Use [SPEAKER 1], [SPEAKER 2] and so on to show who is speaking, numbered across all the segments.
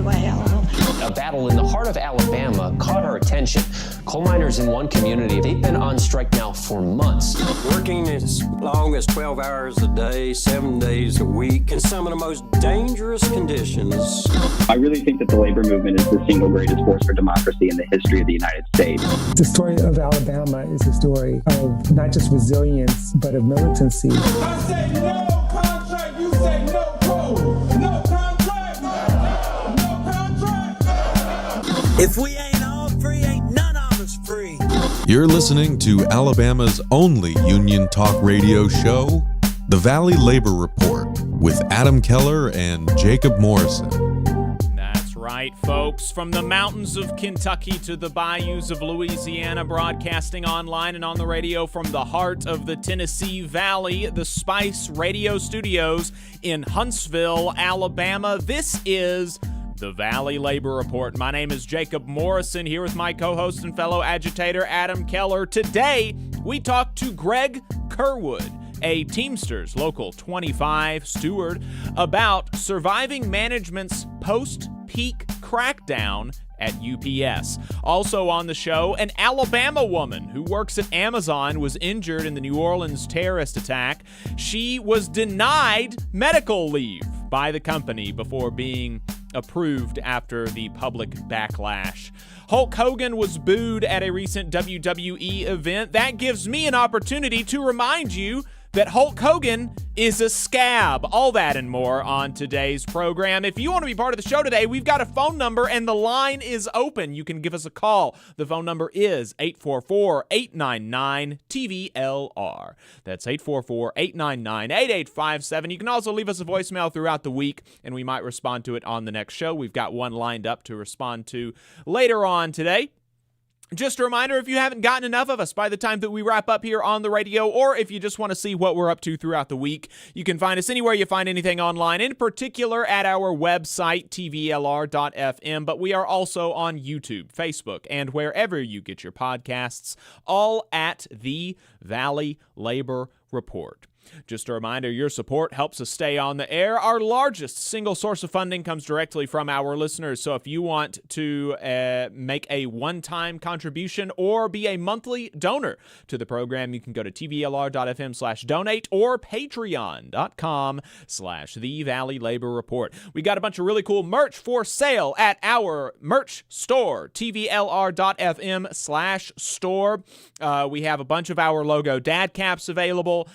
[SPEAKER 1] well.
[SPEAKER 2] A battle in the heart of Alabama caught our attention. Coal miners in one community, they've been on strike now for months.
[SPEAKER 3] Working as long as 12 hours a day, 7 days a week, in some of the most dangerous conditions.
[SPEAKER 4] I really think that the labor movement is the single greatest force for democracy in the history of the United States.
[SPEAKER 5] The story of Alabama is a story of not just resilience, but of militancy.
[SPEAKER 6] I say no contract, you say no code. No contract, no contract.
[SPEAKER 7] If we ain't all free, ain't none of us free.
[SPEAKER 8] You're listening to Alabama's only union talk radio show, The Valley Labor Report, with Adam Keller and Jacob Morrison.
[SPEAKER 9] That's right, folks. From the mountains of Kentucky to the bayous of Louisiana, broadcasting online and on the radio from the heart of the Tennessee Valley, the Spice Radio Studios in Huntsville, Alabama. This is the Valley Labor Report. My name is Jacob Morrison, here with my co-host and fellow agitator, Adam Keller. Today, we talk to Greg Kerwood, a Teamsters Local 25 steward, about surviving management's post-peak crackdown at UPS. Also on the show, an Alabama woman who works at Amazon was injured in the New Orleans terrorist attack. She was denied medical leave by the company before being approved after the public backlash. Hulk Hogan was booed at a recent WWE event. That gives me an opportunity to remind you that Hulk Hogan is a scab. All that and more on today's program. If you want to be part of the show today, we've got a phone number and the line is open. You can give us a call. The phone number is 844-899-TVLR. That's 844-899-8857. You can also leave us a voicemail throughout the week, and we might respond to it on the next show. We've got one lined up to respond to later on today. Just a reminder, if you haven't gotten enough of us by the time that we wrap up here on the radio, or if you just want to see what we're up to throughout the week, you can find us anywhere you find anything online, in particular at our website, TVLR.fm, but we are also on YouTube, Facebook, and wherever you get your podcasts, all at the Valley Labor Report. Just a reminder, your support helps us stay on the air. Our largest single source of funding comes directly from our listeners. So if you want to make a one-time contribution or be a monthly donor to the program, you can go to tvlr.fm/donate or patreon.com/The Valley Labor Report. We got a bunch of really cool merch for sale at our merch store, tvlr.fm/store. We have a bunch of our logo dad caps available.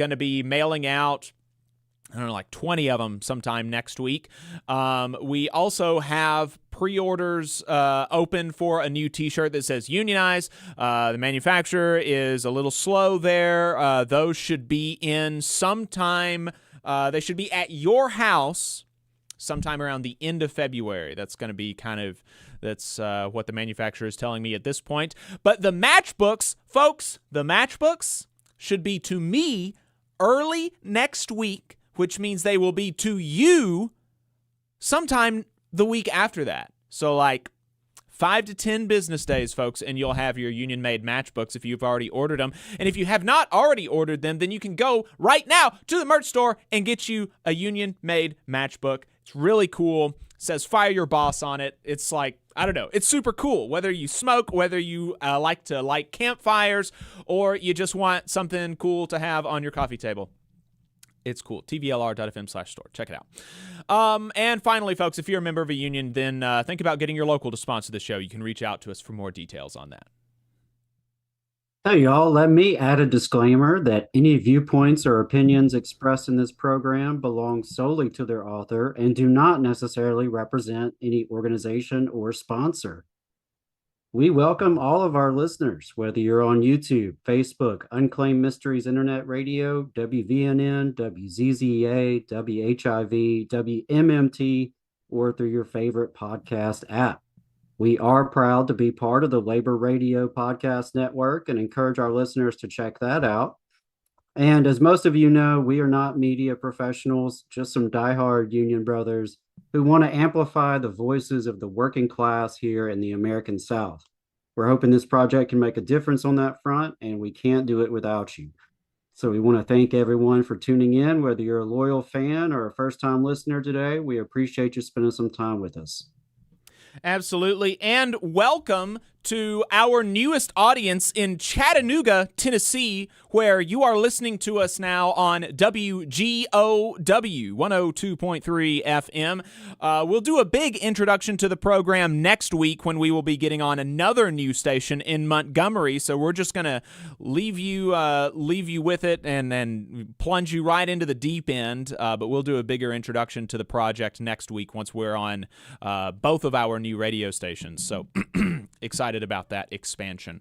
[SPEAKER 9] Going to be mailing out, I don't know, like 20 of them sometime next week. We also have pre-orders open for a new t-shirt that says unionize. The manufacturer is a little slow there. Those should be in sometime. They should be at your house sometime around the end of February. That's going to be that's what the manufacturer is telling me at this point. But the matchbooks, folks, the matchbooks should be to me early next week, which means they will be to you sometime the week after that. So like 5 to 10 business days, folks, and you'll have your union-made matchbooks if you've already ordered them. And if you have not already ordered them, then you can go right now to the merch store and get you a union-made matchbook. It's really cool. It says fire your boss on it. It's like, I don't know. It's super cool. Whether you smoke, whether you like to light campfires, or you just want something cool to have on your coffee table. It's cool. tvlr.fm/store. Check it out. And finally, folks, if you're a member of a union, then think about getting your local to sponsor the show. You can reach out to us for more details on that.
[SPEAKER 10] Hey, y'all, let me add a disclaimer that any viewpoints or opinions expressed in this program belong solely to their author and do not necessarily represent any organization or sponsor. We welcome all of our listeners, whether you're on YouTube, Facebook, Unclaimed Mysteries Internet Radio, WVNN, WZZA, WHIV, WMMT, or through your favorite podcast app. We are proud to be part of the Labor Radio Podcast Network and encourage our listeners to check that out. And as most of you know, we are not media professionals, just some diehard union brothers who want to amplify the voices of the working class here in the American South. We're hoping this project can make a difference on that front, and we can't do it without you. So we want to thank everyone for tuning in, whether you're a loyal fan or a first-time listener today. We appreciate you spending some time with us.
[SPEAKER 9] Absolutely. And welcome to our newest audience in Chattanooga, Tennessee, where you are listening to us now on WGOW 102.3 FM. We'll do a big introduction to the program next week when we will be getting on another new station in Montgomery. So we're just going to leave you with it and then plunge you right into the deep end. But we'll do a bigger introduction to the project next week once we're on both of our new radio stations. So excited about that expansion.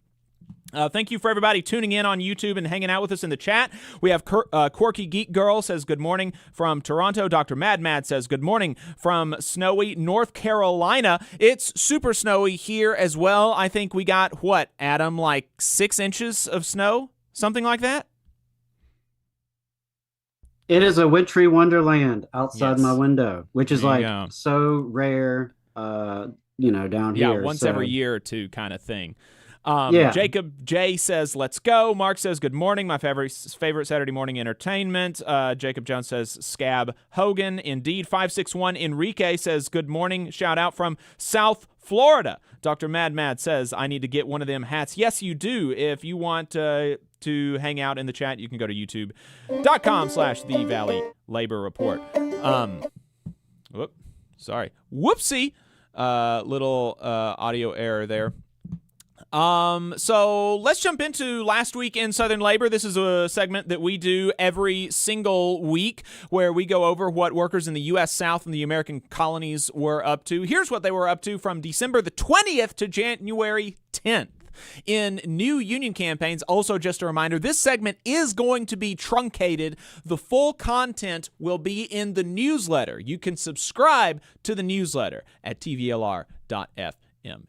[SPEAKER 9] Thank you for everybody tuning in on YouTube and hanging out with us in the chat. We have Quirky Geek Girl says good morning from Toronto. Dr. Mad says good morning from snowy North Carolina. It's super snowy here as well. I think we got, what, Adam, like 6 inches of snow? Something like that?
[SPEAKER 10] It is a wintry wonderland outside
[SPEAKER 9] Yes.
[SPEAKER 10] my window, which is
[SPEAKER 9] There you
[SPEAKER 10] like
[SPEAKER 9] go.
[SPEAKER 10] so rare, down
[SPEAKER 9] Yeah,
[SPEAKER 10] here.
[SPEAKER 9] once
[SPEAKER 10] So-
[SPEAKER 9] every year or two kind of thing.
[SPEAKER 10] Yeah.
[SPEAKER 9] Jacob J says, let's go. Mark says, good morning. My favorite Saturday morning entertainment. Jacob Jones says, Scab Hogan. Indeed. 561 Enrique says, good morning. Shout out from South Florida. Dr. Mad says, I need to get one of them hats. Yes, you do. If you want to hang out in the chat, you can go to youtube.com/The Valley Labor Report. Whoopsie. Little audio error there. So let's jump into Last Week in Southern Labor. This is a segment that we do every single week where we go over what workers in the U.S. South and the American colonies were up to. Here's what they were up to from December the 20th to January 10th. In new union campaigns, also just a reminder, this segment is going to be truncated. The full content will be in the newsletter. You can subscribe to the newsletter at tvlr.fm.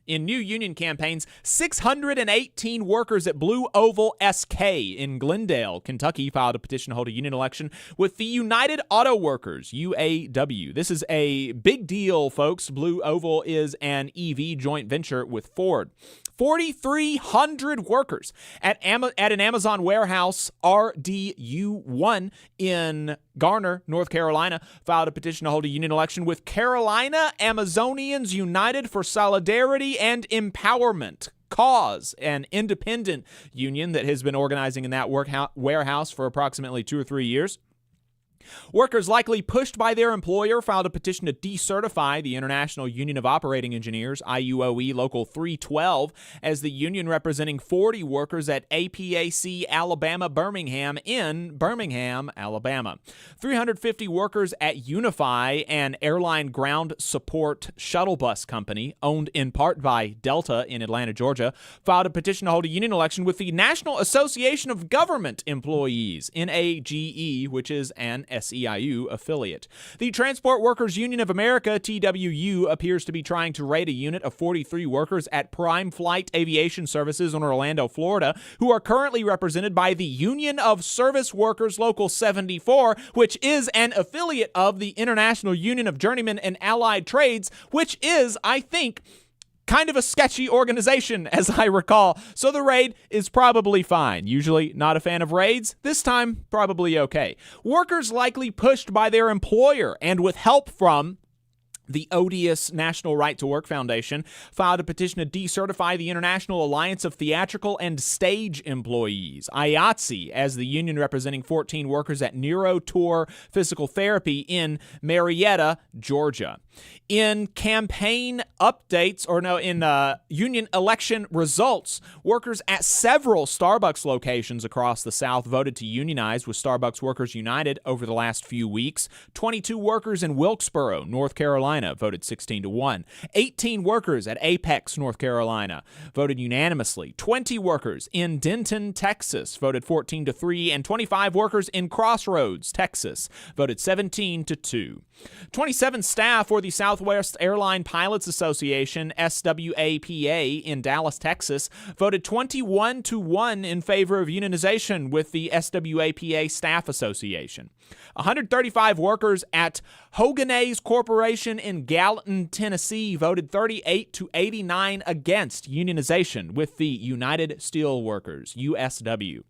[SPEAKER 9] In new union campaigns, 618 workers at Blue Oval SK in Glendale, Kentucky, filed a petition to hold a union election with the United Auto Workers, UAW. This is a big deal, folks. Blue Oval is an EV joint venture with Ford. 4,300 workers at an Amazon warehouse, RDU1 in Garner, North Carolina, filed a petition to hold a union election with Carolina Amazonians United for Solidarity and Empowerment. Cause, an independent union that has been organizing in that warehouse for approximately 2 or 3 years. Workers likely pushed by their employer filed a petition to decertify the International Union of Operating Engineers, IUOE Local 312, as the union representing 40 workers at APAC Alabama Birmingham in Birmingham, Alabama. 350 workers at Unify, an airline ground support shuttle bus company owned in part by Delta in Atlanta, Georgia, filed a petition to hold a union election with the National Association of Government Employees, NAGE, which is an SEIU affiliate. The Transport Workers Union of America, TWU, appears to be trying to raid a unit of 43 workers at Prime Flight Aviation Services in Orlando, Florida, who are currently represented by the Union of Service Workers Local 74, which is an affiliate of the International Union of Journeymen and Allied Trades, which is, I think, kind of a sketchy organization, as I recall. So the raid is probably fine. Usually not a fan of raids. This time, probably okay. Workers likely pushed by their employer and with help from the odious National Right to Work Foundation, filed a petition to decertify the International Alliance of Theatrical and Stage Employees, IATSE, as the union representing 14 workers at Neuro Tour Physical Therapy in Marietta, Georgia. In campaign updates, in union election results, workers at several Starbucks locations across the South voted to unionize with Starbucks Workers United over the last few weeks. 22 workers in Wilkesboro, North Carolina, voted 16-1. 18 workers at Apex, North Carolina, voted unanimously. 20 workers in Denton, Texas, voted 14-3, and 25 workers in Crossroads, Texas, voted 17-2. 27 staff for the Southwest Airline Pilots Association, SWAPA, in Dallas, Texas, voted 21-1 in favor of unionization with the SWAPA Staff Association. 135 workers at Hoganay's Corporation in Gallatin, Tennessee, voted 38-89 against unionization with the United Steelworkers, USW.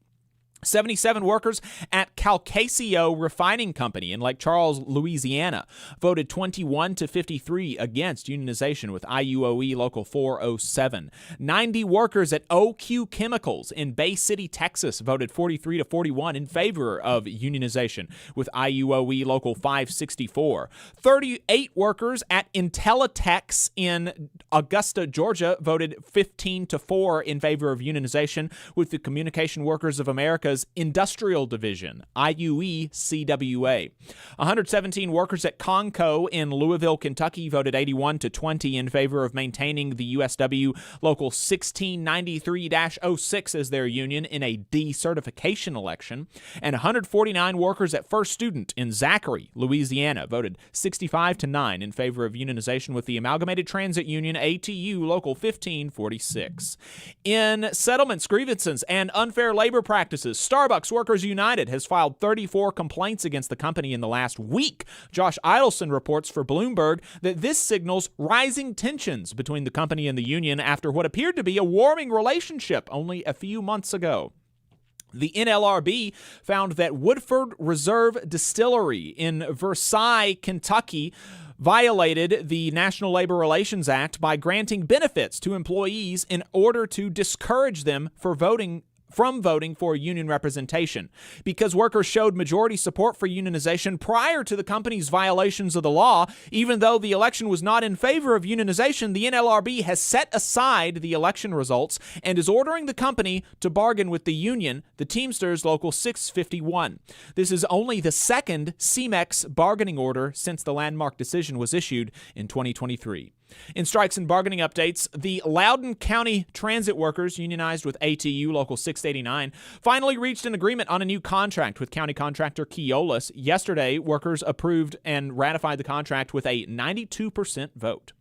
[SPEAKER 9] 77 workers at Calcasio Refining Company in Lake Charles, Louisiana, voted 21-53 against unionization with IUOE Local 407. 90 workers at OQ Chemicals in Bay City, Texas, voted 43-41 in favor of unionization with IUOE Local 564. 38 workers at Intelitex in Augusta, Georgia, voted 15-4 in favor of unionization with the Communication Workers of America's Industrial Division, IUE-CWA. 117 workers at Conco in Louisville, Kentucky voted 81-20 in favor of maintaining the USW Local 1693-06 as their union in a decertification election. And 149 workers at First Student in Zachary, Louisiana voted 65-9 in favor of unionization with the Amalgamated Transit Union ATU Local 1546. In settlements, grievances, and unfair labor practices, Starbucks Workers United has filed 34 complaints against the company in the last week. Josh Idelson reports for Bloomberg that this signals rising tensions between the company and the union after what appeared to be a warming relationship only a few months ago. The NLRB found that Woodford Reserve Distillery in Versailles, Kentucky, violated the National Labor Relations Act by granting benefits to employees in order to discourage them from voting for union representation. Because workers showed majority support for unionization prior to the company's violations of the law, even though the election was not in favor of unionization, the NLRB has set aside the election results and is ordering the company to bargain with the union, the Teamsters Local 651. This is only the second CMEX bargaining order since the landmark decision was issued in 2023. In strikes and bargaining updates, the Loudoun County Transit Workers, unionized with ATU Local 689, finally reached an agreement on a new contract with county contractor Keolis. Yesterday, workers approved and ratified the contract with a 92% vote.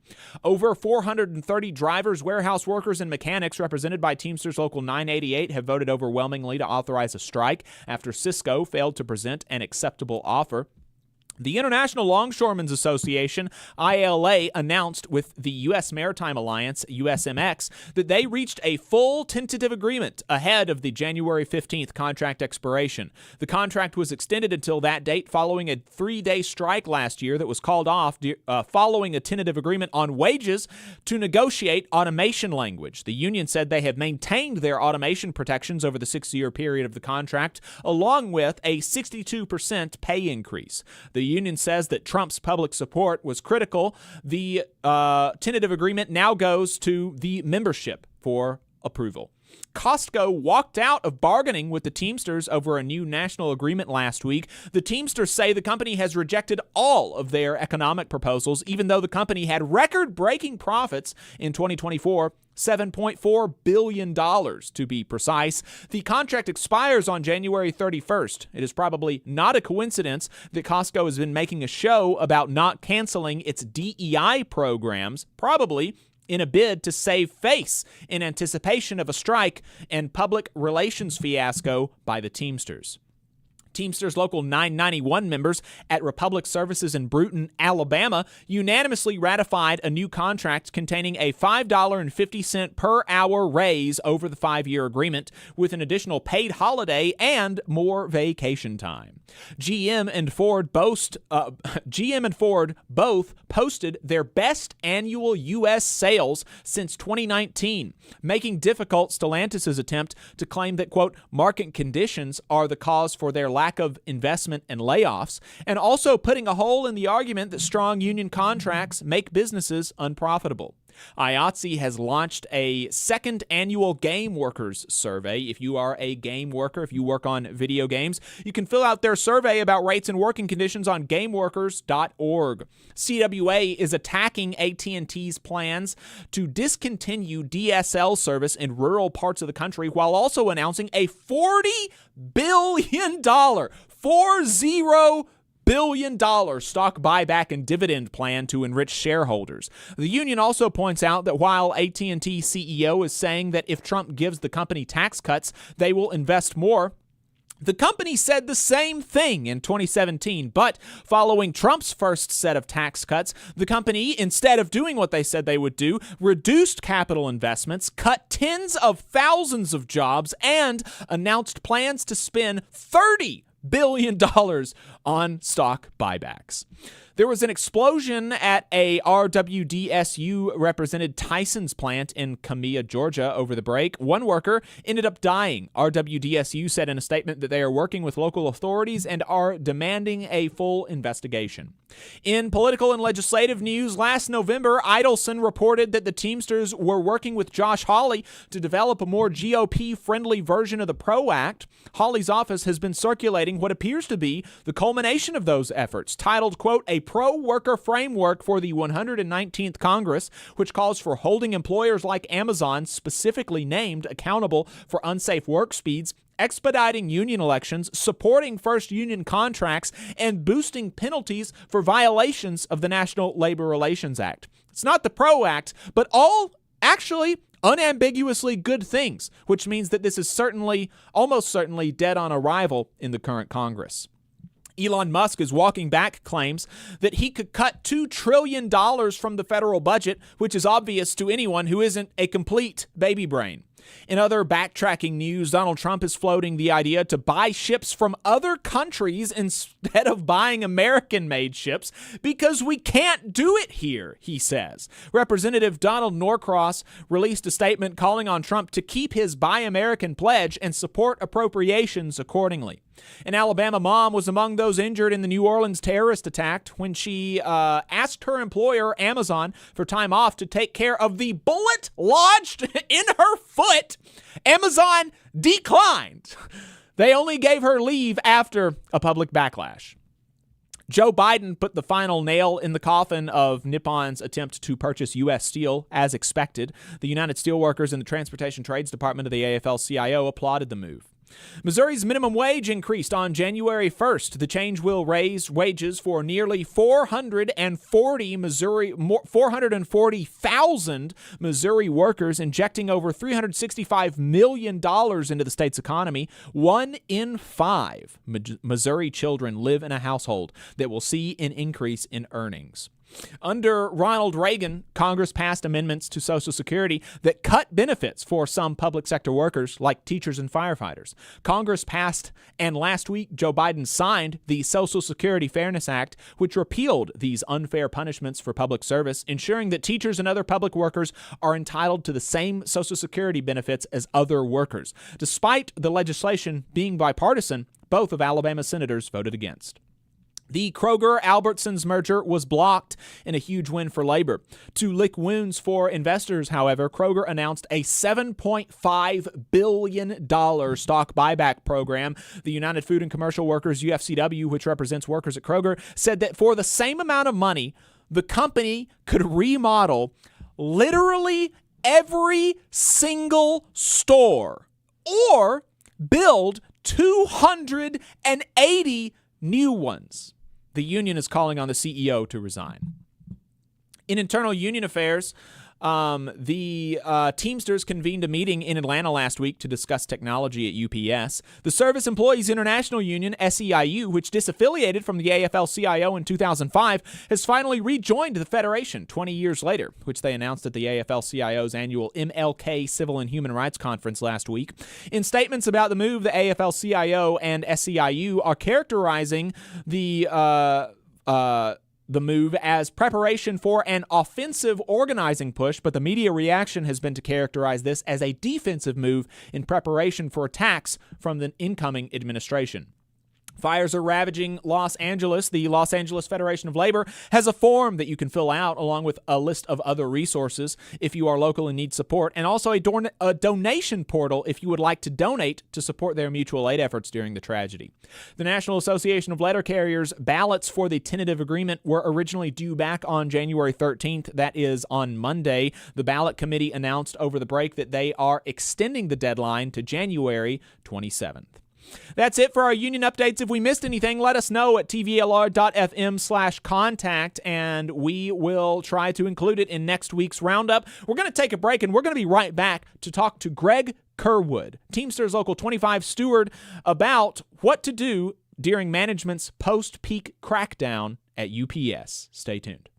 [SPEAKER 9] Over 430 drivers, warehouse workers, and mechanics represented by Teamsters Local 988 have voted overwhelmingly to authorize a strike after Cisco failed to present an acceptable offer. The International Longshoremen's Association, ILA, announced with the U.S. Maritime Alliance, USMX, that they reached a full tentative agreement ahead of the January 15th contract expiration. The contract was extended until that date following a 3-day strike last year that was called off following a tentative agreement on wages to negotiate automation language. The union said they have maintained their automation protections over the 6-year period of the contract, along with a 62% pay increase. The union says that Trump's public support was critical. The tentative agreement now goes to the membership for approval. Costco walked out of bargaining with the Teamsters over a new national agreement last week. The Teamsters say the company has rejected all of their economic proposals, even though the company had record-breaking profits in 2024, $7.4 billion to be precise. The contract expires on January 31st. It is probably not a coincidence that Costco has been making a show about not canceling its DEI programs, probably in a bid to save face in anticipation of a strike and public relations fiasco by the Teamsters. Teamsters Local 991 members at Republic Services in Bruton, Alabama, unanimously ratified a new contract containing a $5.50 per hour raise over the 5-year agreement, with an additional paid holiday and more vacation time. GM and Ford both posted their best annual U.S. sales since 2019, making difficult Stellantis' attempt to claim that, quote, market conditions are the cause for their lack of investment and layoffs, and also putting a hole in the argument that strong union contracts make businesses unprofitable. IATSE has launched a second annual Game Workers survey. If you are a game worker, if you work on video games, you can fill out their survey about rates and working conditions on gameworkers.org. CWA is attacking AT&T's plans to discontinue DSL service in rural parts of the country while also announcing a $40 billion stock buyback and dividend plan to enrich shareholders. The union also points out that while AT&T CEO is saying that if Trump gives the company tax cuts, they will invest more, The company said the same thing in 2017, but following Trump's first set of tax cuts, the company, instead of doing what they said they would do, reduced capital investments, cut tens of thousands of jobs, and announced plans to spend $30 billion on stock buybacks. There was an explosion at a RWDSU-represented Tyson's plant in Camilla, Georgia over the break. One worker ended up dying. RWDSU said in a statement that they are working with local authorities and are demanding a full investigation. In political and legislative news, last November, Idelson reported that the Teamsters were working with Josh Hawley to develop a more GOP-friendly version of the PRO Act. Hawley's office has been circulating what appears to be the culmination of those efforts, titled, quote, a pro-worker framework for the 119th Congress, which calls for holding employers like Amazon, specifically named, accountable for unsafe work speeds, expediting union elections, supporting first union contracts, and boosting penalties for violations of the National Labor Relations Act. It's not the PRO Act, but all actually unambiguously good things, which means that this is certainly, almost certainly, dead on arrival in the current Congress. Elon Musk is walking back claims that he could cut $2 trillion from the federal budget, which is obvious to anyone who isn't a complete baby brain. In other backtracking news, Donald Trump is floating the idea to buy ships from other countries instead of buying American-made ships because we can't do it here, he says. Representative Donald Norcross released a statement calling on Trump to keep his Buy American pledge and support appropriations accordingly. An Alabama mom was among those injured in the New Orleans terrorist attack when she asked her employer, Amazon, for time off to take care of the bullet lodged in her foot. Amazon declined. They only gave her leave after a public backlash. Joe Biden put the final nail in the coffin of Nippon's attempt to purchase U.S. steel, as expected. The United Steelworkers and the Transportation Trades Department of the AFL-CIO applauded the move. Missouri's minimum wage increased on January 1st. The change will raise wages for nearly 440,000 Missouri workers, injecting over $365 million into the state's economy. 1 in 5 Missouri children live in a household that will see an increase in earnings. Under Ronald Reagan, Congress passed amendments to Social Security that cut benefits for some public sector workers like teachers and firefighters. Congress passed, and last week Joe Biden signed the Social Security Fairness Act, which repealed these unfair punishments for public service, ensuring that teachers and other public workers are entitled to the same Social Security benefits as other workers. Despite the legislation being bipartisan, both of Alabama's senators voted against. The Kroger-Albertsons merger was blocked in a huge win for labor. To lick wounds for investors, however, Kroger announced a $7.5 billion stock buyback program. The United Food and Commercial Workers, UFCW, which represents workers at Kroger, said that for the same amount of money, the company could remodel literally every single store or build 280 new ones. The union is calling on the CEO to resign. In internal union affairs, the Teamsters convened a meeting in Atlanta last week to discuss technology at UPS. The Service Employees International Union, SEIU, which disaffiliated from the AFL-CIO in 2005, has finally rejoined the Federation 20 years later, which they announced at the AFL-CIO's annual MLK Civil and Human Rights Conference last week. In statements about the move, the AFL-CIO and SEIU are characterizing the move as preparation for an offensive organizing push, but the media reaction has been to characterize this as a defensive move in preparation for attacks from the incoming administration. Fires are ravaging Los Angeles. The Los Angeles Federation of Labor has a form that you can fill out along with a list of other resources if you are local and need support, and also a donation portal if you would like to donate to support their mutual aid efforts during the tragedy. The National Association of Letter Carriers ballots for the tentative agreement were originally due back on January 13th. That is on Monday. The ballot committee announced over the break that they are extending the deadline to January 27th. That's it for our union updates. If we missed anything, let us know at tvlr.fm/contact, and we will try to include it in next week's roundup. We're going to take a break, and we're going to be right back to talk to Greg Kerwood, Teamsters Local 25 steward, about what to do during management's post-peak crackdown at UPS. Stay tuned.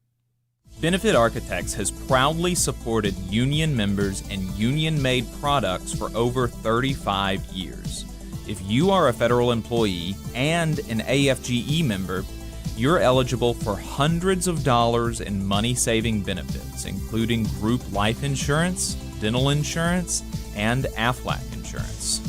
[SPEAKER 1] Benefit Architects has proudly supported union members and union-made products for over 35 years. If you are a federal employee and an AFGE member, you're eligible for hundreds of dollars in money-saving benefits, including group life insurance, dental insurance, and AFLAC insurance.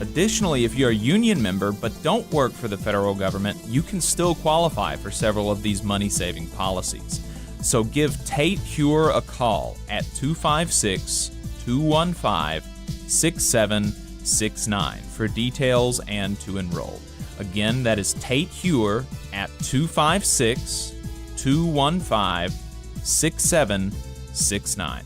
[SPEAKER 1] Additionally, if you're a union member but don't work for the federal government, you can still qualify for several of these money-saving policies. So give Tate Cure a call at 256-215-6769 for details and to enroll. Again, that is Tate Cure at 256-215-6769.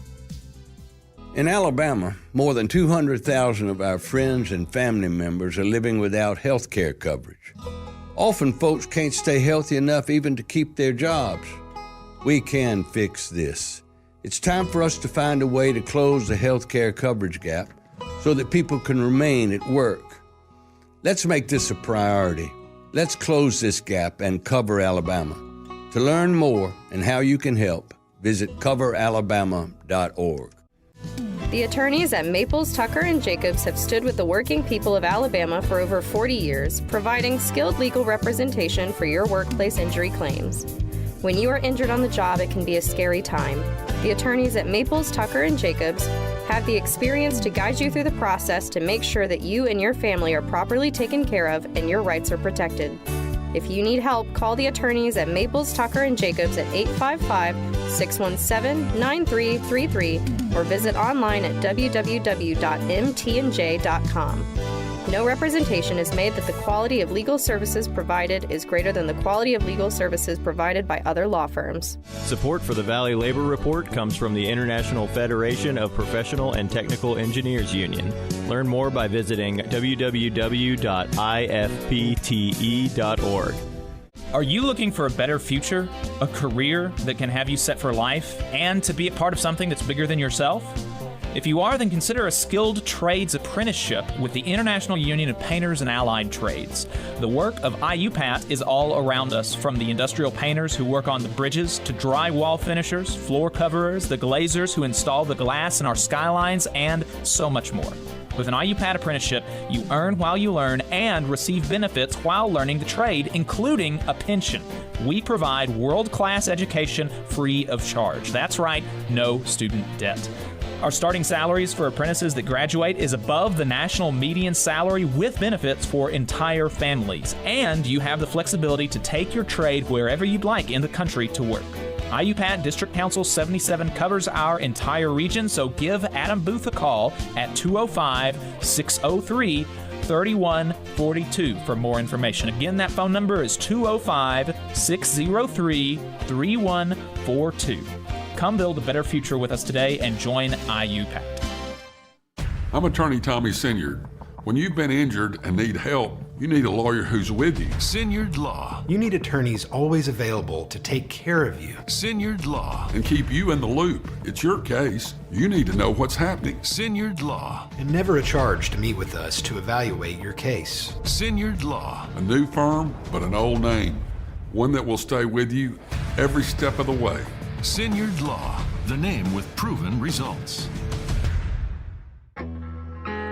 [SPEAKER 11] In Alabama, more than 200,000 of our friends and family members are living without health care coverage. Often folks can't stay healthy enough even to keep their jobs. We can fix this. It's time for us to find a way to close the health care coverage gap so that people can remain at work. Let's make this a priority. Let's close this gap and cover Alabama. To learn more and how you can help, visit coveralabama.org.
[SPEAKER 12] The attorneys at Maples, Tucker & Jacobs have stood with the working people of Alabama for over 40 years, providing skilled legal representation for your workplace injury claims. When you are injured on the job, it can be a scary time. The attorneys at Maples, Tucker & Jacobs have the experience to guide you through the process to make sure that you and your family are properly taken care of and your rights are protected. If you need help, call the attorneys at Maples, Tucker & Jacobs at 855-617-9333 or visit online at www.mtnj.com. No representation is made that the quality of legal services provided is greater than the quality of legal services provided by other law firms.
[SPEAKER 13] Support for the Valley Labor Report comes from the International Federation of Professional and Technical Engineers Union. Learn more by visiting www.ifpte.org.
[SPEAKER 14] Are you looking for a better future, a career that can have you set for life, and to be a part of something that's bigger than yourself? If you are, then consider a skilled trades apprenticeship with the International Union of Painters and Allied Trades. The work of IUPAT is all around us, from the industrial painters who work on the bridges to drywall finishers, floor coverers, the glazers who install the glass in our skylines, and so much more. With an IUPAT apprenticeship, you earn while you learn and receive benefits while learning the trade, including a pension. We provide world-class education free of charge. That's right, no student debt. Our starting salaries for apprentices that graduate is above the national median salary with benefits for entire families. And you have the flexibility to take your trade wherever you'd like in the country to work. IUPAT District Council 77 covers our entire region, so give Adam Booth a call at 205-603-3142 for more information. Again, that phone number is 205-603-3142. Come build a better future with us today and join IUPAT.
[SPEAKER 15] I'm attorney Tommy Sinyard. When you've been injured and need help, you need a lawyer who's with you.
[SPEAKER 16] Sinyard Law. You need attorneys always available to take care of you. Sinyard Law.
[SPEAKER 15] And keep you in the loop. It's your case. You need to know what's happening.
[SPEAKER 16] Sinyard Law. And never a charge to meet with us to evaluate your case. Sinyard Law.
[SPEAKER 15] A new firm, but an old name. One that will stay with you every step of the way.
[SPEAKER 16] Sinyard Law, the name with proven results.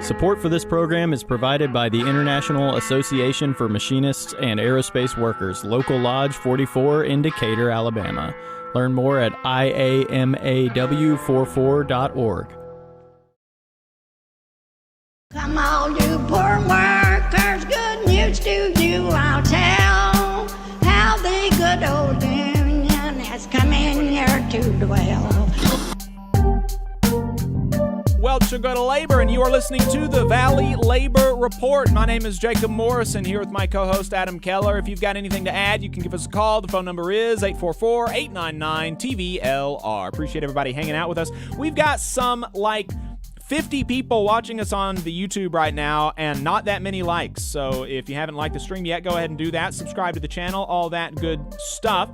[SPEAKER 13] Support for this program is provided by the International Association for Machinists and Aerospace Workers, Local Lodge 44 in Decatur, Alabama. Learn more at iamaw44.org.
[SPEAKER 17] Come on, you poor workers, good news to you I'll tell, how the good old union has come in here to dwell.
[SPEAKER 9] Welch will go to labor, and you are listening to the Valley Labor Report. My name is Jacob Morrison, here with my co-host Adam Keller. If you've got anything to add, you can give us a call. The phone number is 844-899-TVLR. Appreciate everybody hanging out with us. We've got some, 50 people watching us on the YouTube right now and not that many likes. So if you haven't liked the stream yet, go ahead and do that. Subscribe to the channel, all that good stuff.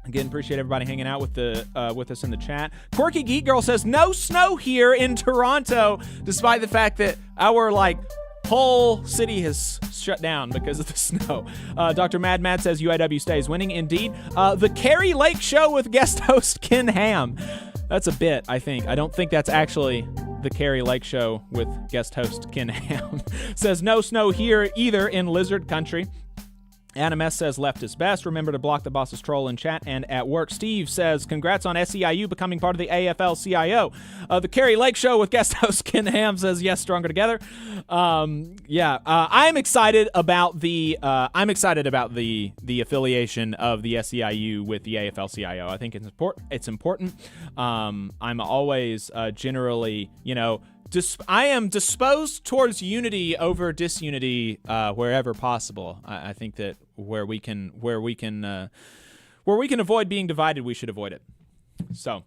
[SPEAKER 9] Again, appreciate everybody hanging out with us in the chat. Quirky Geek Girl says, no snow here in Toronto, despite the fact that our whole city has shut down because of the snow. Dr. Mad Mad says UIW stays winning. Indeed. The Carrie Lake Show with guest host Ken Ham. That's a bit, I think. I don't think that's actually the Carrie Lake Show with guest host Ken Ham. Says no snow here either in Lizard Country. Adam S. says left is best. Remember to block the boss's troll in chat and at work. Steve says congrats on SEIU becoming part of the AFL-CIO. The Carrie Lake Show with guest host Ken Ham says yes, stronger together. I'm excited about the affiliation of the SEIU with the AFL-CIO. I think it's important. I'm always generally, I am disposed towards unity over disunity wherever possible. I think that where we can avoid being divided, we should avoid it. So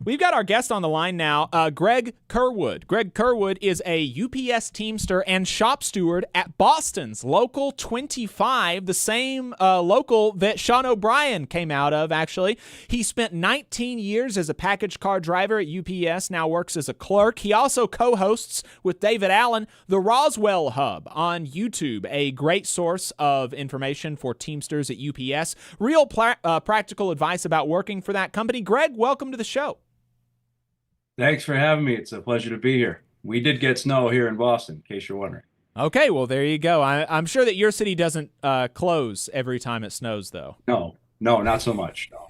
[SPEAKER 9] we've got our guest on the line now, Greg Kerwood. Greg Kerwood is a UPS Teamster and shop steward at Boston's Local 25, the same local that Sean O'Brien came out of, actually. He spent 19 years as a package car driver at UPS, now works as a clerk. He also co-hosts with David Allen the Roswell Hub on YouTube, a great source of information for Teamsters at UPS. Real practical advice about working for that company. Greg, welcome to the show.
[SPEAKER 18] Thanks for having me. It's a pleasure to be here. We did get snow here in Boston, in case you're wondering.
[SPEAKER 9] Okay, well, there you go. I'm sure that your city doesn't close every time it snows, though.
[SPEAKER 18] No, not so much. No.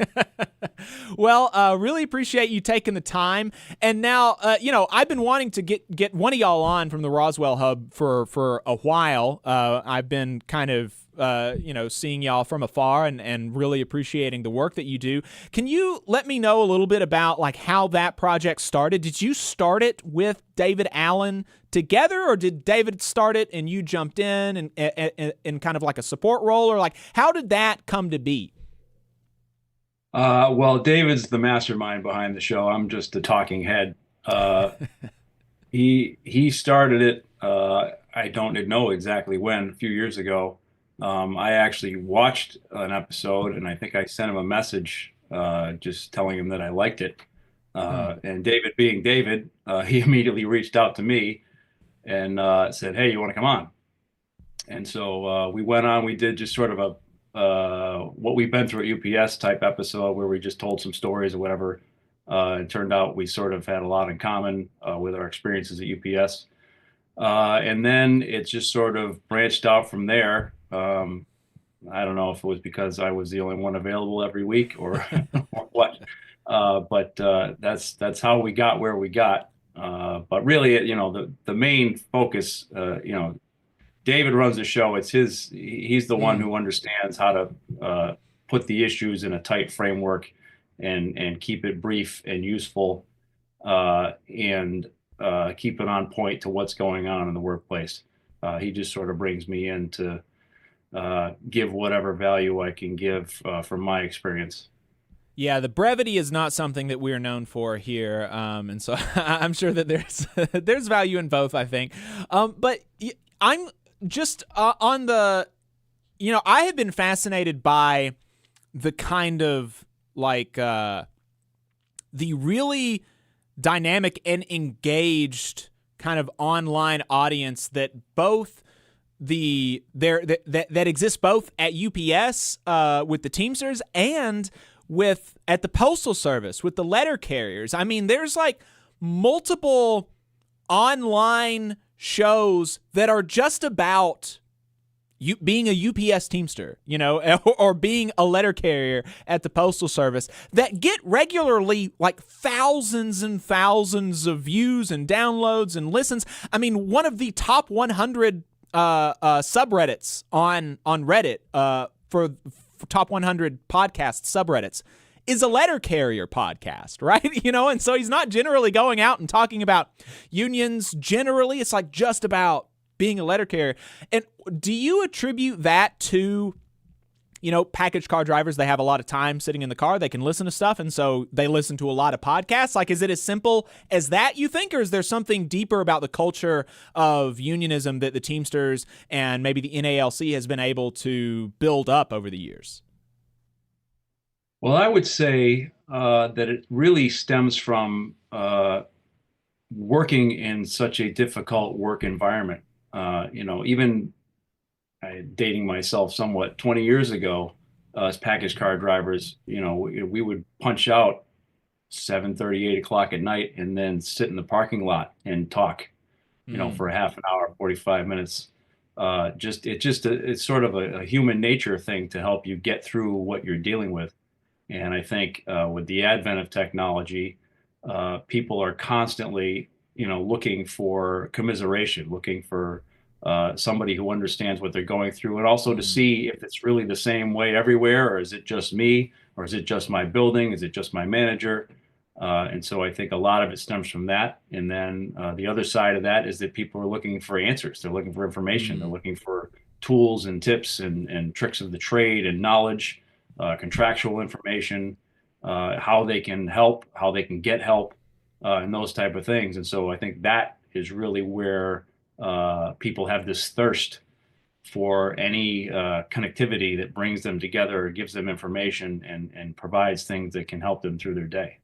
[SPEAKER 9] Well, really appreciate you taking the time. And now, I've been wanting to get one of y'all on from the Roswell Hub for a while. I've been kind of seeing y'all from afar and really appreciating the work that you do. Can you let me know a little bit about how that project started? Did you start it with David Allen together, or did David start it and you jumped in and kind of like a support role, or how did that come to be?
[SPEAKER 18] Well, David's the mastermind behind the show. I'm just the talking head. He started it. I don't know exactly when, a few years ago. I actually watched an episode, and I think I sent him a message just telling him that I liked it. And David being David, he immediately reached out to me and said, hey, you want to come on? And so we went on. We did just sort of what we've been through at UPS type episode where we just told some stories or whatever. It turned out we sort of had a lot in common with our experiences at UPS. And then it just sort of branched out from there. I don't know if it was because I was the only one available every week or, or what, but that's how we got where we got. But really, the main focus, David runs the show. He's the one who understands how to put the issues in a tight framework and keep it brief and useful and keep it on point to what's going on in the workplace. He just sort of brings me in to give whatever value I can give from my experience.
[SPEAKER 9] Yeah, the brevity is not something that we're known for here, and so I'm sure that there's value in both, I think. But I'm just on the, I have been fascinated by the kind of the really dynamic and engaged kind of online audience that both that exists both at UPS with the Teamsters and at the Postal Service with the letter carriers. I mean, there's multiple online shows that are just about being a UPS Teamster, or being a letter carrier at the Postal Service that get regularly thousands and thousands of views and downloads and listens. I mean, one of the top 100 subreddits on Reddit for top 100 podcast subreddits is a letter carrier podcast, right? And so he's not generally going out and talking about unions. Generally, it's just about being a letter carrier. And do you attribute that to package car drivers, they have a lot of time sitting in the car. They can listen to stuff, and so they listen to a lot of podcasts. Like, is it as simple as that, you think, or is there something deeper about the culture of unionism that the Teamsters and maybe the NALC has been able to build up over the years?
[SPEAKER 18] Well, I would say that it really stems from working in such a difficult work environment. Even dating myself somewhat, 20 years ago, as package car drivers, we would punch out 7:30, 8 o'clock at night, and then sit in the parking lot and talk, for a half an hour, 45 minutes. It's sort of a human nature thing to help you get through what you're dealing with. And I think with the advent of technology, people are constantly, looking for commiseration, looking for somebody who understands what they're going through, and also to see if it's really the same way everywhere, or is it just me, or is it just my building, is it just my manager? And so I think a lot of it stems from that. And then the other side of that is that people are looking for answers. They're looking for information. They're looking for tools and tips and tricks of the trade and knowledge, contractual information, how they can help, how they can get help, and those type of things. And so I think that is really where people have this thirst for any connectivity that brings them together, or gives them information, and provides things that can help them through their day.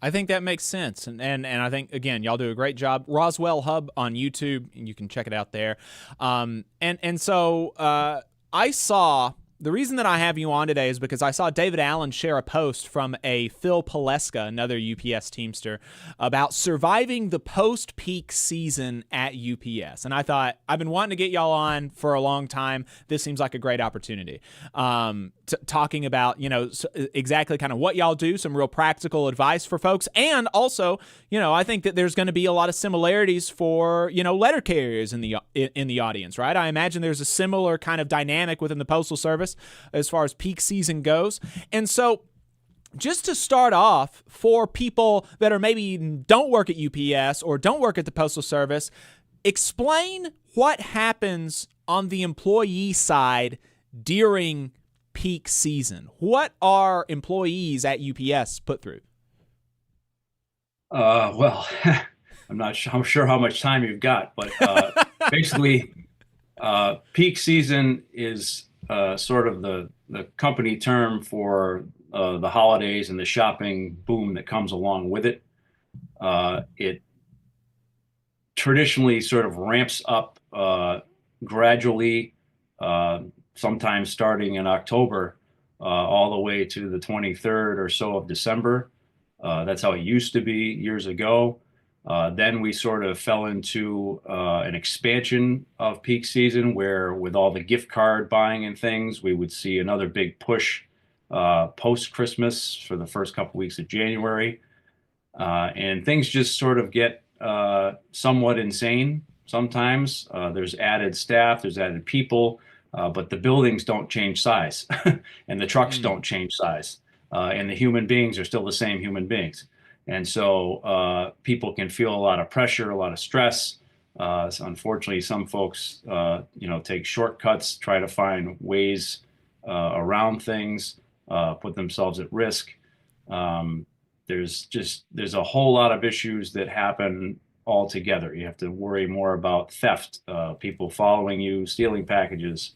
[SPEAKER 9] I think that makes sense. And I think, again, y'all do a great job. Roswell Hub on YouTube, and you can check it out there. So I saw... The reason that I have you on today is because I saw David Allen share a post from a Phil Paleska, another UPS Teamster, about surviving the post-peak season at UPS. And I thought, I've been wanting to get y'all on for a long time. This seems like a great opportunity. Talking about, exactly kind of what y'all do, some real practical advice for folks. And also, I think that there's going to be a lot of similarities for, letter carriers in the audience, right? I imagine there's a similar kind of dynamic within the Postal Service as far as peak season goes. And so just to start off, for people that are maybe don't work at UPS or don't work at the Postal Service, explain what happens on the employee side during peak season. What are employees at UPS put through?
[SPEAKER 18] Well, I'm sure how much time you've got, but basically, peak season is sort of the company term for the holidays and the shopping boom that comes along with it. It traditionally sort of ramps up gradually, sometimes starting in October, all the way to the 23rd or so of December. That's how it used to be years ago. Then we sort of fell into an expansion of peak season, where with all the gift card buying and things, we would see another big push post-Christmas for the first couple weeks of January. And things just sort of get somewhat insane sometimes. There's added staff, there's added people, but the buildings don't change size and the trucks don't change size. And the human beings are still the same human beings. And so people can feel a lot of pressure, a lot of stress. So unfortunately, some folks, take shortcuts, try to find ways around things, put themselves at risk. There's a whole lot of issues that happen altogether. You have to worry more about theft, people following you, stealing packages,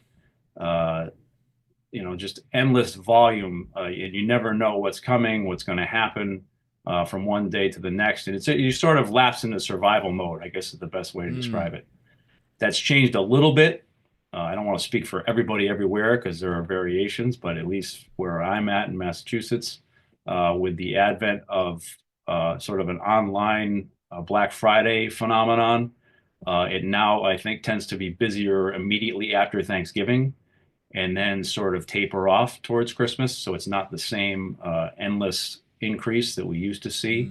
[SPEAKER 18] just endless volume. And you never know what's coming, what's going to happen. From one day to the next. And you sort of lapse into survival mode, I guess is the best way to describe it. That's changed a little bit. I don't want to speak for everybody everywhere, because there are variations, but at least where I'm at in Massachusetts, with the advent of sort of an online Black Friday phenomenon, it now, I think, tends to be busier immediately after Thanksgiving, and then sort of taper off towards Christmas. So it's not the same endless increase that we used to see.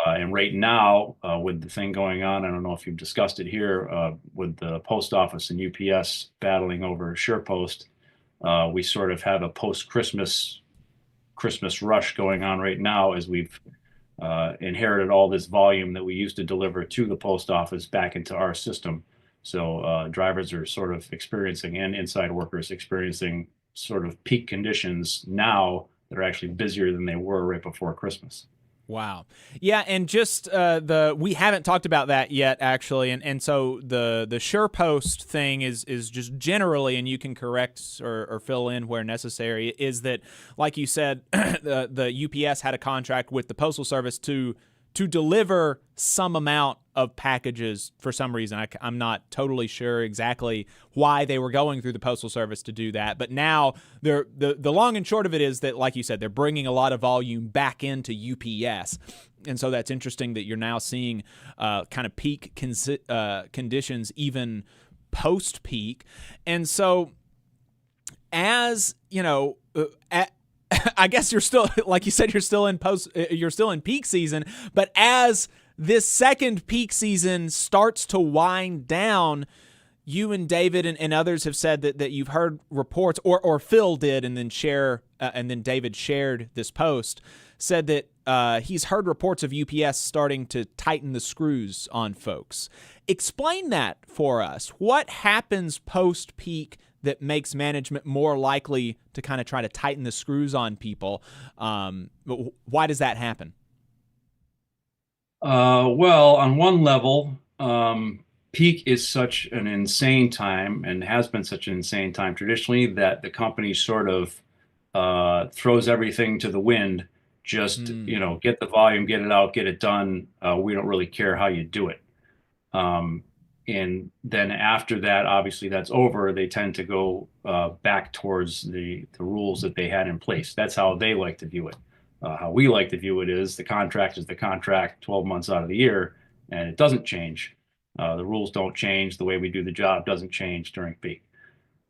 [SPEAKER 18] And right now, with the thing going on, I don't know if you've discussed it here, with the post office and UPS battling over SurePost, we sort of have a post-Christmas rush going on right now, as we've inherited all this volume that we used to deliver to the post office back into our system. So drivers are sort of experiencing, and inside workers experiencing, sort of peak conditions now that are actually busier than they were right before Christmas.
[SPEAKER 9] Wow. Yeah, and just we haven't talked about that yet, actually, and so the SurePost thing is just generally, and you can correct or fill in where necessary, is that, like you said, the UPS had a contract with the Postal Service to deliver some amount of packages for some reason. I'm not totally sure exactly why they were going through the Postal Service to do that. But now the long and short of it is that, like you said, they're bringing a lot of volume back into UPS. And so that's interesting that you're now seeing kind of peak conditions even post-peak. And so as, you know, I guess you're still, like you said, you're still in peak season, but as this second peak season starts to wind down, you and David and others have said that you've heard reports, or Phil did, and then David shared this post, said that he's heard reports of UPS starting to tighten the screws on folks. Explain that for us. What happens post-peak that makes management more likely to kind of try to tighten the screws on people? Why does that happen?
[SPEAKER 18] Well, on one level, peak is such an insane time, and has been such an insane time traditionally, that the company sort of throws everything to the wind. Just, you know, get the volume, get it out, get it done. We don't really care how you do it. And then after that, obviously that's over, they tend to go back towards the rules that they had in place. That's how they like to view it. How we like to view it is the contract is the contract 12 months out of the year, and it doesn't change. The rules don't change. The way we do the job doesn't change during peak.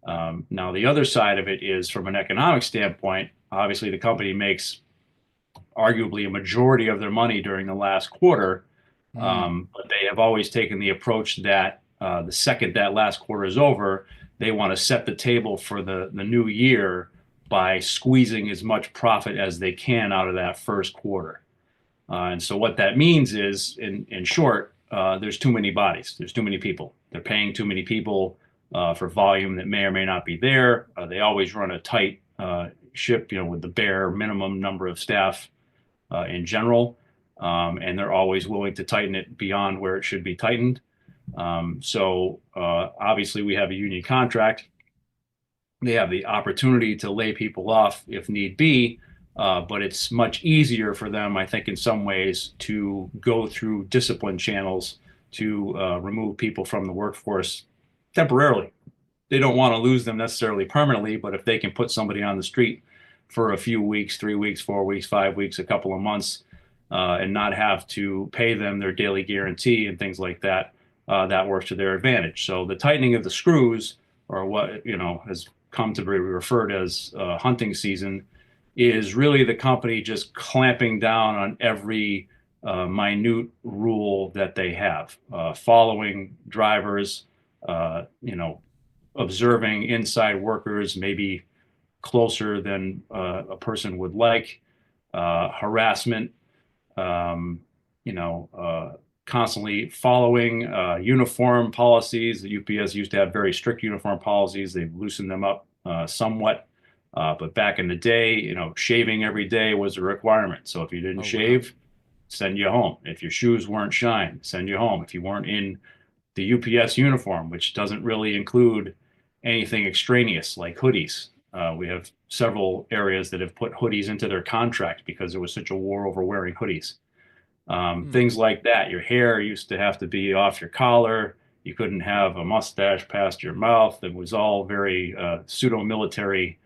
[SPEAKER 18] Now, the other side of it is, from an economic standpoint, obviously the company makes arguably a majority of their money during the last quarter. But they have always taken the approach that the second that last quarter is over, they want to set the table for the new year by squeezing as much profit as they can out of that first quarter. And so what that means is, in short, there's too many bodies. There's too many people. They're paying too many people for volume that may or may not be there. They always run a tight ship, you know, with the bare minimum number of staff in general. And they're always willing to tighten it beyond where it should be tightened. So obviously we have a union contract. They have the opportunity to lay people off if need be, but it's much easier for them, I think, in some ways, to go through discipline channels to remove people from the workforce temporarily. They don't want to lose them necessarily permanently, but if they can put somebody on the street for a few weeks, 3 weeks, 4 weeks, 5 weeks, a couple of months, and not have to pay them their daily guarantee and things like that, that works to their advantage. So the tightening of the screws, or what, you know, has come to be referred as hunting season, is really the company just clamping down on every minute rule that they have, following drivers, you know, observing inside workers maybe closer than a person would like, harassment, you know, constantly following uniform policies. The UPS used to have very strict uniform policies. They've loosened them up somewhat. But back in the day, you know, shaving every day was a requirement. So if you didn't shave, send you home. If your shoes weren't shined, send you home. If you weren't in the UPS uniform, which doesn't really include anything extraneous like hoodies. We have several areas that have put hoodies into their contract because there was such a war over wearing hoodies. Things like that. Your hair used to have to be off your collar. You couldn't have a mustache past your mouth. It was all very pseudo-military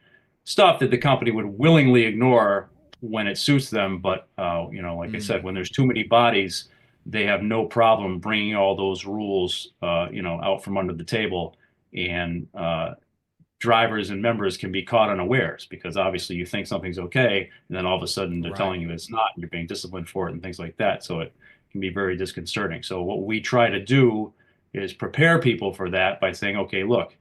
[SPEAKER 18] stuff that the company would willingly ignore when it suits them. But, you know, like I said, when there's too many bodies, they have no problem bringing all those rules, you know, out from under the table. And drivers and members can be caught unawares because obviously you think something's okay, and then all of a sudden they're telling you it's not, and you're being disciplined for it and things like that. So it can be very disconcerting. So what we try to do is prepare people for that by saying, okay, look,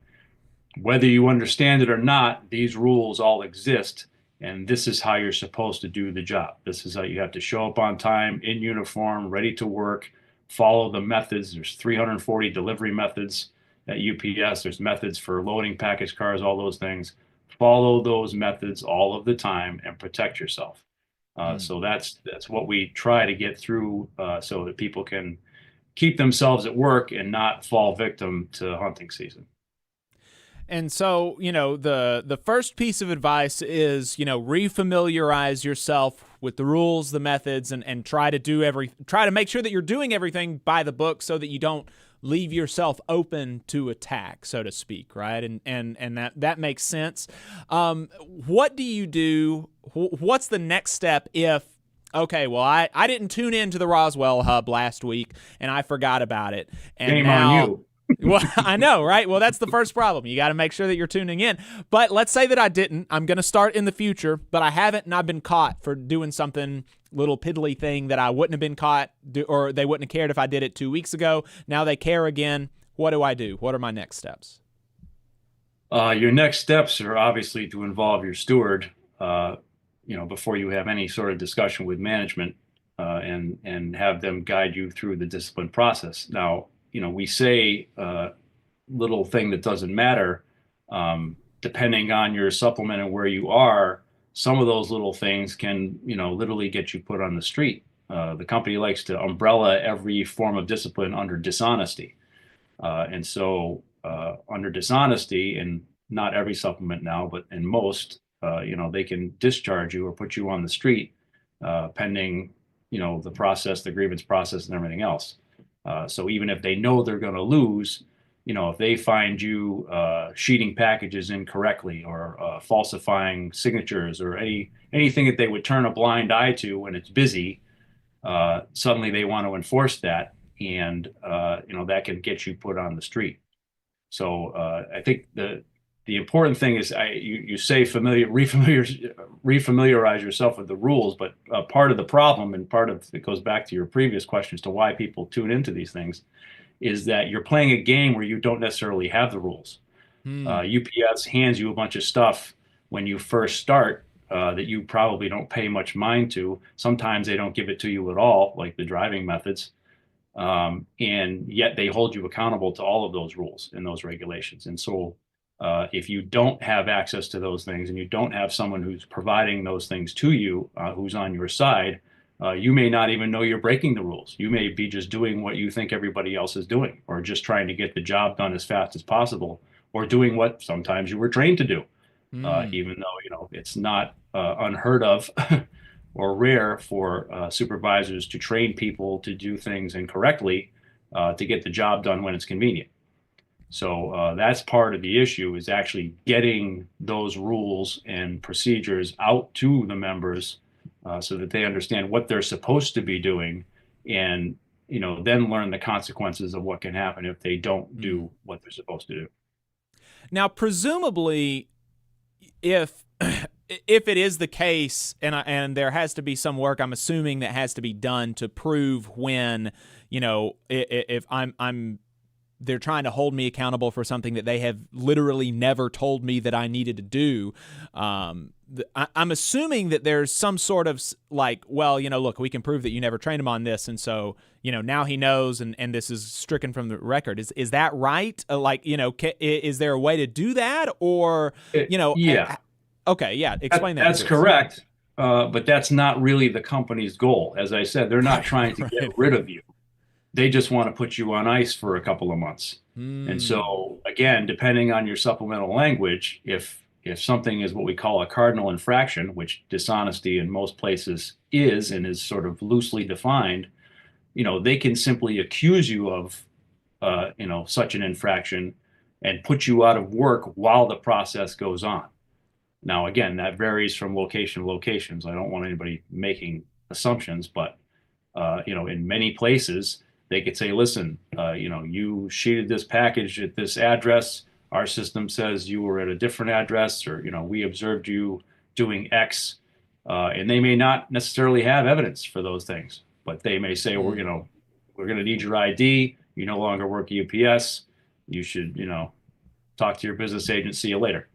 [SPEAKER 18] whether you understand it or not, these rules all exist, and this is how you're supposed to do the job. This is how you have to show up on time, in uniform, ready to work, follow the methods. There's 340 delivery methods at UPS. There's methods for loading package cars, all those things. follow those methods all of the time and protect yourself. So that's what we try to get through, so that people can keep themselves at work and not fall victim to hunting season.
[SPEAKER 9] And so, the first piece of advice is, refamiliarize yourself with the rules, the methods, and try to make sure that you're doing everything by the book so that you don't leave yourself open to attack, so to speak, right? And that makes sense. What do you do? What's the next step if, okay, well, I didn't tune into the Roswell hub last week and I forgot about it. And
[SPEAKER 18] Shame
[SPEAKER 9] now,
[SPEAKER 18] on you.
[SPEAKER 9] Well, I know, right? Well, that's the first problem. You got to make sure that you're tuning in. But let's say that I didn't. I'm going to start in the future, but I haven't, and I've been caught for doing something little piddly thing that I wouldn't have been caught, or they wouldn't have cared if I did it 2 weeks ago. Now they care again. What do I do? What are my next steps?
[SPEAKER 18] Your next steps are obviously to involve your steward, before you have any sort of discussion with management, and have them guide you through the discipline process. Now, we say little thing that doesn't matter, depending on your supplement and where you are. Some of those little things can, literally get you put on the street. The company likes to umbrella every form of discipline under dishonesty. And so under dishonesty, and not every supplement now, but in most, they can discharge you or put you on the street, pending, the process, the grievance process, and everything else. So even if they know they're going to lose, if they find you sheeting packages incorrectly, or falsifying signatures, or anything that they would turn a blind eye to when it's busy, suddenly they want to enforce that, and that can get you put on the street. So I think the important thing is, you say refamiliarize yourself with the rules, but part of the problem, and part of it goes back to your previous question as to why people tune into these things, is that you're playing a game where you don't necessarily have the rules. UPS hands you a bunch of stuff when you first start that you probably don't pay much mind to. Sometimes they don't give it to you at all, like the driving methods, and yet they hold you accountable to all of those rules and those regulations. And so if you don't have access to those things, and you don't have someone who's providing those things to you, who's on your side, you may not even know you're breaking the rules. You may be just doing what you think everybody else is doing, or just trying to get the job done as fast as possible, or doing what sometimes you were trained to do, even though, it's not unheard of or rare for supervisors to train people to do things incorrectly to get the job done when it's convenient. So that's part of the issue, is actually getting those rules and procedures out to the members, so that they understand what they're supposed to be doing, and then learn the consequences of what can happen if they don't do what they're supposed to do.
[SPEAKER 9] Now, presumably, if it is the case, and there has to be some work, I'm assuming, that has to be done to prove when, if they're trying to hold me accountable for something that they have literally never told me that I needed to do. I'm assuming that there's some sort of look, we can prove that you never trained him on this, and so now he knows, and this is stricken from the record. Is that right? Is there a way to do that, or
[SPEAKER 18] Yeah.
[SPEAKER 9] Okay, yeah. Explain that.
[SPEAKER 18] That's correct, but that's not really the company's goal. As I said, they're not trying to get rid of you. They just want to put you on ice for a couple of months. And so, again, depending on your supplemental language, if something is what we call a cardinal infraction, which dishonesty in most places is, and is sort of loosely defined, they can simply accuse you of, such an infraction, and put you out of work while the process goes on. Now, again, that varies from location to locations. I don't want anybody making assumptions, but, in many places, they could say, listen, you sheeted this package at this address. Our system says you were at a different address, or, we observed you doing X. And they may not necessarily have evidence for those things, but they may say, we're going to need your ID. You no longer work at UPS. You should, talk to your business agent. See you later.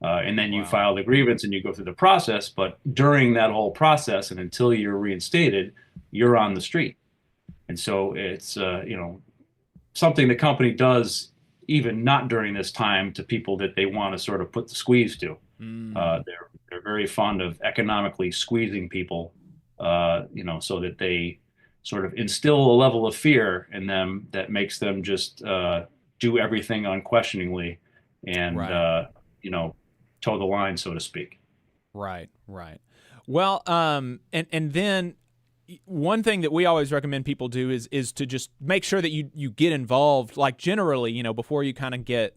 [SPEAKER 18] And then you file the grievance and you go through the process. But during that whole process, and until you're reinstated, you're on the street. And so it's, something the company does, even not during this time, to people that they want to sort of put the squeeze to. They're very fond of economically squeezing people, so that they sort of instill a level of fear in them that makes them just do everything unquestioningly and, toe the line, so to speak.
[SPEAKER 9] Right. Well, and then one thing that we always recommend people do is to just make sure that you get involved, like generally, before you get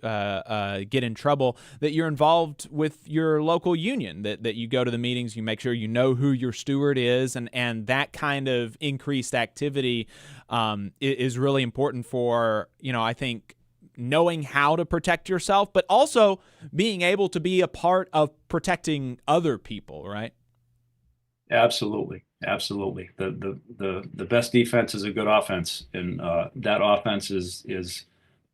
[SPEAKER 9] in trouble, that you're involved with your local union, that you go to the meetings, you make sure you know who your steward is, and that kind of increased activity is really important for, I think, knowing how to protect yourself, but also being able to be a part of protecting other people, right?
[SPEAKER 18] Absolutely. The best defense is a good offense, and that offense is,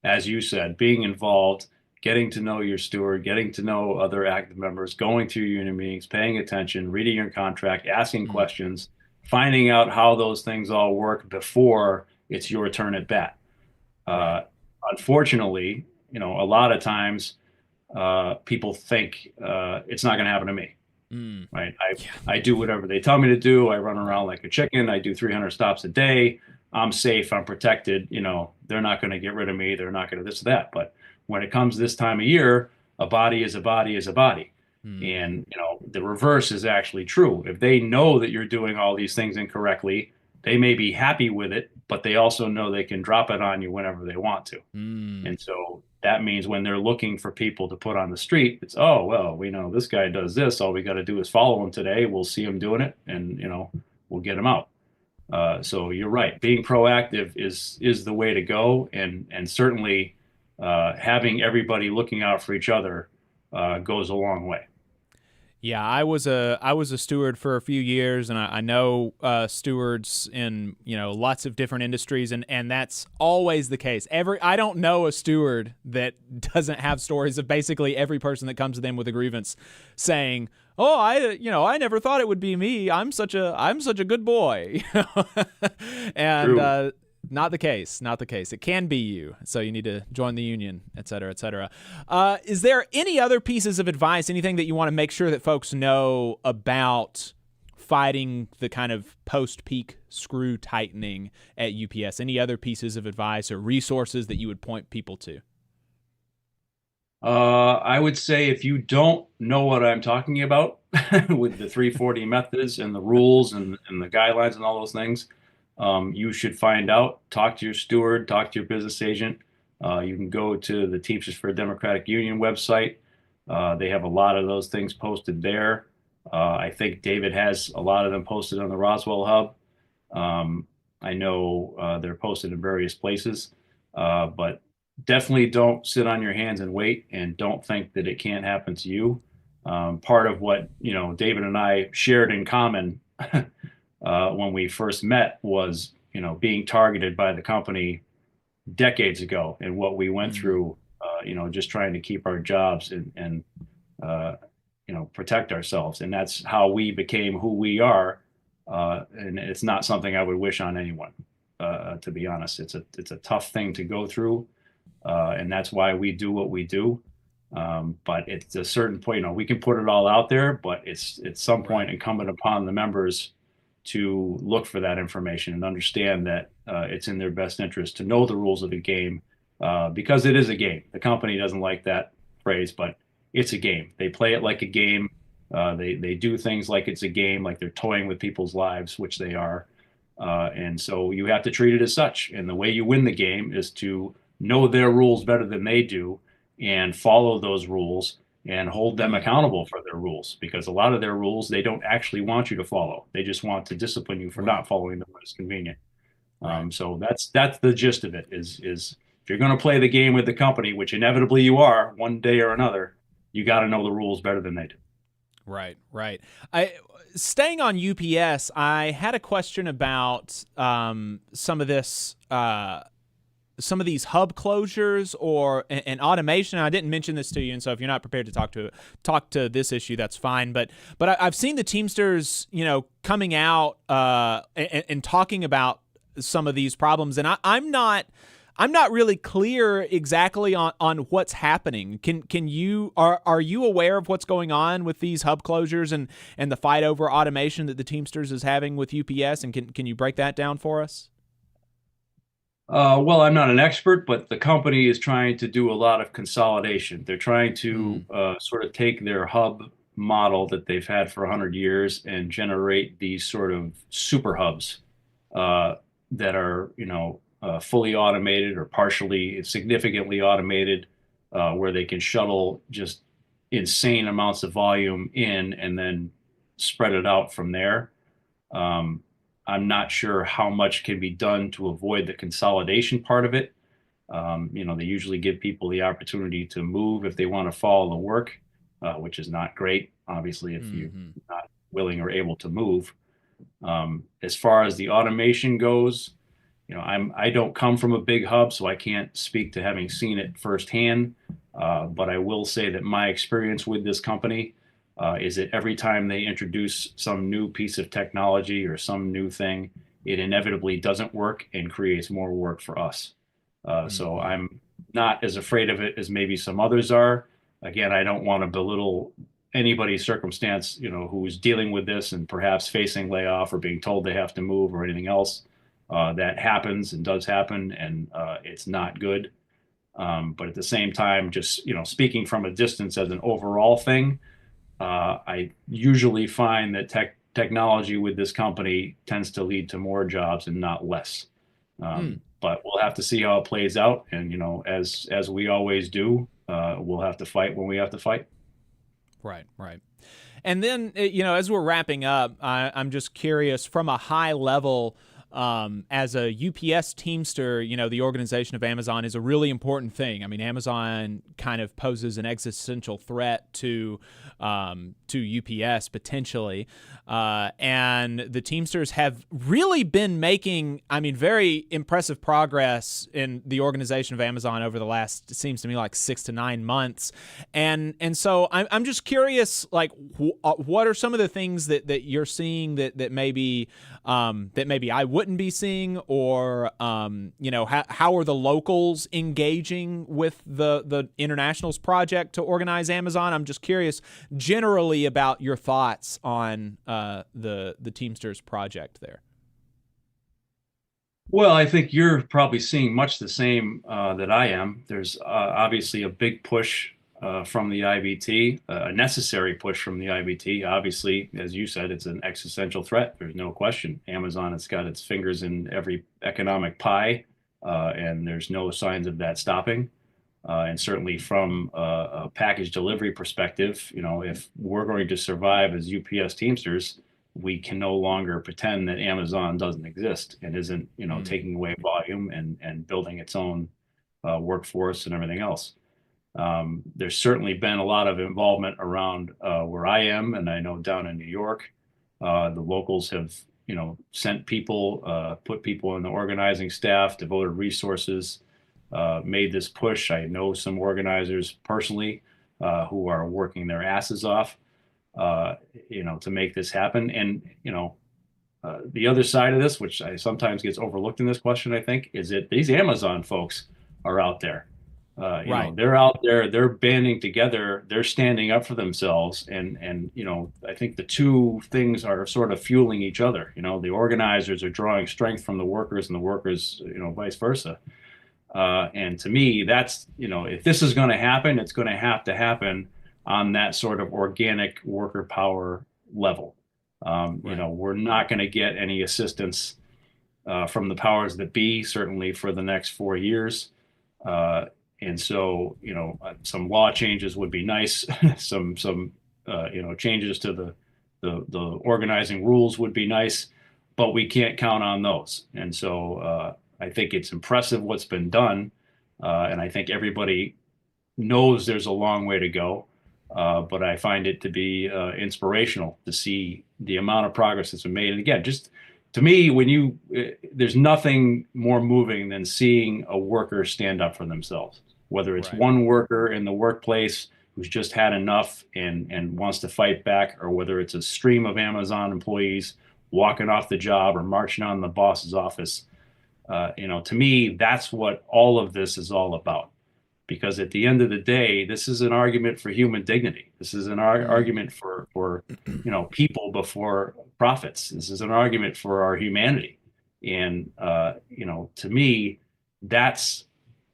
[SPEAKER 18] as you said, being involved, getting to know your steward, getting to know other active members, going to your union meetings, paying attention, reading your contract, asking questions, finding out how those things all work before it's your turn at bat. Unfortunately, a lot of times people think it's not going to happen to me. Right. I do whatever they tell me to do. I run around like a chicken. I do 300 stops a day. I'm safe. I'm protected. They're not going to get rid of me. They're not going to this, that. But when it comes this time of year, a body is a body is a body. And, the reverse is actually true. If they know that you're doing all these things incorrectly, they may be happy with it, but they also know they can drop it on you whenever they want to. And so that means when they're looking for people to put on the street, it's, oh, well, we know this guy does this. All we got to do is follow him today. We'll see him doing it, and, we'll get him out. So you're right. Being proactive is the way to go. And certainly having everybody looking out for each other goes a long way.
[SPEAKER 9] Yeah, I was a steward for a few years, and I know stewards in lots of different industries, and that's always the case. I don't know a steward that doesn't have stories of basically every person that comes to them with a grievance saying, "Oh, I never thought it would be me. I'm such a good boy," and not the case. It can be you, so you need to join the union, et cetera, et cetera. Is there any other pieces of advice, anything that you want to make sure that folks know about fighting the kind of post-peak screw tightening at UPS? Any other pieces of advice or resources that you would point people to?
[SPEAKER 18] I would say if you don't know what I'm talking about with the 340 methods and the rules and the guidelines and all those things, you should find out, talk to your steward, talk to your business agent. You can go to the Teamsters for a Democratic Union website. They have a lot of those things posted there. I think David has a lot of them posted on the Roswell Hub. I know they're posted in various places, but definitely don't sit on your hands and wait, and don't think that it can't happen to you. Part of what David and I shared in common when we first met was, being targeted by the company decades ago, and what we went through, just trying to keep our jobs and protect ourselves. And that's how we became who we are. And it's not something I would wish on anyone, to be honest. It's a tough thing to go through. And that's why we do what we do. But at a certain point, we can put it all out there, but it's at some point incumbent upon the members to look for that information and understand that it's in their best interest to know the rules of the game, because it is a game. The company doesn't like that phrase, but it's a game. They play it like a game. They do things like it's a game, like they're toying with people's lives, which they are. And so you have to treat it as such. And the way you win the game is to know their rules better than they do and follow those rules and hold them accountable for their rules, because a lot of their rules, they don't actually want you to follow. They just want to discipline you for not following them when it's convenient. So that's the gist of it is if you're going to play the game with the company, which inevitably you are one day or another, you got to know the rules better than they do.
[SPEAKER 9] Right. Staying on UPS, I had a question about some of these hub closures or an automation. I didn't mention this to you, and so if you're not prepared to talk to this issue, that's fine. But I've seen the Teamsters, coming out and talking about some of these problems, and I'm not really clear exactly on what's happening. Are you aware of what's going on with these hub closures and the fight over automation that the Teamsters is having with UPS? And can you break that down for us?
[SPEAKER 18] Well, I'm not an expert, but the company is trying to do a lot of consolidation. They're trying to sort of take their hub model that they've had for 100 years and generate these sort of super hubs that are, fully automated or partially significantly automated, where they can shuttle just insane amounts of volume in and then spread it out from there. I'm not sure how much can be done to avoid the consolidation part of it. They usually give people the opportunity to move if they want to follow the work, which is not great, obviously, if you're not willing or able to move. As far as the automation goes, I don't come from a big hub, so I can't speak to having seen it firsthand. But I will say that my experience with this company is that every time they introduce some new piece of technology or some new thing, it inevitably doesn't work and creates more work for us. So I'm not as afraid of it as maybe some others are. Again, I don't want to belittle anybody's circumstance, who's dealing with this and perhaps facing layoff or being told they have to move or anything else. That happens and does happen, and it's not good. But at the same time, just, speaking from a distance as an overall thing, I usually find that technology with this company tends to lead to more jobs and not less. But we'll have to see how it plays out. And, as we always do, we'll have to fight when we have to fight.
[SPEAKER 9] Right. And then, as we're wrapping up, I'm just curious from a high level, as a UPS Teamster, the organization of Amazon is a really important thing. I mean, Amazon kind of poses an existential threat to UPS potentially. And the Teamsters have really been making, very impressive progress in the organization of Amazon over the last, it seems to me, like 6 to 9 months. And so I'm just curious, like, what are some of the things that you're seeing that maybe I wouldn't be seeing, or how are the locals engaging with the Internationals project to organize Amazon? I'm just curious generally about your thoughts on the Teamsters project there.
[SPEAKER 18] Well, I think you're probably seeing much the same that I am. There's obviously a big push from the IBT, a necessary push from the IBT. Obviously, as you said, it's an existential threat. There's no question. Amazon has got its fingers in every economic pie, and there's no signs of that stopping. And certainly from a package delivery perspective, if we're going to survive as UPS Teamsters, we can no longer pretend that Amazon doesn't exist and isn't, taking away volume and building its own workforce and everything else. There's certainly been a lot of involvement around where I am, and I know down in New York, the locals have, sent people, put people in the organizing staff, devoted resources, made this push. I know some organizers personally who are working their asses off, to make this happen. And, the other side of this, which sometimes gets overlooked in this question, I think, is that these Amazon folks are out there. They're out there, they're banding together, they're standing up for themselves. And I think the two things are sort of fueling each other. The organizers are drawing strength from the workers and the workers, vice versa. And to me, that's, if this is going to happen, it's going to happen on that sort of organic worker power level. We're not going to get any assistance from the powers that be, certainly for the next 4 years. And so, some law changes would be nice. some changes to the organizing rules would be nice, but we can't count on those. And so I think it's impressive what's been done. And I think everybody knows there's a long way to go. But I find it to be inspirational to see the amount of progress that's been made. And again, just to me, there's nothing more moving than seeing a worker stand up for themselves, whether it's one worker in the workplace who's just had enough and wants to fight back, or whether it's a stream of Amazon employees walking off the job or marching on the boss's office. To me, that's what all of this is all about. Because at the end of the day, this is an argument for human dignity. This is an argument for people before profits. This is an argument for our humanity. And to me, that's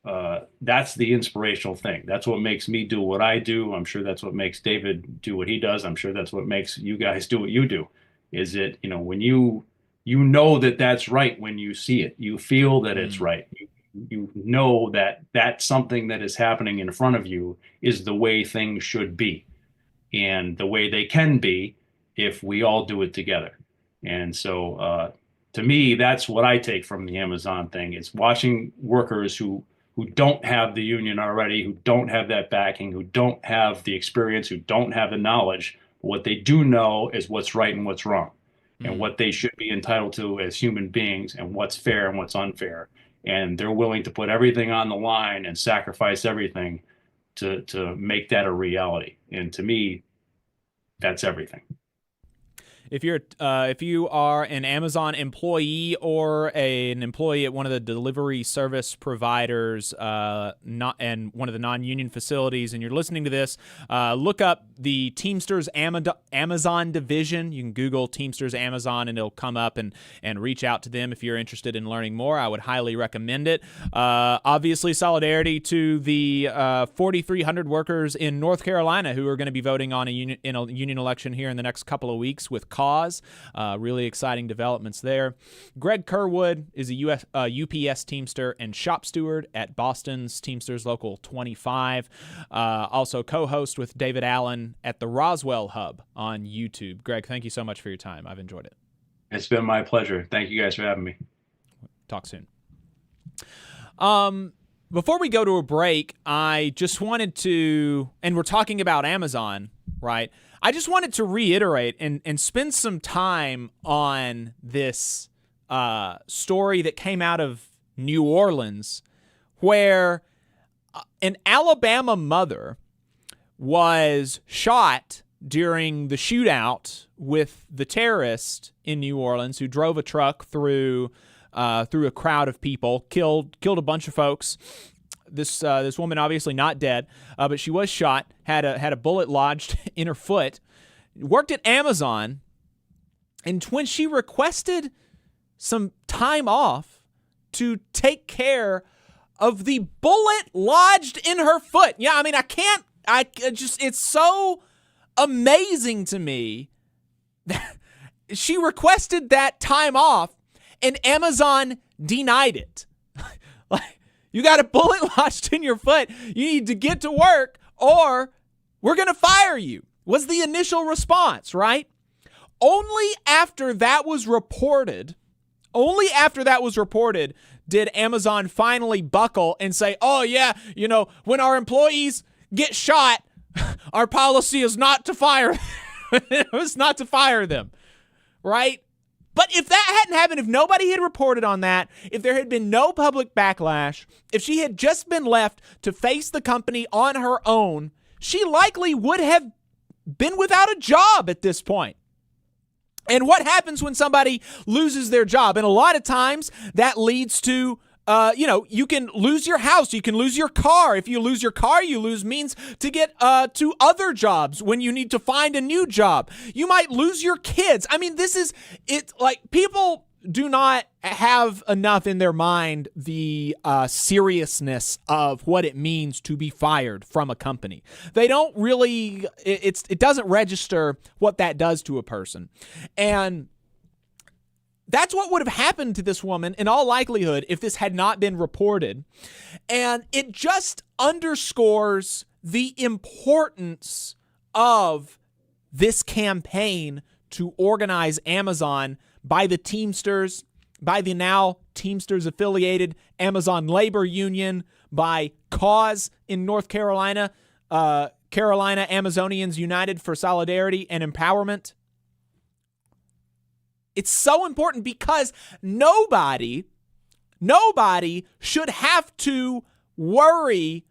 [SPEAKER 18] the inspirational thing. That's what makes me do what I do. I'm sure that's what makes David do what he does. I'm sure that's what makes you guys do what you do. Is it, when you know that that's right when you see it, you feel that it's right. You know that that's something that is happening in front of you is the way things should be and the way they can be if we all do it together. And so to me, that's what I take from the Amazon thing is watching workers who don't have the union already, who don't have that backing, who don't have the experience, who don't have the knowledge. What they do know is what's right and what's wrong and what they should be entitled to as human beings and what's fair and what's unfair. And they're willing to put everything on the line and sacrifice everything to make that a reality. And to me, that's everything.
[SPEAKER 9] If you are an Amazon employee or an employee at one of the delivery service providers, and one of the non-union facilities, and you're listening to this, look up the Teamsters Amazon division. You can Google Teamsters Amazon, and it'll come up, and reach out to them if you're interested in learning more. I would highly recommend it. Obviously, solidarity to the 4,300 workers in North Carolina who are going to be voting on a union election here in the next couple of weeks with cause. Really exciting developments there. Greg Kerwood is a UPS Teamster and shop steward at Boston's Teamsters Local 25. Also co-host with David Allen at the Roswell Hub on YouTube. Greg, thank you so much for your time. I've enjoyed it.
[SPEAKER 18] It's been my pleasure. Thank you guys for having me.
[SPEAKER 9] Talk soon. Before we go to a break, I just wanted to, and we're talking about Amazon, right? I just wanted to reiterate and spend some time on this story that came out of New Orleans where an Alabama mother was shot during the shootout with the terrorist in New Orleans who drove a truck through a crowd of people, killed a bunch of folks. This woman obviously not dead, but she was shot, had a bullet lodged in her foot, worked at Amazon, and when she requested some time off to take care of the bullet lodged in her foot. Yeah, I mean, it's so amazing to me that she requested that time off and Amazon denied it. Like, you got a bullet lodged in your foot. You need to get to work or we're going to fire you, was the initial response, right? Only after that was reported did Amazon finally buckle and say, oh, yeah, when our employees get shot, our policy is not to fire them. It was not to fire them, right? But if that hadn't happened, if nobody had reported on that, if there had been no public backlash, if she had just been left to face the company on her own, she likely would have been without a job at this point. And what happens when somebody loses their job? And a lot of times that leads to, you can lose your house, you can lose your car. If you lose your car, you lose means to get to other jobs when you need to find a new job. You might lose your kids. I mean, people do not have enough in their mind the seriousness of what it means to be fired from a company. They don't really, it doesn't register what that does to a person. And that's what would have happened to this woman in all likelihood if this had not been reported. And it just underscores the importance of this campaign to organize Amazon by the Teamsters, by the now Teamsters-affiliated Amazon Labor Union, by Cause in North Carolina, Carolina Amazonians United for Solidarity and Empowerment. It's so important because nobody should have to worry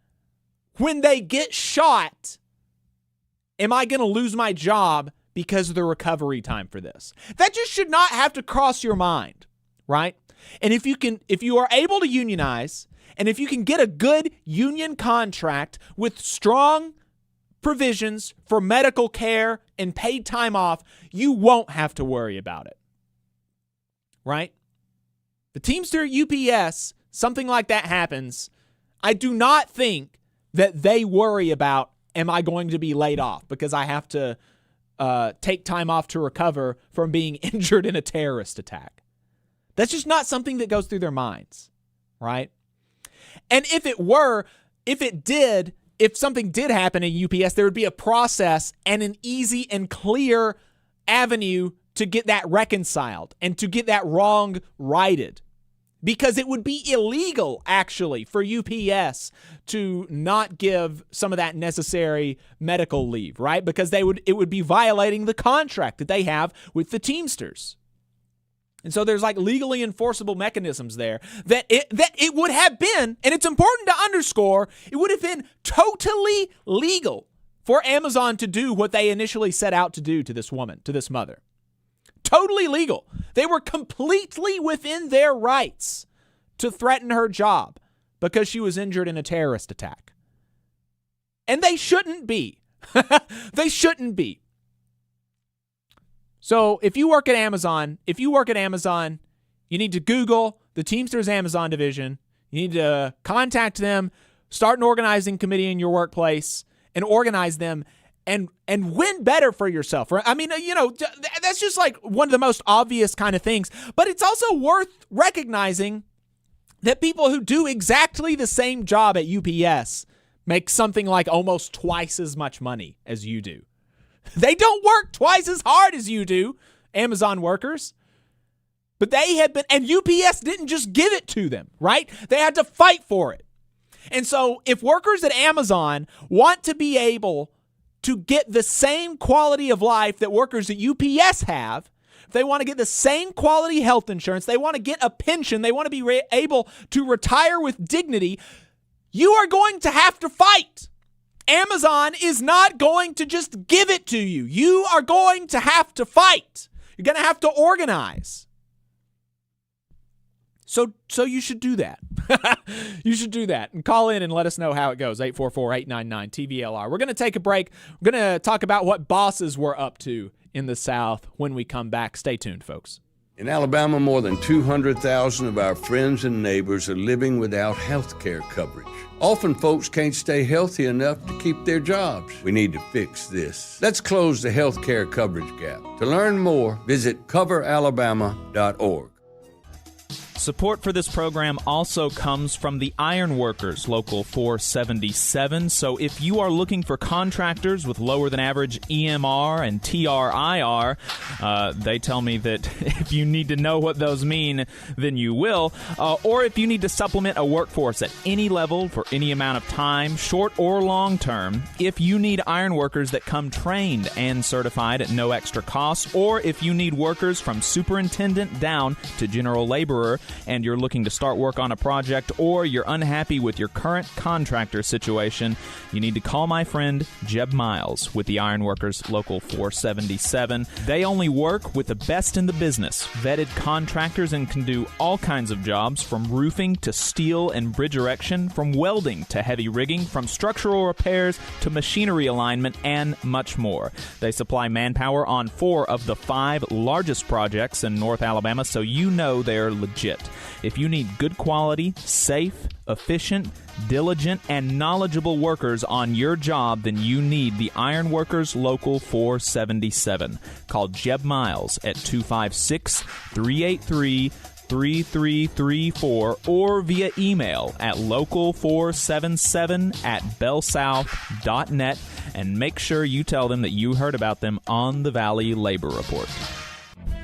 [SPEAKER 9] when they get shot, am I going to lose my job because of the recovery time for this? That just should not have to cross your mind, right? And if you are able to unionize, and if you can get a good union contract with strong provisions for medical care and paid time off, you won't have to worry about it. Right? The Teamster UPS, something like that happens, I do not think that they worry about, am I going to be laid off because I have to take time off to recover from being injured in a terrorist attack. That's just not something that goes through their minds, right? And if something did happen in UPS, there would be a process and an easy and clear avenue to get that reconciled and to get that wrong righted. Because it would be illegal, actually, for UPS to not give some of that necessary medical leave, right? Because it would be violating the contract that they have with the Teamsters. And so there's like legally enforceable mechanisms there that it would have been, and it's important to underscore, it would have been totally legal for Amazon to do what they initially set out to do to this woman, to this mother. Totally legal. They were completely within their rights to threaten her job because she was injured in a terrorist attack. And they shouldn't be. They shouldn't be. So if you work at Amazon, you need to Google the Teamsters Amazon division. You need to contact them, start an organizing committee in your workplace, and organize them and win better for yourself. I mean, that's just like one of the most obvious kind of things. But it's also worth recognizing that people who do exactly the same job at UPS make something like almost twice as much money as you do. They don't work twice as hard as you do, Amazon workers. But they have been, and UPS didn't just give it to them, right? They had to fight for it. And so if workers at Amazon want to be able to get the same quality of life that workers at UPS have, if they want to get the same quality health insurance, they want to get a pension, they want to be able to retire with dignity, you are going to have to fight. Amazon is not going to just give it to you. You are going to have to fight. You're going to have to organize. So you should do that. You should do that. And call in and let us know how it goes. 844-899-TVLR. We're going to take a break. We're going to talk about what bosses were up to in the South when we come back. Stay tuned, folks.
[SPEAKER 11] In Alabama, more than 200,000 of our friends and neighbors are living without health care coverage. Often folks can't stay healthy enough to keep their jobs. We need to fix this. Let's close the health care coverage gap. To learn more, visit coveralabama.org.
[SPEAKER 1] Support for this program also comes from the Iron Workers, Local 477. So if you are looking for contractors with lower than average EMR and TRIR, they tell me that if you need to know what those mean, then you will. Or if you need to supplement a workforce at any level for any amount of time, short or long term, if you need iron workers that come trained and certified at no extra cost, or if you need workers from superintendent down to general laborer, and you're looking to start work on a project, or you're unhappy with your current contractor situation, you need to call my friend Jeb Miles with the Iron Workers Local 477. They only work with the best in the business, vetted contractors, and can do all kinds of jobs, from roofing to steel and bridge erection, from welding to heavy rigging, from structural repairs to machinery alignment, and much more. They supply manpower on 4 of the 5 largest projects in North Alabama, so you know they're legit. If you need good quality, safe, efficient, diligent, and knowledgeable workers on your job, then you need the Iron Workers Local 477. Call Jeb Miles at 256-383-3334 or via email at local477@bellsouth.net, and make sure you tell them that you heard about them on the Valley Labor Report.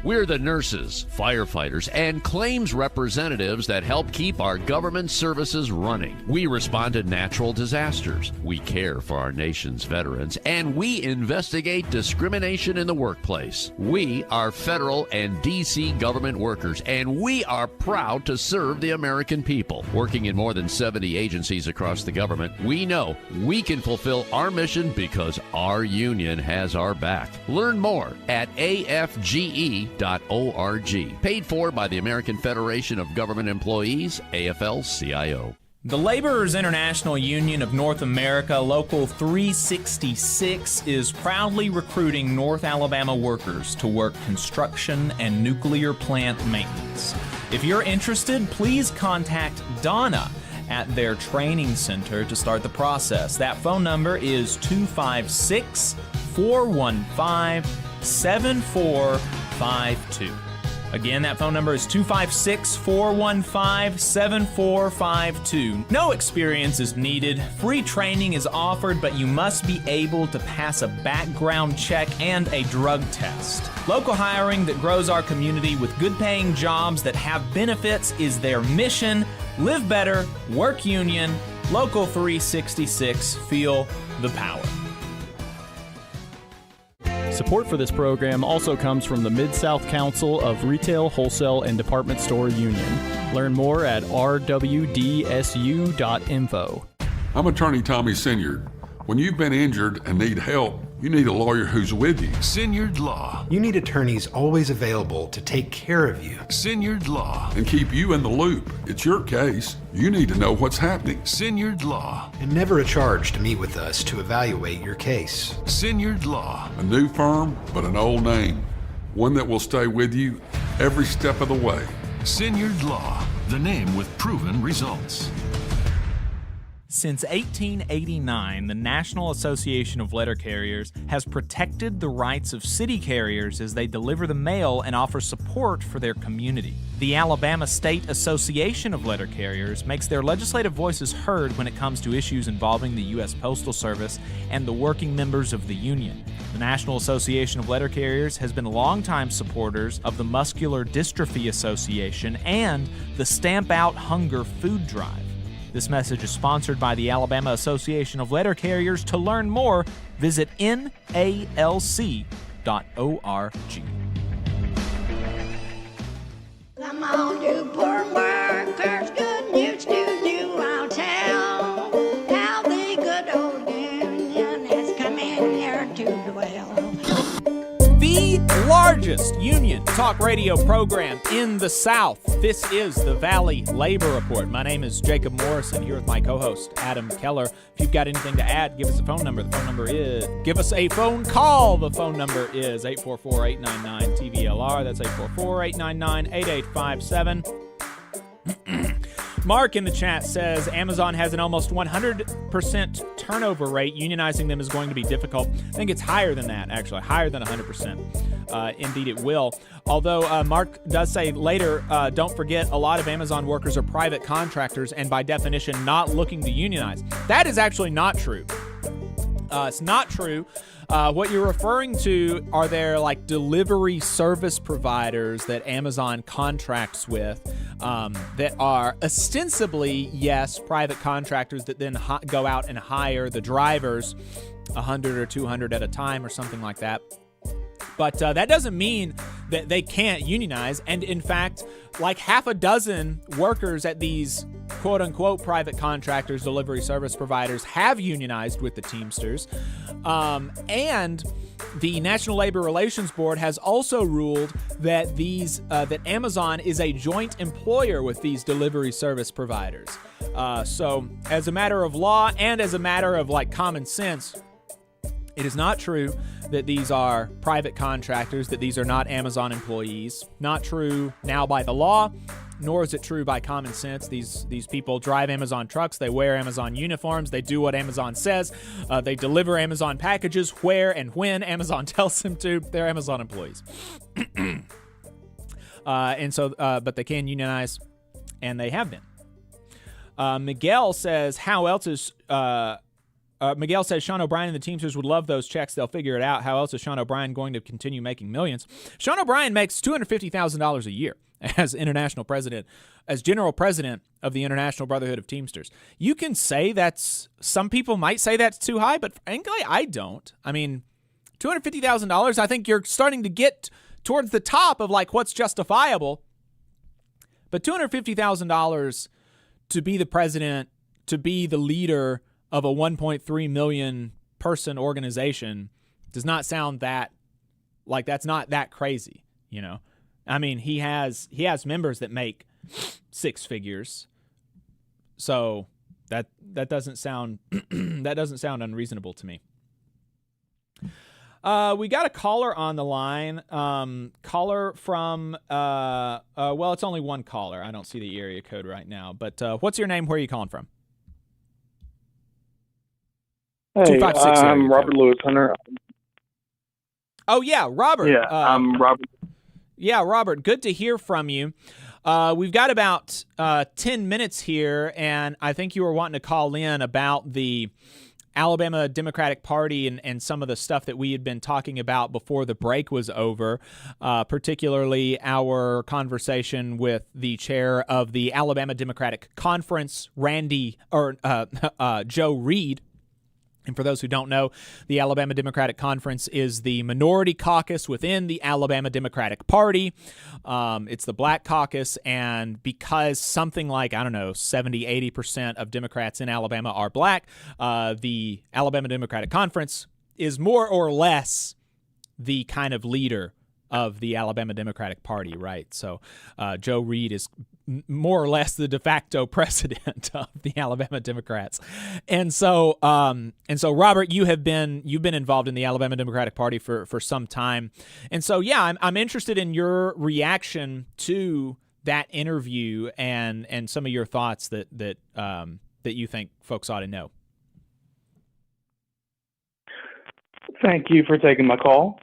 [SPEAKER 19] We're the nurses, firefighters, and claims representatives that help keep our government services running. We respond to natural disasters. We care for our nation's veterans, and we investigate discrimination in the workplace. We are federal and D.C. government workers, and we are proud to serve the American people. Working in more than 70 agencies across the government, we know we can fulfill our mission because our union has our back. Learn more at afge.org. Paid for by the American Federation of Government Employees, AFL-CIO.
[SPEAKER 1] The Laborers International Union of North America, Local 366, is proudly recruiting North Alabama workers to work construction and nuclear plant maintenance. If you're interested, please contact Donna at their training center to start the process. That phone number is 256-415-7452. Again, that phone number is 256-415-7452. No experience is needed. Free training is offered, but you must be able to pass a background check and a drug test. Local hiring that grows our community with good-paying jobs that have benefits is their mission. Live better, work union, Local 366, feel the power.
[SPEAKER 13] Support for this program also comes from the Mid-South Council of Retail, Wholesale, and Department Store Union. Learn more at rwdsu.info.
[SPEAKER 15] I'm Attorney Tommy Sinyard. When you've been injured and need help, you need a lawyer who's with you.
[SPEAKER 16] Sinyard Law. You need attorneys always available to take care of you. Sinyard Law.
[SPEAKER 15] And keep you in the loop. It's your case. You need to know what's happening.
[SPEAKER 16] Sinyard Law. And never a charge to meet with us to evaluate your case. Sinyard Law.
[SPEAKER 15] A new firm, but an old name. One that will stay with you every step of the way.
[SPEAKER 16] Sinyard Law. The name with proven results.
[SPEAKER 1] Since 1889, the National Association of Letter Carriers has protected the rights of city carriers as they deliver the mail and offer support for their community. The Alabama State Association of Letter Carriers makes their legislative voices heard when it comes to issues involving the U.S. Postal Service and the working members of the union. The National Association of Letter Carriers has been longtime supporters of the Muscular Dystrophy Association and the Stamp Out Hunger Food Drive. This message is sponsored by the Alabama Association of Letter Carriers. To learn more, visit nalc.org.
[SPEAKER 17] Come on, you poor workers, good news to you I'll tell. How the good old union has come in here to dwell.
[SPEAKER 9] The largest union talk radio program in the South. This is the Valley Labor Report. My name is Jacob Morrison, here with my co-host Adam Keller. If you've got anything to add, give us a phone number. The phone number is, give us a phone call. The phone number is 844-899-TVLR. That's 844-899-8857. Mark in the chat says Amazon has an almost 100% turnover rate. Unionizing them is going to be difficult. I think it's higher than that, actually, higher than 100%. Indeed, it will. Although Mark does say later, don't forget, a lot of Amazon workers are private contractors and by definition not looking to unionize. That is actually not true. It's not true. What you're referring to are their like delivery service providers that Amazon contracts with that are ostensibly, yes, private contractors that then go out and hire the drivers 100 or 200 at a time or something like that. But that doesn't mean that they can't unionize. And in fact, like half a dozen workers at these quote-unquote private contractors, delivery service providers, have unionized with the Teamsters. And the National Labor Relations Board has also ruled that that Amazon is a joint employer with these delivery service providers. So as a matter of law and as a matter of like common sense, it is not true that these are private contractors, that these are not Amazon employees. Not true now by the law, nor is it true by common sense. These people drive Amazon trucks, they wear Amazon uniforms, they do what Amazon says, they deliver Amazon packages where and when Amazon tells them to. They're Amazon employees. But they can unionize, and they have been. Miguel says, how else is... Miguel says Sean O'Brien and the Teamsters would love those checks. They'll figure it out. How else is Sean O'Brien going to continue making millions? Sean O'Brien makes $250,000 a year as international president, as general president of the International Brotherhood of Teamsters. You can say some people might say that's too high, but frankly, I don't. I mean, $250,000, I think you're starting to get towards the top of like what's justifiable. But $250,000 to be the president, to be the leader of a 1.3 million person organization does not sound that, like that's not that crazy. You know, I mean, he has members that make six figures, so that doesn't sound that doesn't sound unreasonable to me. We got a caller on the line. Caller from well, it's only one caller. I don't see the area code right now. But what's your name? Where are you calling from?
[SPEAKER 20] Hey,
[SPEAKER 9] 256 area
[SPEAKER 20] I'm
[SPEAKER 9] code.
[SPEAKER 20] Robert Lewis Hunter.
[SPEAKER 9] Oh yeah, Robert.
[SPEAKER 20] Yeah, I'm Robert.
[SPEAKER 9] Yeah, Robert. Good to hear from you. We've got about 10 minutes here, and I think you were wanting to call in about the Alabama Democratic Party and some of the stuff that we had been talking about before the break was over, particularly our conversation with the chair of the Alabama Democratic Conference, Joe Reed. And for those who don't know, the Alabama Democratic Conference is the minority caucus within the Alabama Democratic Party. It's the black caucus, and because something like, 70-80% of Democrats in Alabama are black, the Alabama Democratic Conference is more or less the kind of leader of the Alabama Democratic Party, right? So Joe Reed is more or less the de facto president of the Alabama Democrats. And so Robert, you've been involved in the Alabama Democratic Party for some time. And so, yeah, I'm interested in your reaction to that interview and some of your thoughts that you think folks ought to know.
[SPEAKER 20] Thank you for taking my call.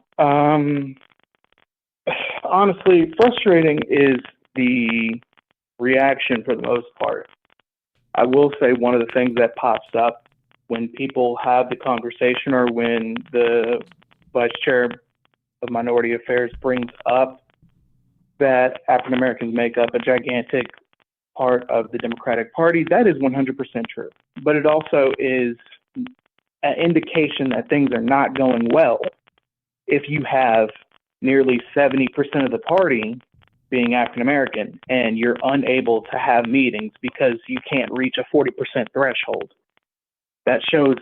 [SPEAKER 20] Honestly, frustrating is the reaction for the most part. I will say one of the things that pops up when people have the conversation or when the vice chair of Minority Affairs brings up that African Americans make up a gigantic part of the Democratic Party, that is 100% true. But it also is an indication that things are not going well if you have nearly 70% of the party being African American and you're unable to have meetings because you can't reach a 40% threshold. That shows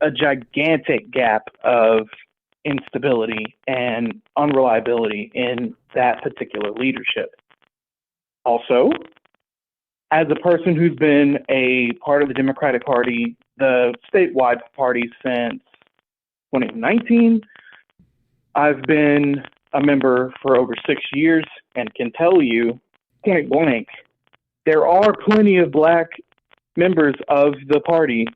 [SPEAKER 20] a gigantic gap of instability and unreliability in that particular leadership. Also, as a person who's been a part of the Democratic Party, the statewide party, since 2019, I've been a member for over 6 years and can tell you, point blank, there are plenty of black members of the party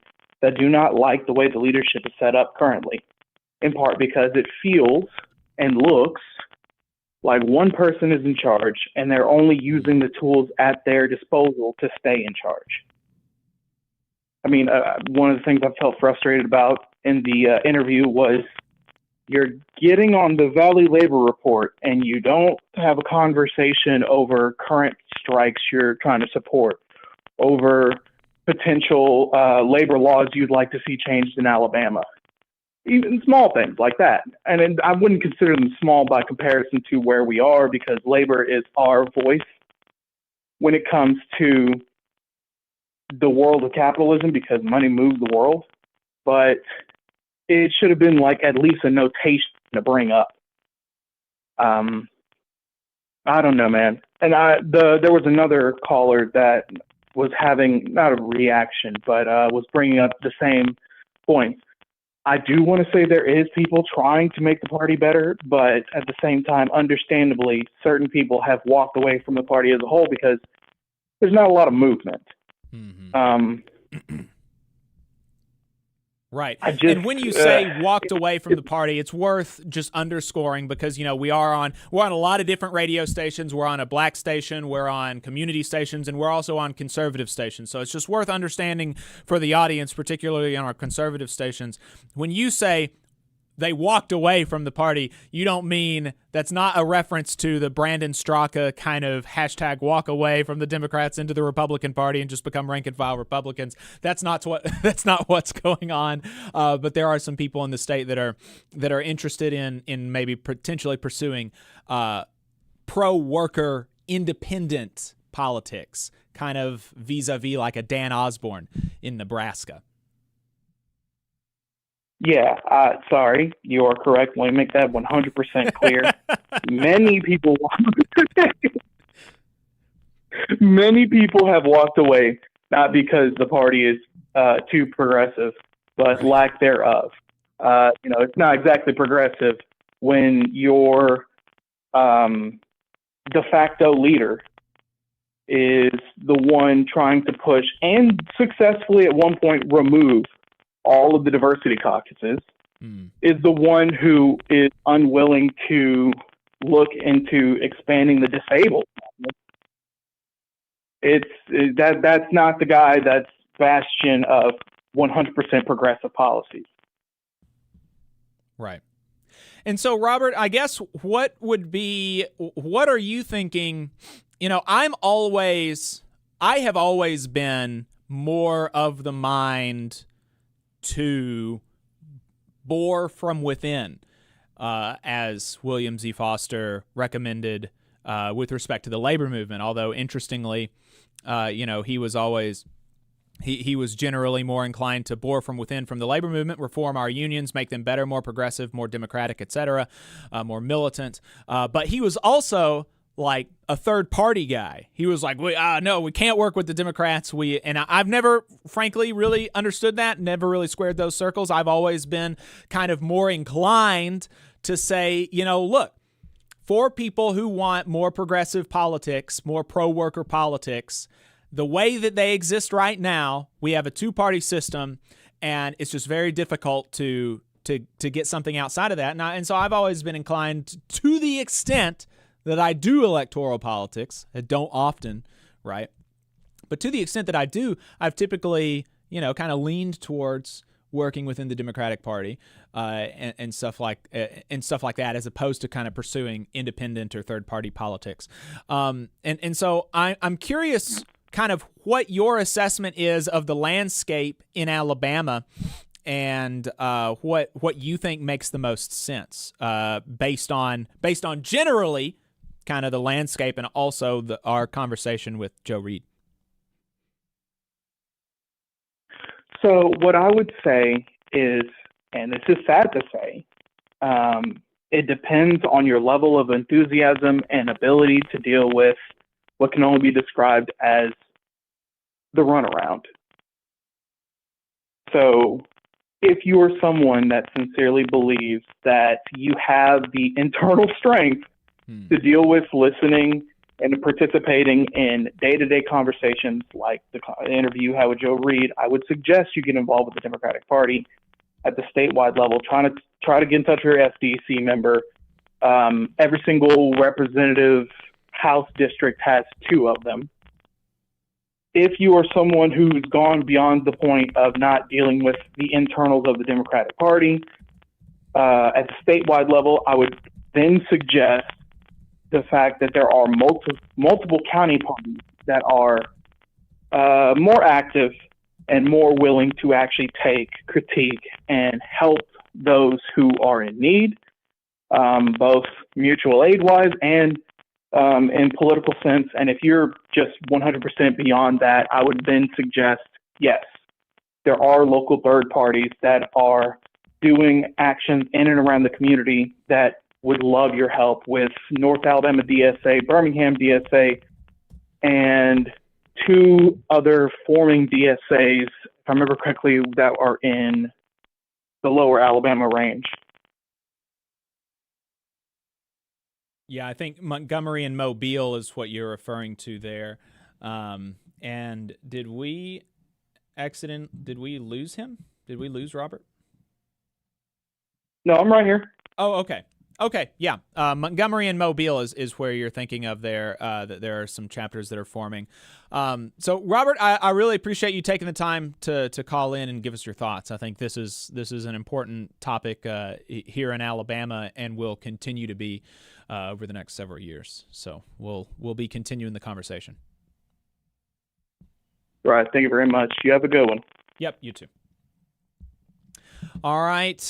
[SPEAKER 20] that do not like the way the leadership is set up currently, in part because it feels and looks like one person is in charge and they're only using the tools at their disposal to stay in charge. I mean, one of the things I felt frustrated about in the interview was you're getting on the Valley Labor Report and you don't have a conversation over current strikes you're trying to support, over potential labor laws you'd like to see changed in Alabama. Even small things like that. And I wouldn't consider them small by comparison to where we are, because labor is our voice when it comes to the world of capitalism, because money moves the world. But it should have been like at least a notation to bring up. I don't know, man. And there was another caller that was having not a reaction, but was bringing up the same points. I do want to say there is people trying to make the party better, but at the same time, understandably, certain people have walked away from the party as a whole because there's not a lot of movement.
[SPEAKER 9] Right. And when you say walked away from the party, it's worth just underscoring, because, you know, we're on a lot of different radio stations. We're on a black station, we're on community stations, and we're also on conservative stations. So it's just worth understanding for the audience, particularly on our conservative stations. When you say they walked away from the party, you don't mean, that's not a reference to the Brandon Straka kind of hashtag walk away from the Democrats into the Republican Party and just become rank and file Republicans. That's not what's going on. But there are some people in the state that are interested in maybe potentially pursuing pro-worker independent politics, kind of vis-a-vis like a Dan Osborne in Nebraska.
[SPEAKER 20] Yeah, sorry, you are correct. Let me make that 100% clear. Many people have walked away, not because the party is too progressive, but lack thereof. It's not exactly progressive when your de facto leader is the one trying to push and successfully at one point remove all of the diversity caucuses, is the one who is unwilling to look into expanding the disabled. That's not the guy that's bastion of 100% progressive policies.
[SPEAKER 9] Right. And so, Robert, I guess what are you thinking? I have always been more of the mind to bore from within, as William Z. Foster recommended with respect to the labor movement. Although, interestingly, he was always he was generally more inclined to bore from within from the labor movement, reform our unions, make them better, more progressive, more democratic, etc., more militant. But he was also like a third party guy. He was like, no, we can't work with the Democrats. I've never, frankly, really understood that, never really squared those circles. I've always been kind of more inclined to say, look, for people who want more progressive politics, more pro-worker politics, the way that they exist right now, we have a two-party system, and it's just very difficult to get something outside of that. And so I've always been inclined, to the extent that I do electoral politics. I don't often, right? But to the extent that I do, I've typically, kind of leaned towards working within the Democratic Party and stuff like that, as opposed to kind of pursuing independent or third party politics. And so I'm curious, kind of what your assessment is of the landscape in Alabama, and what you think makes the most sense based on generally kind of the landscape and also our conversation with Joe Reed.
[SPEAKER 20] So what I would say is, and this is sad to say, it depends on your level of enthusiasm and ability to deal with what can only be described as the runaround. So if you are someone that sincerely believes that you have the internal strength to deal with listening and participating in day-to-day conversations like the interview you had with Joe Reed, I would suggest you get involved with the Democratic Party at the statewide level. Try to get in touch with your SDC member. Every single representative House district has 2 of them. If you are someone who's gone beyond the point of not dealing with the internals of the Democratic Party at the statewide level, I would then suggest the fact that there are multiple county parties that are more active and more willing to actually take critique and help those who are in need, both mutual aid-wise and in political sense. And if you're just 100% beyond that, I would then suggest, yes, there are local third parties that are doing actions in and around the community that would love your help, with North Alabama DSA, Birmingham DSA, and 2 other forming DSAs, if I remember correctly, that are in the lower Alabama range.
[SPEAKER 9] Yeah, I think Montgomery and Mobile is what you're referring to there. And did we lose him? Did we lose Robert?
[SPEAKER 20] No, I'm right here.
[SPEAKER 9] Oh, okay. Okay, yeah. Montgomery and Mobile is where you're thinking of there, that there are some chapters that are forming. So, Robert, I really appreciate you taking the time to call in and give us your thoughts. I think this is an important topic here in Alabama, and will continue to be over the next several years. So we'll be continuing the conversation.
[SPEAKER 20] Right. Thank you very much. You have a good one.
[SPEAKER 9] Yep, you too. All right.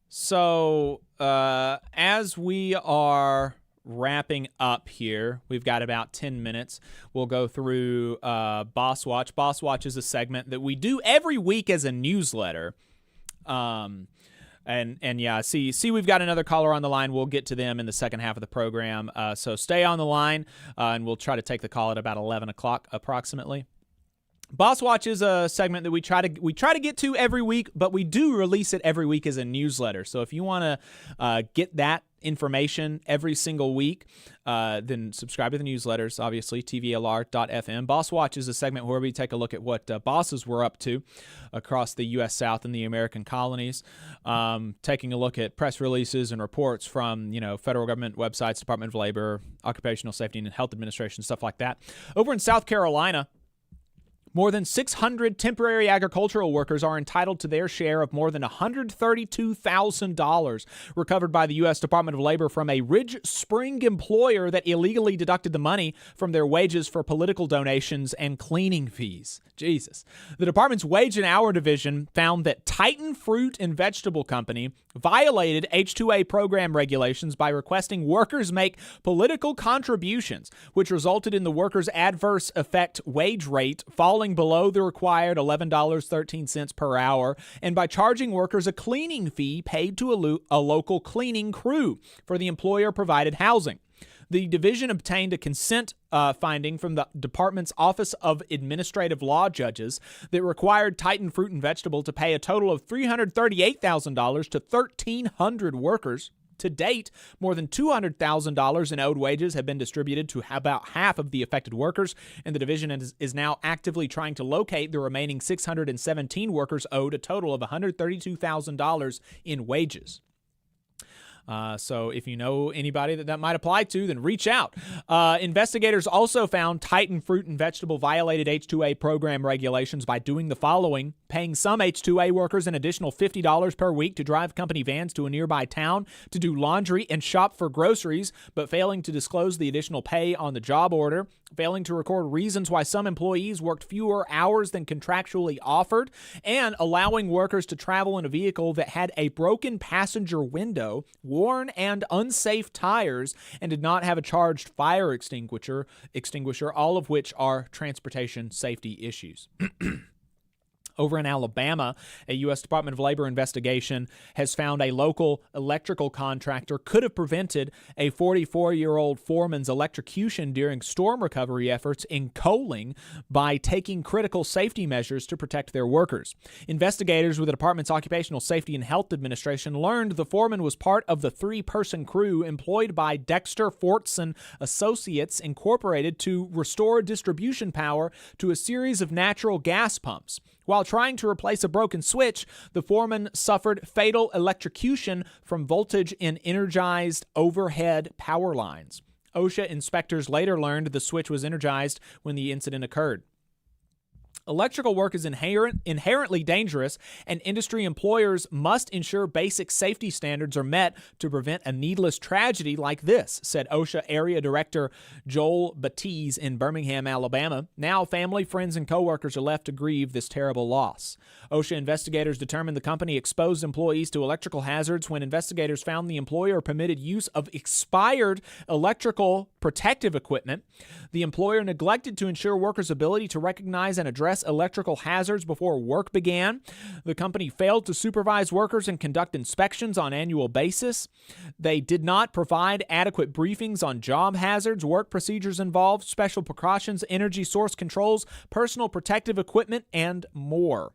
[SPEAKER 9] So as we are wrapping up here, we've got about 10 minutes. We'll go through Boss Watch. Boss Watch is a segment that we do every week as a newsletter, And yeah, see, we've got another caller on the line. We'll get to them in the second half of the program. So stay on the line, and we'll try to take the call at about 11 o'clock approximately. Boss Watch is a segment that we try to get to every week, but we do release it every week as a newsletter. So if you want to get that information every single week, then subscribe to the newsletters, obviously, TVLR.fm. Boss Watch is a segment where we take a look at what bosses were up to across the U.S. South and the American colonies, taking a look at press releases and reports from, federal government websites, Department of Labor, Occupational Safety and Health Administration, stuff like that. Over in South Carolina, more than 600 temporary agricultural workers are entitled to their share of more than $132,000 recovered by the U.S. Department of Labor from a Ridge Spring employer that illegally deducted the money from their wages for political donations and cleaning fees. Jesus. The department's Wage and Hour Division found that Titan Fruit and Vegetable Company violated H-2A program regulations by requesting workers make political contributions, which resulted in the workers' adverse effect wage rate falling below the required $11.13 per hour, and by charging workers a cleaning fee paid to a local cleaning crew for the employer-provided housing. The division obtained a consent finding from the department's Office of Administrative Law Judges that required Titan Fruit and Vegetable to pay a total of $338,000 to 1,300 workers. To date, more than $200,000 in owed wages have been distributed to about half of the affected workers, and the division is now actively trying to locate the remaining 617 workers owed a total of $132,000 in wages. So if you know anybody that might apply to, then reach out. Investigators also found Titan Fruit and Vegetable violated H-2A program regulations by doing the following: paying some H-2A workers an additional $50 per week to drive company vans to a nearby town to do laundry and shop for groceries, but failing to disclose the additional pay on the job order, failing to record reasons why some employees worked fewer hours than contractually offered, and allowing workers to travel in a vehicle that had a broken passenger window, worn and unsafe tires, and did not have a charged fire extinguisher, all of which are transportation safety issues. Over in Alabama, a U.S. Department of Labor investigation has found a local electrical contractor could have prevented a 44-year-old foreman's electrocution during storm recovery efforts in coaling by taking critical safety measures to protect their workers. Investigators with the department's Occupational Safety and Health Administration learned the foreman was part of the 3-person crew employed by Dexter Fortson Associates Incorporated to restore distribution power to a series of natural gas pumps. While trying to replace a broken switch, the foreman suffered fatal electrocution from voltage in energized overhead power lines. OSHA inspectors later learned the switch was energized when the incident occurred. Electrical work is inherently dangerous, and industry employers must ensure basic safety standards are met to prevent a needless tragedy like this, said OSHA Area Director Joel Batiste in Birmingham, Alabama. Now, family, friends, and coworkers are left to grieve this terrible loss. OSHA investigators determined the company exposed employees to electrical hazards when investigators found the employer permitted use of expired electrical protective equipment. The employer neglected to ensure workers' ability to recognize and address electrical hazards before work began. The company failed to supervise workers and conduct inspections on an annual basis. They did not provide adequate briefings on job hazards, work procedures involved, special precautions, energy source controls, personal protective equipment, and more.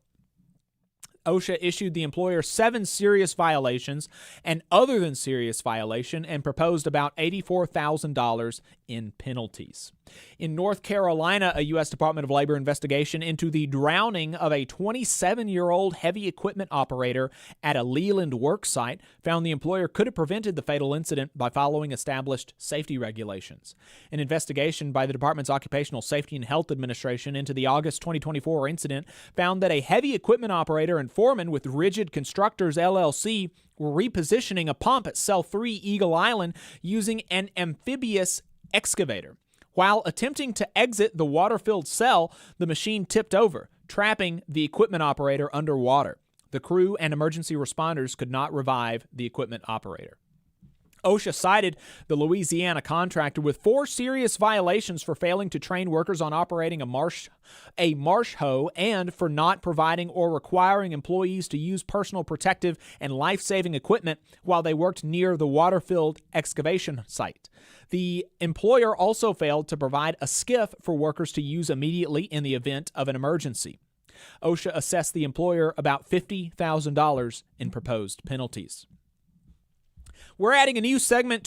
[SPEAKER 9] OSHA issued the employer 7 serious violations, and other than serious violation, and proposed about $84,000 in penalties. In North Carolina, a U.S. Department of Labor investigation into the drowning of a 27-year-old heavy equipment operator at a Leland work site found the employer could have prevented the fatal incident by following established safety regulations. An investigation by the department's Occupational Safety and Health Administration into the August 2024 incident found that a heavy equipment operator and foreman with Rigid Constructors, LLC, were repositioning a pump at Cell 3 Eagle Island using an amphibious excavator. While attempting to exit the water-filled cell, the machine tipped over, trapping the equipment operator underwater. The crew and emergency responders could not revive the equipment operator. OSHA cited the Louisiana contractor with 4 serious violations for failing to train workers on operating a marsh hoe and for not providing or requiring employees to use personal protective and life-saving equipment while they worked near the water-filled excavation site. The employer also failed to provide a skiff for workers to use immediately in the event of an emergency. OSHA assessed the employer about $50,000 in proposed penalties. We're adding a new section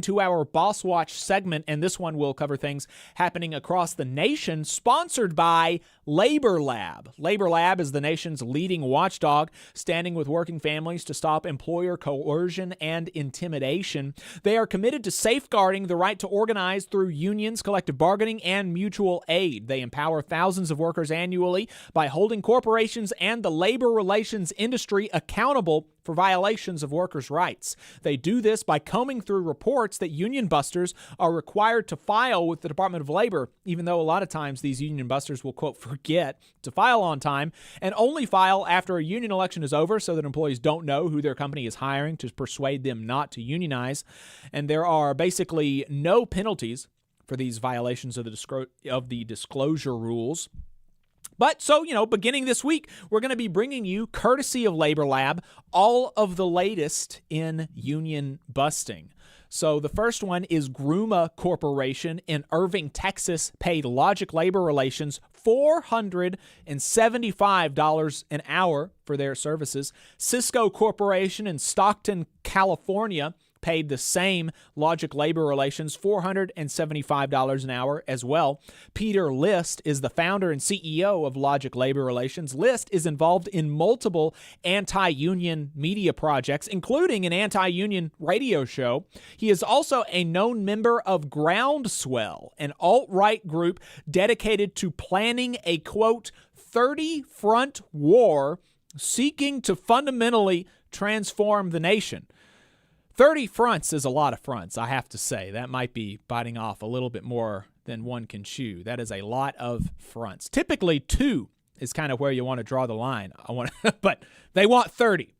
[SPEAKER 9] to our Boss Watch segment, and this one will cover things happening across the nation, sponsored by Labor Lab. Labor Lab is the nation's leading watchdog, standing with working families to stop employer coercion and intimidation. They are committed to safeguarding the right to organize through unions, collective bargaining, and mutual aid. They empower thousands of workers annually by holding corporations and the labor relations industry accountable for violations of workers' rights. They do this by combing through reports that union busters are required to file with the Department of Labor, even though a lot of times these union busters will, quote, forget to file on time and only file after a union election is over so that employees don't know who their company is hiring to persuade them not to unionize. And there are basically no penalties for these violations of the disclosure rules. But so, beginning this week, we're going to be bringing you, courtesy of Labor Lab, all of the latest in union busting. So the first one is Gruma Corporation in Irving, Texas, paid Logic Labor Relations $475 an hour for their services. Cisco Corporation in Stockton, California, paid the same Logic Labor Relations $475 an hour as well. Peter List is the founder and CEO of Logic Labor Relations. List is involved in multiple anti-union media projects, including an anti-union radio show. He is also a known member of Groundswell, an alt-right group dedicated to planning a, quote, 30-front war seeking to fundamentally transform the nation. 30 fronts is a lot of fronts, I have to say. That might be biting off a little bit more than one can chew. That is a lot of fronts. Typically, 2 is kind of where you want to draw the line. But they want 30.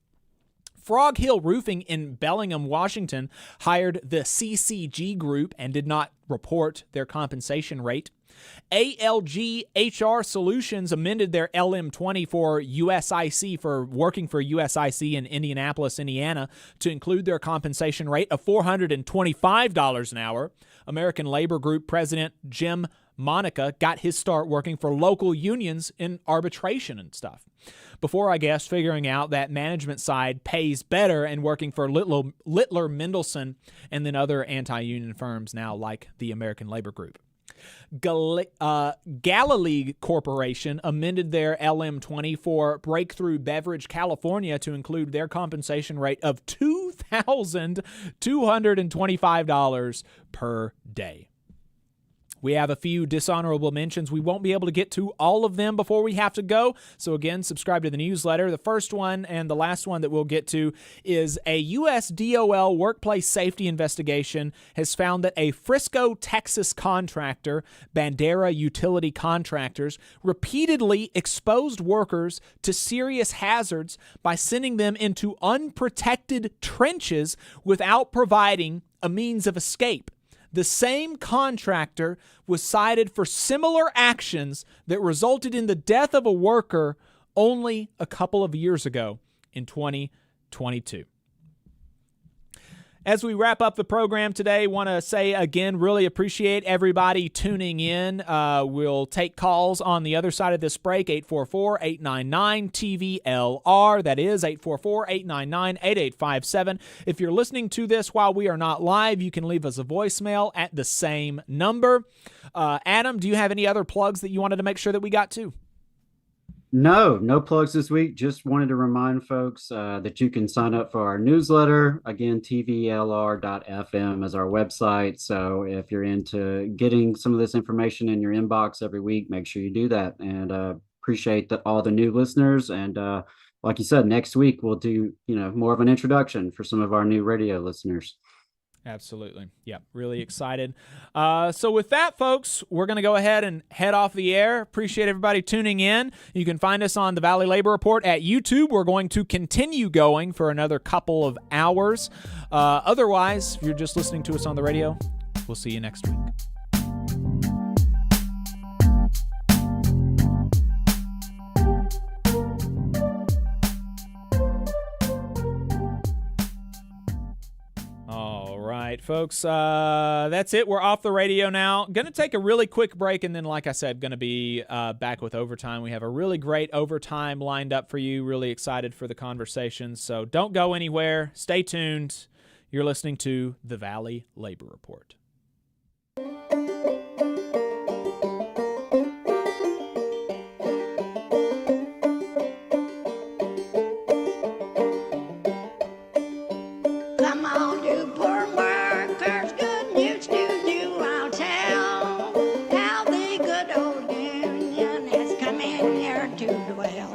[SPEAKER 9] Frog Hill Roofing in Bellingham, Washington, hired the CCG Group and did not report their compensation rate. ALG HR Solutions amended their LM20 for USIC, for working for USIC in Indianapolis, Indiana, to include their compensation rate of $425 an hour. American Labor Group President Jim Monica got his start working for local unions in arbitration and stuff, before, I guess, figuring out that management side pays better and working for Littler Mendelson and then other anti-union firms now like the American Labor Group. Galilee Corporation amended their LM20 for Breakthrough Beverage California to include their compensation rate of $2,225 per day. We have a few dishonorable mentions. We won't be able to get to all of them before we have to go. So again, subscribe to the newsletter. The first one and the last one that we'll get to is a U.S. DOL workplace safety investigation has found that a Frisco, Texas contractor, Bandera Utility Contractors, repeatedly exposed workers to serious hazards by sending them into unprotected trenches without providing a means of escape. The same contractor was cited for similar actions that resulted in the death of a worker only a couple of years ago in 2022. As we wrap up the program today, want to say again, really appreciate everybody tuning in. We'll take calls on the other side of this break, 844-899-TVLR. That is 844-899-8857. If you're listening to this while we are not live, you can leave us a voicemail at the same number. Adam, do you have any other plugs that you wanted to make sure that we got to?
[SPEAKER 10] No plugs this week. Just wanted to remind folks that you can sign up for our newsletter. Again, TVLR.fm is our website. So if you're into getting some of this information in your inbox every week, make sure you do that. And appreciate all the new listeners. And like you said, next week we'll do more of an introduction for some of our new radio listeners.
[SPEAKER 9] Absolutely. Yeah, really excited. So with that, folks, we're going to go ahead and head off the air. Appreciate everybody tuning in. You can find us on the Valley Labor Report at YouTube. We're going to continue going for another couple of hours. Otherwise, if you're just listening to us on the radio, we'll see you next week. All right, folks, that's it. We're off the radio now. Going to take a really quick break, and then, like I said, going to be back with overtime. We have a really great overtime lined up for you. Really excited for the conversation. So don't go anywhere. Stay tuned. You're listening to the Valley Labor Report.
[SPEAKER 17] Come on, you poor workers, good news to you I'll tell, how the good old union has come in here to dwell.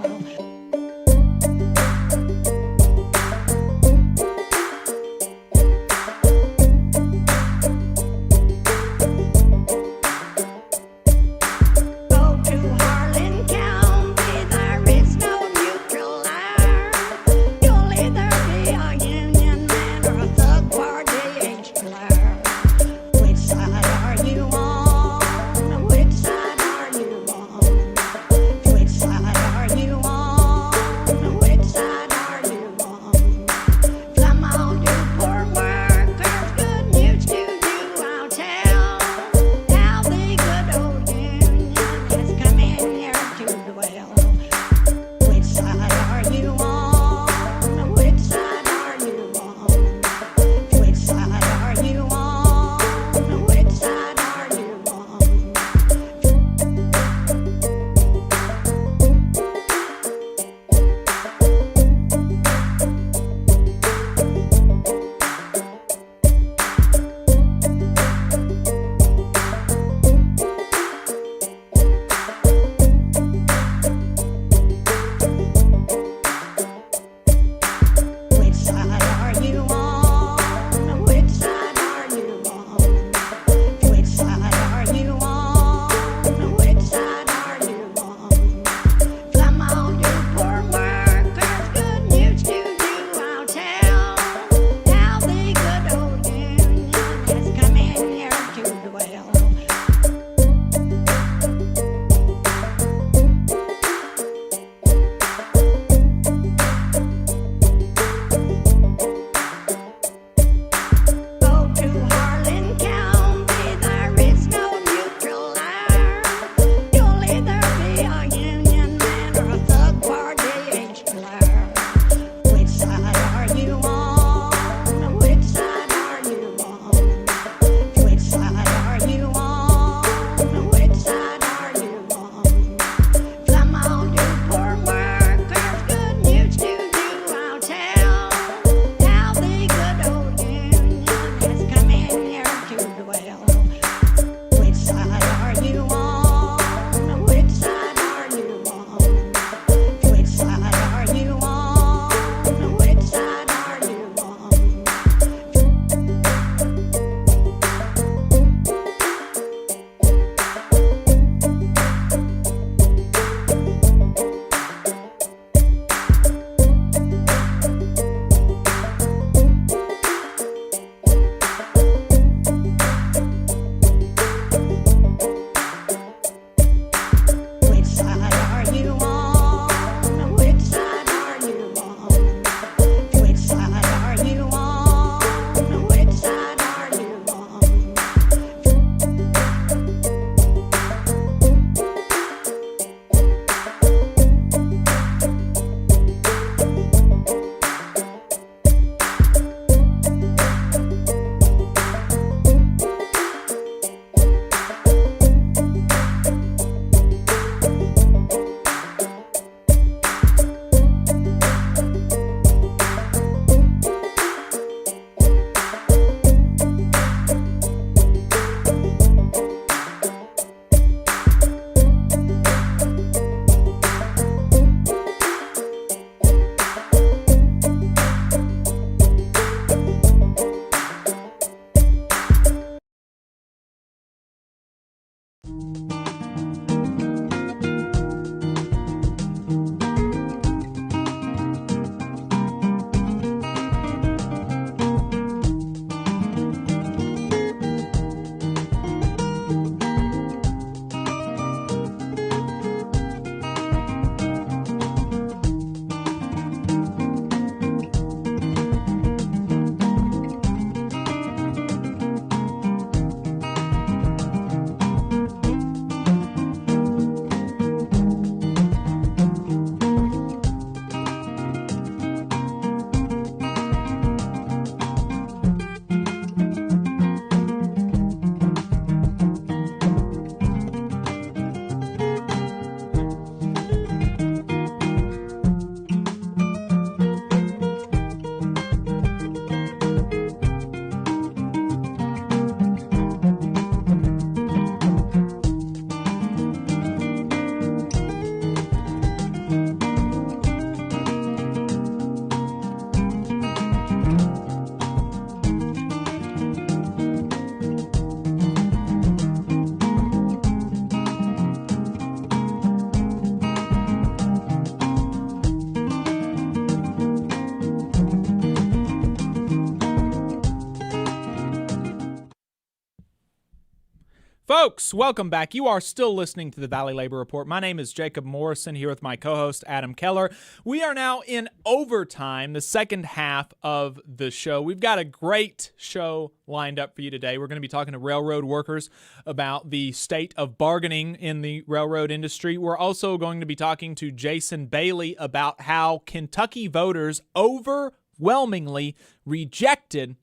[SPEAKER 9] Folks, welcome back. You are still listening to the Valley Labor Report. My name is Jacob Morrison, here with my co-host Adam Keller. We are now in overtime, the second half of the show. We've got a great show lined up for you today. We're going to be talking to railroad workers about the state of bargaining in the railroad industry. We're also going to be talking to Jason Bailey about how Kentucky voters overwhelmingly rejected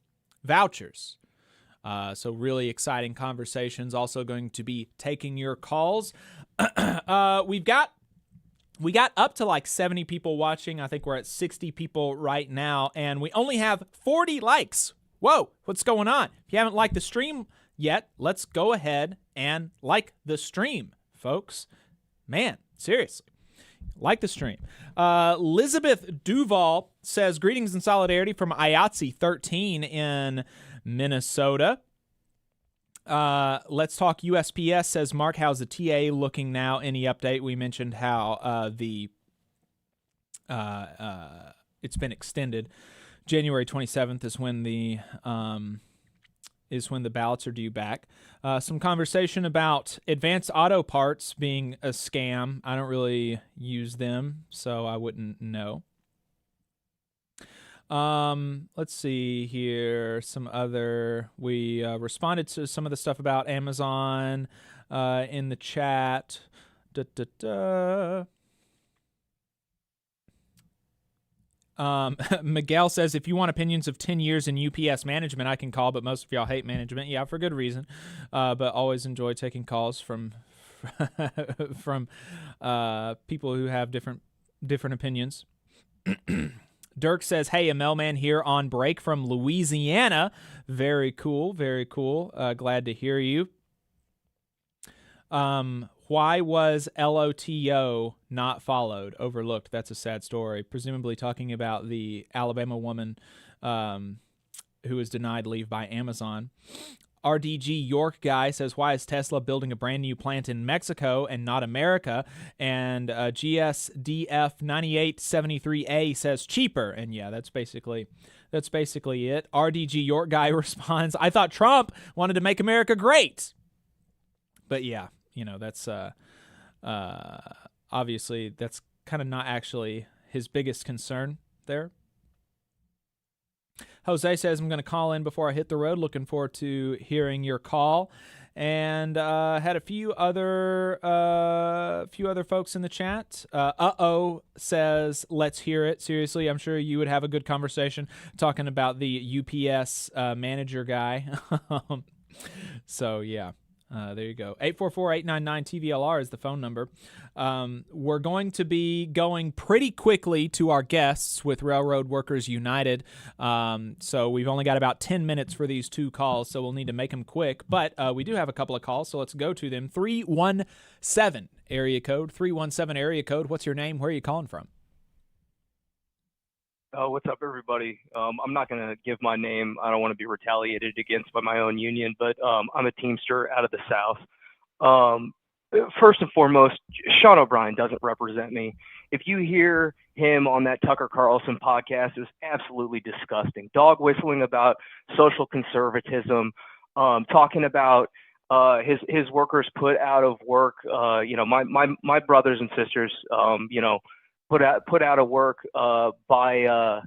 [SPEAKER 9] vouchers. So really exciting conversations. Also going to be taking your calls. We got up to like 70 people watching. I think we're at 60 people right now, and we only have 40 likes. Whoa, what's going on? If you haven't liked the stream yet, let's go ahead and like the stream, folks. Man, seriously. Like the stream. Elizabeth Duval says, greetings and solidarity from IATSE 13 in Minnesota. Let's talk USPS, says Mark. How's the TA looking now? Any update? We mentioned how it's been extended. January 27th is when the ballots are due back. Some conversation about Advanced Auto Parts being a scam. I don't really use them, so I wouldn't know. Let's see here. We responded to some of the stuff about Amazon in the chat. Miguel says, if you want opinions of 10 years in UPS management, I can call, but most of y'all hate management. Yeah, for good reason. But always enjoy taking calls from people who have different opinions. Dirk says, hey, a mailman here on break from Louisiana. Very cool, very cool. Glad to hear you. Why was LOTO not followed? Overlooked. That's a sad story. Presumably talking about the Alabama woman who was denied leave by Amazon. RDG York guy says, why is Tesla building a brand new plant in Mexico and not America? And GSDF 9873A says cheaper. And yeah, that's basically it. RDG York guy responds, I thought Trump wanted to make America great. But yeah, that's obviously that's kind of not actually his biggest concern there. Jose says, I'm going to call in before I hit the road. Looking forward to hearing your call. And had a few other folks in the chat. Says, let's hear it. Seriously, I'm sure you would have a good conversation talking about the UPS manager guy. So, yeah. There you go. 844-899-TVLR is the phone number. We're going to be going pretty quickly to our guests with Railroad Workers United. So we've only got about 10 minutes for these two calls, so we'll need to make them quick. But we do have a couple of calls, so let's go to them. 317 area code. 317 area code. What's your name? Where are you calling from?
[SPEAKER 21] What's up, everybody? I'm not going to give my name. I don't want to be retaliated against by my own union, but I'm a Teamster out of the South. First and foremost, Sean O'Brien doesn't represent me. If you hear him on that Tucker Carlson podcast, it's absolutely disgusting. Dog whistling about social conservatism, talking about his workers put out of work. My brothers and sisters, put out of work by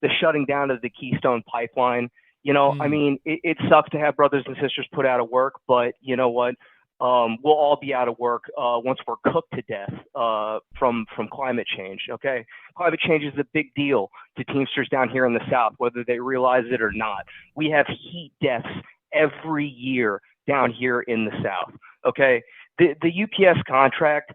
[SPEAKER 21] the shutting down of the Keystone Pipeline. I mean, it sucks to have brothers and sisters put out of work, but you know what? We'll all be out of work once we're cooked to death from climate change. Okay, climate change is a big deal to Teamsters down here in the South, whether they realize it or not. We have heat deaths every year down here in the South. Okay, the UPS contract,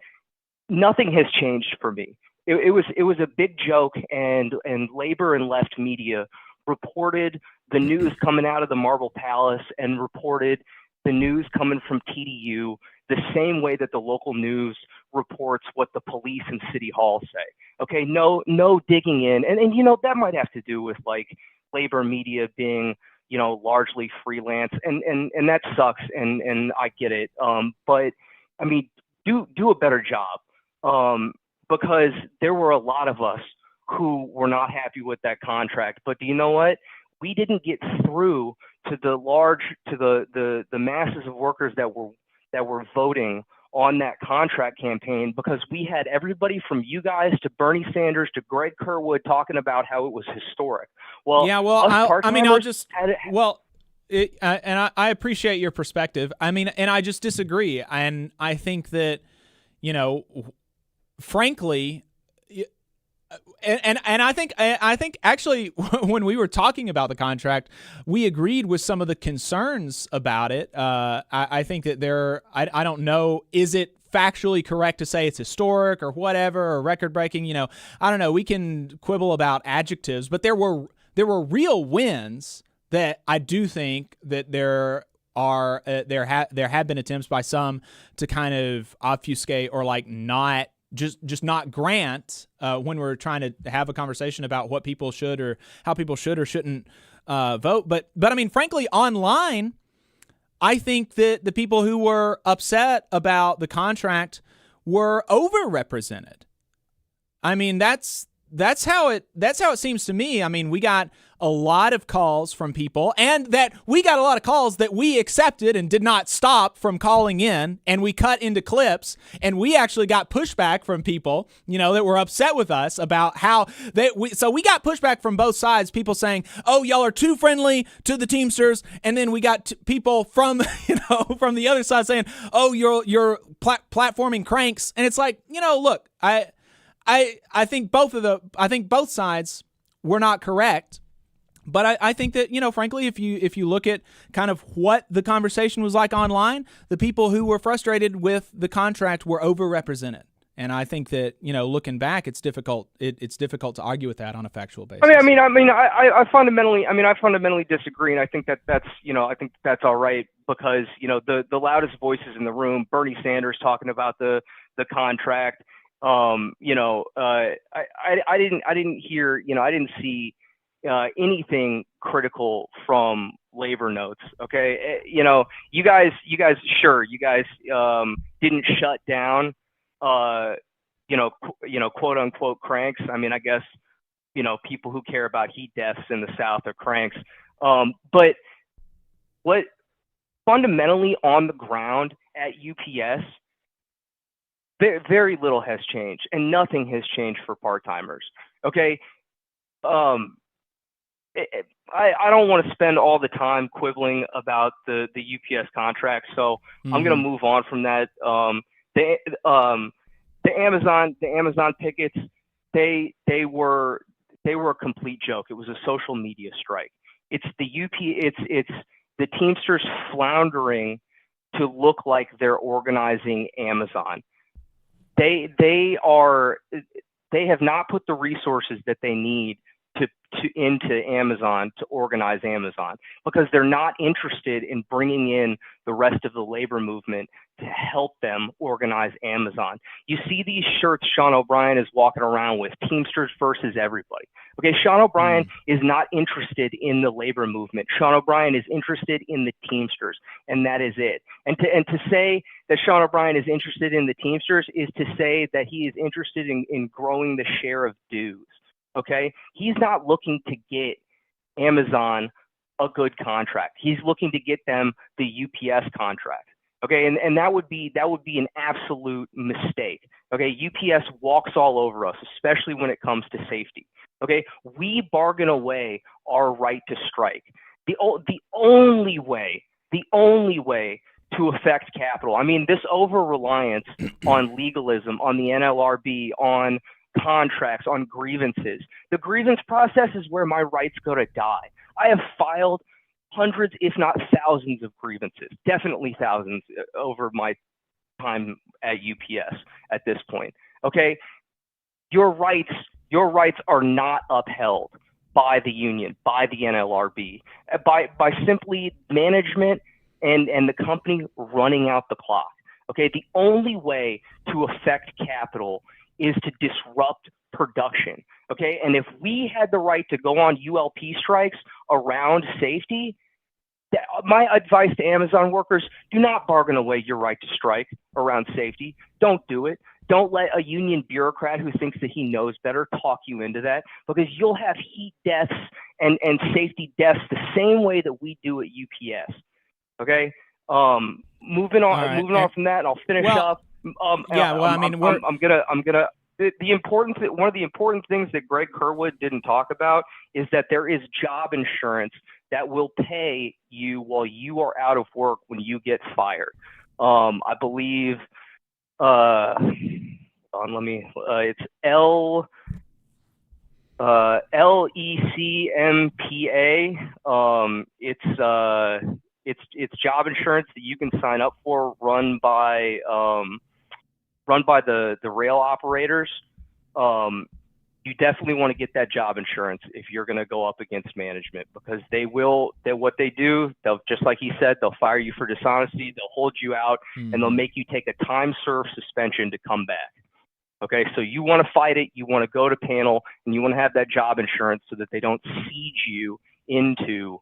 [SPEAKER 21] nothing has changed for me. It was a big joke, and labor and left media reported the news coming out of the Marble Palace and reported the news coming from TDU the same way that the local news reports what the police and City Hall say. Okay, no digging in, and that might have to do with like labor media being largely freelance, and that sucks, and I get it. But I mean, do a better job, because there were a lot of us who were not happy with that contract. But do you know what? We didn't get through to the masses of workers that were voting on that contract campaign, because we had everybody from you guys to Bernie Sanders to Greg Kerwood talking about how it was historic. Well,
[SPEAKER 9] yeah, well, I appreciate your perspective. I mean, and I just disagree. And I think that, frankly, and I think actually when we were talking about the contract, we agreed with some of the concerns about it. I think that I don't know, is it factually correct to say it's historic or whatever, or record breaking? I don't know. We can quibble about adjectives, but there were real wins that I do think that there have been attempts by some to kind of obfuscate or like not. Just not grant when we're trying to have a conversation about what people should or how people should or shouldn't vote. But I mean, frankly, online, I think that the people who were upset about the contract were overrepresented. I mean, that's how it seems to me. I mean, we got a lot of calls from people, and that we got a lot of calls that we accepted and did not stop from calling in, and we cut into clips, and we actually got pushback from people, that were upset with us about how so we got pushback from both sides, people saying, oh, y'all are too friendly to the Teamsters. And then we got people from, from the other side saying, oh, you're platforming cranks. And it's like, look, I think both sides were not correct. But I think that, frankly, if you look at kind of what the conversation was like online, the people who were frustrated with the contract were overrepresented. And I think that, looking back, it's difficult to argue with that on a factual basis.
[SPEAKER 21] I fundamentally disagree, and I think that's all right, because the loudest voices in the room, Bernie Sanders talking about the contract. I didn't see anything critical from labor notes. Okay. You guys didn't shut down, quote unquote cranks. I mean, I guess, people who care about heat deaths in the South are cranks. But what fundamentally on the ground at UPS, very little has changed, and nothing has changed for part-timers. Okay. I don't want to spend all the time quibbling about the UPS contract, so I'm going to move on from that. The Amazon pickets, they were a complete joke. It was a social media strike. It's the Teamsters floundering to look like they're organizing Amazon. They have not put the resources that they need into Amazon to organize Amazon, because they're not interested in bringing in the rest of the labor movement to help them organize Amazon. You see these shirts Sean O'Brien is walking around with, Teamsters versus everybody. Okay, Sean O'Brien is not interested in the labor movement. Sean O'Brien is interested in the Teamsters, and that is it. And to say that Sean O'Brien is interested in the Teamsters is to say that he is interested in growing the share of dues. Okay, he's not looking to get Amazon a good contract. He's looking to get them the UPS contract. Okay, and that would be an absolute mistake. Okay, UPS walks all over us, especially when it comes to safety. Okay, we bargain away our right to strike. The only way to affect capital. I mean, this over-reliance on legalism, on the NLRB, on contracts, on grievances. The grievance process is where my rights go to die. I have filed hundreds, if not thousands of grievances, definitely thousands over my time at UPS at this point. Okay, your rights are not upheld by the union, by the NLRB, by simply management and the company running out the clock. Okay, the only way to affect capital is to disrupt production. Okay, and if we had the right to go on ULP strikes around safety, my advice to Amazon workers: do not bargain away your right to strike around safety. Don't do it. Don't let a union bureaucrat who thinks that he knows better talk you into that, because you'll have heat deaths and safety deaths the same way that we do at UPS. Okay, moving on from that, and I'll finish up. One of the important things that Greg Kerwood didn't talk about is that there is job insurance that will pay you while you are out of work when you get fired. I believe, it's LECMPA. It's job insurance that you can sign up for, run by the rail operators. You definitely want to get that job insurance if you're going to go up against management, because what they do, they'll, just like he said, they'll fire you for dishonesty, they'll hold you out, and they'll make you take a time served suspension to come back. Okay, so you want to fight it, you want to go to panel, and you want to have that job insurance so that they don't siege you into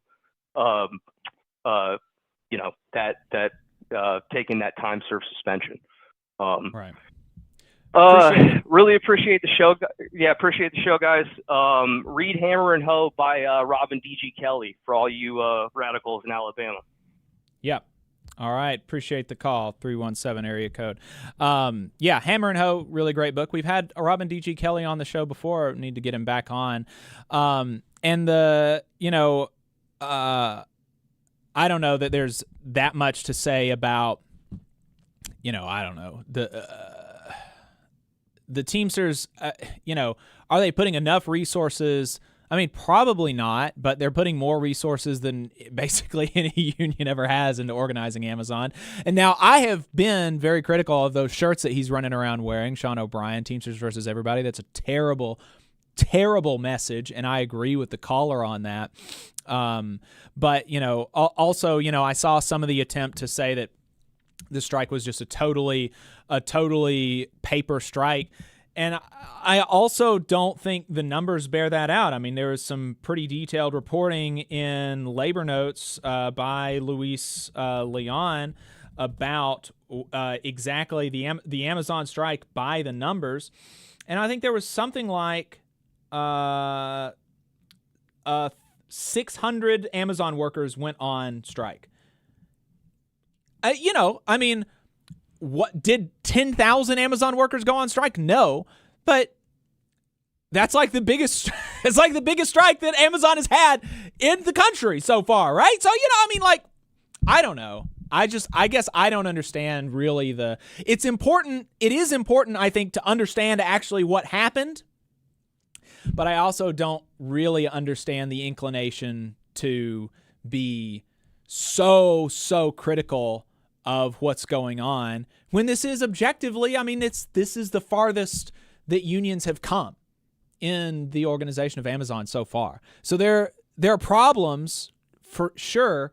[SPEAKER 21] taking that time served suspension.
[SPEAKER 9] Right.
[SPEAKER 21] Really appreciate the show. Yeah, appreciate the show, guys. Read Hammer and Hoe by Robin D.G. Kelly for all you radicals in Alabama.
[SPEAKER 9] Yep. All right. Appreciate the call. 317 area code. Hammer and Hoe, really great book. We've had Robin D.G. Kelly on the show before. Need to get him back on. I don't know that there's that much to say about, the Teamsters, are they putting enough resources? I mean, probably not, but they're putting more resources than basically any union ever has into organizing Amazon. And now I have been very critical of those shirts that he's running around wearing, Sean O'Brien, Teamsters versus everybody. That's a terrible, terrible message, and I agree with the caller on that. But, also, I saw some of the attempt to say that the strike was just a totally paper strike. And I also don't think the numbers bear that out. I mean, there was some pretty detailed reporting in Labor Notes by Luis Leon about exactly the Amazon strike by the numbers. And I think there was something like 600 Amazon workers went on strike. What did 10,000 Amazon workers go on strike? No, but that's like the biggest. It's like the biggest strike that Amazon has had in the country so far, right? So I don't know. I guess I don't understand really It's important. It is important, I think, to understand actually what happened, but I also don't really understand the inclination to be so critical of what's going on when this is objectively, this is the farthest that unions have come in the organization of Amazon so far. So there are problems for sure,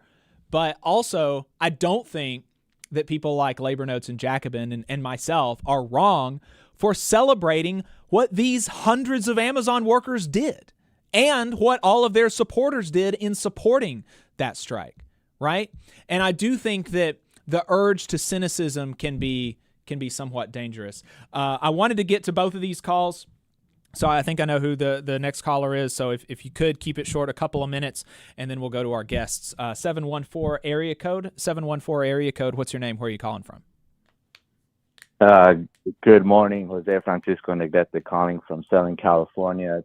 [SPEAKER 9] but also I don't think that people like Labor Notes and Jacobin and myself are wrong for celebrating what these hundreds of Amazon workers did and what all of their supporters did in supporting that strike, right? And I do think that the urge to cynicism can be somewhat dangerous. I wanted to get to both of these calls, so I think I know who the next caller is. So if you could keep it short, a couple of minutes, and then we'll go to our guests. 714 area code. 714 area code. What's your name? Where are you calling from?
[SPEAKER 2] Good morning, Jose Francisco Negrete calling from Southern California.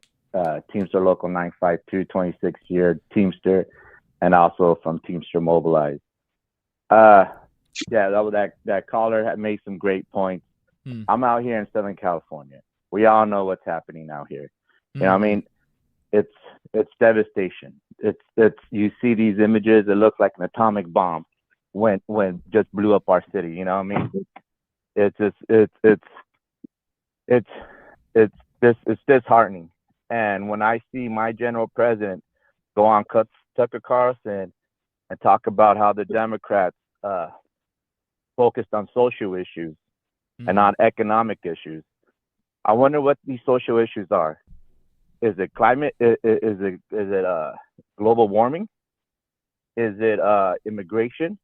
[SPEAKER 2] Teamster Local 952, 26-year Teamster, and also from Teamster Mobilize. That caller had made some great points. I'm out here in Southern California. We all know what's happening out here. You know what I mean? It's devastation. It's you see these images, it looks like an atomic bomb when just blew up our city. You know what I mean? It's disheartening. And when I see my general president go on Tucker Carlson and talk about how the Democrats focused on social issues and not economic issues, I wonder what these social issues are. Is it climate? Is it global warming? Is it immigration?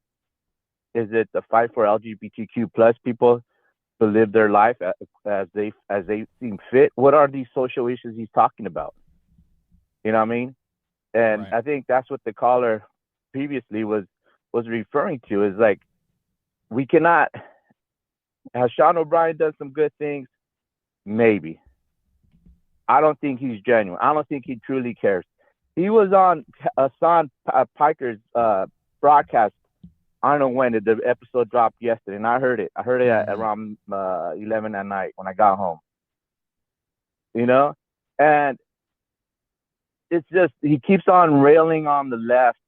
[SPEAKER 2] Is it the fight for LGBTQ plus people to live their life as they seem fit? What are these social issues he's talking about? You know what I mean? And I think that's what the caller previously was referring to, is like, we cannot. Has Sean O'Brien done some good things? Maybe. I don't think he's genuine. I don't think he truly cares. He was on Hassan Piker's broadcast. I don't know when the episode dropped yesterday, and I heard it. I heard it at around 11 at night when I got home. You know? And it's just, he keeps on railing on the left,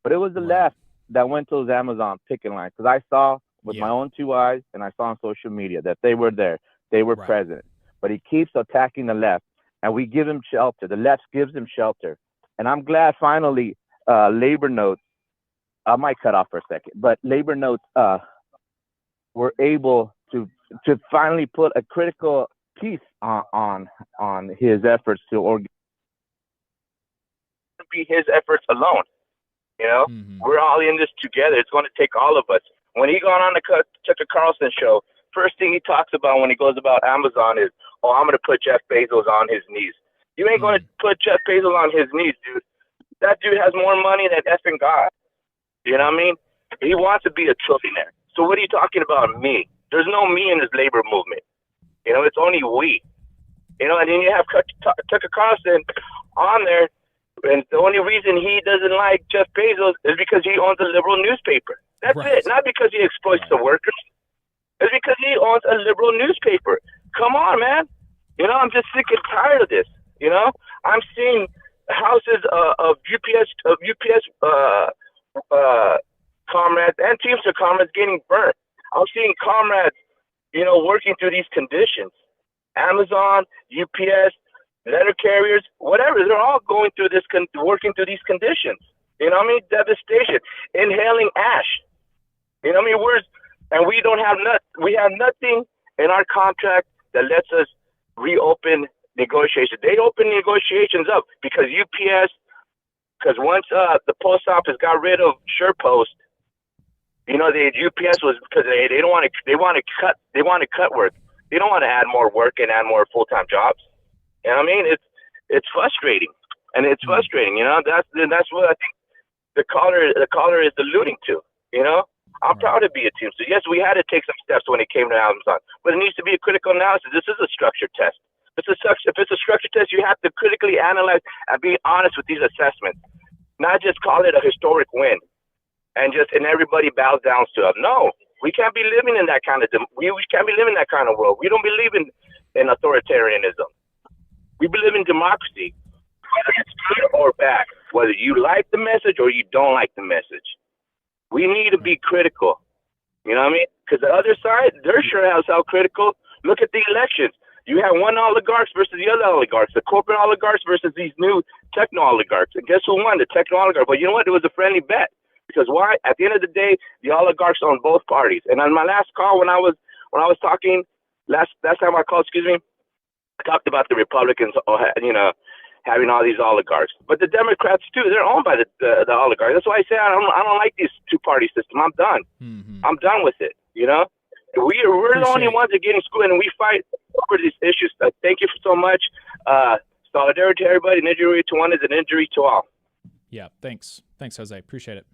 [SPEAKER 2] but it was the left that went to those Amazon picking lines, because I saw with my own two eyes, and I saw on social media that they were there. They were present. But he keeps attacking the left, and we give him shelter. The left gives him shelter. And I'm glad finally Labor Notes, I might cut off for a second, but Labor Notes were able to finally put a critical piece on his efforts to organize. Be his efforts alone. You know, we're all in this together. It's going to take all of us. When he got on the Tucker Carlson show, first thing he talks about when he goes about Amazon is, oh, I'm going to put Jeff Bezos on his knees. You ain't going to put Jeff Bezos on his knees, dude. That dude has more money than effing God. You know what I mean? He wants to be a trillionaire. So what are you talking about, me? There's no me in this labor movement. You know, it's only we. You know, and then you have Tucker Carlson on there, and the only reason he doesn't like Jeff Bezos is because he owns a liberal newspaper. That's it. Not because he exploits the workers. It's because he owns a liberal newspaper. Come on, man. You know, I'm just sick and tired of this. You know, I'm seeing houses of UPS comrades and Teamster comrades getting burnt. I'm seeing comrades, you know, working through these conditions. Amazon, UPS, letter carriers, whatever, they're all going through this, working through these conditions. You know what I mean? Devastation, inhaling ash. You know what I mean? And we don't have we have nothing in our contract that lets us reopen negotiations. They open negotiations up because UPS, because once the post office got rid of SurePost, you know, the UPS was, because they don't want to, they want to cut work. They don't want to add more work and add more full-time jobs. You know what I mean? It's frustrating, and it's frustrating. You know, that's what I think the caller is alluding to. You know, I'm proud to be a Teamster. Yes, we had to take some steps when it came to Amazon, but it needs to be a critical analysis. This is a structured test. If it's a structured test, you have to critically analyze and be honest with these assessments, not just call it a historic win and everybody bows down to it. No, we can't be living in that kind of we can't be living in that kind of world. We don't believe in authoritarianism. We believe in democracy, whether it's good or bad, whether you like the message or you don't like the message. We need to be critical. You know what I mean? Because the other side, they're sure as hell critical. Look at the elections. You have one oligarchs versus the other oligarchs, the corporate oligarchs versus these new techno oligarchs. And guess who won? The techno oligarchs. But you know what? It was a friendly bet. Because why? At the end of the day, the oligarchs own both parties. And on my last call, when I was talking last time I called, I talked about the Republicans, having all these oligarchs. But the Democrats too, they're owned by the oligarchs. That's why I say I don't like this two-party system. I'm done. I'm done with it. We're the only ones that are getting screwed, and we fight over these issues. Thank you so much. Solidarity to everybody. An injury to one is an injury to all.
[SPEAKER 9] Yeah, thanks, Jose. Appreciate it.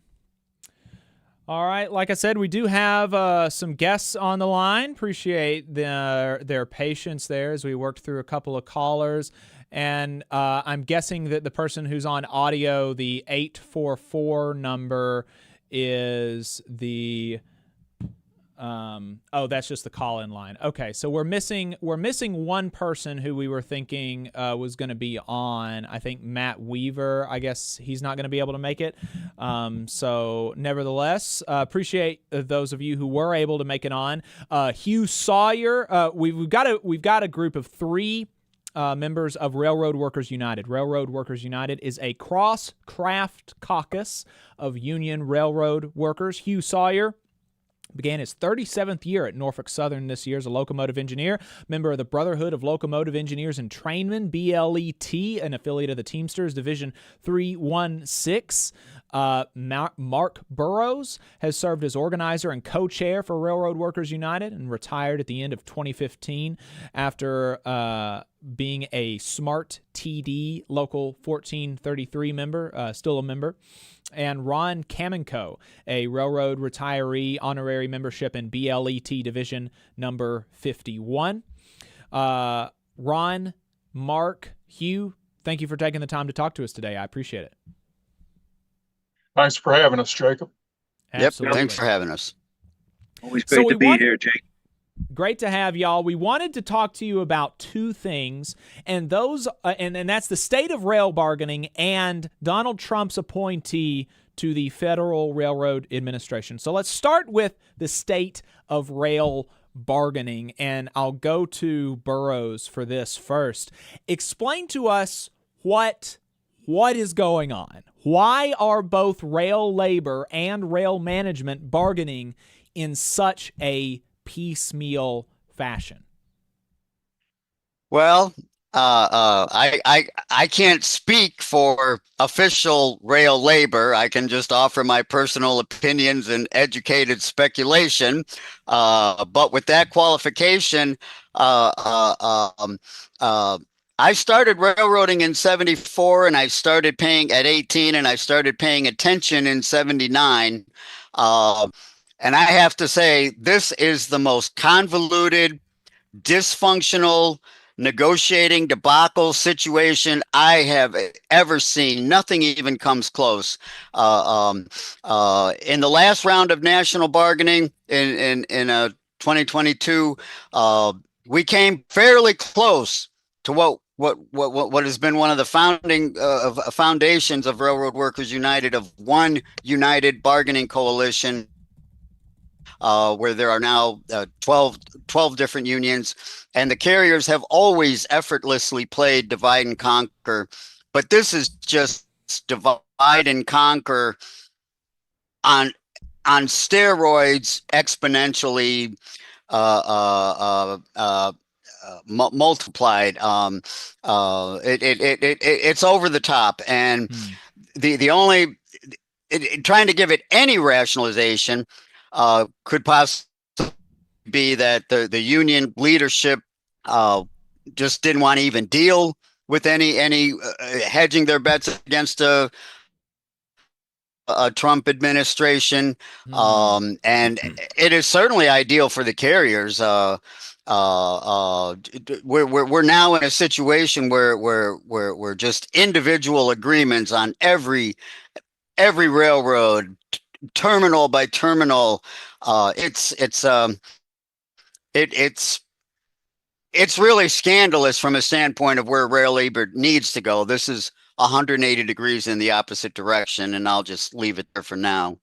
[SPEAKER 9] All right, like I said, we do have some guests on the line. Appreciate their patience there as we worked through a couple of callers. And I'm guessing that the person who's on audio, the 844 number, is the that's just the call-in line. Okay, so we're missing one person who we were thinking was going to be on. I think Matt Weaver. I guess he's not going to be able to make it. So nevertheless, appreciate those of you who were able to make it on. Hugh Sawyer. We've got a group of 3 members of Railroad Workers United. Railroad Workers United is a cross-craft caucus of union railroad workers. Hugh Sawyer began his 37th year at Norfolk Southern this year as a locomotive engineer, member of the Brotherhood of Locomotive Engineers and Trainmen, BLET, an affiliate of the Teamsters, Division 316. Mark Burrows has served as organizer and co-chair for Railroad Workers United and retired at the end of 2015 after being a SMART TD Local 1433 member, still a member. And Ron Kamenko, a railroad retiree, honorary membership in BLET Division number 51. Ron, Mark, Hugh, thank you for taking the time to talk to us today. I appreciate it.
[SPEAKER 3] Thanks for having us, Jacob.
[SPEAKER 9] Absolutely.
[SPEAKER 22] Yep, thanks for having us.
[SPEAKER 3] Always great to be here, Jake.
[SPEAKER 9] Great to have y'all. We wanted to talk to you about 2 things, and those, and that's the state of rail bargaining and Donald Trump's appointee to the Federal Railroad Administration. So let's start with the state of rail bargaining, and I'll go to Burrows for this first. Explain to us what is going on. Why are both rail labor and rail management bargaining in such a piecemeal fashion?
[SPEAKER 22] Well, I can't speak for official rail labor. I can just offer my personal opinions and educated speculation. But with that qualification, I started railroading in 74 and I started paying at 18 and I started paying attention in 79. And I have to say, this is the most convoluted, dysfunctional, negotiating debacle situation I have ever seen. Nothing even comes close. In the last round of national bargaining in 2022, we came fairly close to what has been one of the foundations of Railroad Workers United, of one united bargaining coalition, where there are now 12 different unions, and the carriers have always effortlessly played divide and conquer. But this is just divide and conquer on steroids, exponentially multiplied. It's over the top, and the only trying to give it any rationalization could possibly be that the union leadership just didn't want to even deal with any hedging their bets against a Trump administration. And it is certainly ideal for the carriers. We're now in a situation where just individual agreements on every railroad, terminal by terminal, it's really scandalous from a standpoint of where rail labor needs to go. This is 180 degrees in the opposite direction, and I'll just leave it there for now.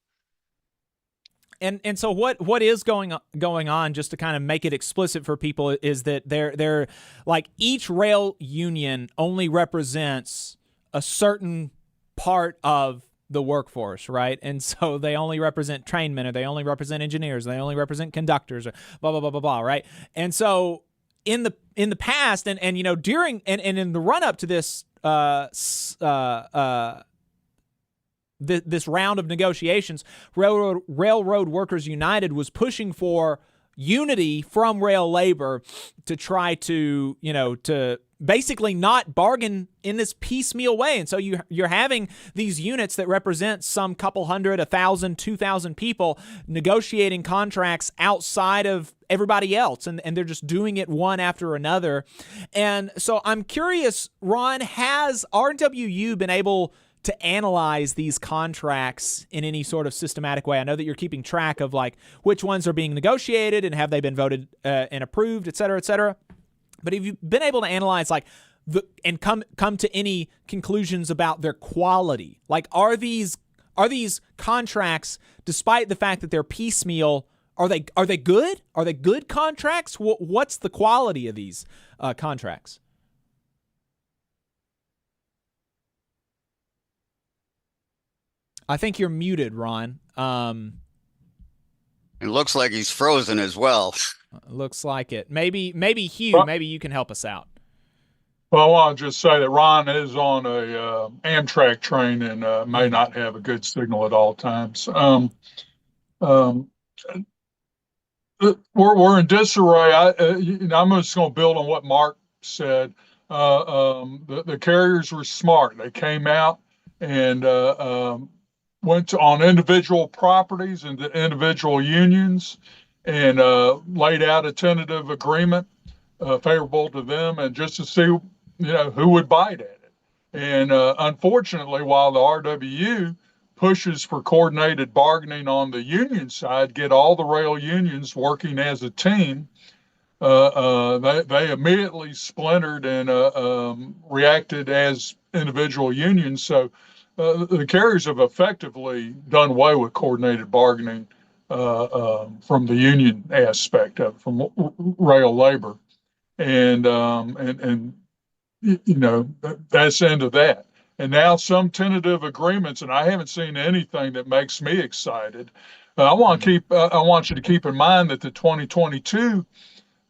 [SPEAKER 9] And so what is going on, just to kind of make it explicit for people, is that they're like each rail union only represents a certain part of the workforce, right? And so they only represent trainmen, or they only represent engineers, they only represent conductors, or blah blah blah blah blah, right? And so in the past, and you know, during and in the run up to this this round of negotiations, Railroad Workers United was pushing for unity from rail labor to try to, you know, to basically not bargain in this piecemeal way. And so you're having these units that represent some couple hundred, 1,000, 2,000 people negotiating contracts outside of everybody else, and they're just doing it one after another. And so I'm curious, Ron, has RWU been able to analyze these contracts in any sort of systematic way? I know that you're keeping track of like which ones are being negotiated and have they been voted and approved, et cetera, et cetera. But have you been able to analyze like and come to any conclusions about their quality? Like, are these contracts, despite the fact that they're piecemeal, are they good? Are they good contracts? What's the quality of these contracts? I think you're muted, Ron.
[SPEAKER 22] It looks like he's frozen as well.
[SPEAKER 9] Looks like it. Maybe Hugh, maybe you can help us out.
[SPEAKER 3] Well, I want to just say that Ron is on a Amtrak train and may not have a good signal at all times. We're in disarray. I'm just going to build on what Mark said. The carriers were smart. They came out and went on individual properties and individual unions and laid out a tentative agreement favorable to them, and just to see, you know, who would bite at it. And unfortunately, while the RWU pushes for coordinated bargaining on the union side, get all the rail unions working as a team, they immediately splintered and reacted as individual unions. So the carriers have effectively done away with coordinated bargaining from the union aspect of it, from rail labor, and you know, that's the end of that. And now some tentative agreements, and I haven't seen anything that makes me excited. I want you to keep in mind that the 2022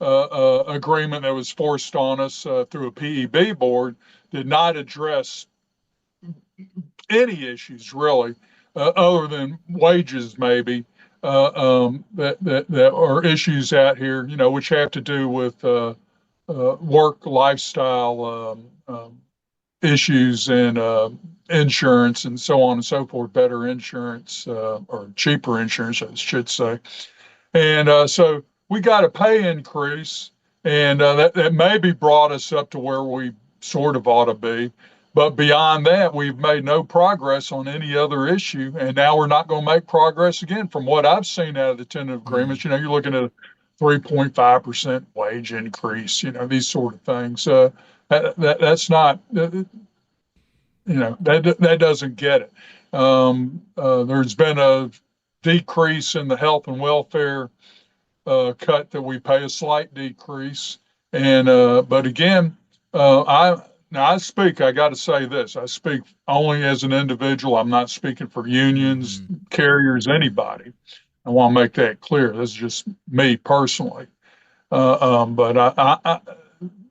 [SPEAKER 3] agreement that was forced on us through a PEB board did not address any issues really, other than wages maybe, that are issues out here, you know, which have to do with work lifestyle issues and insurance and so on and so forth, better insurance or cheaper insurance, I should say. And so we got a pay increase, and that maybe brought us up to where we sort of ought to be. But beyond that, we've made no progress on any other issue, and now we're not going to make progress again. From what I've seen out of the tentative agreements, you know, you're looking at a 3.5% wage increase, you know, these sort of things. That's not, you know, that doesn't get it. There's been a decrease in the health and welfare cut that we pay, a slight decrease, and but again, I got to say this, I speak only as an individual. I'm not speaking for unions, carriers, anybody. I want to make that clear. This is just me personally. But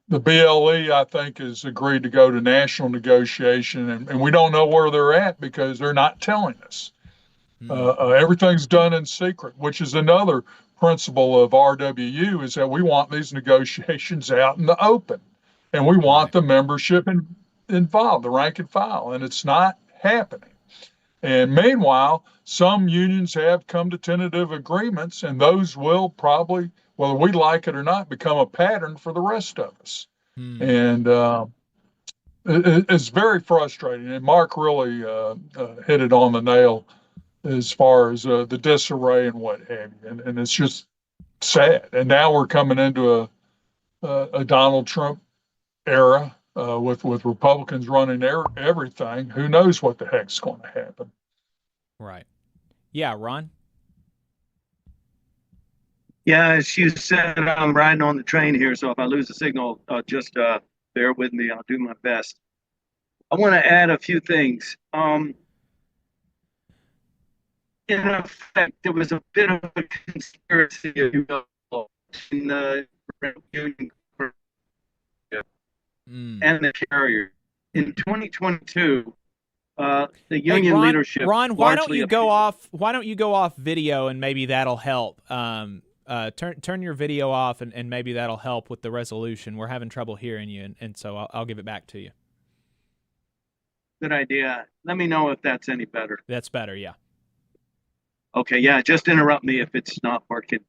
[SPEAKER 3] the BLE, I think, has agreed to go to national negotiation, and we don't know where they're at because they're not telling us. Everything's done in secret, which is another principle of RWU, is that we want these negotiations out in the open. And we want the membership involved, the rank and file, and it's not happening. And meanwhile, some unions have come to tentative agreements, and those will probably, whether we like it or not, become a pattern for the rest of us. And it's very frustrating. And Mark really hit it on the nail as far as the disarray and what have you. And it's just sad. And now we're coming into a Donald Trump era with Republicans running everything. Who knows what the heck's going to happen?
[SPEAKER 9] Right. Yeah, Ron?
[SPEAKER 4] Yeah, as you said, I'm riding on the train here, so if I lose the signal, just bear with me. I'll do my best. I want to add a few things. In effect, there was a bit of a conspiracy in the union and the carrier. In 2022, the union
[SPEAKER 9] Ron,
[SPEAKER 4] leadership
[SPEAKER 9] Ron, why don't
[SPEAKER 4] largely
[SPEAKER 9] you go off? Why don't you go off video and maybe that'll help. Turn your video off and maybe that'll help with the resolution. We're having trouble hearing you, and so I'll give it back to you.
[SPEAKER 4] Good idea. Let me know if that's any better.
[SPEAKER 9] That's better, yeah.
[SPEAKER 4] Okay, yeah, just interrupt me if it's not working.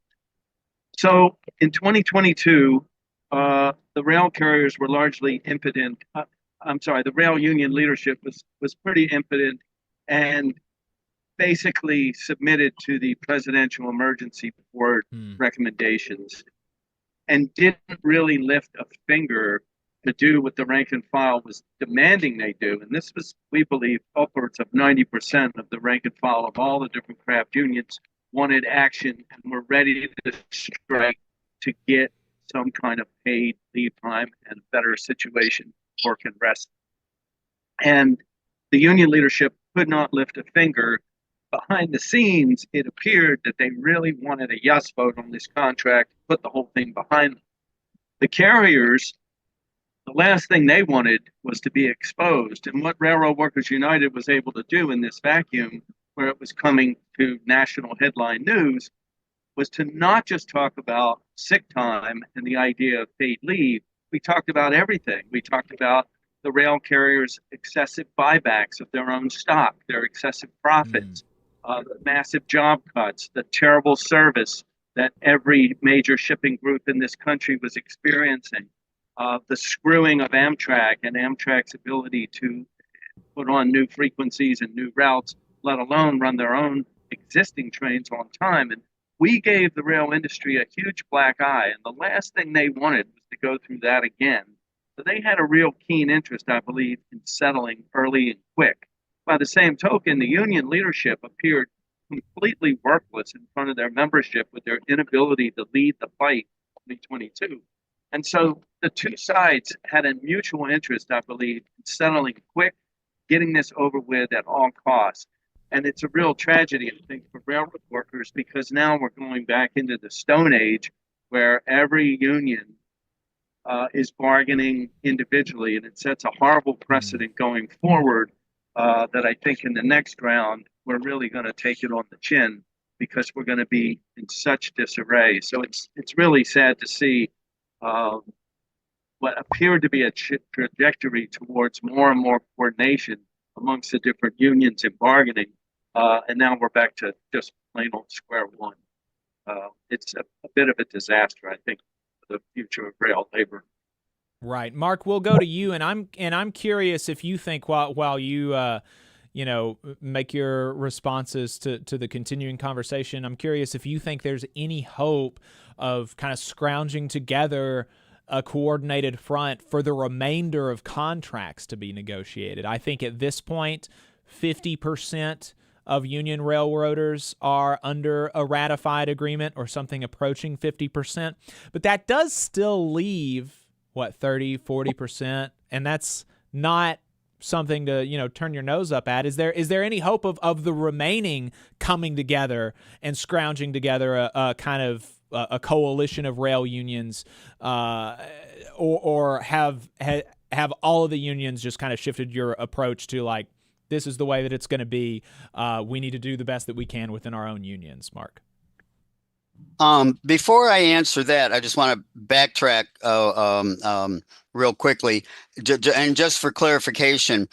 [SPEAKER 4] So in 2022, the rail carriers were largely impotent. The rail union leadership was pretty impotent and basically submitted to the presidential emergency board recommendations and didn't really lift a finger to do what the rank and file was demanding they do. And this was, we believe, upwards of 90% of the rank and file of all the different craft unions wanted action and were ready to strike to get some kind of paid leave time and a better situation, work and rest. And the union leadership could not lift a finger. Behind the scenes, it appeared that they really wanted a yes vote on this contract, put the whole thing behind them. The carriers, the last thing they wanted was to be exposed. And what Railroad Workers United was able to do in this vacuum, where it was coming to national headline news, was to not just talk about sick time and the idea of paid leave. We talked about everything. We talked about the rail carriers' excessive buybacks of their own stock, their excessive profits, the massive job cuts, the terrible service that every major shipping group in this country was experiencing, the screwing of Amtrak and Amtrak's ability to put on new frequencies and new routes, let alone run their own existing trains on time. And we gave the rail industry a huge black eye, and the last thing they wanted was to go through that again. So they had a real keen interest, I believe, in settling early and quick. By the same token, the union leadership appeared completely worthless in front of their membership with their inability to lead the fight in 2022. And so the two sides had a mutual interest, I believe, in settling quick, getting this over with at all costs. And it's a real tragedy, I think, for railroad workers, because now we're going back into the Stone Age where every union is bargaining individually, and it sets a horrible precedent going forward that I think in the next round, we're really going to take it on the chin because we're going to be in such disarray. So it's really sad to see what appeared to be a trajectory towards more and more coordination amongst the different unions in bargaining. And now we're back to just plain old square one. It's a bit of a disaster, I think, for the future of rail labor.
[SPEAKER 9] Right, Mark. We'll go to you, and I'm curious if you think while you make your responses to the continuing conversation, I'm curious if you think there's any hope of kind of scrounging together a coordinated front for the remainder of contracts to be negotiated. I think at this point, 50% of union railroaders are under a ratified agreement or something approaching 50%. But that does still leave, 30, 40%? And that's not something to, turn your nose up at. Is there any hope of the remaining coming together and scrounging together a kind of a coalition of rail unions, or have all of the unions just kind of shifted your approach to like, this is the way that it's going to be. We need to do the best that we can within our own unions, Mark?
[SPEAKER 22] Before I answer that, I just want to backtrack real quickly. And just for clarification,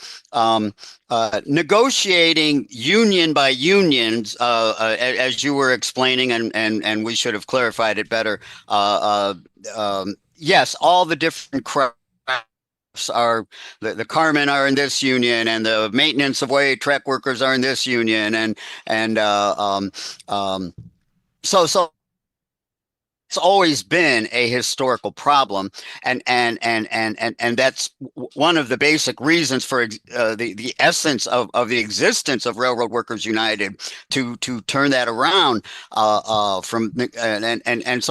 [SPEAKER 22] negotiating union by unions, as you were explaining, and we should have clarified it better. Yes, all the different crafts are, the carmen are in this union, and the maintenance of way track workers are in this union, so It's always been a historical problem, and that's one of the basic reasons for the essence of the existence of Railroad Workers United, to turn that around. So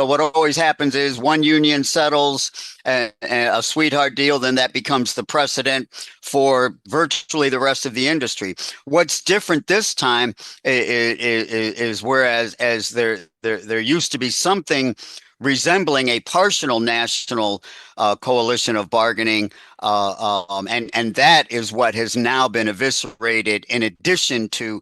[SPEAKER 22] what always happens is one union settles a sweetheart deal, then that becomes the precedent for virtually the rest of the industry. What's different this time is whereas there used to be something resembling a partial national coalition of bargaining, and that is what has now been eviscerated, in addition to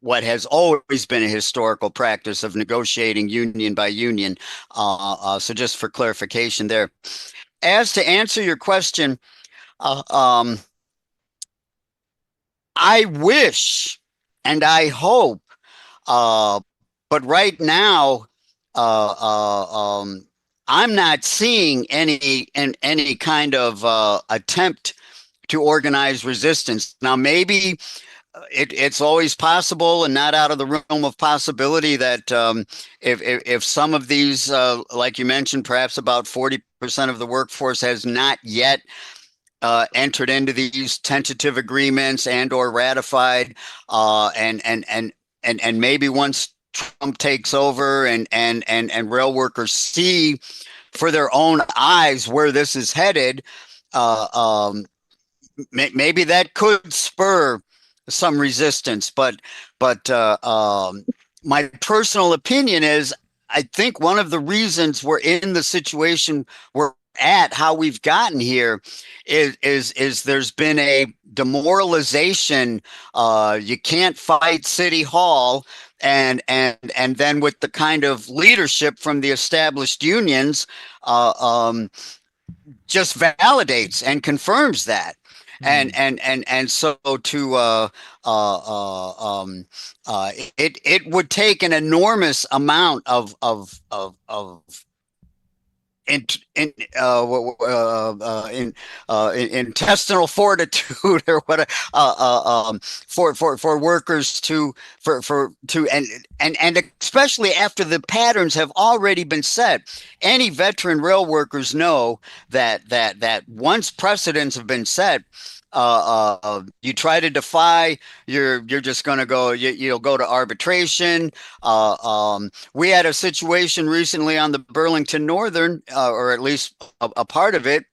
[SPEAKER 22] what has always been a historical practice of negotiating union by union. So just for clarification there. As to answer your question, I wish and I hope, but right now, I'm not seeing any kind of attempt to organize resistance. Now, maybe it's always possible and not out of the realm of possibility that if some of these, like you mentioned, perhaps about 40% of the workforce has not yet entered into these tentative agreements and or ratified, and maybe once Trump takes over and rail workers see for their own eyes where this is headed, maybe that could spur some resistance. But my personal opinion is, I think one of the reasons we're in the situation we're at, how we've gotten here, is there's been a demoralization. You can't fight City Hall. And then with the kind of leadership from the established unions, just validates and confirms that. And so it would take an enormous amount of intestinal fortitude or whatever, for workers to especially after the patterns have already been set. Any veteran rail workers know that once precedents have been set, you try to defy, you're just going to go, you'll go to arbitration. We had a situation recently on the Burlington Northern, or at least a part of it,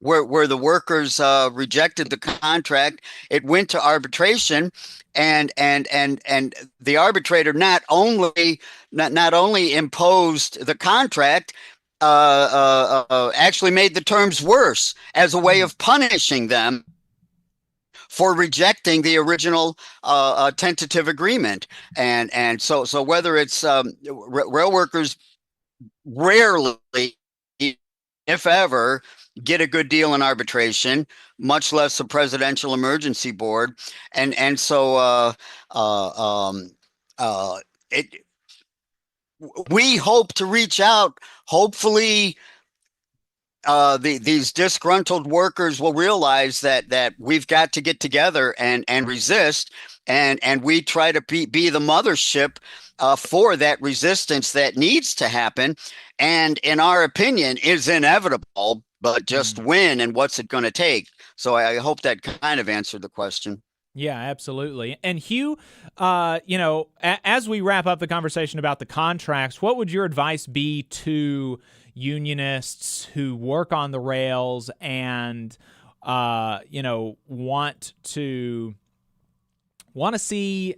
[SPEAKER 22] where the workers rejected the contract. It went to arbitration, and the arbitrator not only imposed the contract, actually made the terms worse as a way of punishing them for rejecting the original tentative agreement. And so whether it's rail workers rarely, if ever, get a good deal in arbitration, much less a presidential emergency board. And so we hope to reach out. Hopefully these disgruntled workers will realize that we've got to get together and resist, and we try to be the mothership for that resistance that needs to happen, and in our opinion is inevitable. But just when and what's it going to take? So I hope that kind of answered the question.
[SPEAKER 9] Yeah, absolutely. And Hugh, as we wrap up the conversation about the contracts, what would your advice be to unionists who work on the rails and, want to see,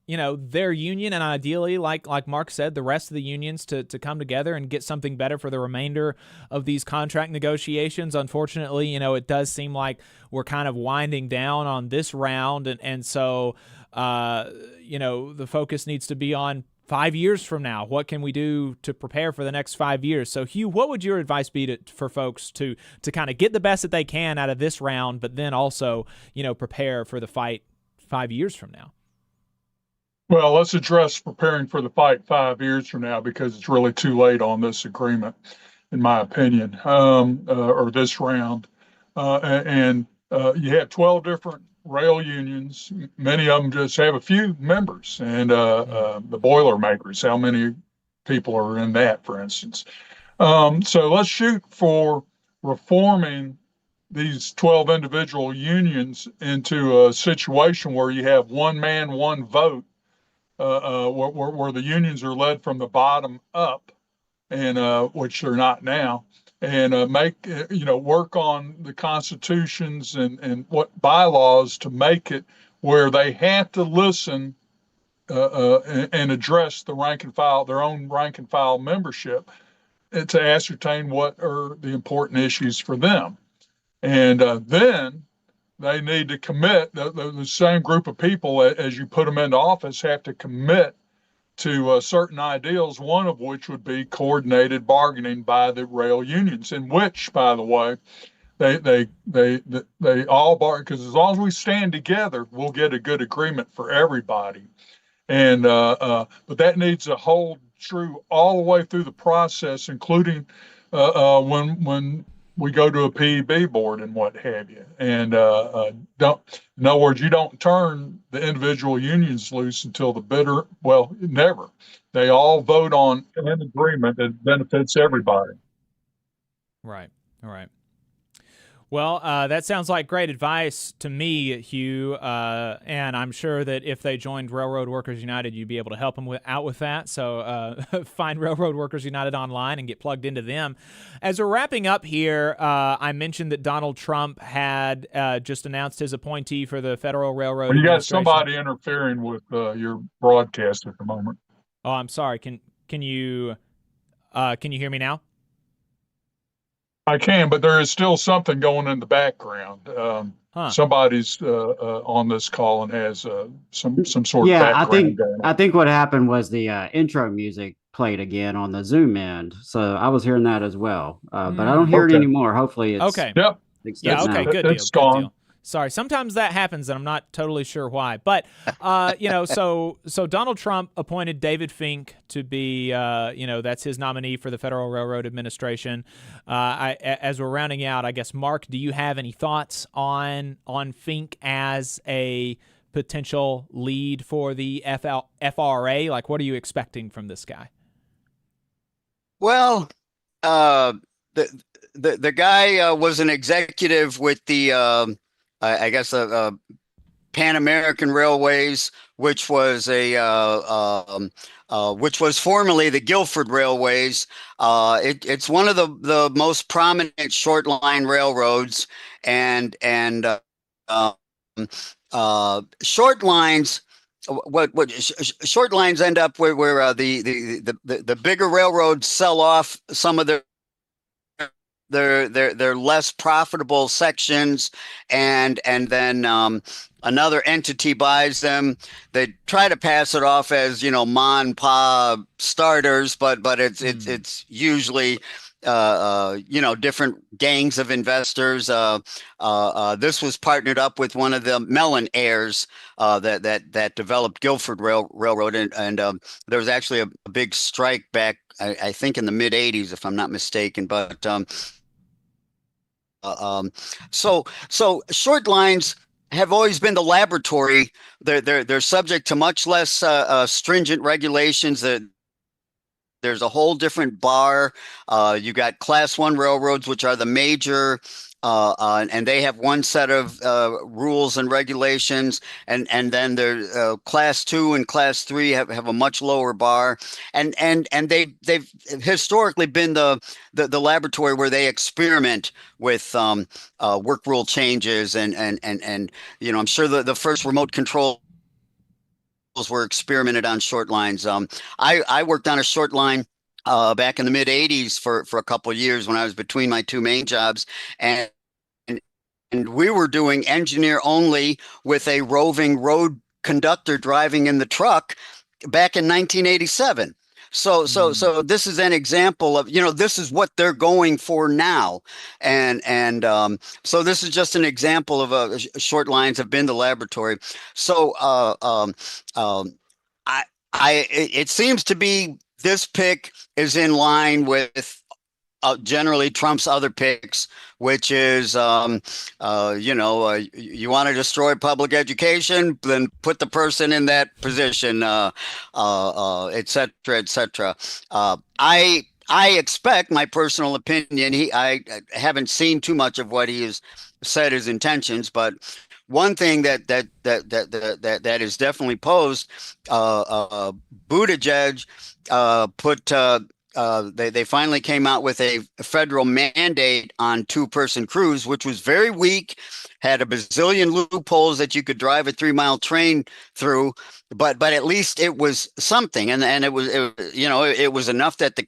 [SPEAKER 9] their union, and ideally, like Mark said, the rest of the unions to come together and get something better for the remainder of these contract negotiations? Unfortunately, it does seem like we're kind of winding down on this round, and so the focus needs to be on 5 years from now. What can we do to prepare for the next 5 years? So, Hugh, what would your advice be for folks to kind of get the best that they can out of this round, but then also, prepare for the fight 5 years from now?
[SPEAKER 3] Well, let's address preparing for the fight 5 years from now, because it's really too late on this agreement, in my opinion, or this round. You have 12 different rail unions. Many of them just have a few members, and the Boilermakers, how many people are in that, for instance. So let's shoot for reforming these 12 individual unions into a situation where you have one man, one vote, where the unions are led from the bottom up, and which they're not now, and work on the constitutions and what bylaws to make it where they have to listen and address the rank and file, their own rank and file membership, to ascertain what are the important issues for them. And then they need to commit, the same group of people, as you put them into office, have to commit to certain ideals, one of which would be coordinated bargaining by the rail unions, in which, by the way, they all bargain, because as long as we stand together, we'll get a good agreement for everybody. And but that needs to hold true all the way through the process, including when we go to a PEB board and what have you. And in other words, you don't turn the individual unions loose until never. They all vote on an agreement that benefits everybody.
[SPEAKER 9] Right. All right. Well, that sounds like great advice to me, Hugh, and I'm sure that if they joined Railroad Workers United, you'd be able to help them out with that. So find Railroad Workers United online and get plugged into them. As we're wrapping up here, I mentioned that Donald Trump had just announced his appointee for the Federal Railroad
[SPEAKER 3] You got
[SPEAKER 9] Administration.
[SPEAKER 3] somebody interfering with your broadcast at the moment.
[SPEAKER 9] Oh, I'm sorry. Can you hear me now?
[SPEAKER 3] I can, but there is still something going in the background. Somebody's on this call and has some sort of background going on.
[SPEAKER 10] I think what happened was the intro music played again on the Zoom end, so I was hearing that as well. But I don't hear it anymore. Hopefully, it's
[SPEAKER 9] okay.
[SPEAKER 3] Yep.
[SPEAKER 9] Yeah. Okay. Good deal.
[SPEAKER 3] It's
[SPEAKER 9] Good
[SPEAKER 3] gone.
[SPEAKER 9] deal. Sorry, sometimes that happens, and I'm not totally sure why. But so Donald Trump appointed David Fink to be, that's his nominee for the Federal Railroad Administration. As we're rounding out, I guess, Mark, do you have any thoughts on Fink as a potential lead for the FRA? Like, what are you expecting from this guy?
[SPEAKER 22] Well, the guy was an executive with the Pan American Railways, which was which was formerly the Guilford Railways. It's one of the most prominent short line railroads, and short lines. Short lines end up where the bigger railroads sell off some of their less profitable sections, and then another entity buys them. They try to pass it off as ma and pa starters, but it's usually different gangs of investors. This was partnered up with one of the Mellon heirs that developed Guilford Railroad, and there was actually a big strike back, I think, in the mid '80s, if I'm not mistaken. But so short lines have always been the laboratory. They're subject to much less stringent regulations. There's a whole different bar. You got Class 1 railroads, which are the major, and they have one set of rules and regulations, and then there's Class 2 and Class 3 have a much lower bar, and they've historically been the laboratory where they experiment with work rule changes, and I'm sure the first remote control were experimented on short lines. I worked on a short line back in the mid '80s for a couple of years when I was between my two main jobs, and we were doing engineer only with a roving road conductor driving in the truck back in 1987. So this is an example of, this is what they're going for now. And so this is just an example of short lines have been the laboratory. So it seems to be this pick is in line with generally trumps other picks, which is, you want to destroy public education, then put the person in that position, et cetera, et cetera. I expect, my personal opinion, I haven't seen too much of what he has said his intentions, but one thing that is definitely posed, Buttigieg put. They finally came out with a federal mandate on 2-person crews, which was very weak, had a bazillion loopholes that you could drive a 3-mile train through, but at least it was something, and it was enough that the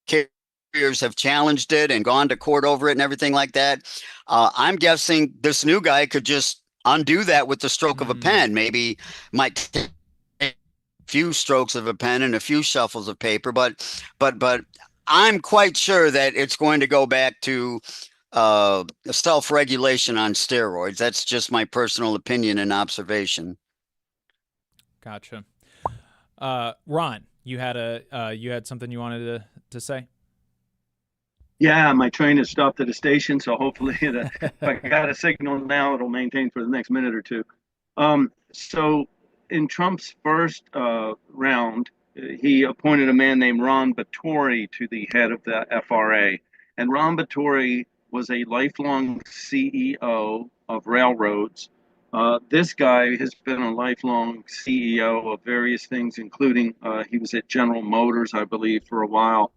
[SPEAKER 22] carriers have challenged it and gone to court over it and everything like that. I'm guessing this new guy could just undo that with the stroke of a pen. Maybe might take a few strokes of a pen and a few shuffles of paper, but I'm quite sure that it's going to go back to self-regulation on steroids. That's just my personal opinion and observation.
[SPEAKER 9] Gotcha. Ron, you had something you wanted to say?
[SPEAKER 4] Yeah, my train has stopped at a station, so hopefully if I got a signal now, it'll maintain for the next minute or two. So in Trump's first round, he appointed a man named Ron Batori to the head of the FRA. And Ron Batori was a lifelong CEO of railroads. This guy has been a lifelong CEO of various things, including he was at General Motors, I believe, for a while.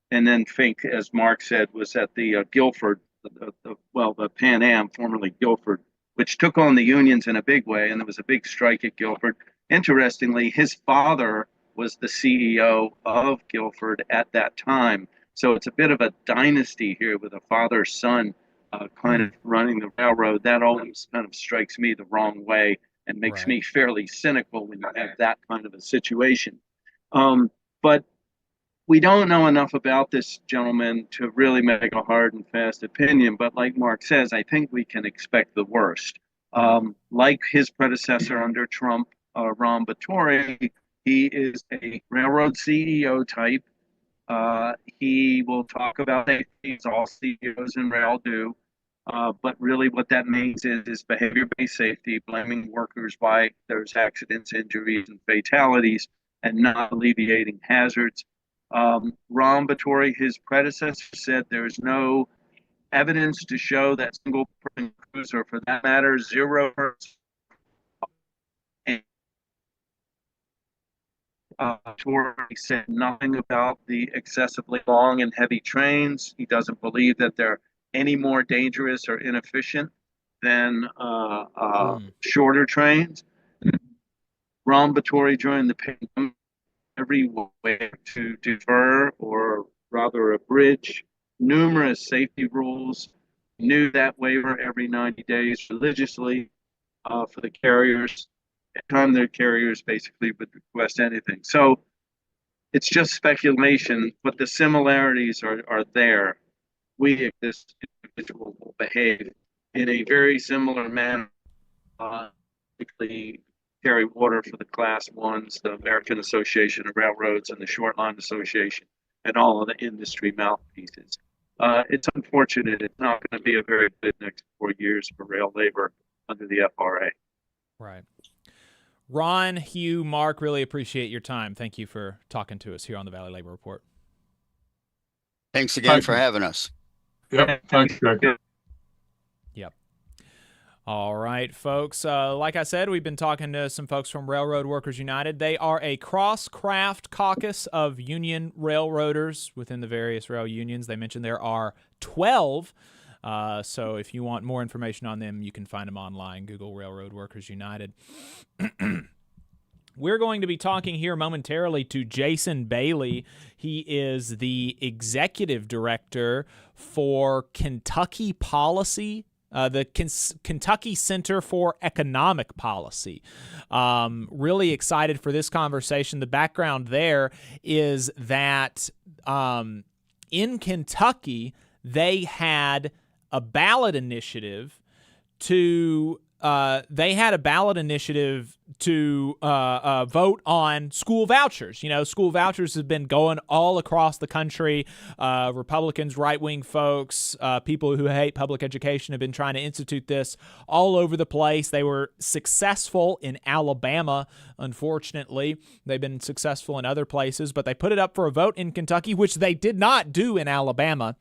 [SPEAKER 4] And then Fink, as Mark said, was at the Guilford, the Pan Am, formerly Guilford, which took on the unions in a big way, and there was a big strike at Guilford. Interestingly, his father was the CEO of Guilford at that time. So it's a bit of a dynasty here with a father-son kind of running the railroad. That always kind of strikes me the wrong way and makes me fairly cynical when you have that kind of a situation. But we don't know enough about this gentleman to really make a hard and fast opinion. But like Mark says, I think we can expect the worst. Like his predecessor under Trump, Ron Batori, he is a railroad CEO type. He will talk about safety, as all CEOs in rail do. But really what that means is behavior-based safety, blaming workers why there's accidents, injuries, and fatalities, and not alleviating hazards. Ron Batori, his predecessor, said there's no evidence to show that single-person crews, or for that matter, 0 Batori said nothing about the excessively long and heavy trains. He doesn't believe that they're any more dangerous or inefficient than shorter trains. Ron Batori during the pandemic every way to defer, or rather abridge, numerous safety rules, knew that waiver every 90 days religiously for the carriers, anytime their carriers basically would request anything. So it's just speculation, but the similarities are there. We, this individual, will behave in a very similar manner, particularly carry water for the Class 1s, the American Association of Railroads, and the Short Line Association, and all of the industry mouthpieces. It's unfortunate. It's not going to be a very good next 4 years for rail labor under the FRA.
[SPEAKER 9] Right. Ron, Hugh, Mark, really appreciate your time. Thank you for talking to us here on the Valley Labor Report.
[SPEAKER 22] Thanks again for having us.
[SPEAKER 3] Yep. Thanks, Greg.
[SPEAKER 9] Yep. All right, folks. Like I said, we've been talking to some folks from Railroad Workers United. They are a cross-craft caucus of union railroaders within the various rail unions. They mentioned there are 12. So if you want more information on them, you can find them online. Google Railroad Workers United. We're going to be talking here momentarily to Jason Bailey. He is the executive director for Kentucky Policy, the Kentucky Center for Economic Policy. Really excited for this conversation. The background there is that in Kentucky, they had a ballot initiative to they had a ballot initiative to vote on school vouchers. You know, school vouchers have been going all across the country. Republicans, right-wing folks, people who hate public education have been trying to institute this all over the place. They were successful in Alabama, unfortunately. They've been successful in other places, but they put it up for a vote in Kentucky, which they did not do in Alabama.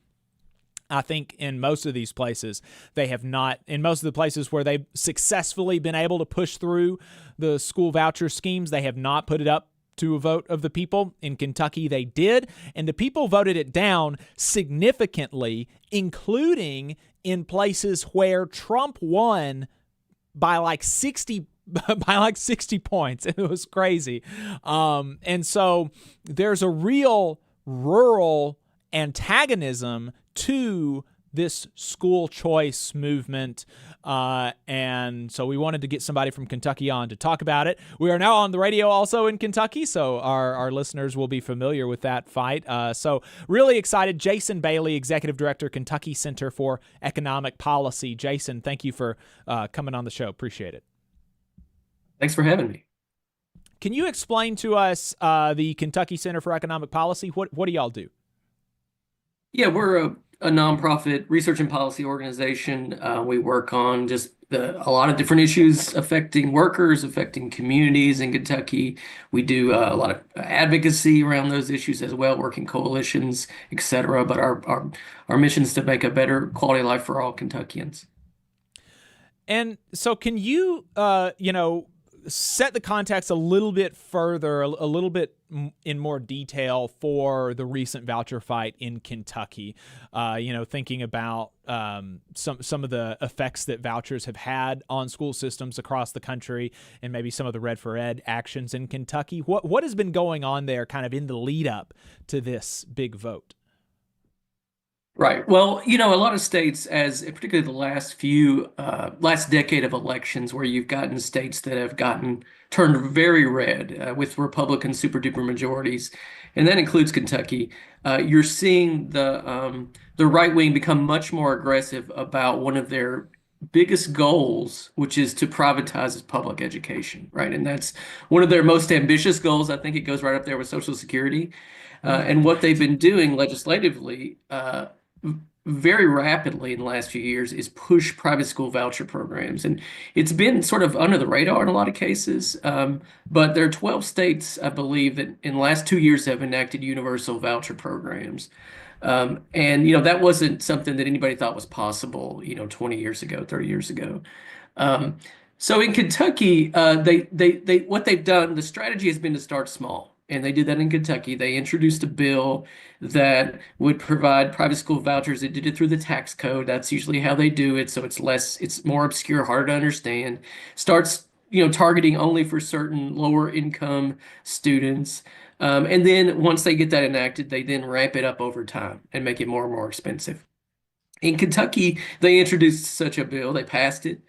[SPEAKER 9] I think in most of these places, they have not. In most of the places where they've successfully been able to push through the school voucher schemes, they have not put it up to a vote of the people. In Kentucky, they did, and the people voted it down significantly, including in places where Trump won by like 60 points. It was crazy. And so there's a real rural antagonism to this school choice movement, and so we wanted to get somebody from Kentucky on to talk about it. We are now on the radio also in Kentucky, so our listeners will be familiar with that fight. So really excited. Jason Bailey, Executive Director, Kentucky Center for Economic Policy. Jason, thank you for coming on the show. Appreciate it.
[SPEAKER 5] Thanks for having me.
[SPEAKER 9] Can you explain to us the Kentucky Center for Economic Policy? What do y'all do?
[SPEAKER 5] Yeah, we're a nonprofit research and policy organization. We work on just a lot of different issues affecting workers, affecting communities in Kentucky. We do a lot of advocacy around those issues as well, working coalitions, et cetera. But our mission is to make a better quality of life for all Kentuckians.
[SPEAKER 9] And so can you, set the context a little bit further, a little bit in more detail for the recent voucher fight in Kentucky, thinking about some of the effects that vouchers have had on school systems across the country and maybe some of the Red for Ed actions in Kentucky. What has been going on there kind of in the lead up to this big vote?
[SPEAKER 5] Right. Well, a lot of states, as particularly the last decade of elections, where you've gotten states that have turned very red with Republican super duper majorities, and that includes Kentucky. You're seeing the right wing become much more aggressive about one of their biggest goals, which is to privatize public education. Right, and that's one of their most ambitious goals. I think it goes right up there with Social Security, and what they've been doing legislatively. Very rapidly in the last few years is push private school voucher programs. And it's been sort of under the radar in a lot of cases. But there are 12 states, I believe, that in the last 2 years have enacted universal voucher programs. And that wasn't something that anybody thought was possible, 20 years ago, 30 years ago. So in Kentucky, they what they've done, the strategy has been to start small. And they did that in Kentucky. They introduced a bill that would provide private school vouchers. They did it through the tax code. That's usually how they do it. So it's more obscure, harder to understand. Starts, targeting only for certain lower income students. And then once they get that enacted, they then ramp it up over time and make it more and more expensive. In Kentucky, they introduced such a bill. They passed it.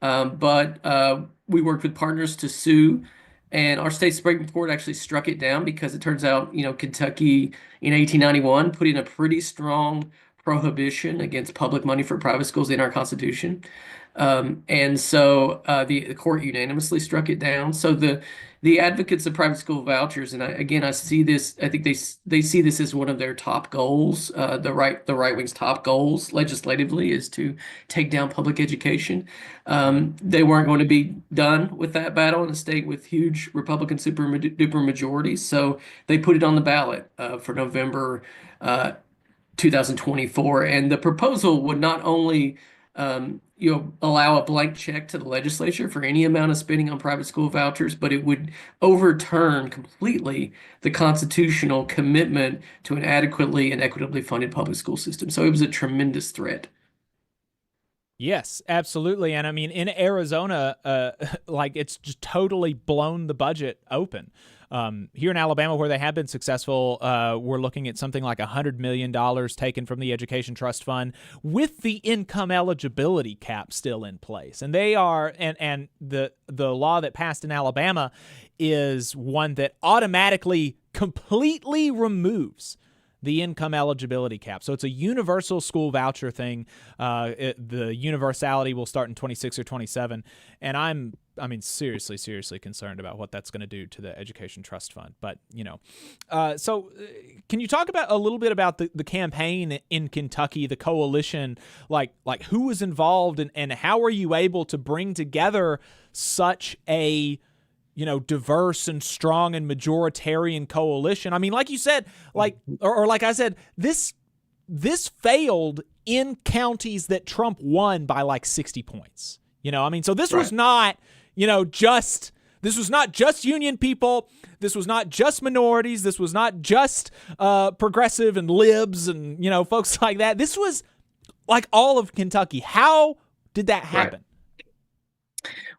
[SPEAKER 5] But we worked with partners to sue. And our state Supreme Court actually struck it down because it turns out, Kentucky in 1891 put in a pretty strong prohibition against public money for private schools in our Constitution. And so the court unanimously struck it down. So the advocates of private school vouchers, and I see this, I think they see this as one of their top goals. The right wing's top goals legislatively is to take down public education. They weren't going to be done with that battle in a state with huge Republican super duper majorities. So they put it on the ballot for November 2024. And the proposal would not only allow a blank check to the legislature for any amount of spending on private school vouchers, but it would overturn completely the constitutional commitment to an adequately and equitably funded public school system. So it was a tremendous threat.
[SPEAKER 9] Yes, absolutely. And I mean, in Arizona, it's just totally blown the budget open. Here in Alabama, where they have been successful, we're looking at something like $100 million taken from the Education Trust Fund with the income eligibility cap still in place. And they are, and the law that passed in Alabama is one that automatically completely removes the income eligibility cap. So it's a universal school voucher thing. The universality will start in 26 or 27, and I'm seriously concerned about what that's going to do to the Education Trust Fund. But, so can you talk about a little bit about the campaign in Kentucky, the coalition, like who was involved and how were you able to bring together such a, diverse and strong and majoritarian coalition? I mean, like you said, like I said, this failed in counties that Trump won by like 60 points. So this was not, this was not just union people. This was not just minorities. This was not just progressive and libs and, folks like that. This was like all of Kentucky. How did that happen?
[SPEAKER 5] Right.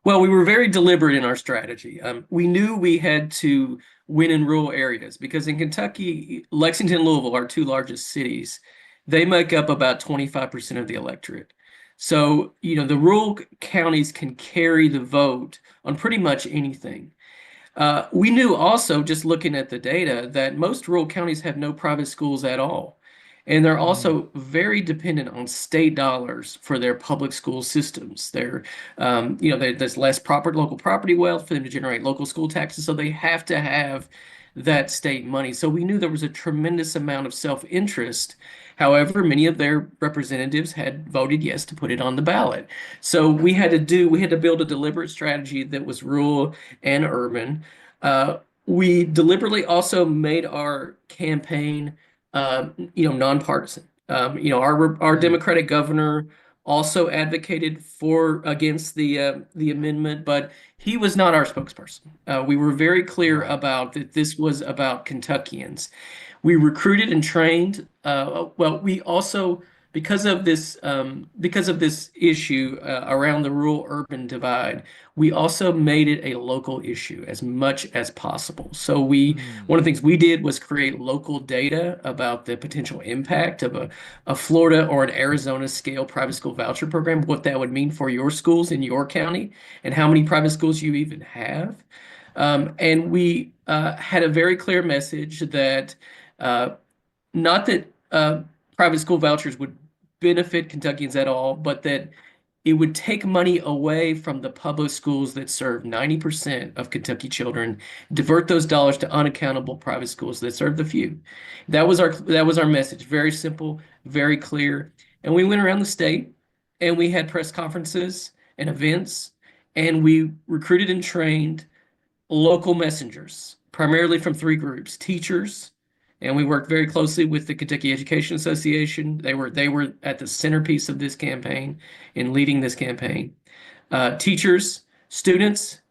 [SPEAKER 5] Well, we were very deliberate in our strategy. We knew we had to win in rural areas because in Kentucky, Lexington and Louisville, our two largest cities, they make up about 25% of the electorate. So, the rural counties can carry the vote on pretty much anything. We knew also, just looking at the data, that most rural counties have no private schools at all. And they're also very dependent on state dollars for their public school systems. There's less local property wealth for them to generate local school taxes, so they have to have that state money. So we knew there was a tremendous amount of self-interest. However, many of their representatives had voted yes to put it on the ballot. So we had to build a deliberate strategy that was rural and urban. We deliberately also made our campaign nonpartisan. Our Democratic governor also advocated against the amendment, but he was not our spokesperson. We were very clear about that this was about Kentuckians. We recruited and trained. We also, because of this issue around the rural-urban divide, we also made it a local issue as much as possible. So one of the things we did was create local data about the potential impact of a Florida or an Arizona scale private school voucher program, what that would mean for your schools in your county, and how many private schools you even have. And we had a very clear message that not that private school vouchers would benefit Kentuckians at all, but that it would take money away from the public schools that serve 90% of Kentucky children, divert those dollars to unaccountable private schools that serve the few. That was our message. Very simple, very clear. And we went around the state and we had press conferences and events, and we recruited and trained local messengers, primarily from three groups: teachers, and we worked very closely with the Kentucky Education Association. They were at the centerpiece of this campaign in leading this campaign. Teachers, students.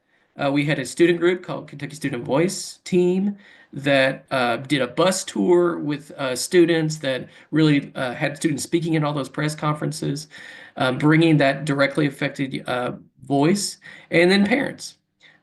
[SPEAKER 5] We had a student group called Kentucky Student Voice team that did a bus tour with students that really had students speaking in all those press conferences, bringing that directly affected voice, and then parents.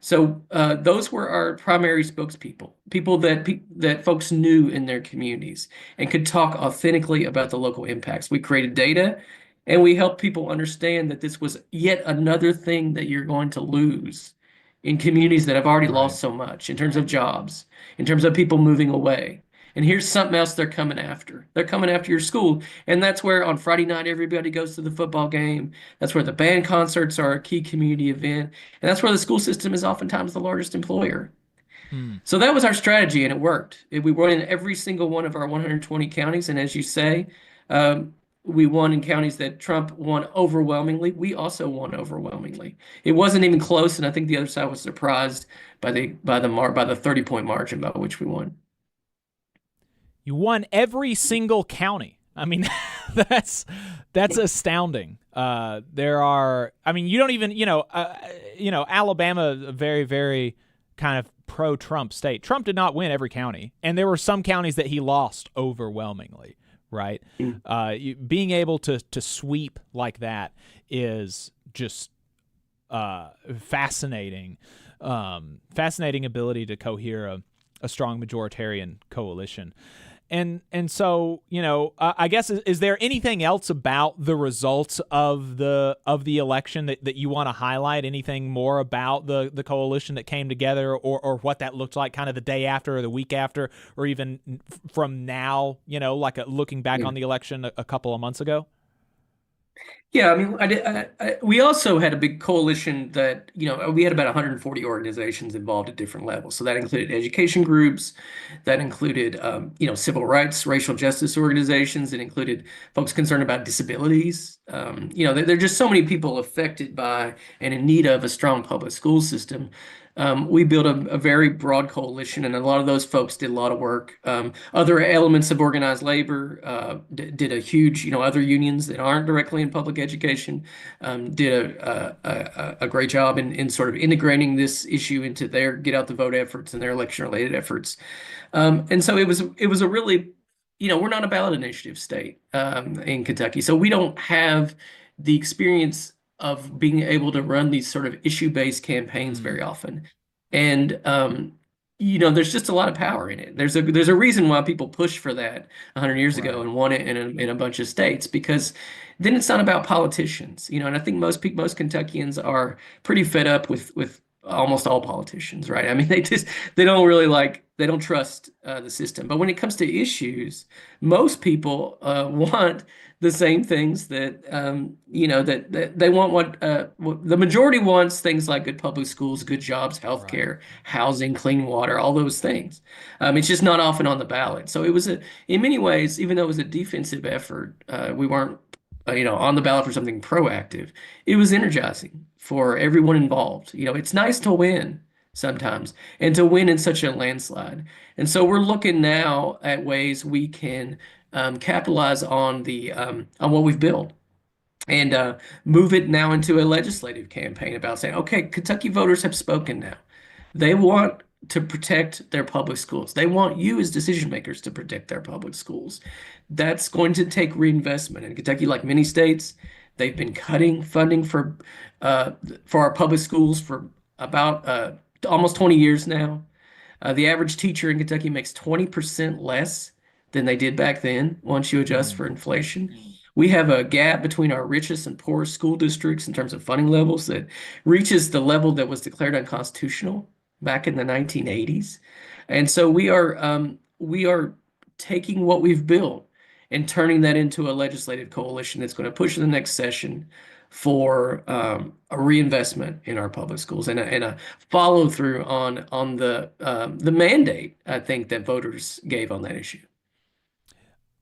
[SPEAKER 5] So those were our primary spokespeople, people that folks knew in their communities and could talk authentically about the local impacts. We created data, and we helped people understand that this was yet another thing that you're going to lose in communities that have already lost so much in terms of jobs, in terms of people moving away. And here's something else they're coming after. They're coming after your school. And that's where on Friday night, everybody goes to the football game. That's where the band concerts are a key community event. And that's where the school system is oftentimes the largest employer. So that was our strategy, and it worked. We won in every single one of our 120 counties. And as you say, we won in counties that Trump won overwhelmingly. We also won overwhelmingly. It wasn't even close, and I think the other side was surprised by the 30-point margin by which we won.
[SPEAKER 9] You won every single county. I mean, that's astounding. You don't even, Alabama, a very, very kind of pro-Trump state. Trump did not win every county, and there were some counties that he lost overwhelmingly, right? Being able to sweep like that is just fascinating. Fascinating ability to cohere a strong majoritarian coalition. And so, I guess, is there anything else about the results of the election that you want to highlight? Anything more about the coalition that came together, or what that looked like kind of the day after or the week after, or even from now, like looking back on the election a couple of months ago?
[SPEAKER 5] Yeah, I mean, we also had a big coalition that, we had about 140 organizations involved at different levels. So that included education groups, that included, civil rights, racial justice organizations, it included folks concerned about disabilities. There are just so many people affected by and in need of a strong public school system. We built a very broad coalition, and a lot of those folks did a lot of work. Other elements of organized labor did a huge, other unions that aren't directly in public education did a great job in sort of integrating this issue into their get out the vote efforts and their election related efforts. And so it was a really, we're not a ballot initiative state in Kentucky, so we don't have the experience of being able to run these sort of issue-based campaigns very often. And there's just a lot of power in it. There's a reason why people pushed for that 100 years ago and won it in a bunch of states, because then it's not about politicians, and I think most Kentuckians are pretty fed up with almost all politicians, right? I mean, they don't trust the system. But when it comes to issues, most people want the same things that that they want. What the majority wants, things like good public schools, good jobs, healthcare, housing, clean water, all those things. It's just not often on the ballot. So it was in many ways, even though it was a defensive effort, we weren't on the ballot for something proactive. It was energizing for everyone involved. It's nice to win sometimes, and to win in such a landslide. And so we're looking now at ways we can capitalize on on what we've built, and move it now into a legislative campaign about saying, okay, Kentucky voters have spoken now. They want to protect their public schools. They want you as decision makers to protect their public schools. That's going to take reinvestment. In Kentucky, like many states, they've been cutting funding for our public schools for about almost 20 years now. The average teacher in Kentucky makes 20% less than they did back then once you adjust for inflation. We have a gap between our richest and poorest school districts in terms of funding levels that reaches the level that was declared unconstitutional back in the 1980s. And so we are taking what we've built and turning that into a legislative coalition that's going to push in the next session for a reinvestment in our public schools and a follow through on the mandate, I think, that voters gave on that issue.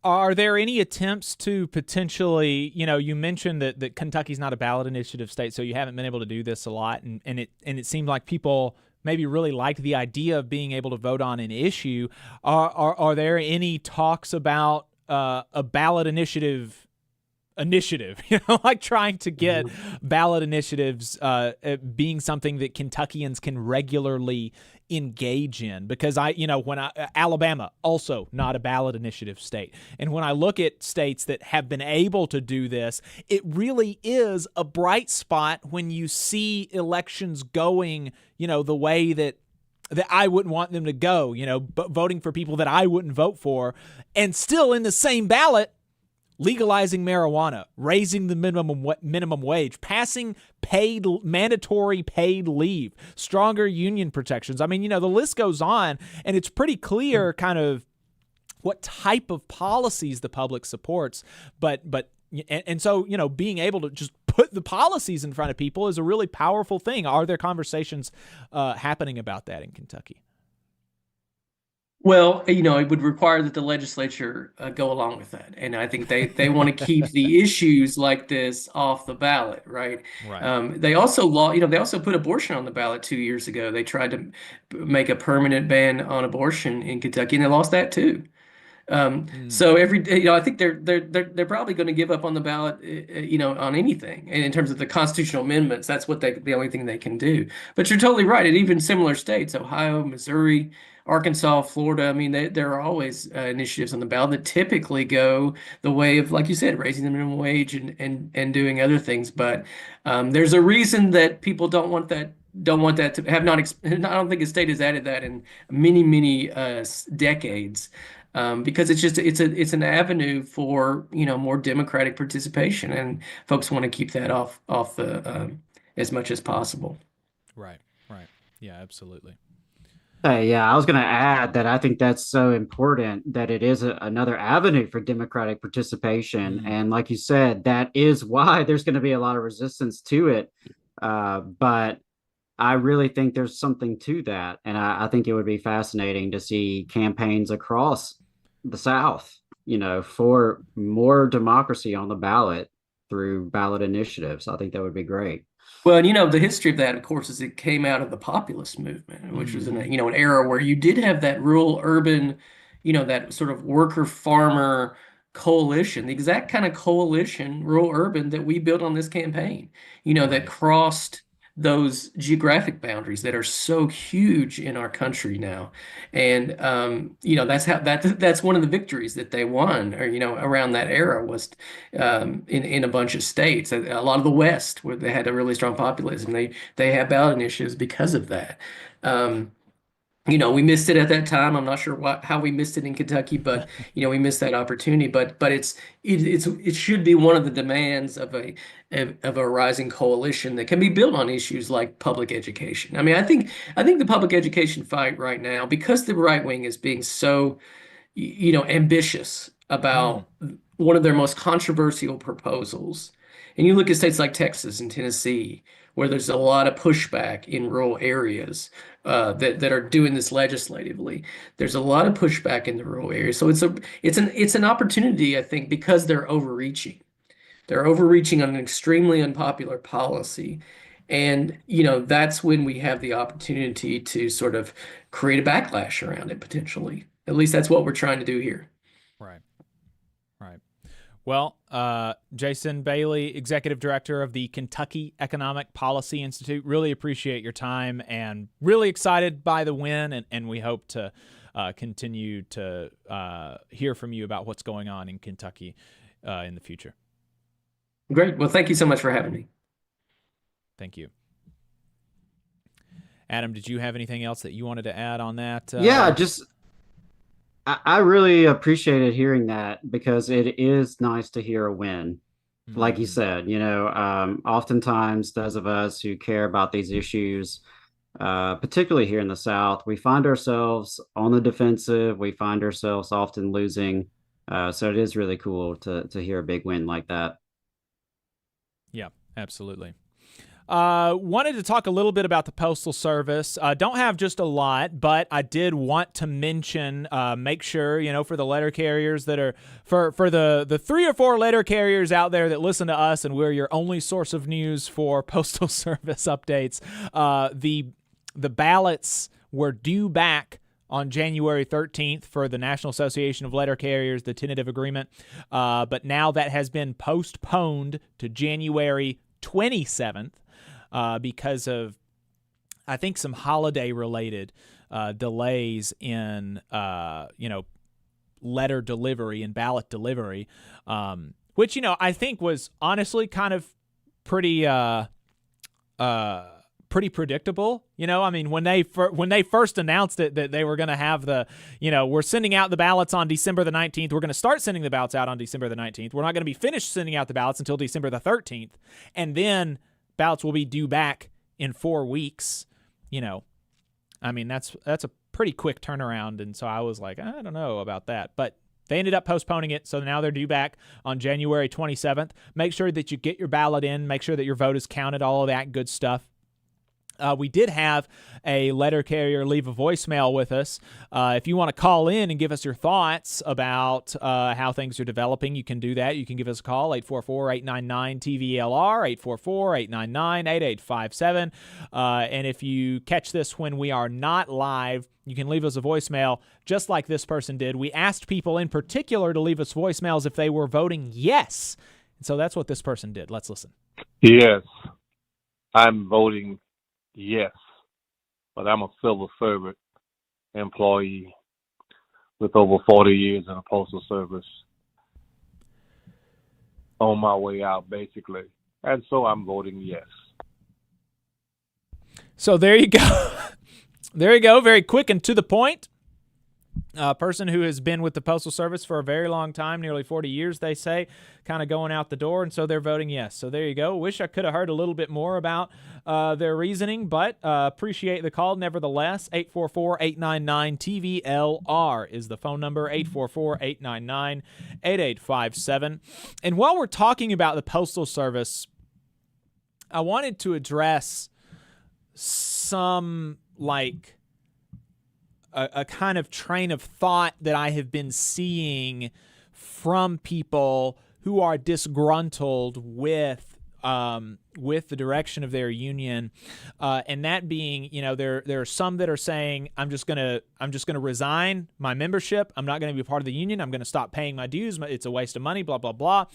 [SPEAKER 9] Are there any attempts to potentially, you mentioned that Kentucky's not a ballot initiative state, so you haven't been able to do this a lot, and it seemed like people maybe really liked the idea of being able to vote on an issue. Are there any talks about a ballot initiative, like trying to get ballot initiatives being something that Kentuckians can regularly engage in? Because Alabama, also not a ballot initiative state. And when I look at states that have been able to do this, it really is a bright spot when you see elections going, the way that I wouldn't want them to go, voting for people that I wouldn't vote for, and still in the same ballot, legalizing marijuana, raising the minimum wage, passing mandatory paid leave, stronger union protections. I mean, the list goes on, and it's pretty clear kind of what type of policies the public supports. And so, being able to just put the policies in front of people is a really powerful thing. Are there conversations happening about that in Kentucky?
[SPEAKER 5] Well, it would require that the legislature go along with that. And I think they want to keep the issues like this off the ballot, right? They also they also put abortion on the ballot 2 years ago. They tried to make a permanent ban on abortion in Kentucky, and they lost that too. So I think they're probably going to give up on the ballot, on anything. And in terms of the constitutional amendments, that's the only thing they can do. But you're totally right. And even similar states, Ohio, Missouri, Arkansas, Florida, I mean, there are always initiatives on the ballot that typically go the way of, like you said, raising the minimum wage and doing other things. But there's a reason that people don't want that to have not. I don't think a state has added that in many decades. because it's an avenue for more democratic participation, and folks want to keep that off the as much as possible.
[SPEAKER 9] Right. Yeah, absolutely.
[SPEAKER 10] Yeah, I was going to add that I think that's so important that it is another avenue for democratic participation. And like you said, that is why there's going to be a lot of resistance to it. But I really think there's something to that. And I think it would be fascinating to see campaigns across the South, for more democracy on the ballot through ballot initiatives. I think that would be great.
[SPEAKER 5] Well, the history of that, of course, is it came out of the populist movement, which was an era where you did have that rural urban, that sort of worker farmer coalition, the exact kind of coalition, rural urban, that we built on this campaign, that crossed those geographic boundaries that are so huge in our country now. And that's one of the victories that they won, or around that era, was in a bunch of states. A lot of the West, where they had a really strong populism, they have ballot initiatives because of that. We missed it at that time. I'm not sure how we missed it in Kentucky, but we missed that opportunity. But it should be one of the demands of a rising coalition that can be built on issues like public education. I mean, I think the public education fight right now, because the right wing is being so ambitious about one of their most controversial proposals. And you look at states like Texas and Tennessee, where there's a lot of pushback in rural areas that are doing this legislatively. There's a lot of pushback in the rural areas. So it's an opportunity, I think, because they're overreaching. They're overreaching on an extremely unpopular policy. And, that's when we have the opportunity to sort of create a backlash around it, potentially. At least that's what we're trying to do here.
[SPEAKER 9] Right. Well, Jason Bailey, Executive Director of the Kentucky Economic Policy Institute, really appreciate your time and really excited by the win, and we hope to continue to hear from you about what's going on in Kentucky in the future.
[SPEAKER 5] Great. Well, thank you so much for having me.
[SPEAKER 9] Thank you. Adam, did you have anything else that you wanted to add on that?
[SPEAKER 10] Yeah, I really appreciated hearing that, because it is nice to hear a win. Like you said, oftentimes those of us who care about these issues, particularly here in the South, we find ourselves on the defensive. We find ourselves often losing. So it is really cool to hear a big win like that.
[SPEAKER 9] Yeah, absolutely. Wanted to talk a little bit about the Postal Service. Don't have just a lot, but I did want to mention, make sure, for the letter carriers that are, for the 3 or 4 letter carriers out there that listen to us and we're your only source of news for Postal Service updates, the ballots were due back on January 13th for the National Association of Letter Carriers, the tentative agreement. But now that has been postponed to January 27th. Because of, I think, some holiday-related delays in, letter delivery and ballot delivery, which, I think was honestly kind of pretty predictable. I mean, when they first announced it, that they were going to have we're sending out the ballots on December the 19th. We're going to start sending the ballots out on December the 19th. We're not going to be finished sending out the ballots until December the 13th. And then ballots will be due back in 4 weeks. I mean, that's a pretty quick turnaround. And so I was like, I don't know about that, but they ended up postponing it. So now they're due back on January 27th. Make sure that you get your ballot in, make sure that your vote is counted, all of that good stuff. We did have a letter carrier leave a voicemail with us. If you want to call in and give us your thoughts about how things are developing, you can do that. You can give us a call, 844-899-TVLR, 844-899-8857. And if you catch this when we are not live, you can leave us a voicemail just like this person did. We asked people in particular to leave us voicemails if they were voting yes. And so that's what this person did. Let's listen.
[SPEAKER 6] Yes, I'm voting yes, but I'm a civil servant employee with over 40 years in the Postal Service. On my way out, basically. And so I'm voting yes.
[SPEAKER 9] So there you go. There you go. Very quick and to the point. A person who has been with the Postal Service for a very long time, nearly 40 years, they say, kind of going out the door, and so they're voting yes. So there you go. Wish I could have heard a little bit more about their reasoning, but appreciate the call nevertheless. 844-899-TVLR is the phone number, 844-899-8857. And while we're talking about the Postal Service, I wanted to address some, a kind of train of thought that I have been seeing from people who are disgruntled with the direction of their union, and that being, there are some that are saying, I'm just gonna resign my membership. I'm not gonna be a part of the union. I'm gonna stop paying my dues. It's a waste of money. Blah blah blah.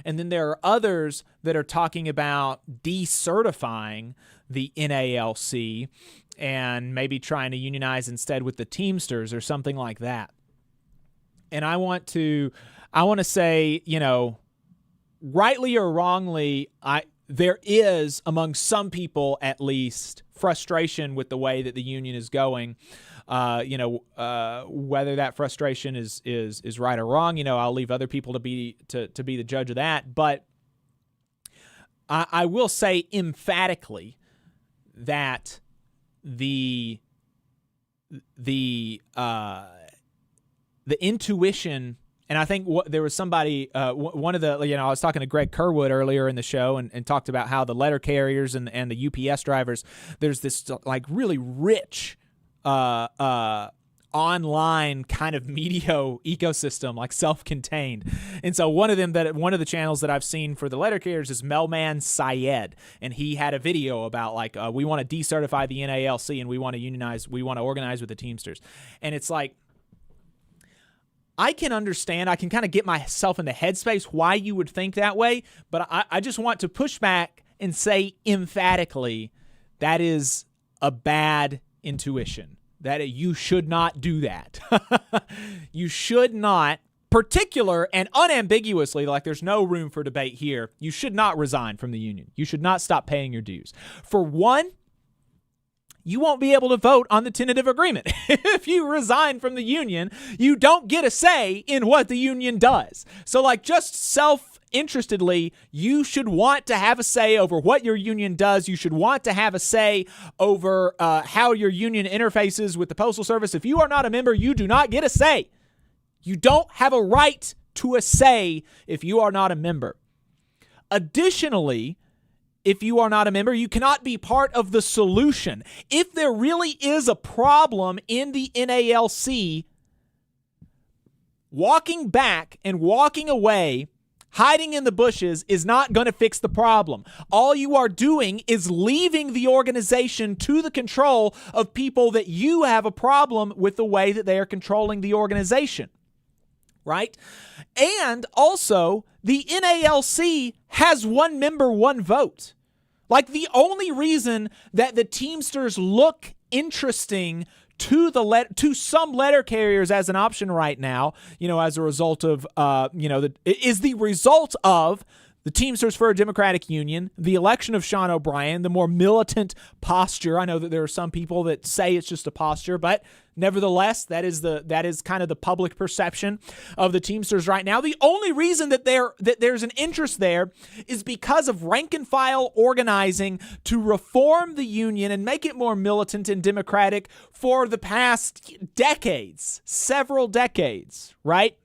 [SPEAKER 9] And then there are others that are talking about decertifying the NALC and maybe trying to unionize instead with the Teamsters or something like that. And I want to say, rightly or wrongly, there is, among some people at least, frustration with the way that the union is going. Whether that frustration is right or wrong, I'll leave other people to be the judge of that. But I will say emphatically that the intuition, and I think there was somebody, one of the, I was talking to Greg Kerwood earlier in the show and talked about how the letter carriers and the UPS drivers, there's this really rich online kind of media ecosystem, self-contained. And so one of the channels that I've seen for the letter carriers is Mailman Syed, and he had a video about we want to decertify the NALC and we want to unionize, we want to organize with the Teamsters. And it's I can understand, I can kind of get myself in the headspace why you would think that way, but I just want to push back and say emphatically that is a bad intuition. That you should not do that. You should not, particular and unambiguously, there's no room for debate here, you should not resign from the union. You should not stop paying your dues. For one, you won't be able to vote on the tentative agreement. If you resign from the union, you don't get a say in what the union does. So just self-interestedly, you should want to have a say over what your union does. You should want to have a say over how your union interfaces with the Postal Service. If you are not a member, you do not get a say. You don't have a right to a say if you are not a member. Additionally, if you are not a member, you cannot be part of the solution. If there really is a problem in the NALC, walking back and walking away, hiding in the bushes is not going to fix the problem. All you are doing is leaving the organization to the control of people that you have a problem with the way that they are controlling the organization, right? And also, the NALC has one member, one vote. The only reason that the Teamsters look interesting to some letter carriers as an option right now, as a result of, is the result of the Teamsters for a Democratic Union, the election of Sean O'Brien, the more militant posture. I know that there are some people that say it's just a posture, but nevertheless, that is kind of the public perception of the Teamsters right now. The only reason that there's an interest there is because of rank and file organizing to reform the union and make it more militant and democratic for the past decades, several decades, right?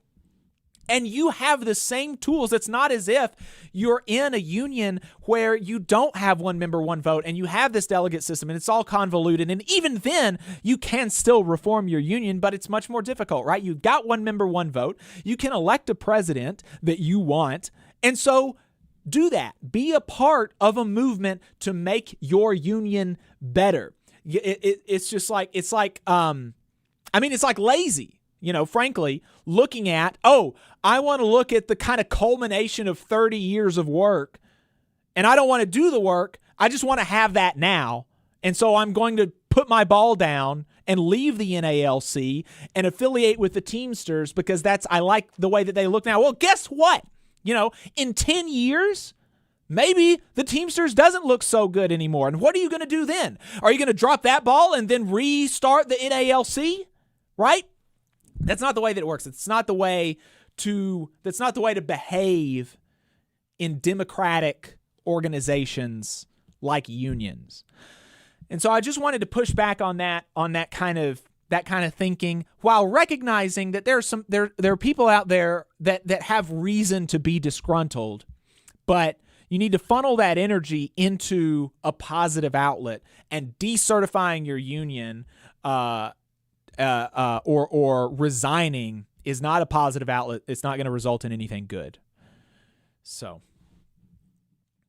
[SPEAKER 9] And you have the same tools. It's not as if you're in a union where you don't have one member, one vote, and you have this delegate system, and it's all convoluted. And even then, you can still reform your union, but it's much more difficult, right? You've got one member, one vote. You can elect a president that you want. And so do that. Be a part of a movement to make your union better. It's like lazy. Frankly, looking at, I want to look at the kind of culmination of 30 years of work, and I don't want to do the work. I just want to have that now. And so I'm going to put my ball down and leave the NALC and affiliate with the Teamsters because I like the way that they look now. Well, guess what? In 10 years, maybe the Teamsters doesn't look so good anymore. And what are you going to do then? Are you going to drop that ball and then restart the NALC? Right? That's not the way that it works. That's not the way to behave in democratic organizations like unions. And so I just wanted to push back on that kind of thinking, while recognizing that there are people out there that have reason to be disgruntled, but you need to funnel that energy into a positive outlet, and decertifying your union or resigning is not a positive outlet. It's not going to result in anything good. So.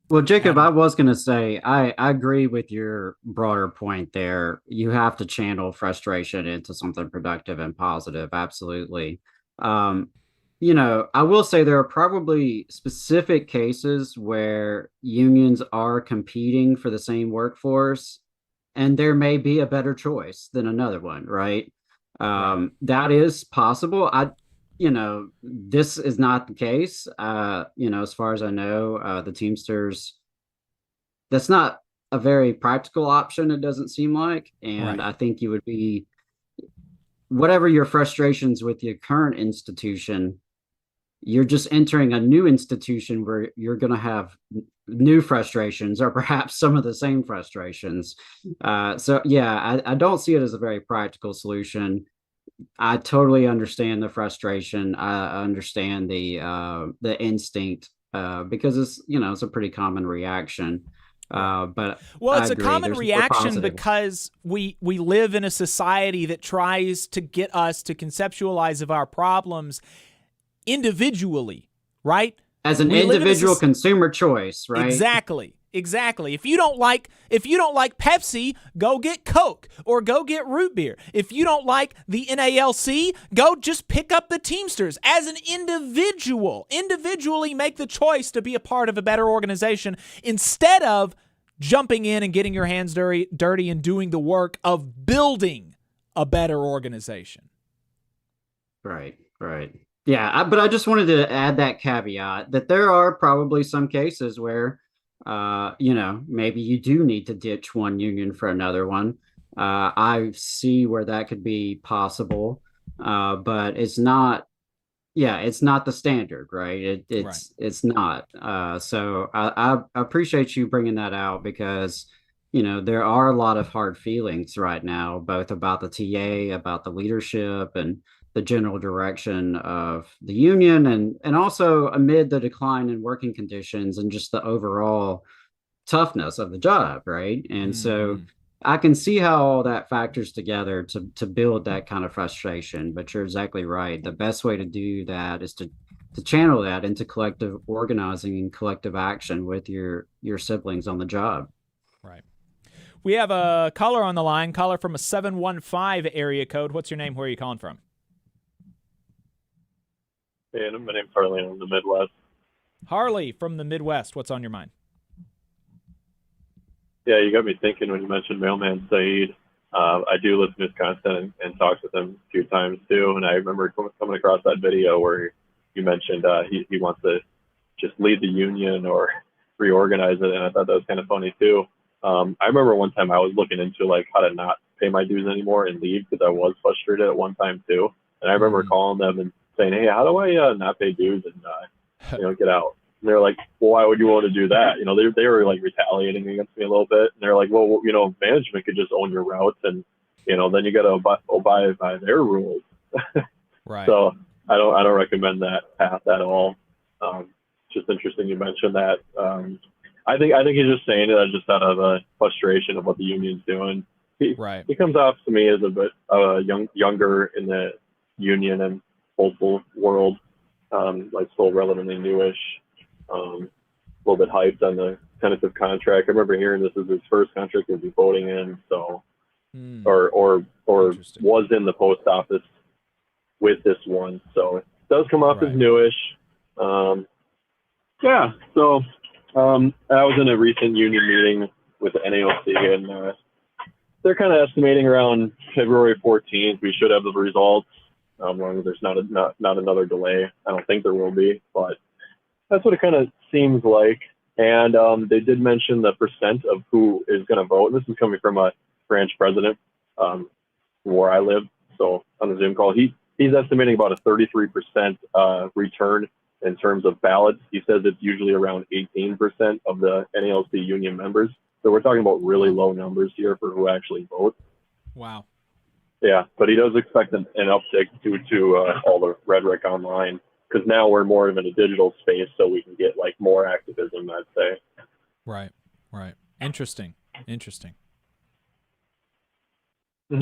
[SPEAKER 10] Well, Jacob, I was going to say, I agree with your broader point there. You have to channel frustration into something productive and positive. Absolutely. I will say there are probably specific cases where unions are competing for the same workforce, and there may be a better choice than another one, right? That is possible. This is not the case. As far as I know, the Teamsters, that's not a very practical option, it doesn't seem like. And I think you would be, whatever your frustrations with your current institution, you're just entering a new institution where you're going to have new frustrations, or perhaps some of the same frustrations. I don't see it as a very practical solution. I totally understand the frustration. I understand the instinct because it's a pretty common reaction. But
[SPEAKER 9] it's a common reaction because we live in a society that tries to get us to conceptualize of our problems individually, right?
[SPEAKER 10] As an individual consumer choice, right?
[SPEAKER 9] Exactly. If you don't like Pepsi, go get Coke or go get root beer. If you don't like the NALC, go just pick up the Teamsters. As an individually make the choice to be a part of a better organization instead of jumping in and getting your hands dirty and doing the work of building a better organization.
[SPEAKER 10] Right. Yeah, but I just wanted to add that caveat that there are probably some cases where maybe you do need to ditch one union for another one. I see where that could be possible, but it's not the standard, right? It's not. So I appreciate you bringing that out because, there are a lot of hard feelings right now, both about the TA, about the leadership, and the general direction of the union, and also amid the decline in working conditions and just the overall toughness of the job, right? And so I can see how all that factors together to build that kind of frustration, but you're exactly right. The best way to do that is to channel that into collective organizing and collective action with your siblings on the job.
[SPEAKER 9] Right. We have a caller on the line, caller from a 715 area code. What's your name? Where are you calling from?
[SPEAKER 7] And my name's Harley. I'm from the Midwest.
[SPEAKER 9] Harley from the Midwest. What's on your mind?
[SPEAKER 7] Yeah, you got me thinking when you mentioned Mailman Saeed. I do listen to his content and talk with him a few times too. And I remember coming across that video where you mentioned he wants to just lead the union or reorganize it. And I thought that was kind of funny too. I remember one time I was looking into like how to not pay my dues anymore and leave because I was frustrated at one time too. And I remember calling them and saying, "Hey, how do I not pay dues and get out?" And they're like, "Well, why would you want to do that?" They were like retaliating against me a little bit. And they're like, "Well, management could just own your routes, and then you got to abide by their rules."
[SPEAKER 9] Right.
[SPEAKER 7] So I don't recommend that path at all. Just interesting you mentioned that. I think he's just saying it just out of a frustration of what the union's doing. He comes off to me as a bit younger in the union and Postal world, like still relatively newish, a little bit hyped on the tentative contract. I remember hearing this is his first contract he'll be voting in, so or was in the post office with this one, so it does come off as newish. So I was in a recent union meeting with the NAOC, and they're kind of estimating around February 14th we should have the results. As long as there's not another delay. I don't think there will be, but that's what it kind of seems like. And they did mention the percent of who is going to vote. And this is coming from a branch president where I live. So on the Zoom call, he he's estimating about a 33% return in terms of ballots. He says it's usually around 18% of the NALC union members. So we're talking about really low numbers here for who actually vote.
[SPEAKER 9] Wow.
[SPEAKER 7] Yeah, but he does expect an uptick due to all the rhetoric online, because now we're more of in a digital space, so we can get like more activism, I'd say.
[SPEAKER 9] Right. Interesting.
[SPEAKER 7] Mm-hmm.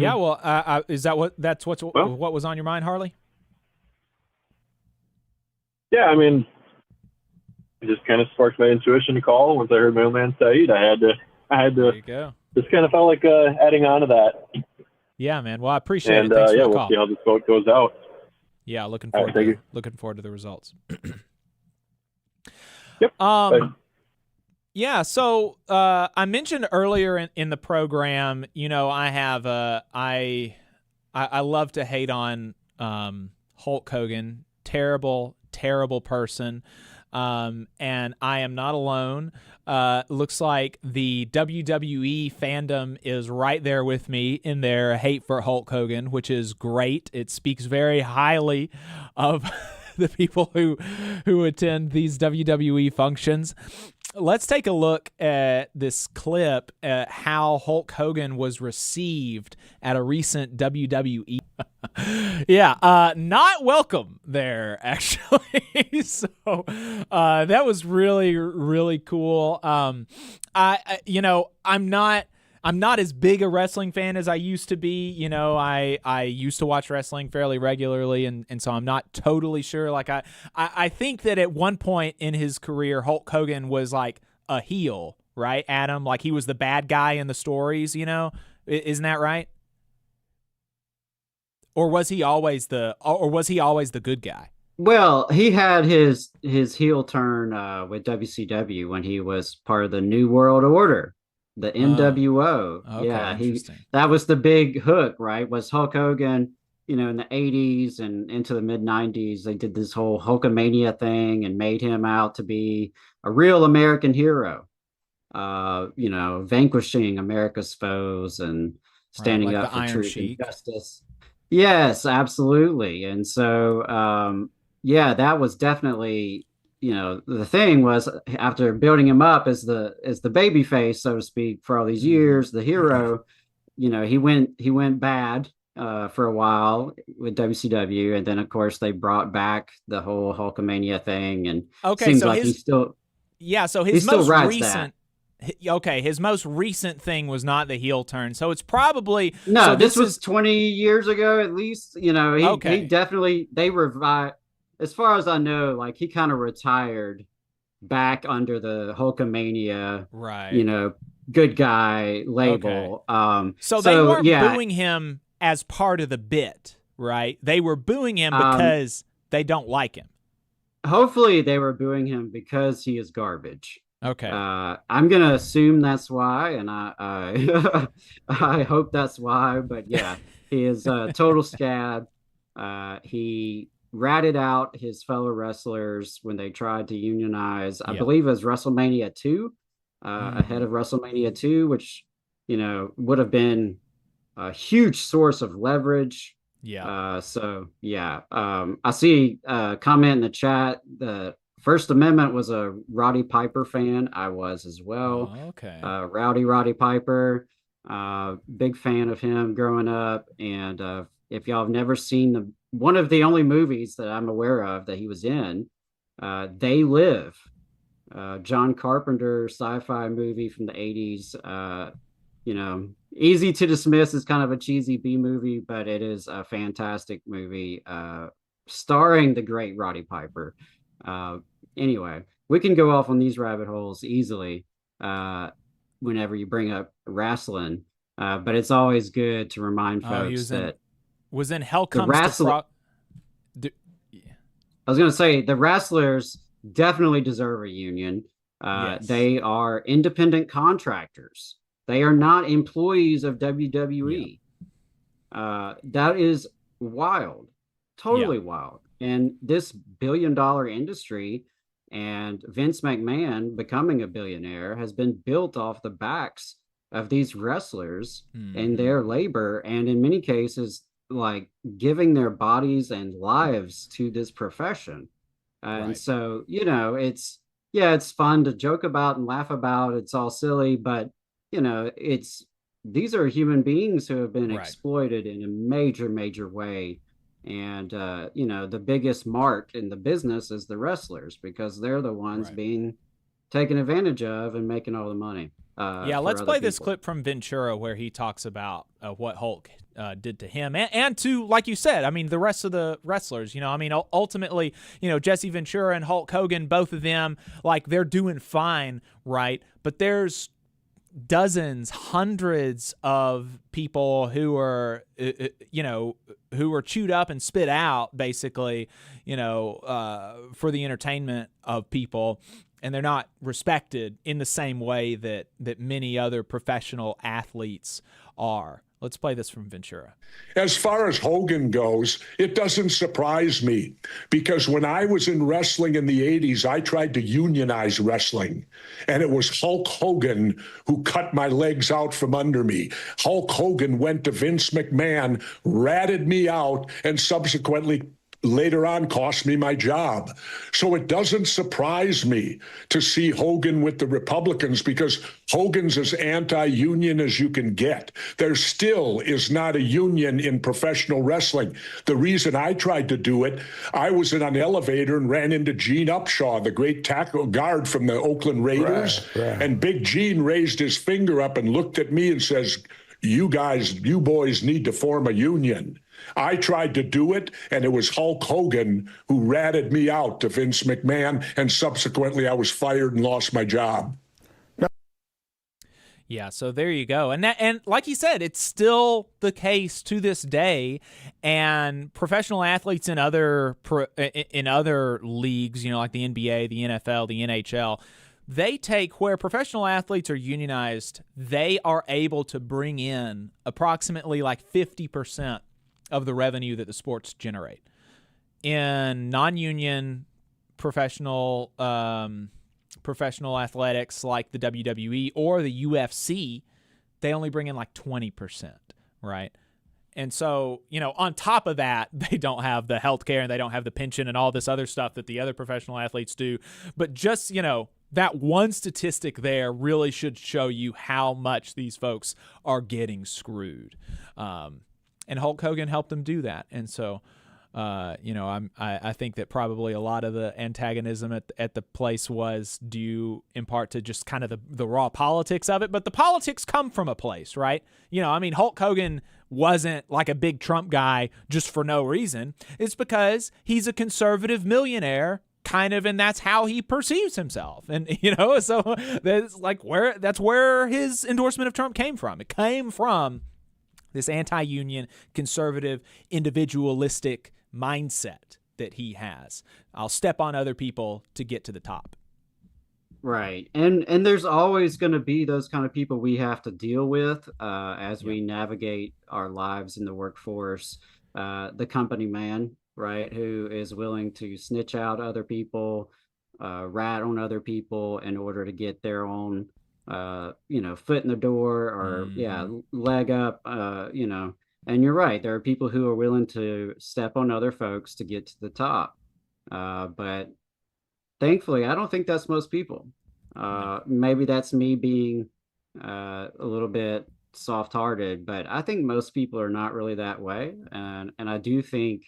[SPEAKER 9] Yeah. Well, is that what was on your mind, Harley?
[SPEAKER 7] Yeah, I mean, it just kind of sparked my intuition to call once I heard Mailman Saeed. I had to.
[SPEAKER 9] There you go.
[SPEAKER 7] Just kind of felt like adding on to that.
[SPEAKER 9] Yeah, man. Well, I appreciate
[SPEAKER 7] And
[SPEAKER 9] it. Thanks for the
[SPEAKER 7] we'll
[SPEAKER 9] call.
[SPEAKER 7] see how this vote goes out.
[SPEAKER 9] Yeah, looking
[SPEAKER 7] All right,
[SPEAKER 9] forward to the results.
[SPEAKER 7] Yep.
[SPEAKER 9] Yeah, so I mentioned earlier in the program, I have I love to hate on Hulk Hogan. Terrible person. And I am not alone. Looks like the WWE fandom is right there with me in their hate for Hulk Hogan, which is great. It speaks very highly of the people who attend these WWE functions. Let's take a look at this clip at how Hulk Hogan was received at a recent WWE. Yeah, not welcome there, actually. So that was really, really cool. I'm not as big a wrestling fan as I used to be. I used to watch wrestling fairly regularly, and so I'm not totally sure. Like I think that at one point in his career, Hulk Hogan was like a heel, right, Adam? Like he was the bad guy in the stories, Isn't that right? Or was he always the good guy?
[SPEAKER 10] Well, he had his heel turn with WCW when he was part of the New World Order, the NWO.
[SPEAKER 9] Okay,
[SPEAKER 10] yeah,
[SPEAKER 9] interesting.
[SPEAKER 10] that was the big hook, right? Was Hulk Hogan, in the 80s and into the mid 90s, they did this whole Hulkamania thing and made him out to be a real American hero, vanquishing America's foes and standing
[SPEAKER 9] like
[SPEAKER 10] up
[SPEAKER 9] the
[SPEAKER 10] for
[SPEAKER 9] Iron
[SPEAKER 10] truth
[SPEAKER 9] Sheik.
[SPEAKER 10] and justice. Yes, absolutely. And so, that was definitely, the thing was, after building him up as the baby face, so to speak, for all these years, the hero, he went bad for a while with WCW, and then of course they brought back the whole Hulkamania thing, and seems like his
[SPEAKER 9] most recent thing was not the heel turn, so it's probably
[SPEAKER 10] this was 20 years ago at least. He definitely, they revived, as far as I know, like he kind of retired back under the Hulkamania,
[SPEAKER 9] right,
[SPEAKER 10] good guy label.
[SPEAKER 9] Okay. So they weren't booing him as part of the bit, right? They were booing him because they don't like him.
[SPEAKER 10] Hopefully they were booing him because he is garbage.
[SPEAKER 9] Okay.
[SPEAKER 10] I'm gonna assume that's why, and I I hope that's why. But yeah, he is a total scab. He ratted out his fellow wrestlers when they tried to unionize. I believe it was WrestleMania 2, ahead of WrestleMania 2, which would have been a huge source of leverage.
[SPEAKER 9] Yeah.
[SPEAKER 10] I see a comment in the chat. The First Amendment was a Roddy Piper fan. I was as well.
[SPEAKER 9] Oh, okay.
[SPEAKER 10] Roddy Piper. Big fan of him growing up. And if y'all have never seen one of the only movies that I'm aware of that he was in, They Live. John Carpenter sci-fi movie from the 80s. Easy to dismiss as kind of a cheesy B movie, but it is a fantastic movie starring the great Roddy Piper. Anyway, we can go off on these rabbit holes easily whenever you bring up wrestling, but it's always good to remind folks
[SPEAKER 9] was in Hell Comes to Frog.
[SPEAKER 10] I was going to say the wrestlers definitely deserve a union.
[SPEAKER 9] Yes.
[SPEAKER 10] They are independent contractors. They are not employees of WWE. Yeah. That is wild, totally wild. And this billion-dollar industry and Vince McMahon becoming a billionaire has been built off the backs of these wrestlers and their labor, and in many cases, like giving their bodies and lives to this profession. And so, it's fun to joke about and laugh about. It's all silly, but these are human beings who have been exploited in a major, major way. And, the biggest mark in the business is the wrestlers, because they're the ones being taken advantage of and making all the money.
[SPEAKER 9] Let's play this clip from Ventura where he talks about what Hulk did to him and to, like you said, I mean, the rest of the wrestlers. Ultimately, Jesse Ventura and Hulk Hogan, both of them, like, they're doing fine, right? But there's dozens, hundreds of people who are, who are chewed up and spit out, basically, for the entertainment of people. And they're not respected in the same way that many other professional athletes are. Let's play this from Ventura.
[SPEAKER 8] As far as Hogan goes, it doesn't surprise me, because when I was in wrestling in the 80s, I tried to unionize wrestling, and it was Hulk Hogan who cut my legs out from under me. Hulk Hogan went to Vince McMahon, ratted me out, and subsequently later on cost me my job. So it doesn't surprise me to see Hogan with the Republicans, because Hogan's as anti-union as you can get. There still is not a union in professional wrestling. The reason I tried to do it, I was in an elevator and ran into Gene Upshaw, the great tackle guard from the Oakland Raiders. And Big Gene raised his finger up and looked at me and says, you boys need to form a union. I tried to do it, and it was Hulk Hogan who ratted me out to Vince McMahon, and subsequently I was fired and lost my job.
[SPEAKER 9] Yeah, so there you go. And like he said, it's still the case to this day. And professional athletes in other leagues, like the NBA, the NFL, the NHL, they take where professional athletes are unionized, they are able to bring in approximately like 50% of the revenue that the sports generate. In non-union professional athletics like the WWE or the UFC, they only bring in like 20%, right? And so, on top of that, they don't have the healthcare and they don't have the pension and all this other stuff that the other professional athletes do. But just, that one statistic there really should show you how much these folks are getting screwed. And Hulk Hogan helped them do that. And so, I think that probably a lot of the antagonism at the place was due in part to just kind of the raw politics of it. But the politics come from a place, right? Hulk Hogan wasn't like a big Trump guy just for no reason. It's because he's a conservative millionaire, kind of, and that's how he perceives himself. And, so that's where his endorsement of Trump came from. It came from this anti-union, conservative, individualistic mindset that he has. I'll step on other people to get to the top.
[SPEAKER 10] Right. And there's always going to be those kind of people we have to deal with as we navigate our lives in the workforce. The company man, right, who is willing to snitch out other people, rat on other people in order to get their own foot in the door or leg up, and you're right. There are people who are willing to step on other folks to get to the top. But thankfully, I don't think that's most people. Maybe that's me being a little bit soft-hearted, but I think most people are not really that way. And I do think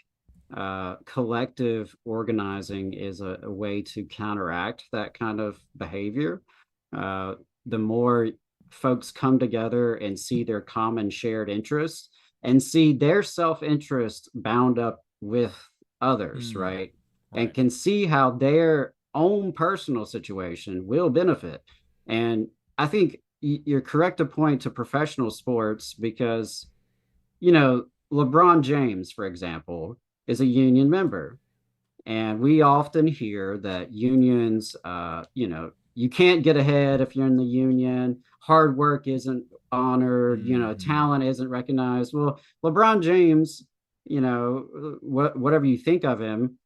[SPEAKER 10] collective organizing is a way to counteract that kind of behavior. The more folks come together and see their common shared interests and see their self-interest bound up with others, right? And can see how their own personal situation will benefit. And I think you're correct to point to professional sports because, LeBron James, for example, is a union member. And we often hear that unions, you can't get ahead if you're in the union. Hard work isn't honored. Talent isn't recognized. Well, LeBron James, whatever you think of him,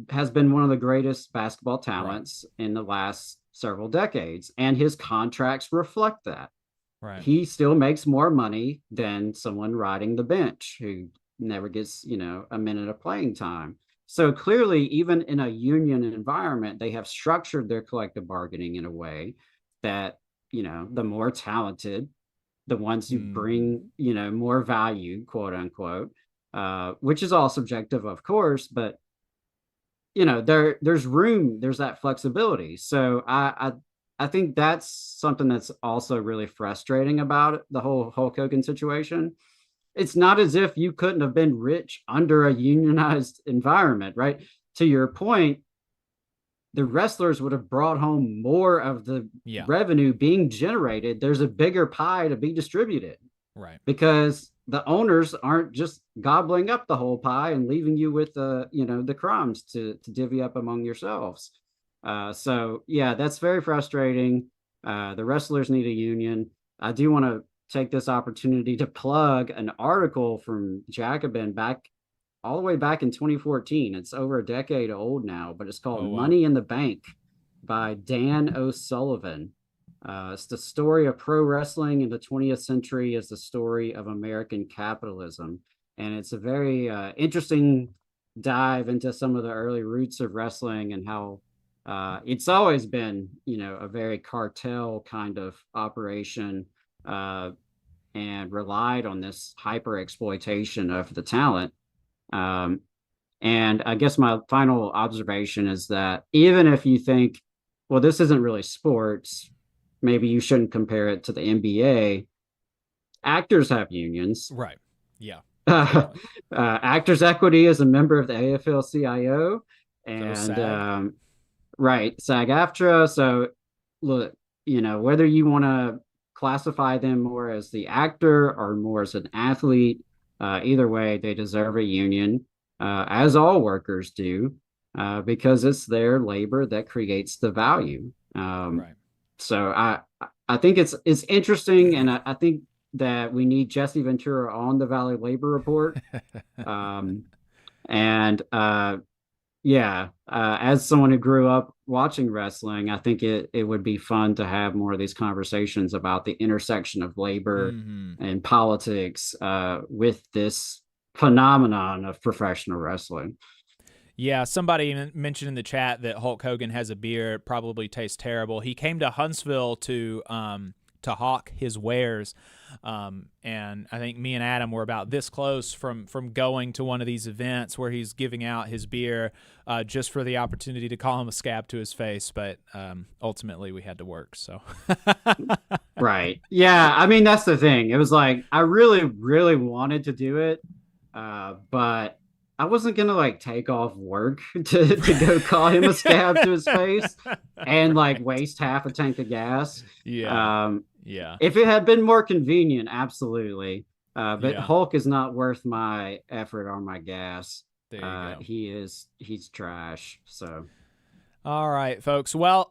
[SPEAKER 10] has been one of the greatest basketball talents in the last several decades, and his contracts reflect that. Right. He still makes more money than someone riding the bench who never gets, a minute of playing time. So clearly, even in a union environment, they have structured their collective bargaining in a way that, the more talented, the ones who bring, more value, quote unquote, which is all subjective, of course, but, there's room, there's that flexibility. So I think that's something that's also really frustrating about the whole Hulk Hogan situation. It's not as if you couldn't have been rich under a unionized environment, right? To your point, the wrestlers would have brought home more of the revenue being generated. There's a bigger pie to be distributed.
[SPEAKER 9] Right.
[SPEAKER 10] Because the owners aren't just gobbling up the whole pie and leaving you with the crumbs to divvy up among yourselves. So yeah, that's very frustrating. The wrestlers need a union. I do want to take this opportunity to plug an article from Jacobin all the way back in 2014. It's over a decade old now, but it's called Money in the Bank by Dan O'Sullivan. It's the story of pro wrestling in the 20th century as the story of American capitalism. And it's a very interesting dive into some of the early roots of wrestling and how it's always been, a very cartel kind of operation and relied on this hyper exploitation of the talent. And I guess my final observation is that even if you think, well, this isn't really sports, maybe you shouldn't compare it to the NBA. Actors have unions.
[SPEAKER 9] Right. Yeah.
[SPEAKER 10] Actors Equity is a member of the AFL-CIO and right, SAG-AFTRA. So look, whether you want to classify them more as the actor or more as an athlete, either way, they deserve a union, as all workers do, because it's their labor that creates the value. Right. So I think it's interesting, and I think that we need Jesse Ventura on the Valley Labor Report. As someone who grew up watching wrestling, I think it would be fun to have more of these conversations about the intersection of labor and politics with this phenomenon of professional wrestling.
[SPEAKER 9] Yeah, somebody mentioned in the chat that Hulk Hogan has a beer. It probably tastes terrible. He came to Huntsville to hawk his wares, and I think me and Adam were about this close from going to one of these events where he's giving out his beer just for the opportunity to call him a scab to his face, but ultimately we had to work. So
[SPEAKER 10] Right. Yeah, I mean, that's the thing. It was like I really, really wanted to do it, but I wasn't gonna take off work to go call him a scab to his face and waste half a tank of gas.
[SPEAKER 9] Yeah.
[SPEAKER 10] If it had been more convenient, absolutely. But Hulk is not worth my effort or my gas.
[SPEAKER 9] There you go.
[SPEAKER 10] He's trash. So.
[SPEAKER 9] All right, folks. Well,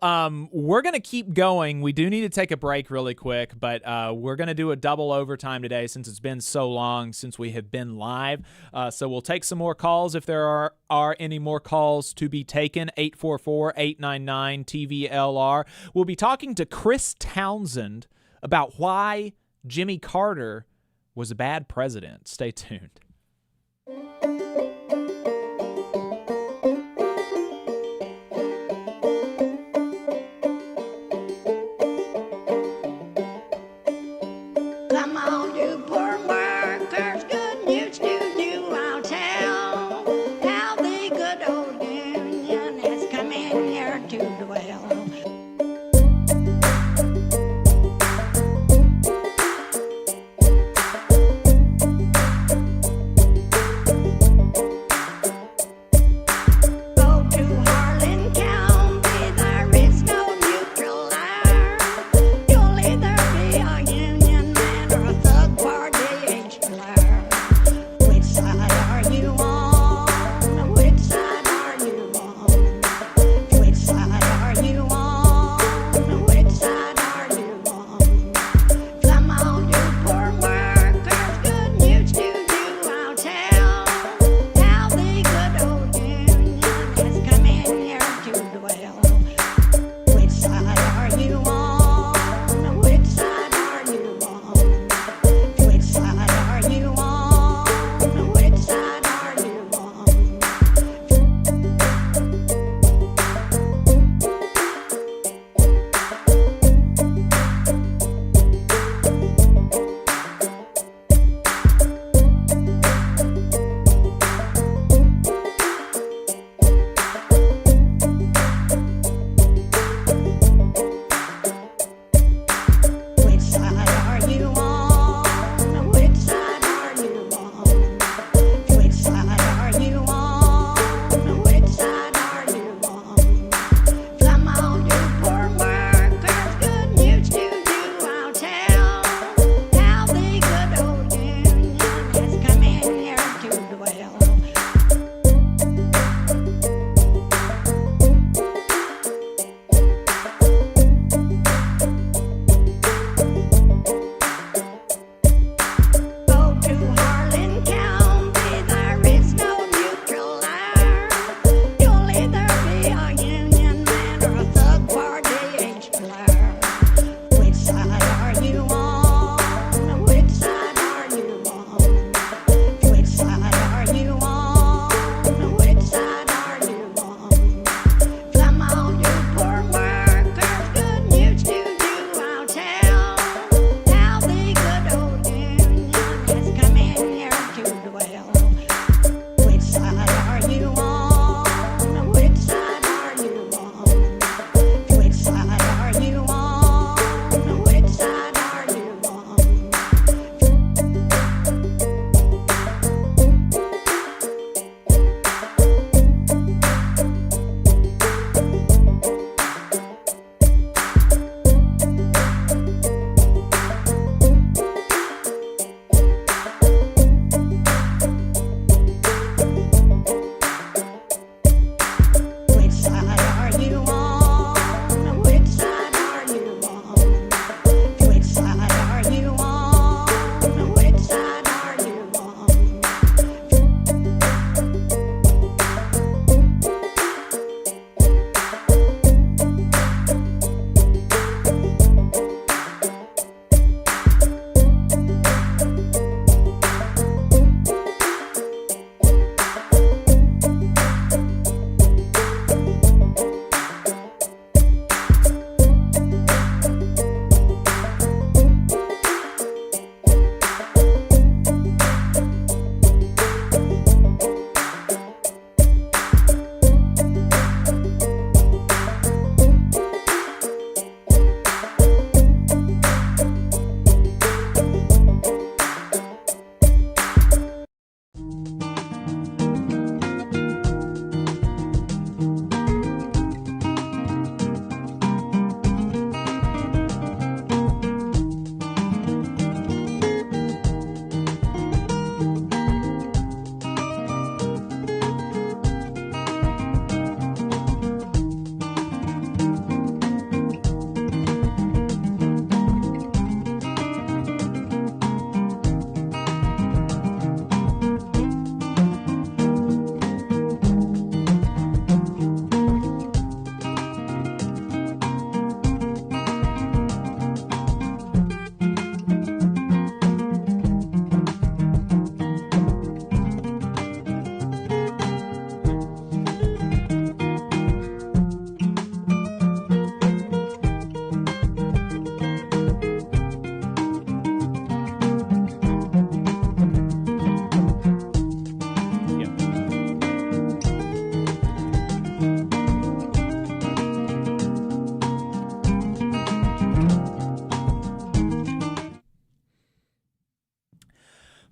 [SPEAKER 9] we're going to keep going. We do need to take a break really quick, but we're going to do a double overtime today since it's been so long since we have been live. So we'll take some more calls if there are any more calls to be taken. 844-899-TVLR. We'll be talking to Chris Townsend about why Jimmy Carter was a bad president. Stay tuned.
[SPEAKER 17] Come on, you poor workers, good news to you I'll tell, how the good old union has come in here to dwell.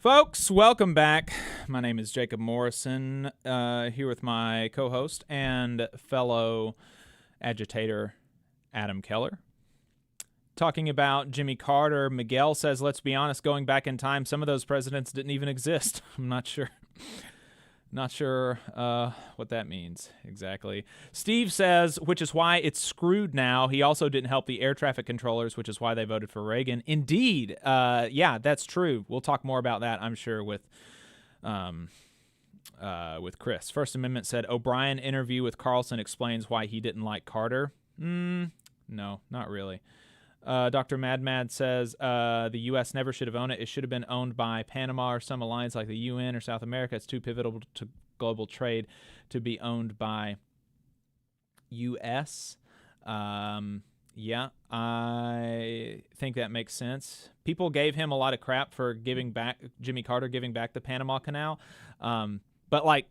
[SPEAKER 9] Folks, welcome back. My name is Jacob Morrison, here with my co-host and fellow agitator, Adam Keller. Talking about Jimmy Carter, Miguel says, let's be honest, going back in time, some of those presidents didn't even exist. I'm not sure. Not sure what that means exactly. Steve says, which is why it's screwed now. He also didn't help the air traffic controllers, which is why they voted for Reagan. Indeed. Yeah, that's true. We'll talk more about that, I'm sure, with Chris. First Amendment said, O'Brien interview with Carlson explains why he didn't like Carter. No, not really. Dr. Mad says the U.S. never should have owned it. It should have been owned by Panama or some alliance like the UN or South America. It's too pivotal to global trade to be owned by U.S. Yeah, I think that makes sense. People gave him a lot of crap for Jimmy Carter giving back the Panama Canal. But, like,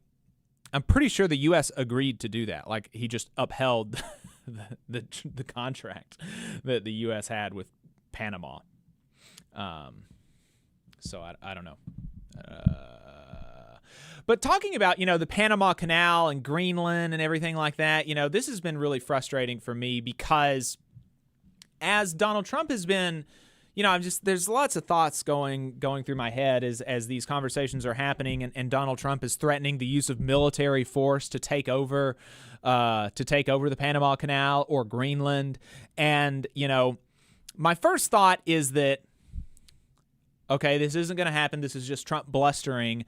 [SPEAKER 9] I'm pretty sure the U.S. agreed to do that. Like, he just upheld the contract that the U.S. had with Panama. So I don't know. But talking about, the Panama Canal and Greenland and everything like that, this has been really frustrating for me because as Donald Trump has been, there's lots of thoughts going through my head as these conversations are happening, and Donald Trump is threatening the use of military force to take over the Panama Canal or Greenland. And, my first thought is that, okay, this isn't going to happen. This is just Trump blustering.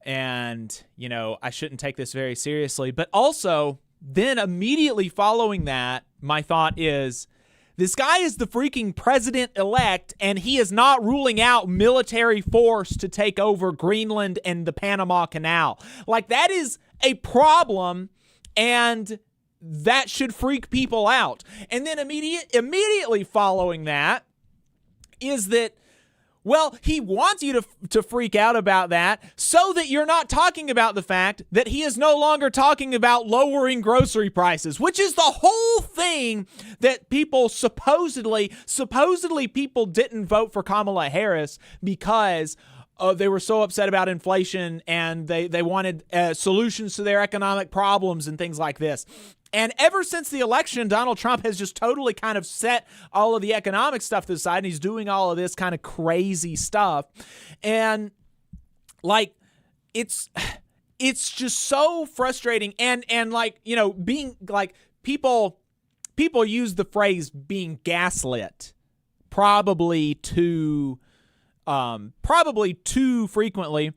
[SPEAKER 9] And, I shouldn't take this very seriously. But also, then immediately following that, my thought is, this guy is the freaking president-elect, and he is not ruling out military force to take over Greenland and the Panama Canal. Like, that is a problem, and that should freak people out. And then immediately following that is that, well, he wants you to freak out about that so that you're not talking about the fact that he is no longer talking about lowering grocery prices, which is the whole thing that people supposedly people didn't vote for Kamala Harris because they were so upset about inflation and they wanted solutions to their economic problems and things like this. And ever since the election, Donald Trump has just totally kind of set all of the economic stuff to the side, and he's doing all of this kind of crazy stuff. And, like, it's just so frustrating. And like, being, like, people use the phrase being gaslit probably too frequently,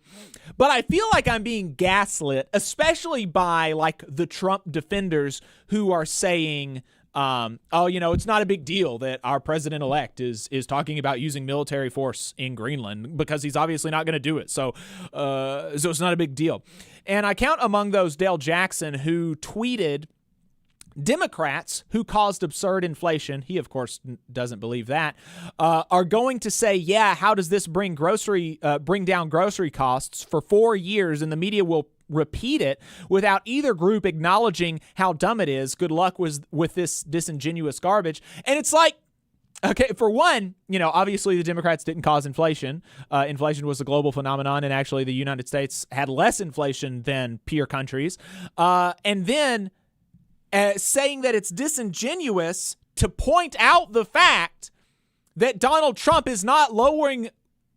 [SPEAKER 9] but I feel like I'm being gaslit, especially by like the Trump defenders who are saying, it's not a big deal that our president-elect is talking about using military force in Greenland because he's obviously not going to do it. So it's not a big deal. And I count among those Dale Jackson, who tweeted, Democrats who caused absurd inflation, he of course doesn't believe that, are going to say, yeah, how does this bring down grocery costs for 4 years, and the media will repeat it without either group acknowledging how dumb it is. Good luck with this disingenuous garbage. And it's like, okay, for one, obviously the Democrats didn't cause inflation. Inflation was a global phenomenon, and actually the United States had less inflation than peer countries. And then saying that it's disingenuous to point out the fact that Donald Trump is not lowering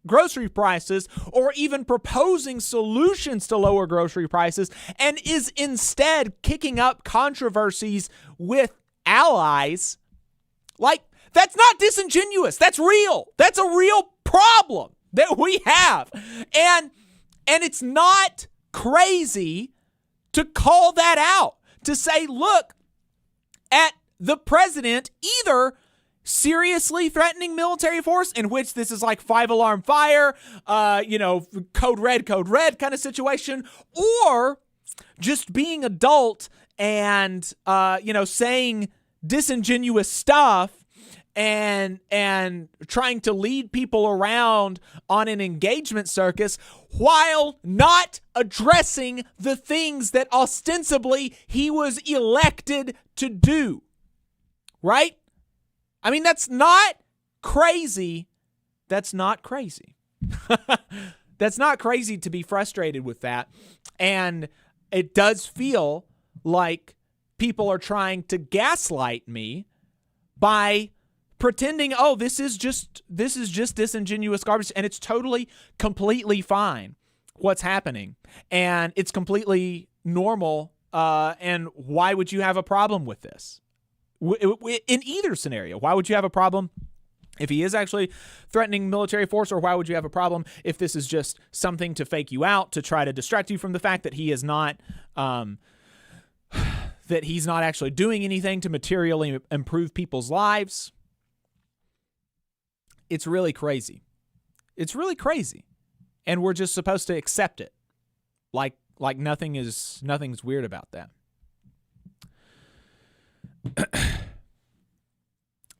[SPEAKER 9] grocery prices or even proposing solutions to lower grocery prices, and is instead kicking up controversies with allies. Like, that's not disingenuous. That's real. That's a real problem that we have. And it's not crazy to call that out. To say, look at the president either seriously threatening military force, in which this is like 5-alarm fire, code red kind of situation, or just being adult and, saying disingenuous stuff and trying to lead people around on an engagement circus while not addressing the things that ostensibly he was elected to do. Right? I mean, that's not crazy. That's not crazy. That's not crazy to be frustrated with that. And it does feel like people are trying to gaslight me by pretending, oh, this is just disingenuous garbage, and it's totally, completely fine what's happening, and it's completely normal, and why would you have a problem with this? In either scenario, why would you have a problem if he is actually threatening military force, or why would you have a problem if this is just something to fake you out, to try to distract you from the fact that he is not, that he's not actually doing anything to materially improve people's lives? It's really crazy. It's really crazy. And we're just supposed to accept it. Like nothing's weird about that.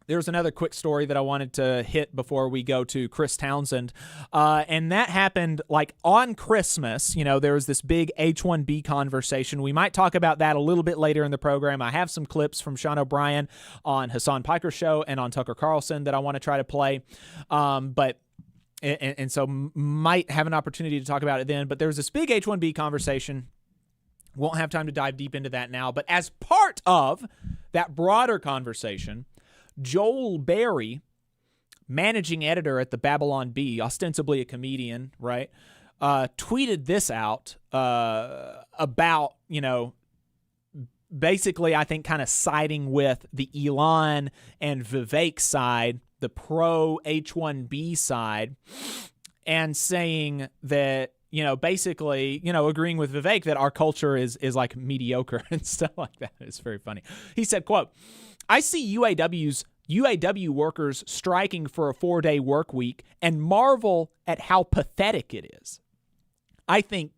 [SPEAKER 9] There's another quick story that I wanted to hit before we go to Chris Townsend. And that happened like on Christmas. You know, there was this big H-1B conversation. We might talk about that a little bit later in the program. I have some clips from Sean O'Brien on Hassan Piker's show and on Tucker Carlson that I want to try to play. And so might have an opportunity to talk about it then. But there was this big H-1B conversation. Won't have time to dive deep into that now. But as part of that broader conversation, Joel Berry, managing editor at the Babylon Bee, ostensibly a comedian, right, tweeted this out about, you know, basically, I think, kind of siding with the Elon and Vivek side, the pro H-1B side, and saying that, you know, basically, you know, agreeing with Vivek that our culture is like mediocre and stuff like that. It's very funny. He said, quote, "I see UAW workers striking for a 4-day work week and marvel at how pathetic it is. I think,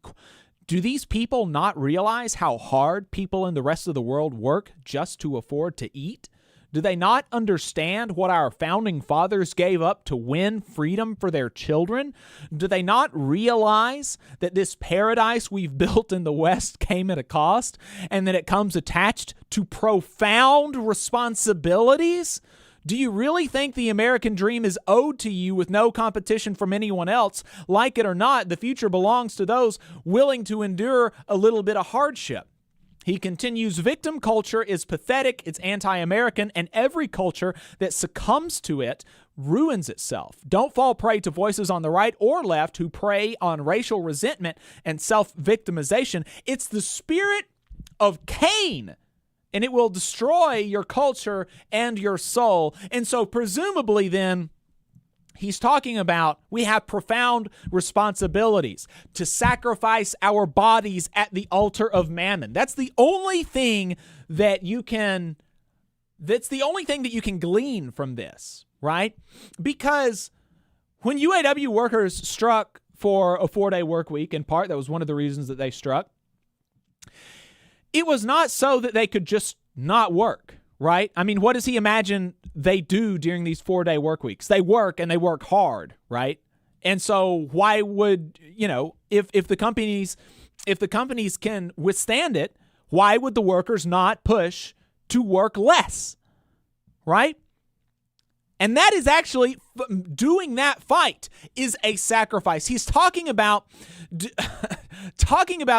[SPEAKER 9] do these people not realize how hard people in the rest of the world work just to afford to eat? Do they not understand what our founding fathers gave up to win freedom for their children? Do they not realize that this paradise we've built in the West came at a cost, and that it comes attached to profound responsibilities? Do you really think the American dream is owed to you with no competition from anyone else? Like it or not, the future belongs to those willing to endure a little bit of hardship." He continues, "Victim culture is pathetic, it's anti-American, and every culture that succumbs to it ruins itself. Don't fall prey to voices on the right or left who prey on racial resentment and self-victimization. It's the spirit of Cain, and it will destroy your culture and your soul." And so presumably then, he's talking about we have profound responsibilities to sacrifice our bodies at the altar of mammon. That's the only thing that you can glean from this, right? Because when UAW workers struck for a 4-day work week, in part, that was one of the reasons that they struck, it was not so that they could just not work, right? I mean, what does he imagine they do during these 4-day work weeks? They work, and they work hard, right? And so why would, you know, if the companies can withstand it, why would the workers not push to work less, right? And that is actually, doing that fight is a sacrifice. He's talking about, do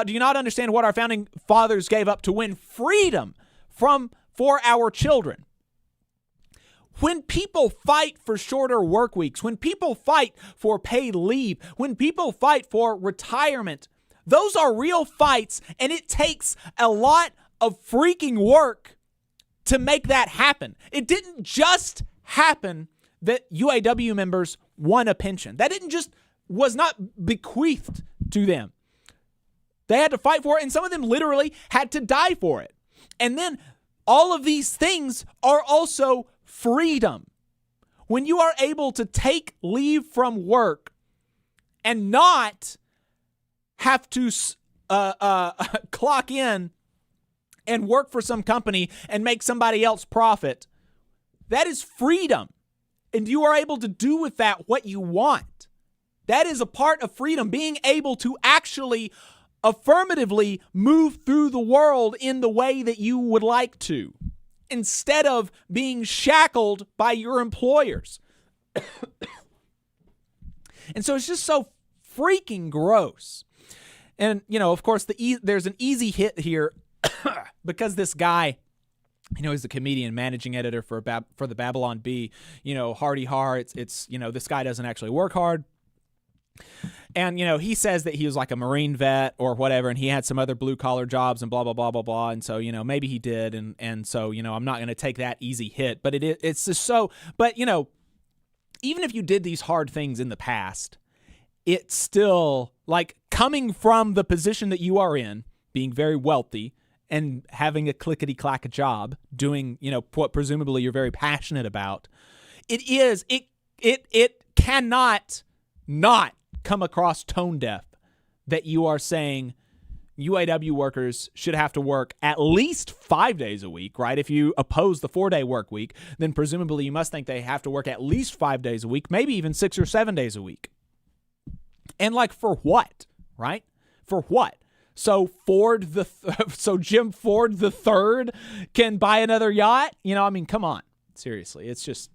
[SPEAKER 9] you not understand what our founding fathers gave up to win freedom for our children? When people fight for shorter work weeks, when people fight for paid leave, when people fight for retirement, those are real fights, and it takes a lot of freaking work to make that happen. It didn't just happen that UAW members won a pension. That was not bequeathed to them. They had to fight for it, and some of them literally had to die for it. And then all of these things are also freedom. When you are able to take leave from work and not have to clock in and work for some company and make somebody else profit, that is freedom. And you are able to do with that what you want. That is a part of freedom, being able to actually affirmatively move through the world in the way that you would like to, instead of being shackled by your employers. And so it's just so freaking gross. And, of course, there's an easy hit here because this guy, he's the comedian, managing editor for the Babylon Bee, Hardy Har. It's this guy doesn't actually work hard. And, he says that he was like a Marine vet or whatever, and he had some other blue collar jobs and blah, blah, blah, blah, blah. And so, maybe he did. And so, I'm not going to take that easy hit, but it's just so, but, even if you did these hard things in the past, it's still like coming from the position that you are in, being very wealthy and having a clickety-clack job, doing, what presumably you're very passionate about. It cannot not come across tone deaf that you are saying UAW workers should have to work at least 5 days a week, right? If you oppose the 4-day work week, then presumably you must think they have to work at least 5 days a week, maybe even 6 or 7 days a week. And like, for what, right? For what? So Jim Ford the third can buy another yacht? Come on. Seriously, it's just,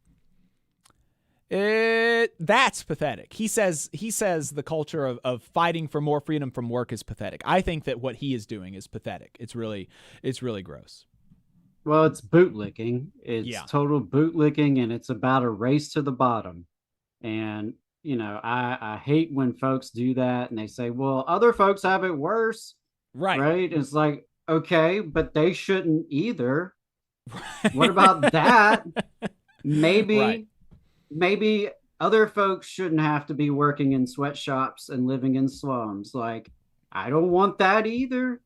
[SPEAKER 9] that's pathetic. He says the culture of fighting for more freedom from work is pathetic. I think that what he is doing is pathetic. It's really gross.
[SPEAKER 10] Well, it's bootlicking. It's total bootlicking, and it's about a race to the bottom. And I hate when folks do that and they say, well, other folks have it worse. Right. It's like, okay, but they shouldn't either. Right. What about that? Maybe other folks shouldn't have to be working in sweatshops and living in slums. Like, I don't want that either.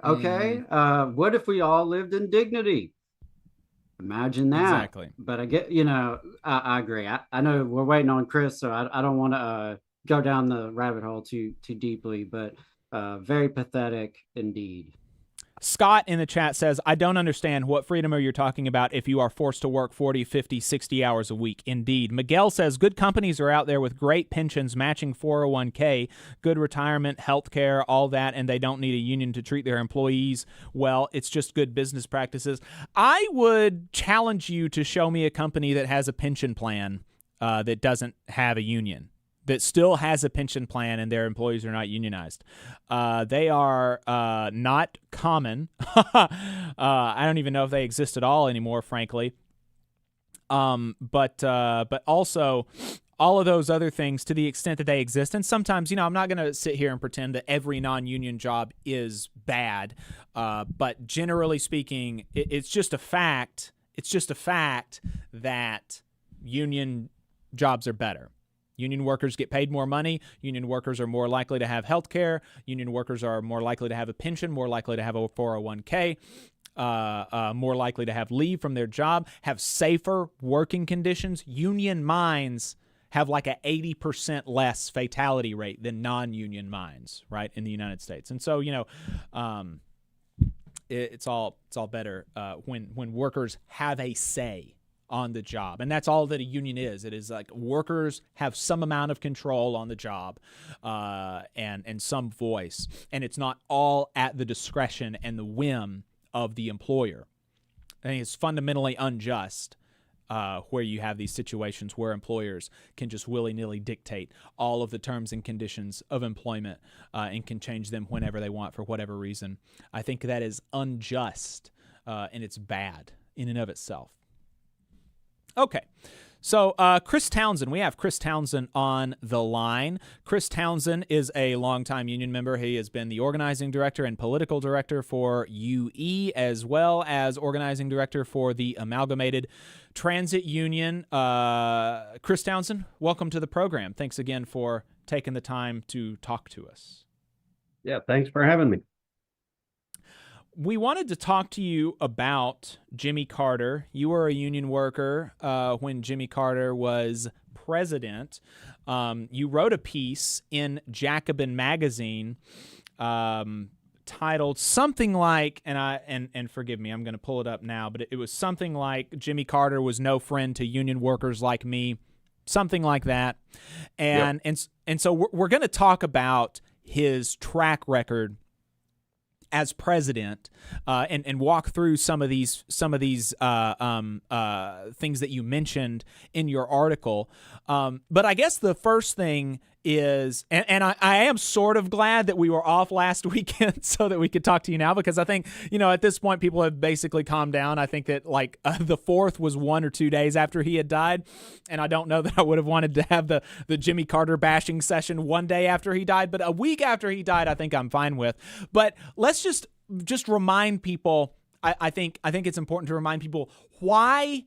[SPEAKER 10] Okay. What if we all lived in dignity? Imagine that.
[SPEAKER 9] Exactly.
[SPEAKER 10] But I get, I agree. I know we're waiting on Chris, so I don't want to go down the rabbit hole too deeply, but very pathetic indeed.
[SPEAKER 9] Scott in the chat says, I don't understand what freedom are you talking about if you are forced to work 40, 50, 60 hours a week. Indeed. Miguel says, good companies are out there with great pensions, matching 401k, good retirement, health care, all that, and they don't need a union to treat their employees well. It's just good business practices. I would challenge you to show me a company that has a pension plan that doesn't have a union, that still has a pension plan and their employees are not unionized. They are not common. I don't even know if they exist at all anymore, frankly. But also all of those other things, to the extent that they exist. And sometimes, I'm not going to sit here and pretend that every non-union job is bad. But generally speaking, it's just a fact. It's just a fact that union jobs are better. Union workers get paid more money. Union workers are more likely to have health care. Union workers are more likely to have a pension, more likely to have a 401k, more likely to have leave from their job, have safer working conditions. Union mines have like a 80% less fatality rate than non-union mines, right, in the United States. And so, it's all better when workers have a say on the job. And that's all that a union is. It is like workers have some amount of control on the job and some voice. And it's not all at the discretion and the whim of the employer. I think it's fundamentally unjust where you have these situations where employers can just willy-nilly dictate all of the terms and conditions of employment and can change them whenever they want for whatever reason. I think that is unjust and it's bad in and of itself. Okay, so Chris Townsend, we have Chris Townsend on the line. Chris Townsend is a longtime union member. He has been the organizing director and political director for UE, as well as organizing director for the Amalgamated Transit Union. Chris Townsend, welcome to the program. Thanks again for taking the time to talk to us.
[SPEAKER 12] Yeah, thanks for having me.
[SPEAKER 9] We wanted to talk to you about Jimmy Carter. You were a union worker when Jimmy Carter was president. You wrote a piece in Jacobin magazine titled something like, and forgive me, I'm going to pull it up now, but it was something like Jimmy Carter was no friend to union workers like me, something like that. And so we're going to talk about his track record as president, and walk through some of these things that you mentioned in your article. But I guess the first thing is, and I am sort of glad that we were off last weekend so that we could talk to you now, because I think, at this point people have basically calmed down. I think that the 4th was 1 or 2 days after he had died, and I don't know that I would have wanted to have the Jimmy Carter bashing session 1 day after he died, but a week after he died I think I'm fine with. But let's just remind people, I think it's important to remind people why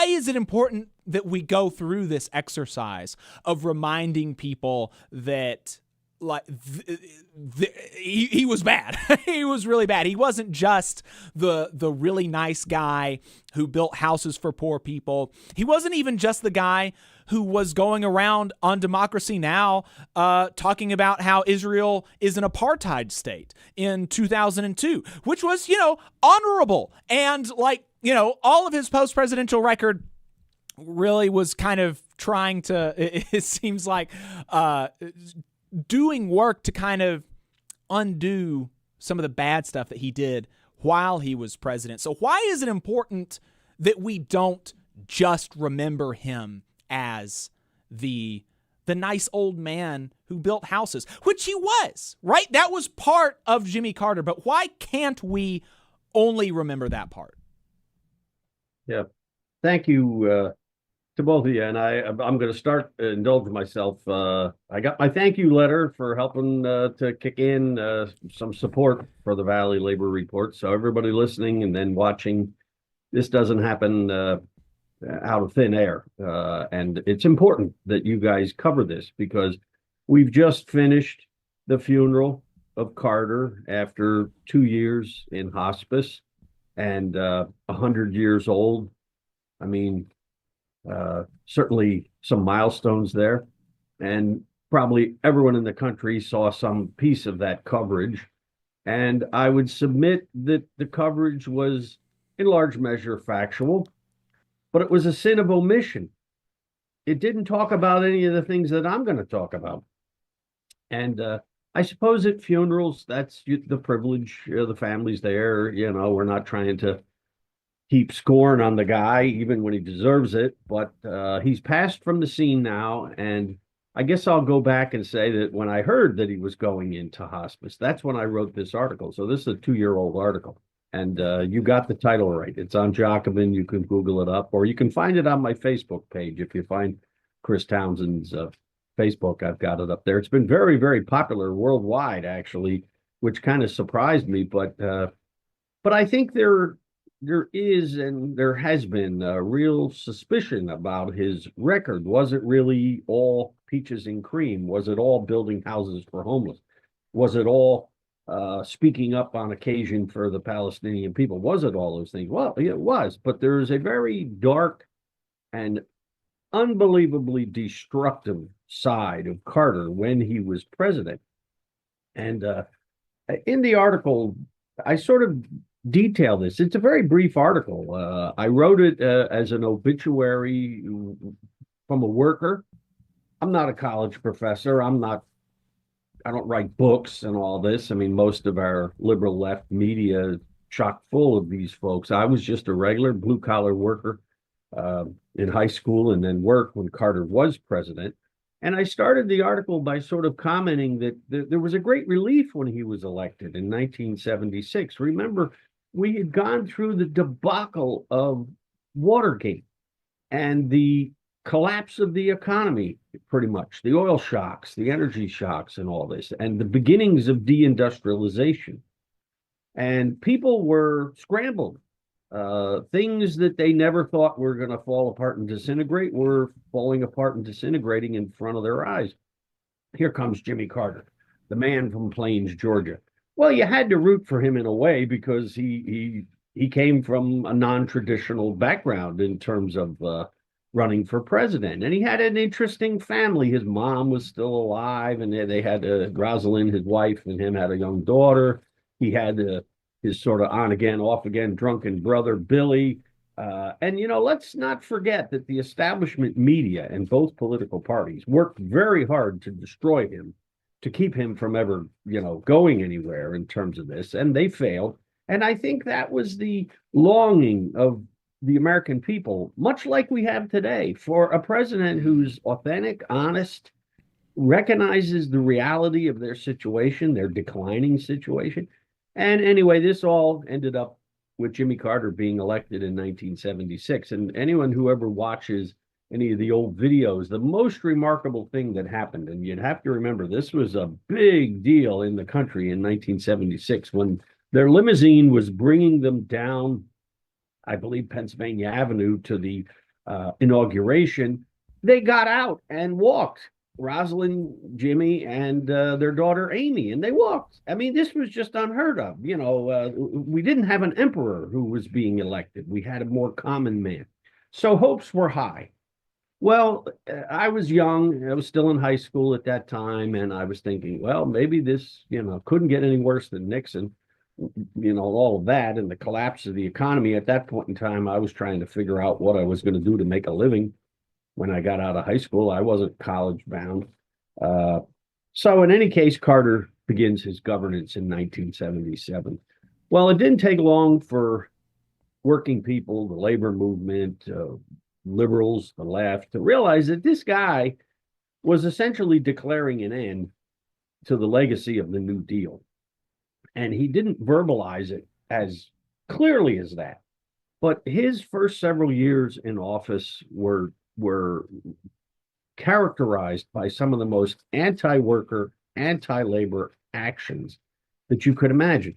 [SPEAKER 9] is it important that we go through this exercise of reminding people that he was bad. He was really bad. He wasn't just the really nice guy who built houses for poor people. He wasn't even just the guy who was going around on Democracy Now! Talking about how Israel is an apartheid state in 2002, which was, honorable. And all of his post-presidential record really was kind of trying to, it seems like, doing work to kind of undo some of the bad stuff that he did while he was president. So why is it important that we don't just remember him as the nice old man who built houses, which he was, right? That was part of Jimmy Carter. But why can't we only remember that part?
[SPEAKER 12] Yeah. Thank you to both of you. And I'm going to start indulging myself. I got my thank you letter for helping to kick in some support for the Valley Labor Report. So everybody listening and then watching, this doesn't happen out of thin air. And it's important that you guys cover this, because we've just finished the funeral of Carter after 2 years in hospice and 100 years old. I mean, certainly some milestones there, and probably everyone in the country saw some piece of that coverage. And I would submit that the coverage was in large measure factual, but it was a sin of omission. It didn't talk about any of the things that I'm going to talk about. And I suppose at funerals, that's the privilege of the families there. We're not trying to heap scorn on the guy, even when he deserves it. But he's passed from the scene now. And I guess I'll go back and say that when I heard that he was going into hospice, that's when I wrote this article. So this is a 2-year-old article. And you got the title right. It's on Jacobin. You can Google it up, or you can find it on my Facebook page. If you find Chris Townsend's Facebook, I've got it up there. It's been very, very popular worldwide, actually, which kind of surprised me. But I think there is, and there has been, a real suspicion about his record. Was it really all peaches and cream? Was it all building houses for homeless? Was it all speaking up on occasion for the Palestinian people? Was it all those things? Well, it was, but there is a very dark and unbelievably destructive side of Carter when he was president. And in the article, I sort of detail this. It's a very brief article. I wrote it as an obituary from a worker. I'm not a college professor. I don't write books and all this. I mean, most of our liberal left media is chock full of these folks. I was just a regular blue collar worker in high school, and then worked when Carter was president. And I started the article by sort of commenting that there was a great relief when he was elected in 1976. Remember, we had gone through the debacle of Watergate and the collapse of the economy, pretty much, the oil shocks, the energy shocks, and all this, and the beginnings of deindustrialization. And people were scrambled. Things that they never thought were going to fall apart and disintegrate were falling apart and disintegrating in front of their eyes. Here comes Jimmy Carter, the man from Plains, Georgia. Well, you had to root for him in a way, because he came from a non-traditional background in terms of running for president. And he had an interesting family. His mom was still alive, and they had Rosalind, his wife, and him had a young daughter. He had his sort of on-again, off-again drunken brother, Billy. And, let's not forget that the establishment media and both political parties worked very hard to destroy him to keep him from ever, going anywhere in terms of this, and they failed. And I think that was the longing of the American people, much like we have today, for a president who's authentic, honest, recognizes the reality of their situation, their declining situation. And anyway, this all ended up with Jimmy Carter being elected in 1976. And anyone who ever watches any of the old videos, the most remarkable thing that happened, and you'd have to remember, this was a big deal in the country in 1976 when their limousine was bringing them down, I believe, Pennsylvania Avenue to the inauguration. They got out and walked. Rosalind, Jimmy, and their daughter Amy, and they walked. I mean, this was just unheard of. We didn't have an emperor who was being elected. We had a more common man. So hopes were high. Well, I was young. I was still in high school at that time, and I was thinking, well, maybe this, couldn't get any worse than Nixon. All of that and the collapse of the economy. At that point in time, I was trying to figure out what I was going to do to make a living. When I got out of high school, I wasn't college bound. So in any case, Carter begins his governance in 1977. Well, it didn't take long for working people, the labor movement, liberals, the left, to realize that this guy was essentially declaring an end to the legacy of the New Deal. And he didn't verbalize it as clearly as that. But his first several years in office were characterized by some of the most anti-worker, anti-labor actions that you could imagine.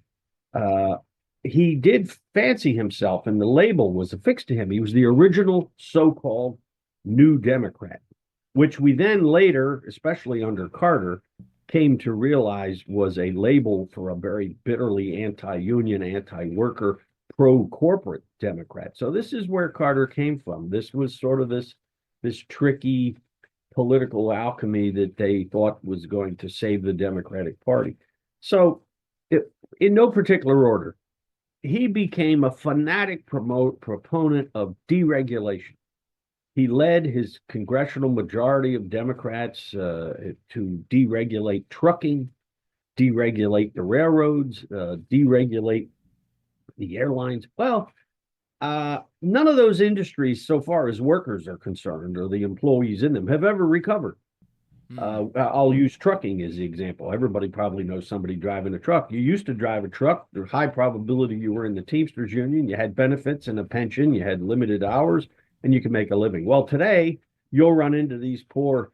[SPEAKER 12] He did fancy himself, and the label was affixed to him. He was the original so-called New Democrat, which we then later, especially under Carter, came to realize was a label for a very bitterly anti-union, anti-worker, pro-corporate Democrat. So this is where Carter came from. This was sort of this tricky political alchemy that they thought was going to save the Democratic Party. So in no particular order, he became a fanatic proponent of deregulation. He led his congressional majority of Democrats to deregulate trucking, deregulate the railroads, deregulate the airlines. Well, none of those industries, so far as workers are concerned, or the employees in them, have ever recovered. I'll use trucking as the example. Everybody probably knows somebody driving a truck. You used to drive a truck. There's high probability you were in the Teamsters union. You had benefits and a pension. You had limited hours, and you could make a living. Well, today, you'll run into these poor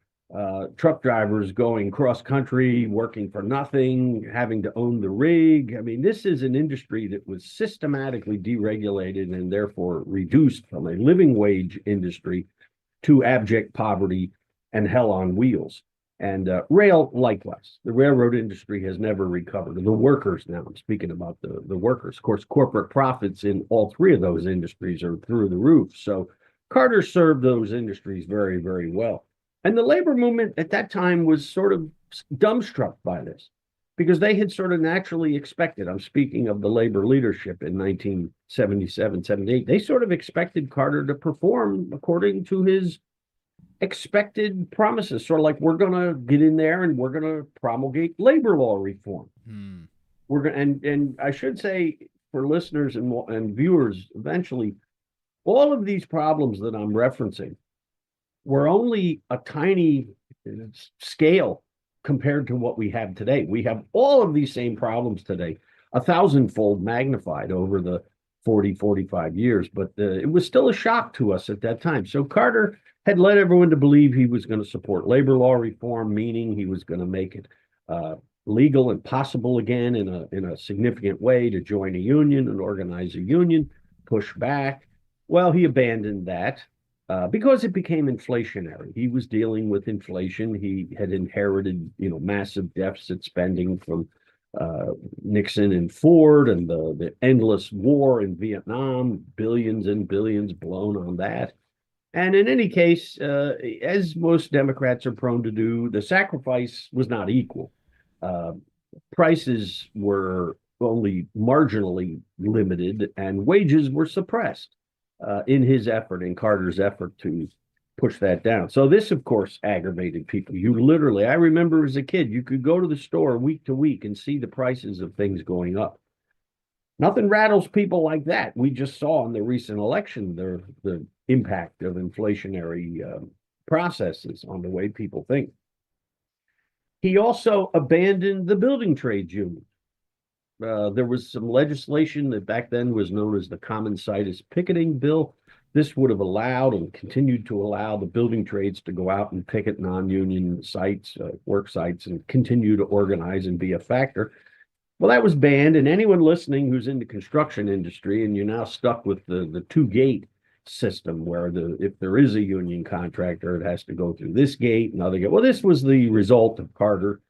[SPEAKER 12] truck drivers going cross-country, working for nothing, having to own the rig. I mean, this is an industry that was systematically deregulated and therefore reduced from a living wage industry to abject poverty and hell on wheels. And rail, likewise. The railroad industry has never recovered. The workers now, I'm speaking about the workers. Of course, corporate profits in all three of those industries are through the roof. So Carter served those industries very, very well. And the labor movement at that time was sort of dumbstruck by this because they had sort of naturally expected, I'm speaking of the labor leadership in 1977, 78, they sort of expected Carter to perform according to his expected promises, sort of like, we're going to get in there and we're going to promulgate labor law reform. We're going and I should say for listeners and viewers, eventually, all of these problems that I'm referencing were only a tiny scale compared to what we have today. We have all of these same problems today, 1,000-fold magnified over the 40, 45 years, but it was still a shock to us at that time. So Carter had led everyone to believe he was going to support labor law reform, meaning he was going to make it legal and possible again in a significant way to join a union and organize a union, push back. Well, he abandoned that because it became inflationary. He was dealing with inflation. He had inherited, massive deficit spending from Nixon and Ford and the endless war in Vietnam, billions and billions blown on that. And in any case, as most Democrats are prone to do, the sacrifice was not equal. Prices were only marginally limited and wages were suppressed in Carter's effort to push that down. So this, of course, aggravated people. You literally, I remember as a kid, you could go to the store week to week and see the prices of things going up. Nothing rattles people like that. We just saw in the recent election the impact of inflationary processes on the way people think. He also abandoned the building trades union. There was some legislation that back then was known as the Common Situs Picketing Bill. This would have allowed and continued to allow the building trades to go out and picket non-union sites, work sites, and continue to organize and be a factor. Well, that was banned, and anyone listening who's in the construction industry, and you're now stuck with the two-gate system where if there is a union contractor, it has to go through this gate, another gate. Well, this was the result of Carter,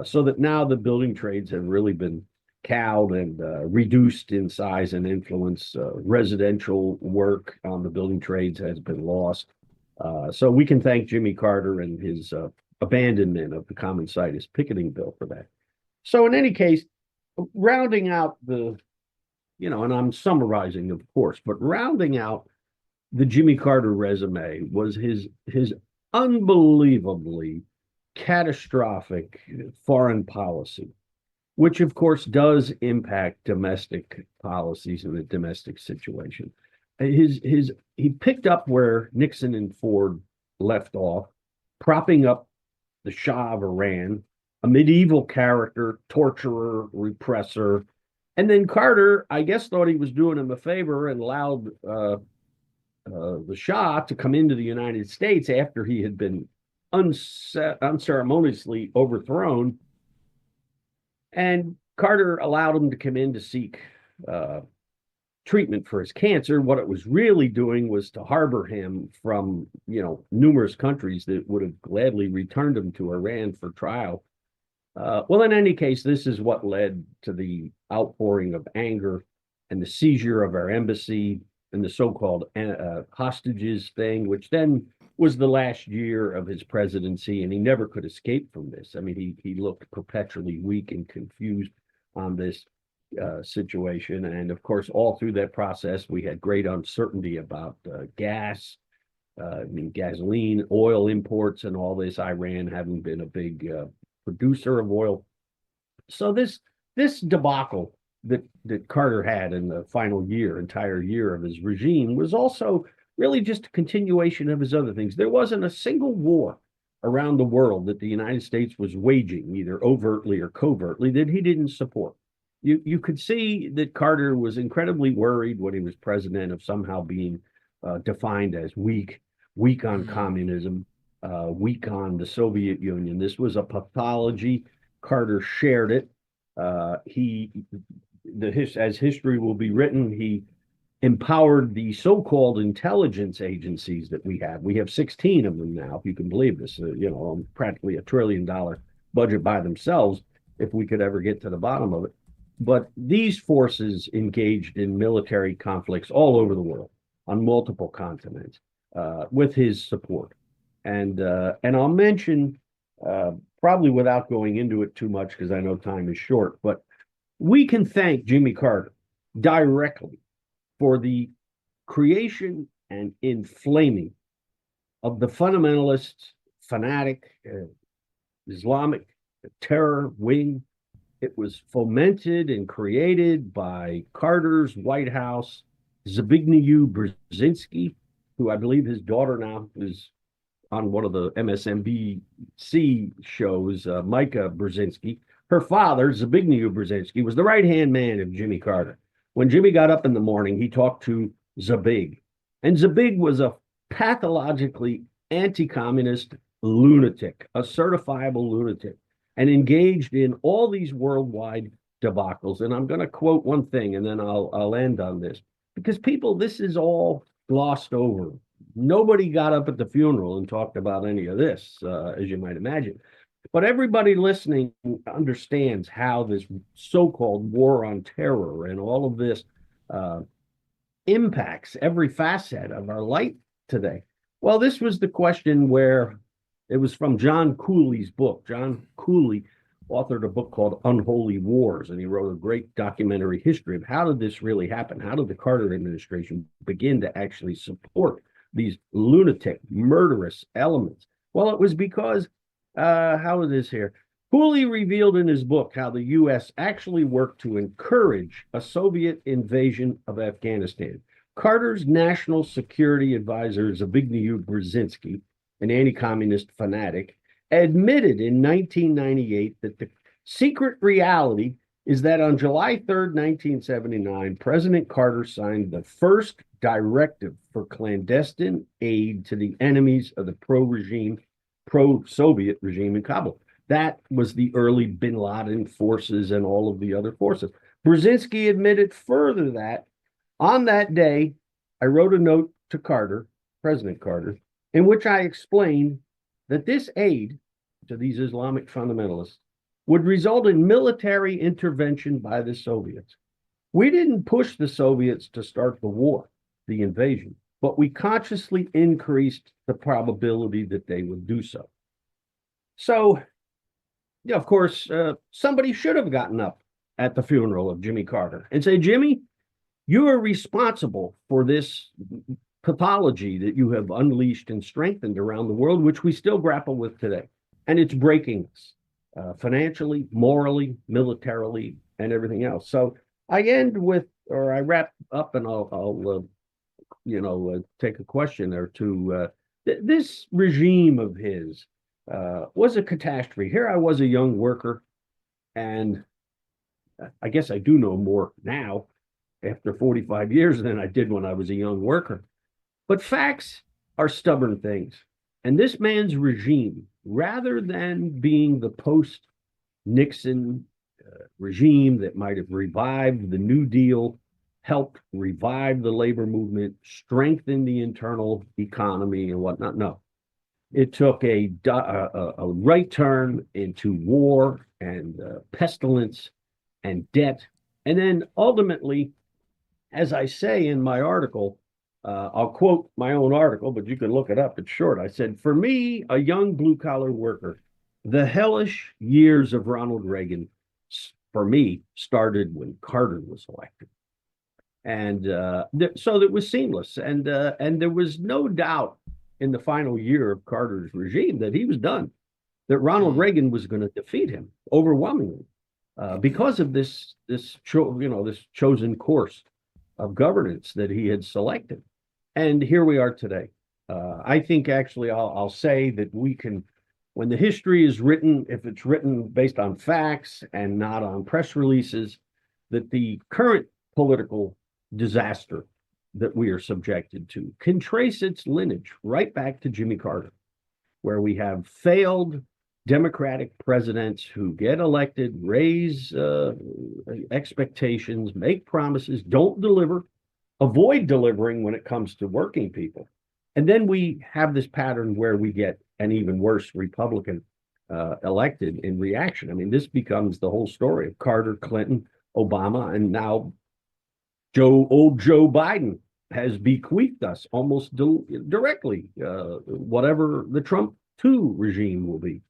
[SPEAKER 12] so that now the building trades have really been cowed and reduced in size and influence. Residential work on the building trades has been lost. So we can thank Jimmy Carter and his abandonment of the Common Situs Picketing Bill for that. So in any case, rounding out and I'm summarizing, of course, but rounding out the Jimmy Carter resume was his unbelievably catastrophic foreign policy, which of course does impact domestic policies and the domestic situation. He picked up where Nixon and Ford left off, propping up the Shah of Iran, a medieval character, torturer, repressor. And then Carter, I guess, thought he was doing him a favor and allowed the Shah to come into the United States after he had been unceremoniously overthrown. And Carter allowed him to come in to seek treatment for his cancer. What it was really doing was to harbor him from, numerous countries that would have gladly returned him to Iran for trial. Well, in any case, this is what led to the outpouring of anger and the seizure of our embassy and the so-called hostages thing, which then was the last year of his presidency, and he never could escape from this. I mean, he looked perpetually weak and confused on this situation. And of course, all through that process, we had great uncertainty about gas, gasoline, oil imports, and all this, Iran having been a big producer of oil. So this debacle that Carter had in the final entire year of his regime was also really just a continuation of his other things. There wasn't a single war around the world that the United States was waging, either overtly or covertly, that he didn't support. You could see that Carter was incredibly worried when he was president of somehow being defined as weak on communism, weak on the Soviet Union. This was a pathology. Carter shared it. As history will be written, he empowered the so-called intelligence agencies that we have. We have 16 of them now, if you can believe this, practically $1 trillion budget by themselves, if we could ever get to the bottom of it. But these forces engaged in military conflicts all over the world on multiple continents with his support. And I'll mention, probably without going into it too much because I know time is short, but we can thank Jimmy Carter directly for the creation and inflaming of the fundamentalist, fanatic, Islamic terror wing. It was fomented and created by Carter's White House, Zbigniew Brzezinski, who I believe his daughter now is on one of the MSNBC shows, Micah Brzezinski. Her father, Zbigniew Brzezinski, was the right-hand man of Jimmy Carter. When Jimmy got up in the morning, he talked to Zbig. And Zbig was a pathologically anti-communist lunatic, a certifiable lunatic, and engaged in all these worldwide debacles. And I'm going to quote one thing, and then I'll end on this. Because people, this is all glossed over. Nobody got up at the funeral and talked about any of this, as you might imagine. But everybody listening understands how this so-called war on terror and all of this impacts every facet of our life today. Well, this was the question where it was from John Cooley's book. John Cooley authored a book called Unholy Wars, and he wrote a great documentary history of how did this really happen? How did the Carter administration begin to actually support these lunatic, murderous elements? Well, it was because, how is this here? Cooley revealed in his book how the U.S. actually worked to encourage a Soviet invasion of Afghanistan. Carter's national security advisor, Zbigniew Brzezinski, an anti-communist fanatic, admitted in 1998 that the secret reality is that on July 3rd, 1979, President Carter signed the first directive for clandestine aid to the enemies of the pro-Soviet regime in Kabul. That was the early bin Laden forces and all of the other forces. Brzezinski admitted further that on that day, I wrote a note to Carter, President Carter, in which I explained that this aid to these Islamic fundamentalists would result in military intervention by the Soviets. We didn't push the Soviets to start the war, the invasion, but we consciously increased the probability that they would do so. So, yeah, of course, somebody should have gotten up at the funeral of Jimmy Carter and say, Jimmy, you are responsible for this pathology that you have unleashed and strengthened around the world, which we still grapple with today. And it's breaking us financially, morally, militarily, and everything else. So I end with, or I wrap up, and I'll take a question or two. This regime of his was a catastrophe. Here I was, a young worker, and I guess I do know more now after 45 years than I did when I was a young worker. But facts are stubborn things. And this man's regime, rather than being the post-Nixon regime that might have revived the New Deal, helped revive the labor movement, strengthen the internal economy and whatnot, no. It took a right turn into war and pestilence and debt. And then ultimately, as I say in my article, I'll quote my own article, but you can look it up. It's short. I said, for me, a young blue-collar worker, the hellish years of Ronald Reagan, for me, started when Carter was elected. And so it was seamless. And there was no doubt in the final year of Carter's regime that he was done, that Ronald Reagan was going to defeat him overwhelmingly because of this chosen course of governance that he had selected. And here we are today. I think actually I'll say that we can, when the history is written, if it's written based on facts and not on press releases, that the current political disaster that we are subjected to can trace its lineage right back to Jimmy Carter, where we have failed Democratic presidents who get elected, raise expectations, make promises, don't deliver, avoid delivering when it comes to working people. And then we have this pattern where we get an even worse Republican elected in reaction. I mean, this becomes the whole story of Carter, Clinton, Obama, and now old Joe Biden has bequeathed us almost directly whatever the Trump 2 regime will be.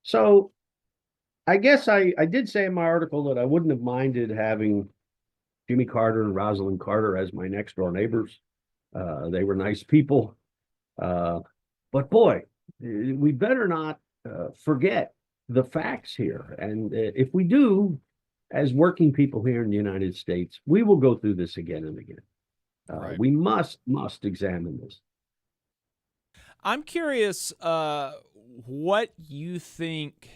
[SPEAKER 12] So I guess I did say in my article that I wouldn't have minded having Jimmy Carter and Rosalind Carter as my next door neighbors. They were nice people. But boy, we better not forget the facts here. And if we do, as working people here in the United States, we will go through this again and again. Right. We must examine this.
[SPEAKER 9] I'm curious what you think,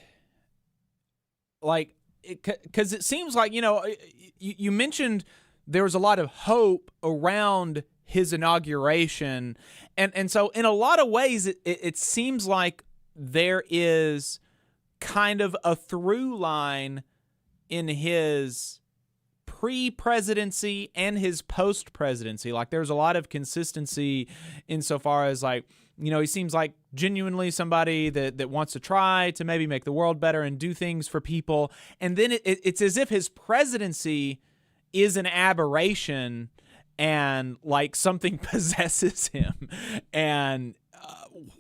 [SPEAKER 9] like, because it seems like, you mentioned there was a lot of hope around his inauguration. And so in a lot of ways, it seems like there is kind of a through line in his pre-presidency and his post-presidency. Like, there's a lot of consistency insofar as, like, he seems like genuinely somebody that wants to try to maybe make the world better and do things for people. And then it's as if his presidency is an aberration and like something possesses him. And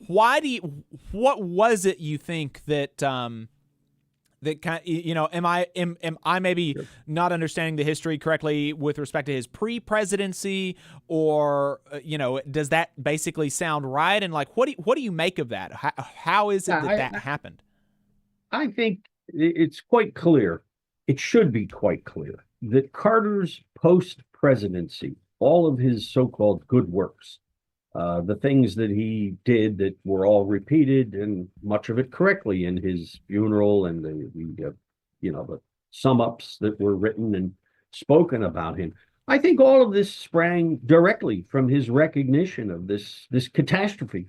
[SPEAKER 9] what was it you think that that kind, am I maybe not understanding the history correctly with respect to his pre-presidency, or does that basically sound right? And like, what do you make of that? How is it that happened?
[SPEAKER 12] I think it's quite clear. It should be quite clear that Carter's post-presidency, all of his so-called good works, the things that he did that were all repeated, and much of it correctly in his funeral, and the sum ups that were written and spoken about him. I think all of this sprang directly from his recognition of this catastrophe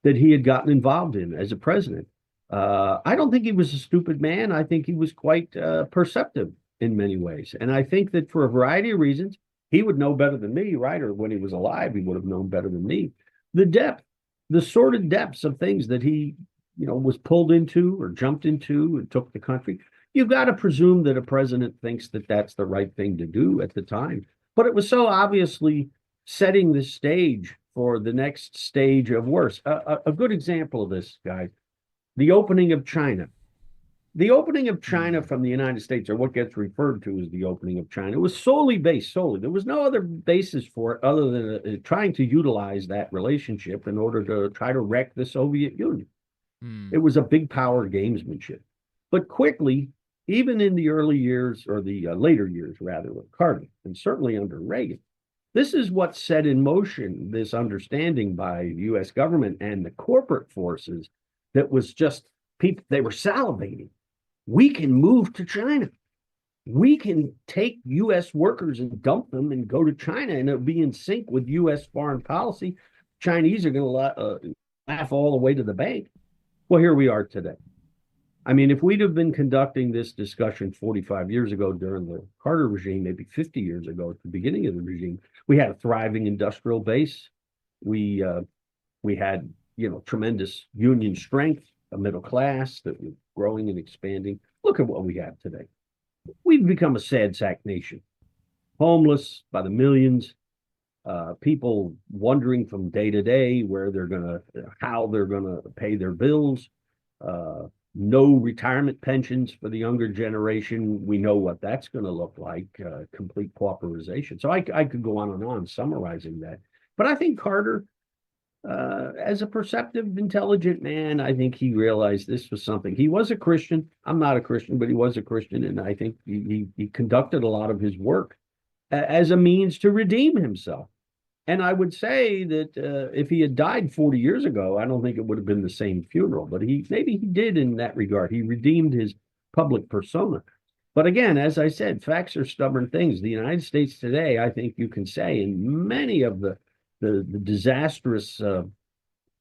[SPEAKER 12] that he had gotten involved in as a president. I don't think he was a stupid man. I think he was quite perceptive in many ways, and I think that for a variety of reasons, he would know better than me, right? Or when he was alive, he would have known better than me. The sordid depths of things that he, was pulled into or jumped into and took the country. You've got to presume that a president thinks that that's the right thing to do at the time. But it was so obviously setting the stage for the next stage of worse. A good example of this, guys, the opening of China. The opening of China from the United States, or what gets referred to as the opening of China, was solely. There was no other basis for it other than trying to utilize that relationship in order to try to wreck the Soviet Union. It was a big power gamesmanship. But quickly, even in the early years, or the later years, rather, of Carter, and certainly under Reagan, this is what set in motion this understanding by the U.S. government and the corporate forces that was just people, they were salivating. We can move to China. We can take U.S. workers and dump them and go to China, and it'll be in sync with U.S. foreign policy. Chinese are going to laugh all the way to the bank. Well, here we are today. I mean, if we'd have been conducting this discussion 45 years ago during the Carter regime, maybe 50 years ago at the beginning of the regime, we had a thriving industrial base. We had, tremendous union strength, a middle class that was growing and expanding. Look at what we have today. We've become a sad sack nation, homeless by the millions, people wondering from day to day how they're gonna pay their bills, no retirement pensions for the younger generation. We know what that's going to look like, complete pauperization. So I could go on and on summarizing that. But I think Carter, as a perceptive, intelligent man, I think he realized this was something. He was a Christian. I'm not a Christian, but he was a Christian. And I think he conducted a lot of his work as a means to redeem himself. And I would say that if he had died 40 years ago, I don't think it would have been the same funeral. But maybe he did in that regard. He redeemed his public persona. But again, as I said, facts are stubborn things. The United States today, I think you can say, in many of the disastrous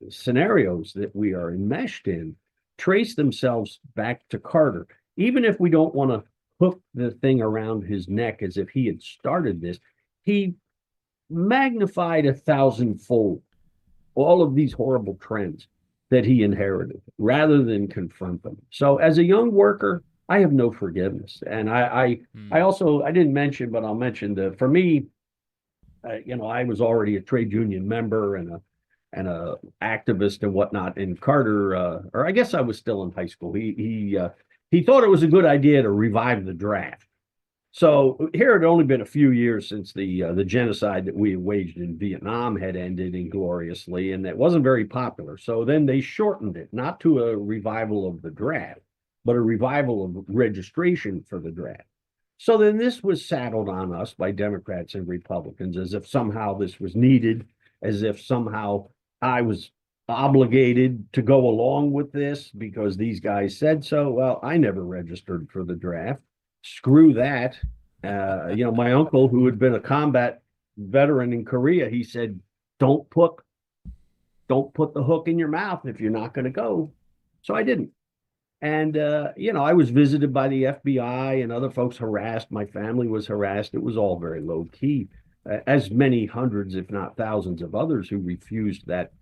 [SPEAKER 12] scenarios that we are enmeshed in, trace themselves back to Carter. Even if we don't want to hook the thing around his neck as if he had started this, he magnified 1,000-fold all of these horrible trends that he inherited rather than confront them. So as a young worker, I have no forgiveness. And I also, I didn't mention, but I'll mention that for me, I was already a trade union member and a activist and whatnot. And Carter, or I guess I was still in high school. He thought it was a good idea to revive the draft. So here it had only been a few years since the genocide that we had waged in Vietnam had ended ingloriously, and that wasn't very popular. So then they shortened it, not to a revival of the draft, but a revival of registration for the draft. So then this was saddled on us by Democrats and Republicans as if somehow this was needed, as if somehow I was obligated to go along with this because these guys said so. Well, I never registered for the draft. Screw that. My uncle, who had been a combat veteran in Korea, he said, don't put the hook in your mouth if you're not going to go. So I didn't. And, I was visited by the FBI and other folks harassed. My family was harassed. It was all very low key, as many hundreds, if not thousands of others who refused that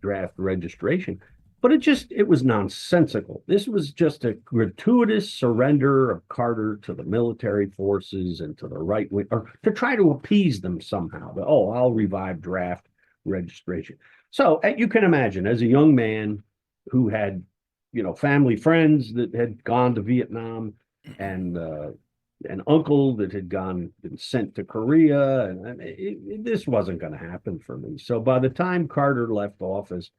[SPEAKER 12] draft registration. But it was nonsensical. This was just a gratuitous surrender of Carter to the military forces and to the right wing, or to try to appease them somehow. I'll revive draft registration. So you can imagine, as a young man who had family friends that had gone to Vietnam, and an uncle that had been sent to Korea, and I mean, this wasn't going to happen for me. So by the time Carter left office,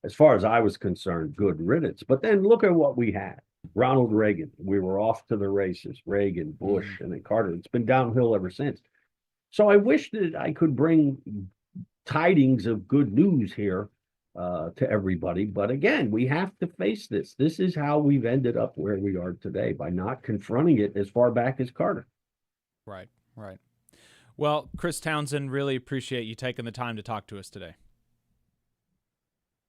[SPEAKER 12] as far as I was concerned, good riddance. But then look at what we had. Ronald Reagan, we were off to the races. Reagan, Bush, and then Carter. It's been downhill ever since. So I wish that I could bring tidings of good news here to everybody. But again, we have to face this. This is how we've ended up where we are today, by not confronting it as far back as Carter.
[SPEAKER 9] Right. Well, Chris Townsend, really appreciate you taking the time to talk to us today.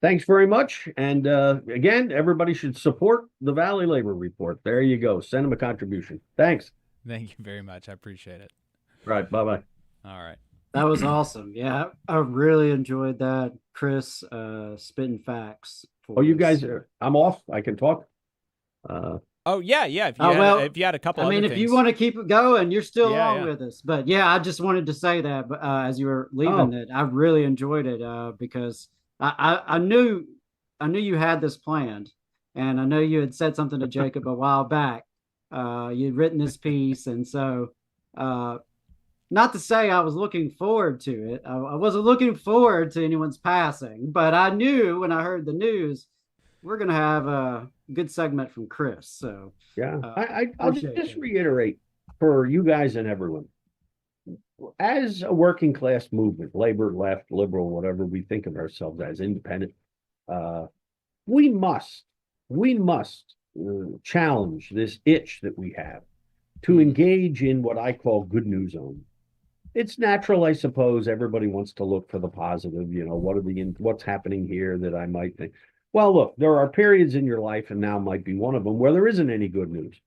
[SPEAKER 12] Thanks very much. And again, everybody should support the Valley Labor Report. There you go. Send them a contribution. Thanks.
[SPEAKER 9] Thank you very much. I appreciate it.
[SPEAKER 12] Right. Bye-bye.
[SPEAKER 9] All right.
[SPEAKER 10] That was awesome. Yeah, I really enjoyed that, Chris, spitting facts.
[SPEAKER 12] Oh, you guys I'm off. I can talk.
[SPEAKER 9] Oh, yeah. If you had a couple
[SPEAKER 10] I mean,
[SPEAKER 9] other
[SPEAKER 10] if you
[SPEAKER 9] things.
[SPEAKER 10] want to keep it going, you're still
[SPEAKER 9] Yeah,
[SPEAKER 10] on
[SPEAKER 9] yeah.
[SPEAKER 10] with us. But yeah, I just wanted to say that as you were leaving it, I really enjoyed it because I knew you had this planned, and I know you had said something to Jacob a while back. You'd written this piece, and so not to say I was looking forward to it. I wasn't looking forward to anyone's passing, but I knew when I heard the news, we're going to have a good segment from Chris. So
[SPEAKER 12] yeah, I'll just reiterate for you guys and everyone, as a working class movement, labor, left, liberal, whatever we think of ourselves as, independent, we must challenge this itch that we have to engage in what I call good news only. It's natural, I suppose. Everybody wants to look for the positive. What's happening here that I might think. Well, look, there are periods in your life, and now might be one of them, where there isn't any good news.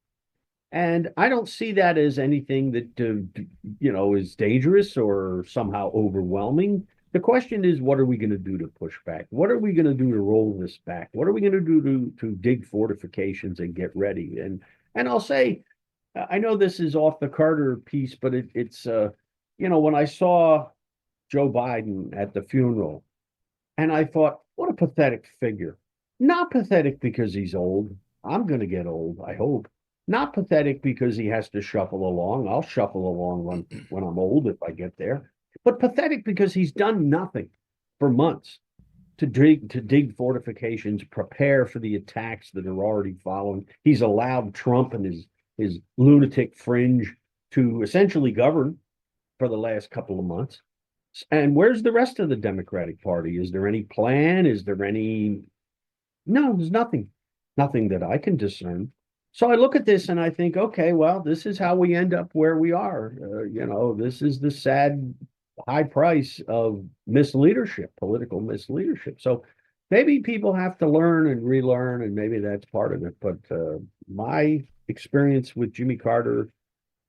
[SPEAKER 12] And I don't see that as anything that, is dangerous or somehow overwhelming. The question is, what are we going to do to push back? What are we going to do to roll this back? What are we going to do to dig fortifications and get ready? And I'll say, I know this is off the Carter piece, but it's when I saw Joe Biden at the funeral, and I thought, what a pathetic figure. Not pathetic because he's old. I'm going to get old, I hope. Not pathetic because he has to shuffle along. I'll shuffle along when I'm old if I get there. But pathetic because he's done nothing for months to dig fortifications, prepare for the attacks that are already following. He's allowed Trump and his lunatic fringe to essentially govern for the last couple of months. And where's the rest of the Democratic Party? Is there any plan? Is there any? No, there's nothing that I can discern. So I look at this and I think, okay, well, this is how we end up where we are. This is the sad high price of misleadership, political misleadership. So maybe people have to learn and relearn, and maybe that's part of it. But my experience with Jimmy Carter,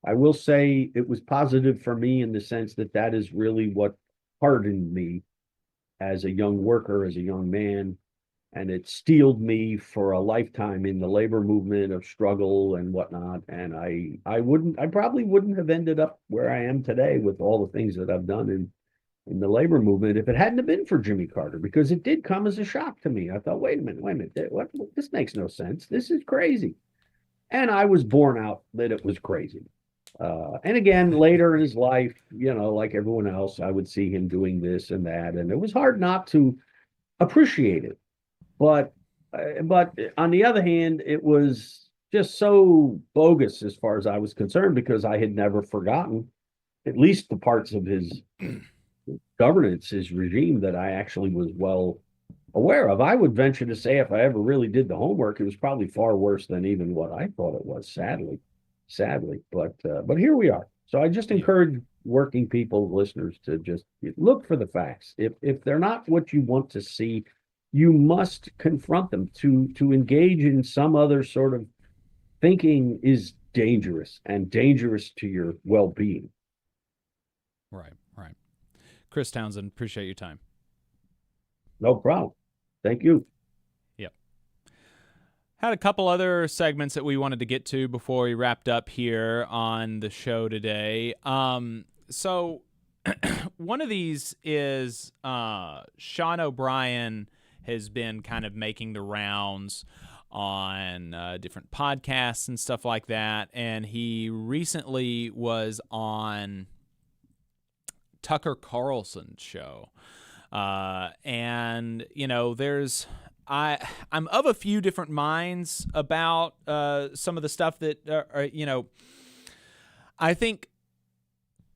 [SPEAKER 12] I will say it was positive for me in the sense that is really what hardened me as a young worker, as a young man. And it steeled me for a lifetime in the labor movement of struggle and whatnot. And I probably wouldn't have ended up where I am today with all the things that I've done in the labor movement if it hadn't have been for Jimmy Carter, because it did come as a shock to me. I thought, wait a minute, this makes no sense. This is crazy. And I was borne out that it was crazy. And again, later in his life, like everyone else, I would see him doing this and that. And it was hard not to appreciate it. But on the other hand, it was just so bogus as far as I was concerned, because I had never forgotten at least the parts of his governance, his regime, that I actually was well aware of. I would venture to say, if I ever really did the homework, it was probably far worse than even what I thought it was, sadly. But here we are. So I just encourage working people, listeners, to just look for the facts. If they're not what you want to see, you must confront them. To engage in some other sort of thinking is dangerous, and dangerous to your well-being.
[SPEAKER 9] Right. Chris Townsend, appreciate your time.
[SPEAKER 12] No problem. Thank you.
[SPEAKER 9] Yep. Had a couple other segments that we wanted to get to before we wrapped up here on the show today. So one of these is Sean O'Brien has been kind of making the rounds on different podcasts and stuff like that. And he recently was on Tucker Carlson's show. And, you know, I'm of a few different minds about some of the stuff that, you know, I think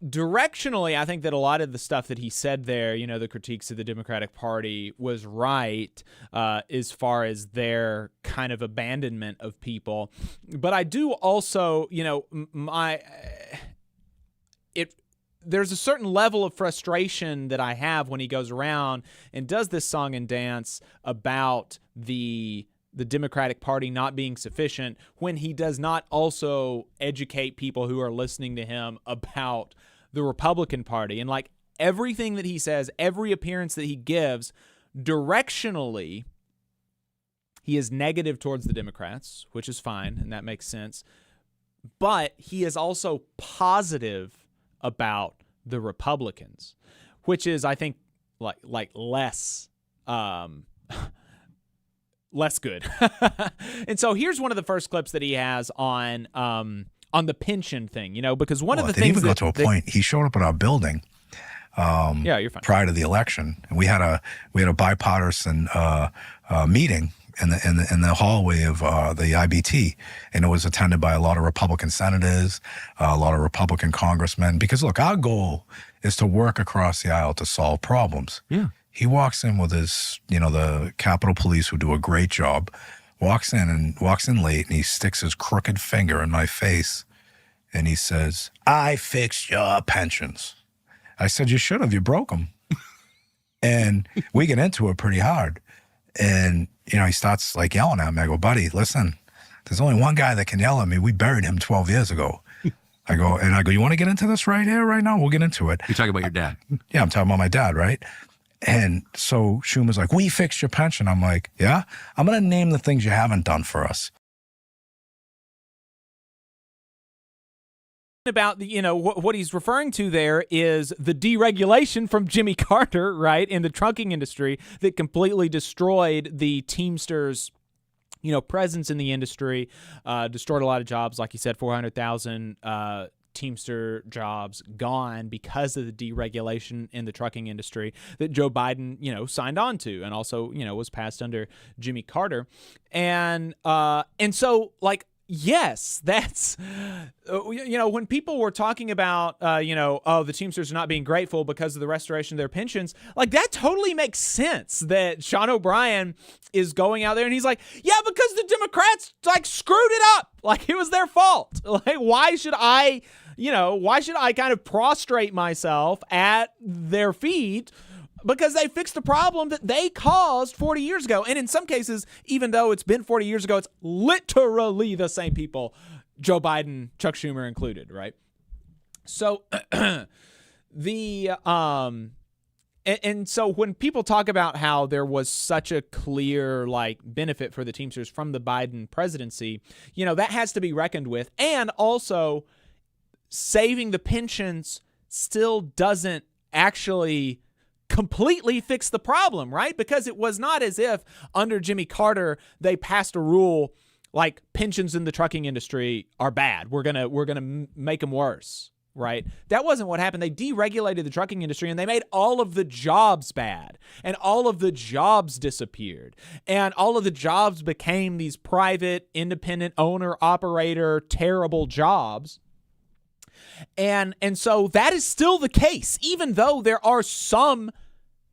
[SPEAKER 9] directionally, I think that a lot of the stuff that he said there, you know, the critiques of the Democratic Party was right as far as their kind of abandonment of people. But I do also, you know, there's a certain level of frustration that I have when he goes around and does this song and dance about the Democratic Party not being sufficient when he does not also educate people who are listening to him about the Republican Party. And like everything that he says, every appearance that he gives, directionally, he is negative towards the Democrats, which is fine, and that makes sense. But he is also positive about the Republicans, which is, I think, like less less good. And so here's one of the first clips that he has on the pension thing, you know, because one of the things
[SPEAKER 14] even got to a point. He showed up at our building.
[SPEAKER 9] Yeah, you're fine.
[SPEAKER 14] Prior to the election, and we had a bipartisan meeting in the hallway of the IBT, and it was attended by a lot of Republican senators, a lot of Republican congressmen. Because look, our goal is to work across the aisle to solve problems.
[SPEAKER 9] Yeah.
[SPEAKER 14] He walks in with his, you know, the Capitol Police, who do a great job, walks in late, and he sticks his crooked finger in my face, and he says, "I fixed your pensions." I said, "You should have. You broke them." And we get into it pretty hard. And, you know, he starts like yelling at me. I go, "Buddy, listen, there's only one guy that can yell at me. We buried him 12 years ago. I go, "You want to get into this right here, right now? We'll get into it."
[SPEAKER 18] You're talking about your dad.
[SPEAKER 14] Yeah, I'm talking about my dad, right? And so Schumer's like, "We fixed your pension." I'm like, "Yeah? I'm going to name the things you haven't done for us."
[SPEAKER 9] About the, you know, what he's referring to there is the deregulation from Jimmy Carter, right, in the trucking industry that completely destroyed the Teamsters, you know, presence in the industry, destroyed a lot of jobs. Like you said, 400,000 Teamster jobs gone because of the deregulation in the trucking industry that Joe Biden, you know, signed on to, and also, you know, was passed under Jimmy Carter. And so, like, yes, that's, you know, when people were talking about, you know, oh, the Teamsters are not being grateful because of the restoration of their pensions, like, that totally makes sense that Sean O'Brien is going out there and he's like, yeah, because the Democrats, like, screwed it up. Like, it was their fault. Like, why should I kind of prostrate myself at their feet? Because they fixed the problem that they caused 40 years ago. And in some cases, even though it's been 40 years ago, it's literally the same people, Joe Biden, Chuck Schumer included, right? So and so when people talk about how there was such a clear, like, benefit for the Teamsters from the Biden presidency, you know, that has to be reckoned with. And also, saving the pensions still doesn't actually completely fix the problem, right? Because it was not as if under Jimmy Carter they passed a rule like pensions in the trucking industry are bad. We're gonna make them worse, right? That wasn't what happened. They deregulated the trucking industry and they made all of the jobs bad, and all of the jobs disappeared, and all of the jobs became these private, independent owner operator terrible jobs. And so that is still the case, even though there are some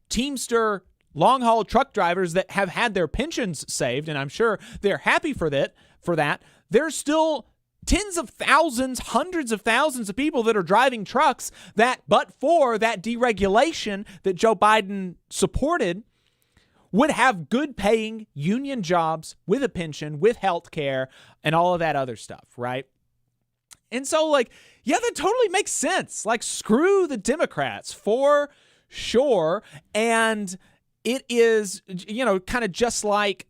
[SPEAKER 9] Teamster long-haul truck drivers that have had their pensions saved, and I'm sure they're happy for that. There's still tens of thousands, hundreds of thousands of people that are driving trucks that, but for that deregulation that Joe Biden supported, would have good-paying union jobs with a pension, with health care, and all of that other stuff, right? And so, like, yeah, that totally makes sense. Like, screw the Democrats for sure. And it is, kind of just like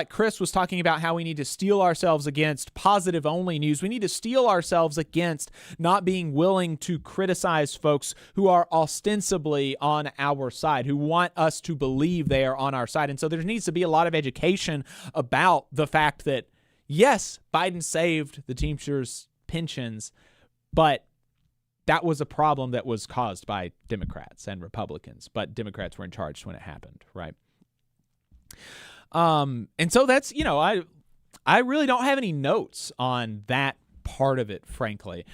[SPEAKER 9] Chris was talking about how we need to steel ourselves against positive only news. We need to steel ourselves against not being willing to criticize folks who are ostensibly on our side, who want us to believe they are on our side. And so there needs to be a lot of education about the fact that, yes, Biden saved the Teamsters pensions, but that was a problem that was caused by Democrats and Republicans, but Democrats were in charge when it happened, right? And so that's, I really don't have any notes on that part of it, frankly.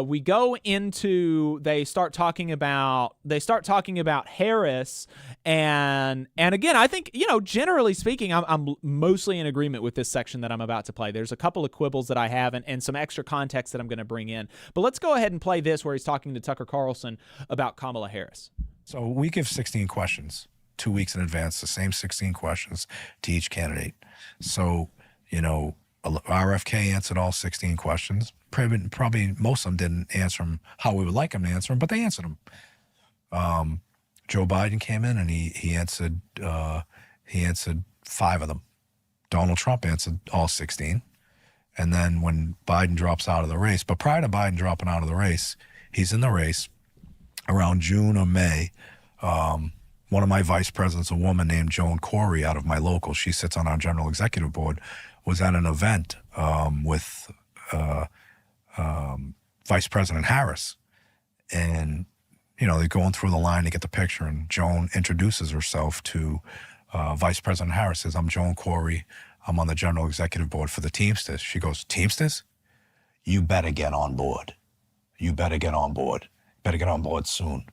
[SPEAKER 9] We go into, they start talking about Harris, and again, I think, generally speaking, I'm mostly in agreement with this section that I'm about to play. There's a couple of quibbles that I have and some extra context that I'm going to bring in, but let's go ahead and play this where he's talking to Tucker Carlson about Kamala Harris.
[SPEAKER 14] So we give 16 questions 2 weeks in advance, the same 16 questions to each candidate. So, RFK answered all 16 questions. Probably most of them didn't answer them how we would like them to answer them, but they answered them. Joe Biden came in and he answered 5 of them. Donald Trump answered all 16. And then when Biden drops out of the race, but prior to Biden dropping out of the race, he's in the race around June or May. One of my vice presidents, a woman named Joan Corey out of my local, she sits on our general executive board, was at an event with Vice President Harris. And, they're going through the line to get the picture, and Joan introduces herself to Vice President Harris, says, "I'm Joan Corey. I'm on the general executive board for the Teamsters." She goes, "Teamsters? You better get on board. You better get on board. Better get on board soon."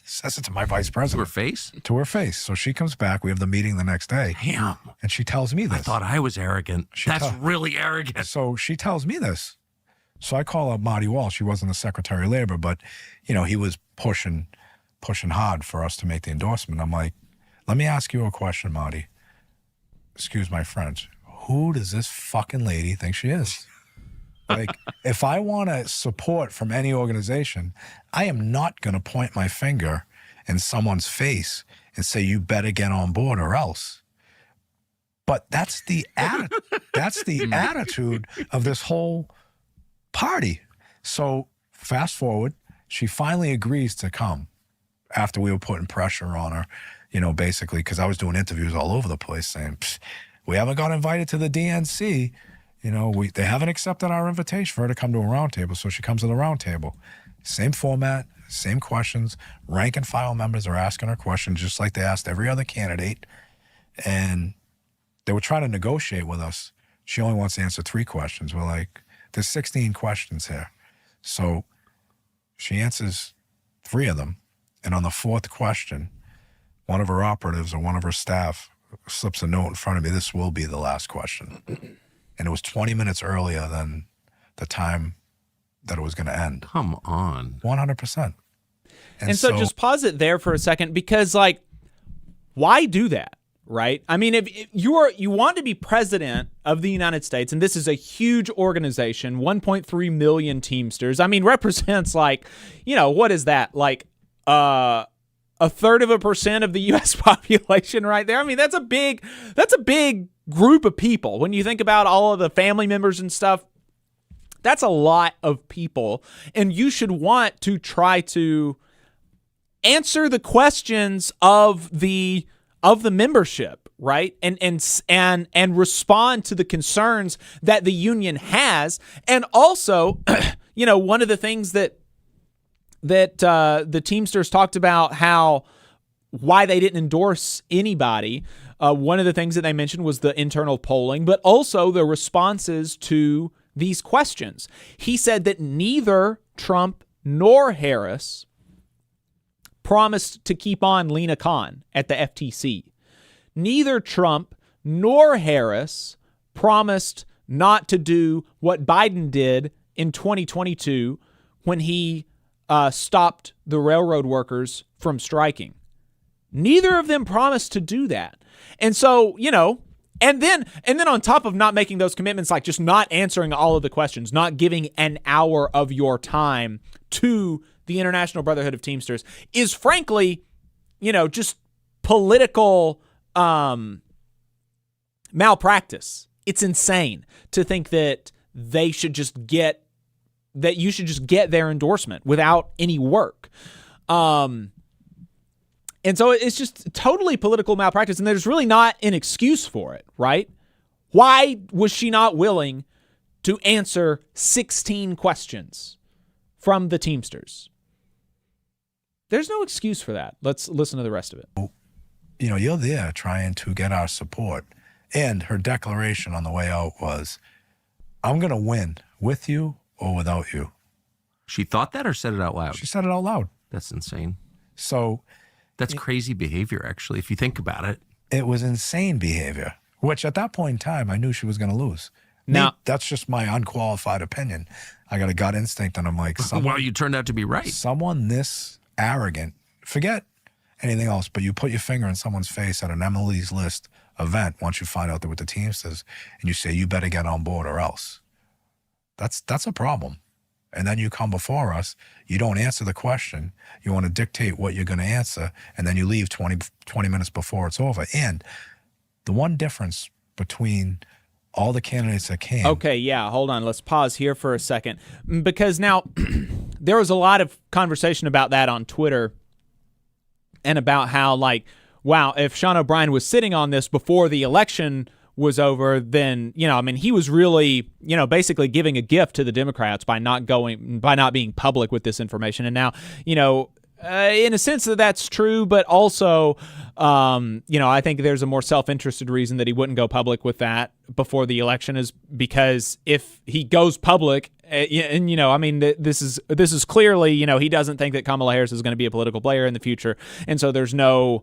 [SPEAKER 14] Says it to my vice president.
[SPEAKER 11] To her face?
[SPEAKER 14] To her face. So she comes back. We have the meeting the next day.
[SPEAKER 11] Damn.
[SPEAKER 14] And she tells me this.
[SPEAKER 11] I thought I was arrogant. That's really arrogant.
[SPEAKER 14] So she tells me this. So I call up Marty Walsh. He wasn't the Secretary of Labor, but, he was pushing hard for us to make the endorsement. I'm like, let me ask you a question, Marty. Excuse my French. Who does this fucking lady think she is? Like, if I want to support from any organization, I am not going to point my finger in someone's face and say, you better get on board or else. But that's the attitude of this whole party. So fast forward, she finally agrees to come after we were putting pressure on her, basically, because I was doing interviews all over the place saying, we haven't got invited to the DNC. They haven't accepted our invitation for her to come to a roundtable, so she comes to the roundtable. Same format, same questions. Rank and file members are asking her questions just like they asked every other candidate. And they were trying to negotiate with us. She only wants to answer 3 questions. We're like, there's 16 questions here. So she answers 3 of them. And on the 4th question, one of her operatives or one of her staff slips a note in front of me. This will be the last question. And it was 20 minutes earlier than the time that it was going to end.
[SPEAKER 11] Come on.
[SPEAKER 14] 100%.
[SPEAKER 9] And so just pause it there for a second, because, why do that, right? I mean, if you want to be president of the United States, and this is a huge organization, 1.3 million Teamsters, represents what is that? A 1/3% of the U.S. population right there. That's a big group of people. When you think about all of the family members and stuff, that's a lot of people. And you should want to try to answer the questions of the membership, right? And respond to the concerns that the union has. And also, one of the things that the Teamsters talked about why they didn't endorse anybody. One of the things that they mentioned was the internal polling, but also the responses to these questions. He said that neither Trump nor Harris promised to keep on Lena Khan at the FTC. Neither Trump nor Harris promised not to do what Biden did in 2022 when he stopped the railroad workers from striking. Neither of them promised to do that. And so, and then on top of not making those commitments, just not answering all of the questions, not giving an hour of your time to the International Brotherhood of Teamsters is frankly, just political malpractice. It's insane to think that you should just get their endorsement without any work. And so it's just totally political malpractice, and there's really not an excuse for it, right? Why was she not willing to answer 16 questions from the Teamsters? There's no excuse for that. Let's listen to the rest of it.
[SPEAKER 14] You know, you're there trying to get our support. And her declaration on the way out was, I'm going to win with you or without you.
[SPEAKER 11] She thought that or said it out loud?
[SPEAKER 14] She said it out loud.
[SPEAKER 11] That's insane.
[SPEAKER 14] So
[SPEAKER 11] that's crazy behavior, actually, if you think about it.
[SPEAKER 14] It was insane behavior, which at that point in time, I knew she was going to lose.
[SPEAKER 9] Now,
[SPEAKER 14] that's just my unqualified opinion. I got a gut instinct, and I'm like,
[SPEAKER 11] well, you turned out to be right.
[SPEAKER 14] Someone this arrogant, forget anything else, but you put your finger in someone's face at an Emily's List event once you find out they're with the Teamsters, and you say, you better get on board or else. That's a problem. And then you come before us, you don't answer the question, you want to dictate what you're going to answer, and then you leave 20 minutes before it's over. And the one difference between all the candidates that came...
[SPEAKER 9] Okay, yeah, hold on. Let's pause here for a second. Because now, there was a lot of conversation about that on Twitter, and about how, like, wow, if Sean O'Brien was sitting on this before the election was over, then, you know, I mean, he was really, you know, basically giving a gift to the Democrats by not being public with this information. And now, you know, in a sense that's true, but also, you know, I think there's a more self-interested reason that he wouldn't go public with that before the election, is because if he goes public, and, you know, I mean, this is clearly, you know, he doesn't think that Kamala Harris is going to be a political player in the future. And so there's no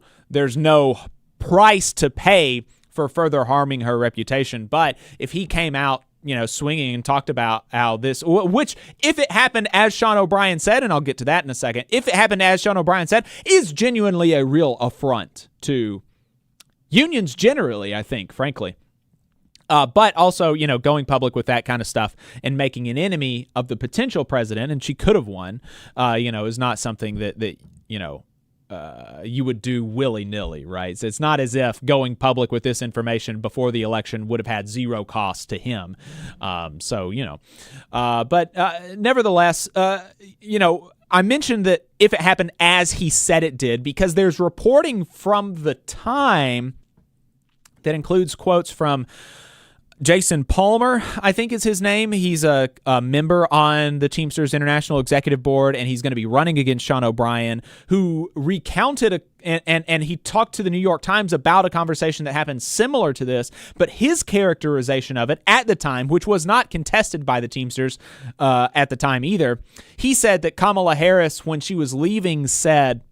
[SPEAKER 9] price to pay for further harming her reputation. But if he came out, you know, swinging and talked about how this, which if it happened as Sean O'Brien said, and I'll get to that in a second, if it happened as Sean O'Brien said, is genuinely a real affront to unions generally, I think, frankly. But also, you know, going public with that kind of stuff and making an enemy of the potential president, and she could have won, you know, is not something that you know, you would do willy-nilly, right? So it's not as if going public with this information before the election would have had zero cost to him. So, you know, but nevertheless, you know, I mentioned that if it happened as he said it did, because there's reporting from the time that includes quotes from Jason Palmer, I think is his name. He's a member on the Teamsters International Executive Board, and he's going to be running against Sean O'Brien, who recounted and he talked to the New York Times about a conversation that happened similar to this, but his characterization of it at the time, which was not contested by the Teamsters at the time either, he said that Kamala Harris, when she was leaving, said,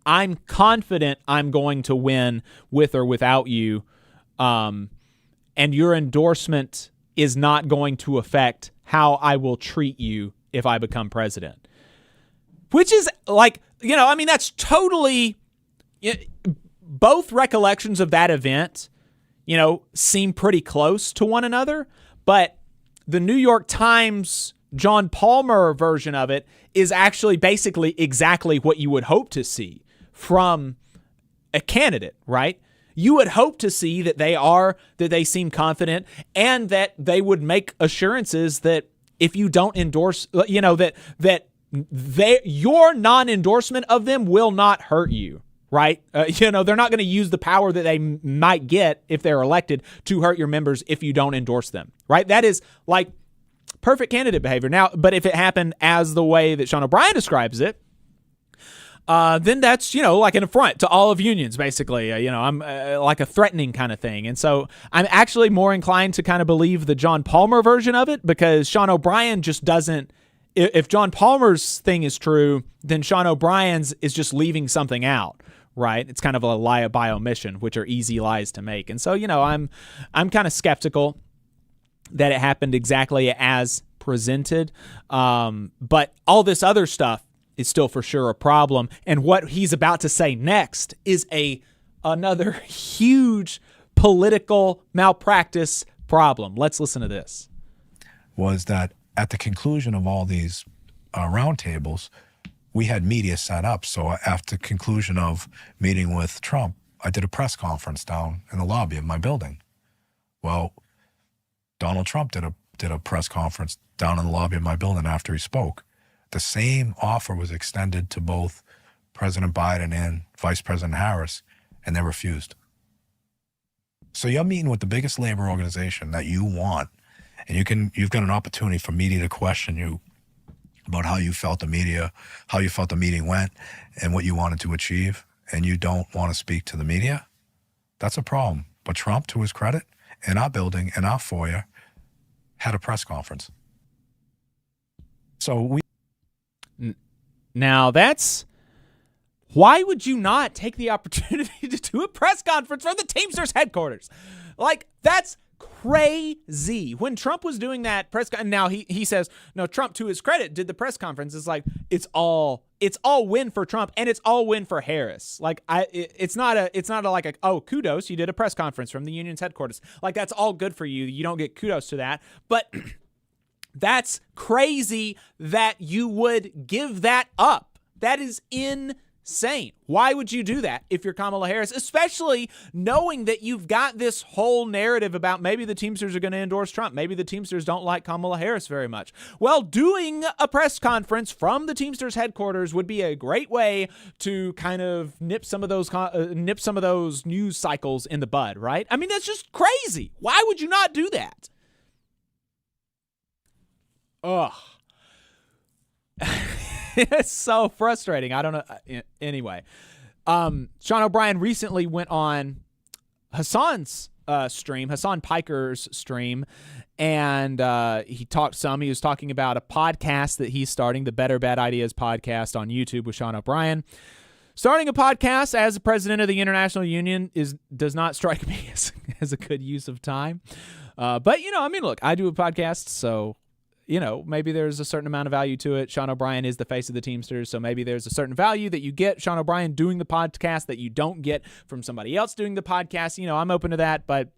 [SPEAKER 9] "I'm confident I'm going to win with or without you, and your endorsement is not going to affect how I will treat you if I become president." Which is like, you know, I mean, that's totally, both recollections of that event, you know, seem pretty close to one another, but the New York Times John Palmer version of it is actually basically exactly what you would hope to see from a candidate, right? You would hope to see that they seem confident, and that they would make assurances that if you don't endorse, you know, that your non-endorsement of them will not hurt you, right? You know, they're not going to use the power that they might get if they're elected to hurt your members if you don't endorse them, right? That is like perfect candidate behavior. Now, but if it happened as the way that Sean O'Brien describes it, then that's, you know, like an affront to all of unions, basically. You know, I'm like a threatening kind of thing. And so I'm actually more inclined to kind of believe the John Palmer version of it, because Sean O'Brien just doesn't, if John Palmer's thing is true, then Sean O'Brien's is just leaving something out, right? It's kind of a lie by omission, which are easy lies to make. And so, you know, I'm kind of skeptical that it happened exactly as presented. But all this other stuff is still for sure a problem. And what he's about to say next is another huge political malpractice problem. Let's listen to this.
[SPEAKER 14] Was that at the conclusion of all these roundtables, we had media set up. So after conclusion of meeting with Trump, I did a press conference down in the lobby of my building. Well, Donald Trump did a press conference down in the lobby of my building after he spoke. The same offer was extended to both President Biden and Vice President Harris, and they refused. So you're meeting with the biggest labor organization that you want, and you've got an opportunity for media to question you about how you felt the meeting went and what you wanted to achieve, and you don't want to speak to the media. That's a problem. But Trump, to his credit, in our building, in our foyer, had a press conference. So
[SPEAKER 9] Now why would you not take the opportunity to do a press conference from the Teamsters headquarters? Like, that's crazy. When Trump was doing that press conference, now he says, no, Trump, to his credit, did the press conference. It's like, it's all win for Trump, and it's all win for Harris. Like, it's not like oh, kudos, you did a press conference from the union's headquarters. Like, that's all good for you. You don't get kudos to that. But that's crazy that you would give that up. That is insane. Why would you do that if you're Kamala Harris, especially knowing that you've got this whole narrative about maybe the Teamsters are going to endorse Trump. Maybe the Teamsters don't like Kamala Harris very much. Well, doing a press conference from the Teamsters headquarters would be a great way to kind of nip some of those news cycles in the bud, right? I mean, that's just crazy. Why would you not do that? Ugh. It's so frustrating. I don't know. Anyway, Sean O'Brien recently went on Hassan's stream, Hassan Piker's stream, and he talked some. He was talking about a podcast that he's starting, the Better Bad Ideas podcast on YouTube with Sean O'Brien. Starting a podcast as the president of the International Union does not strike me as a good use of time. But, I mean, look, I do a podcast, so maybe there's a certain amount of value to it. Sean O'Brien is the face of the Teamsters, so maybe there's a certain value that you get Sean O'Brien doing the podcast that you don't get from somebody else doing the podcast. I'm open to that, but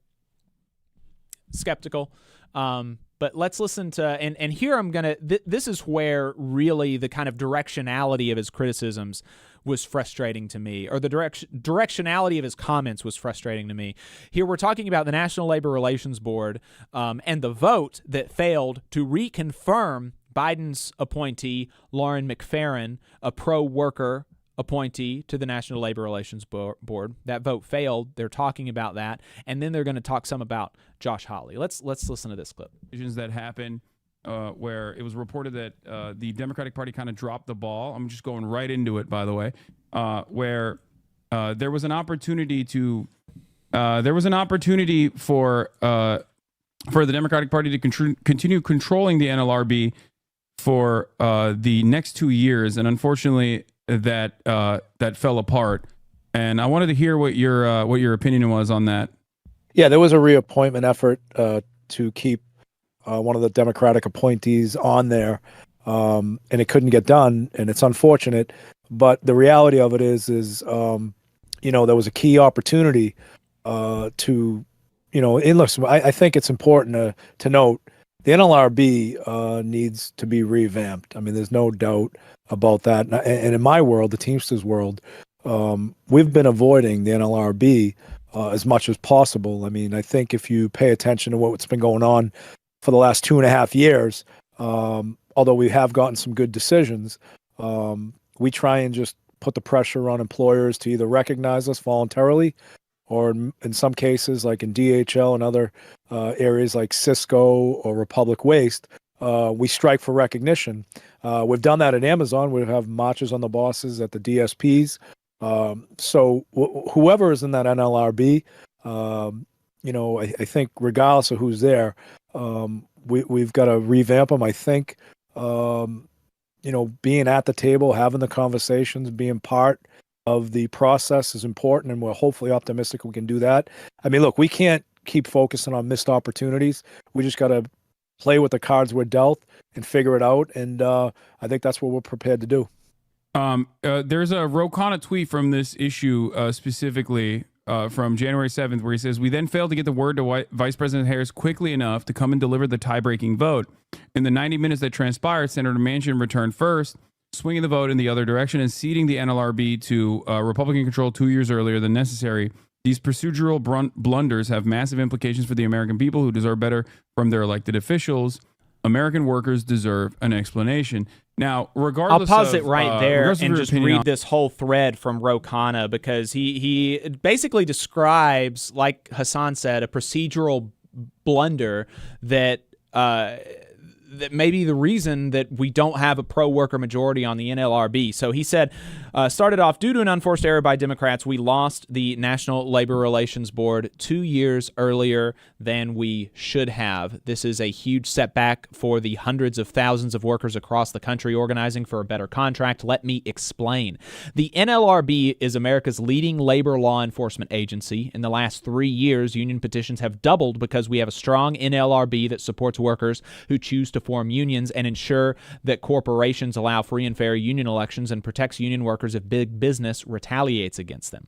[SPEAKER 9] skeptical. But let's listen to, and here this is where really the kind of directionality of his criticisms was frustrating to me, or the directionality of his comments was frustrating to me. Here we're talking about the National Labor Relations Board and the vote that failed to reconfirm Biden's appointee, Lauren McFerrin, a pro-worker appointee to the National Labor Relations Board. That vote failed. They're talking about that, and then they're going to talk some about Josh Hawley. Let's listen to this clip.
[SPEAKER 18] That happened where it was reported that the Democratic Party kind of dropped the ball. I'm just going right into it, by the way, where there was an opportunity for the Democratic Party to continue controlling the NLRB for the next 2 years, and unfortunately, that fell apart. And I wanted to hear what your opinion was on that.
[SPEAKER 19] Yeah, there was a reappointment effort to keep one of the Democratic appointees on there, and it couldn't get done, and it's unfortunate. But the reality of it is there was a key opportunity to, and look, I think it's important to note the NLRB needs to be revamped. I mean, there's no doubt about that. And in my world, the Teamsters world, we've been avoiding the NLRB as much as possible. I mean, I think if you pay attention to what's been going on for the last 2.5 years, although we have gotten some good decisions, we try and just put the pressure on employers to either recognize us voluntarily, or in some cases, like in DHL and other areas like Cisco or Republic Waste, we strike for recognition. We've done that at Amazon. We have marches on the bosses at the DSPs. So whoever is in that NLRB, I think regardless of who's there, we've got to revamp them. I think, being at the table, having the conversations, being part of the process is important, and we're hopefully optimistic we can do that. I mean, look, we can't keep focusing on missed opportunities. We just got to play with the cards we're dealt and figure it out, and I think that's what we're prepared to do.
[SPEAKER 18] There's a Ro Khanna tweet from this issue specifically from January 7th, where he says, "We then failed to get the word to Vice President Harris quickly enough to come and deliver the tie-breaking vote. In the 90 minutes that transpired, Senator Manchin returned first, swinging the vote in the other direction and ceding the NLRB to Republican control 2 years earlier than necessary. These procedural blunders have massive implications for the American people who deserve better from their elected officials. American workers deserve an explanation. Now, regardless,
[SPEAKER 9] I'll pause
[SPEAKER 18] of,
[SPEAKER 9] it right there and just read
[SPEAKER 18] on
[SPEAKER 9] this whole thread from Ro Khanna, because he basically describes, like Hassan said, a procedural blunder that that may be the reason that we don't have a pro-worker majority on the NLRB. So he said, started off, due to an unforced error by Democrats, we lost the National Labor Relations Board 2 years earlier than we should have. This is a huge setback for the hundreds of thousands of workers across the country organizing for a better contract. Let me explain. The NLRB is America's leading labor law enforcement agency. In the last 3 years, union petitions have doubled because we have a strong NLRB that supports workers who choose to form unions and ensure that corporations allow free and fair union elections and protects union workers if big business retaliates against them.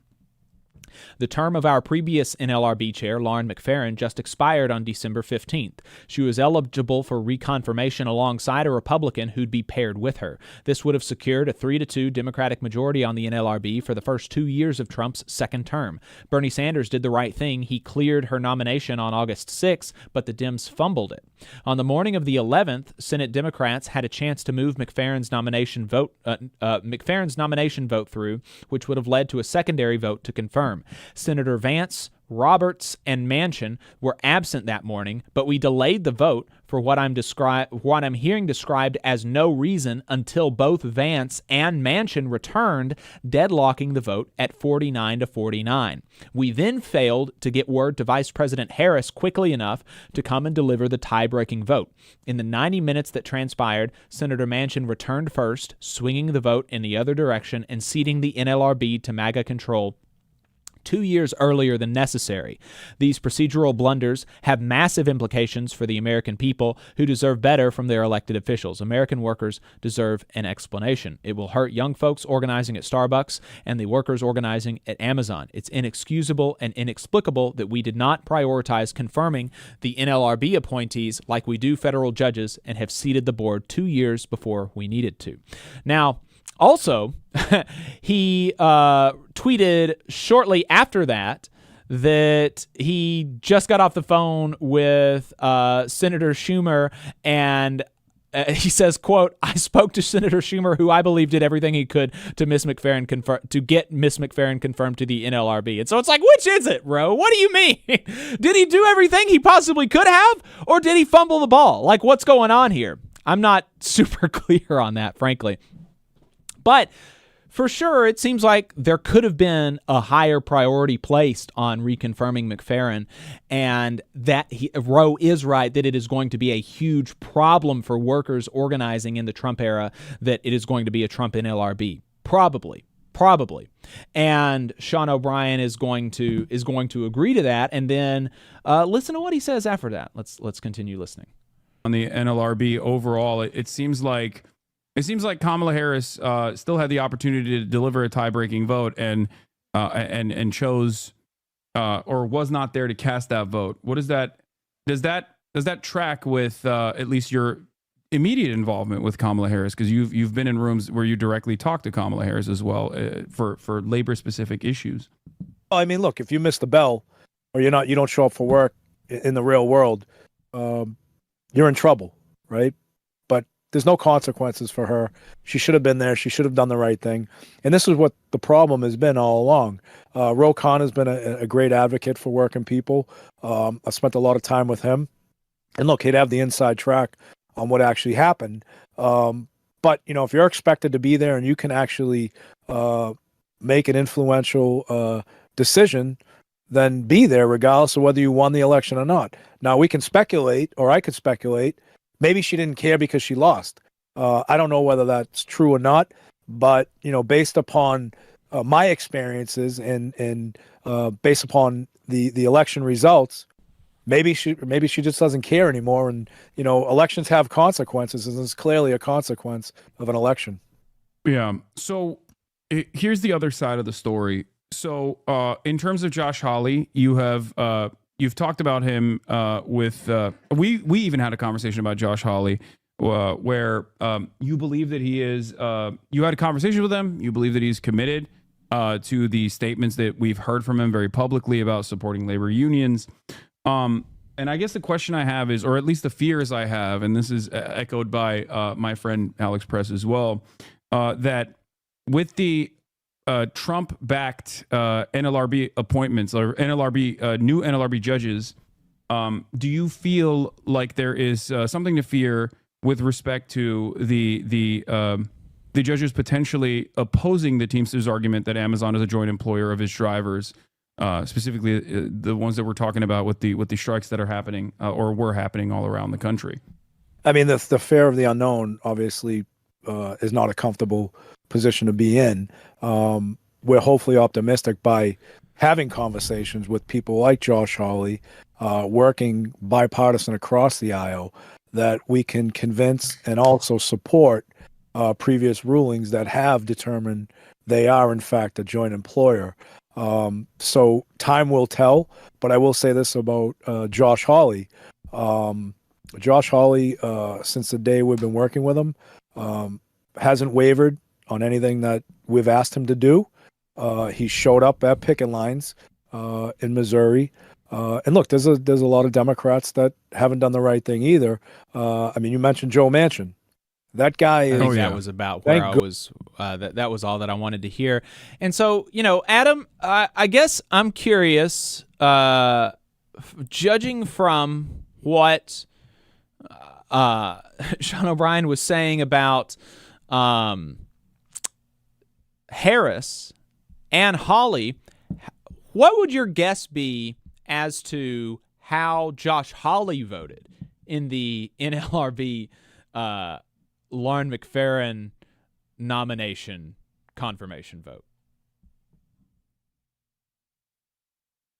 [SPEAKER 9] The term of our previous NLRB chair, Lauren McFerrin, just expired on December 15th. She was eligible for reconfirmation alongside a Republican who'd be paired with her. This would have secured a 3-2 Democratic majority on the NLRB for the first 2 years of Trump's second term. Bernie Sanders did the right thing. He cleared her nomination on August 6th, but the Dems fumbled it. On the morning of the 11th, Senate Democrats had a chance to move McFerrin's nomination vote through, which would have led to a secondary vote to confirm. Senator Vance, Roberts, and Manchin were absent that morning, but we delayed the vote for what I'm hearing described as no reason until both Vance and Manchin returned, deadlocking the vote at 49-49. We then failed to get word to Vice President Harris quickly enough to come and deliver the tie-breaking vote. In the 90 minutes that transpired, Senator Manchin returned first, swinging the vote in the other direction and ceding the NLRB to MAGA control 2 years earlier than necessary. These procedural blunders have massive implications for the American people who deserve better from their elected officials. American workers deserve an explanation. It will hurt young folks organizing at Starbucks and the workers organizing at Amazon. It's inexcusable and inexplicable that we did not prioritize confirming the NLRB appointees like we do federal judges and have seated the board 2 years before we needed to. Now, also, he tweeted shortly after that he just got off the phone with Senator Schumer, and he says, quote, I spoke to Senator Schumer, who I believe did everything he could to get Miss McFerrin confirmed to the NLRB. And so it's like, which is it, Ro? What do you mean? Did he do everything he possibly could have, or did he fumble the ball? Like, what's going on here? I'm not super clear on that, frankly. But for sure, it seems like there could have been a higher priority placed on reconfirming McFerrin, and that Roe is right that it is going to be a huge problem for workers organizing in the Trump era, that it is going to be a Trump NLRB. Probably. And Sean O'Brien is going to agree to that, and then listen to what he says after that. Let's continue listening.
[SPEAKER 18] On the NLRB overall, it seems like Kamala Harris still had the opportunity to deliver a tie-breaking vote and chose or was not there to cast that vote. What is that? Does that track with at least your immediate involvement with Kamala Harris? Because you've been in rooms where you directly talk to Kamala Harris as well for labor-specific issues.
[SPEAKER 19] Well, I mean, look, if you miss the bell or you don't show up for work in the real world, you're in trouble, right? There's no consequences for her. She should have been there. She should have done the right thing. And this is what the problem has been all along. Ro Khanna has been a great advocate for working people. I spent a lot of time with him. And look, he'd have the inside track on what actually happened. But, if you're expected to be there and you can actually make an influential decision, then be there regardless of whether you won the election or not. Now, we can speculate, or I could speculate, maybe she didn't care because she lost. I don't know whether that's true or not, but based upon my experiences and based upon the election results, maybe she just doesn't care anymore. And elections have consequences, and it's clearly a consequence of an election.
[SPEAKER 18] Yeah. So here's the other side of the story. So in terms of Josh Hawley, you've talked about him with we even had a conversation about Josh Hawley where you believe that he is, you had a conversation with him, you believe that he's committed to the statements that we've heard from him very publicly about supporting labor unions. And I guess the question I have is, or at least the fears I have, and this is echoed by my friend Alex Press as well, that with the Trump-backed NLRB appointments or NLRB new NLRB judges, do you feel like there is something to fear with respect to the judges potentially opposing the Teamsters argument that Amazon is a joint employer of its drivers, specifically the ones that we're talking about with the strikes that are happening or were happening all around the country?
[SPEAKER 19] I mean, the fear of the unknown obviously is not a comfortable position to be in. We're hopefully optimistic by having conversations with people like Josh Hawley, working bipartisan across the aisle, that we can convince and also support previous rulings that have determined they are in fact a joint employer. So time will tell, but I will say this about Josh Hawley. Josh Hawley, since the day we've been working with him, hasn't wavered on anything that we've asked him to do. He showed up at picket lines in Missouri. And look, there's a lot of Democrats that haven't done the right thing either. I mean, you mentioned Joe Manchin. That guy is.
[SPEAKER 9] I think that was about where I was. That was all that I wanted to hear. And so, Adam, I guess I'm curious, judging from what Sean O'Brien was saying about Harris and Hawley, what would your guess be as to how Josh Hawley voted in the NLRB Lauren McFerrin nomination confirmation vote?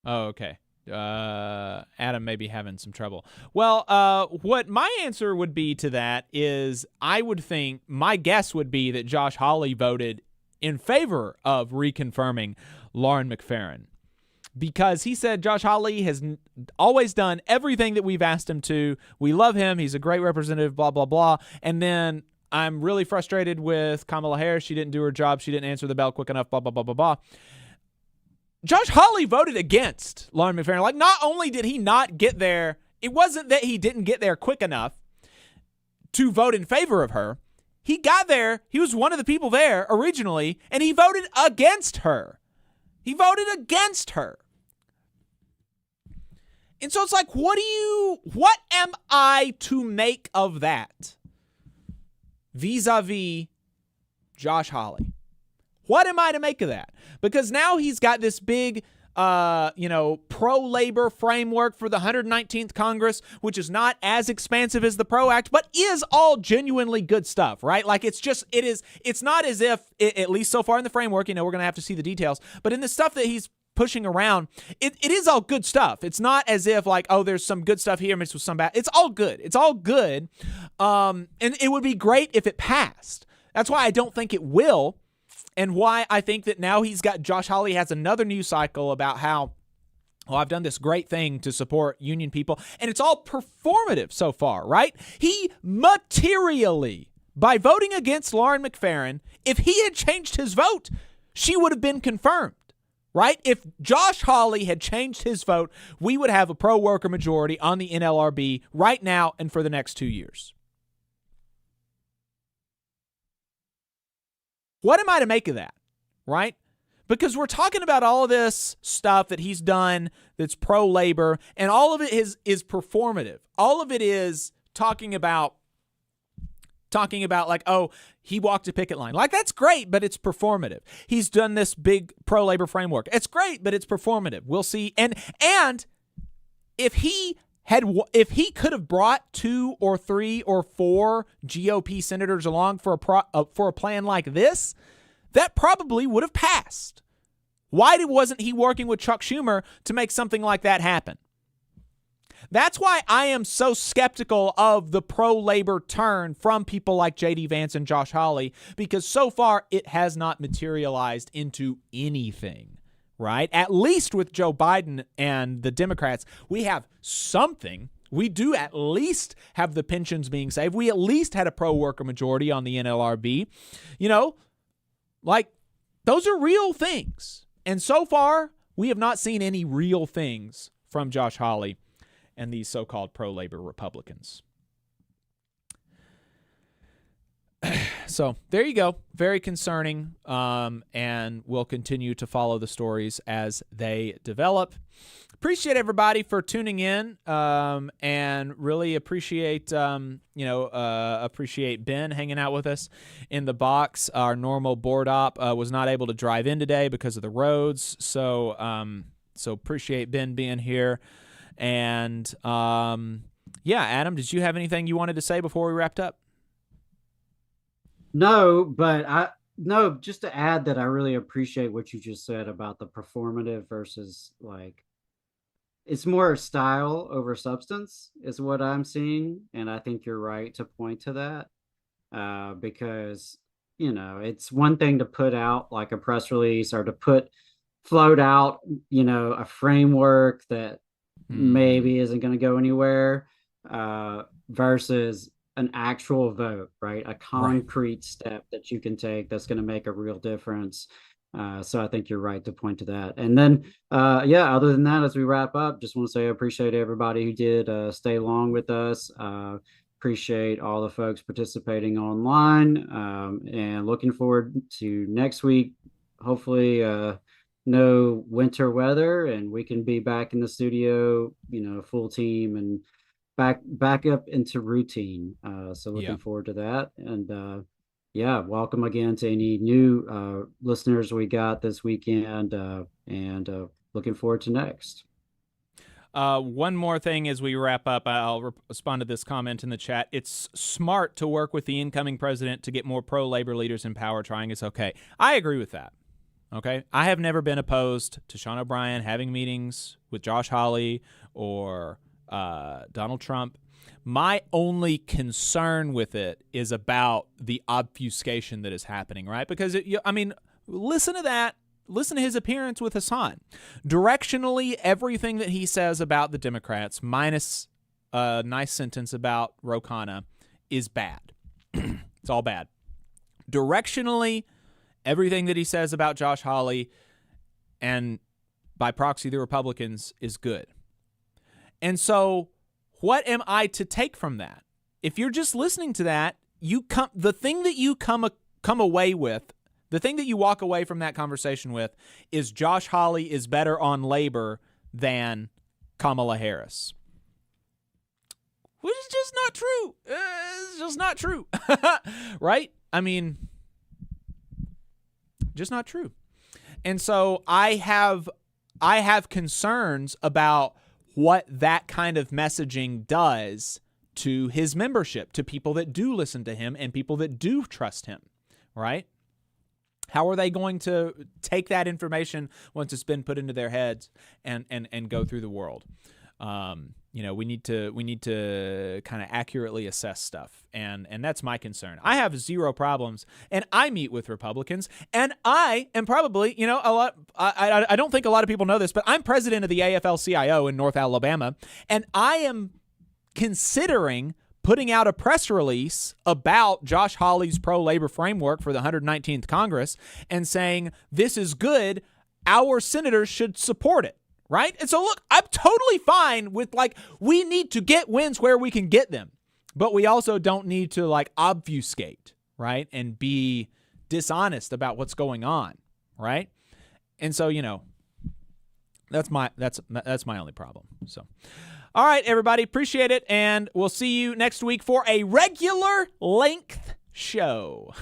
[SPEAKER 9] Oh, okay. Adam may be having some trouble. Well, what my answer would be to that is I would think, my guess would be that Josh Hawley voted in favor of reconfirming Lauren McFerrin, because he said Josh Hawley has always done everything that we've asked him to. We love him. He's a great representative, blah, blah, blah. And then I'm really frustrated with Kamala Harris. She didn't do her job. She didn't answer the bell quick enough, blah, blah, blah, blah, blah. Josh Hawley voted against Lauren McFerrin. Like, not only did he not get there, it wasn't that he didn't get there quick enough to vote in favor of her. He got there. He was one of the people there originally, and he voted against her. He voted against her. And so it's like, what am I to make of that vis-a-vis Josh Hawley? What am I to make of that? Because now he's got this big, pro-labor framework for the 119th Congress, which is not as expansive as the PRO Act, but is all genuinely good stuff, right? Like, it's not as if, at least so far in the framework, we're going to have to see the details, but in the stuff that he's pushing around, it is all good stuff. It's not as if like, oh, there's some good stuff here mixed with some bad. It's all good. It's all good. And it would be great if it passed. That's why I don't think it will. And why I think that now Josh Hawley has another news cycle about how, I've done this great thing to support union people. And it's all performative so far, right? He materially, by voting against Lauren McFerrin, if he had changed his vote, she would have been confirmed, right? If Josh Hawley had changed his vote, we would have a pro-worker majority on the NLRB right now and for the next 2 years. What am I to make of that, right? Because we're talking about all of this stuff that he's done that's pro-labor, and all of it is performative. All of it is talking about like, oh, he walked a picket line. Like, that's great, but it's performative. He's done this big pro-labor framework. It's great, but it's performative. We'll see. And if he could have brought 2 or 3 or 4 GOP senators along for a plan like this, that probably would have passed. Why wasn't he working with Chuck Schumer to make something like that happen? That's why I am so skeptical of the pro-labor turn from people like J.D. Vance and Josh Hawley, because so far it has not materialized into anything. Right? At least with Joe Biden and the Democrats, we have something. We do at least have the pensions being saved. We at least had a pro-worker majority on the NLRB. You know, like, those are real things. And so far, we have not seen any real things from Josh Hawley and these so-called pro-labor Republicans. So there you go. Very concerning, and we'll continue to follow the stories as they develop. Appreciate everybody for tuning in, and really appreciate appreciate Ben hanging out with us in the box. Our normal board op was not able to drive in today because of the roads, so appreciate Ben being here. And Adam, did you have anything you wanted to say before we wrapped up?
[SPEAKER 10] No, but just to add that I really appreciate what you just said about the performative versus, like, it's more style over substance is what I'm seeing. And I think you're right to point to that, because, you know, it's one thing to put out like a press release or to float out, you know, a framework that maybe isn't going to go anywhere, versus an actual vote, right? A concrete step that you can take that's going to make a real difference. So I think you're right to point to that. And then, other than that, as we wrap up, just want to say I appreciate everybody who did stay along with us. Appreciate all the folks participating online, and looking forward to next week. Hopefully, no winter weather, and we can be back in the studio, you know, full team and back up into routine. So looking forward to that. And welcome again to any new listeners we got this weekend, and looking forward to next.
[SPEAKER 9] One more thing as we wrap up, I'll respond to this comment in the chat. It's smart to work with the incoming president to get more pro-labor leaders in power. Trying is okay. I agree with that. Okay, I have never been opposed to Sean O'Brien having meetings with Josh Hawley or Donald Trump. My only concern with it is about the obfuscation that is happening, right? Because, listen to that. Listen to his appearance with Hassan. Directionally, everything that he says about the Democrats, minus a nice sentence about Ro Khanna, is bad. It's all bad. Directionally, everything that he says about Josh Hawley and by proxy the Republicans is good. And so what am I to take from that? If you're just listening to that, the thing that you come away with, the thing that you walk away from that conversation with is Josh Hawley is better on labor than Kamala Harris. Which is just not true. It's just not true. Right? I mean, just not true. And so I have concerns about what that kind of messaging does to his membership, to people that do listen to him and people that do trust him, right? How are they going to take that information once it's been put into their heads and go through the world? We need to kind of accurately assess stuff, and that's my concern. I have zero problems, and I meet with Republicans, and I am probably, a lot. I don't think a lot of people know this, but I'm president of the AFL-CIO in North Alabama, and I am considering putting out a press release about Josh Hawley's pro-labor framework for the 119th Congress and saying this is good. Our senators should support it. Right? And so, look, I'm totally fine with, we need to get wins where we can get them. But we also don't need to, obfuscate, right? And be dishonest about what's going on, right? And so, that's my only problem. So, all right, everybody, appreciate it. And we'll see you next week for a regular length show.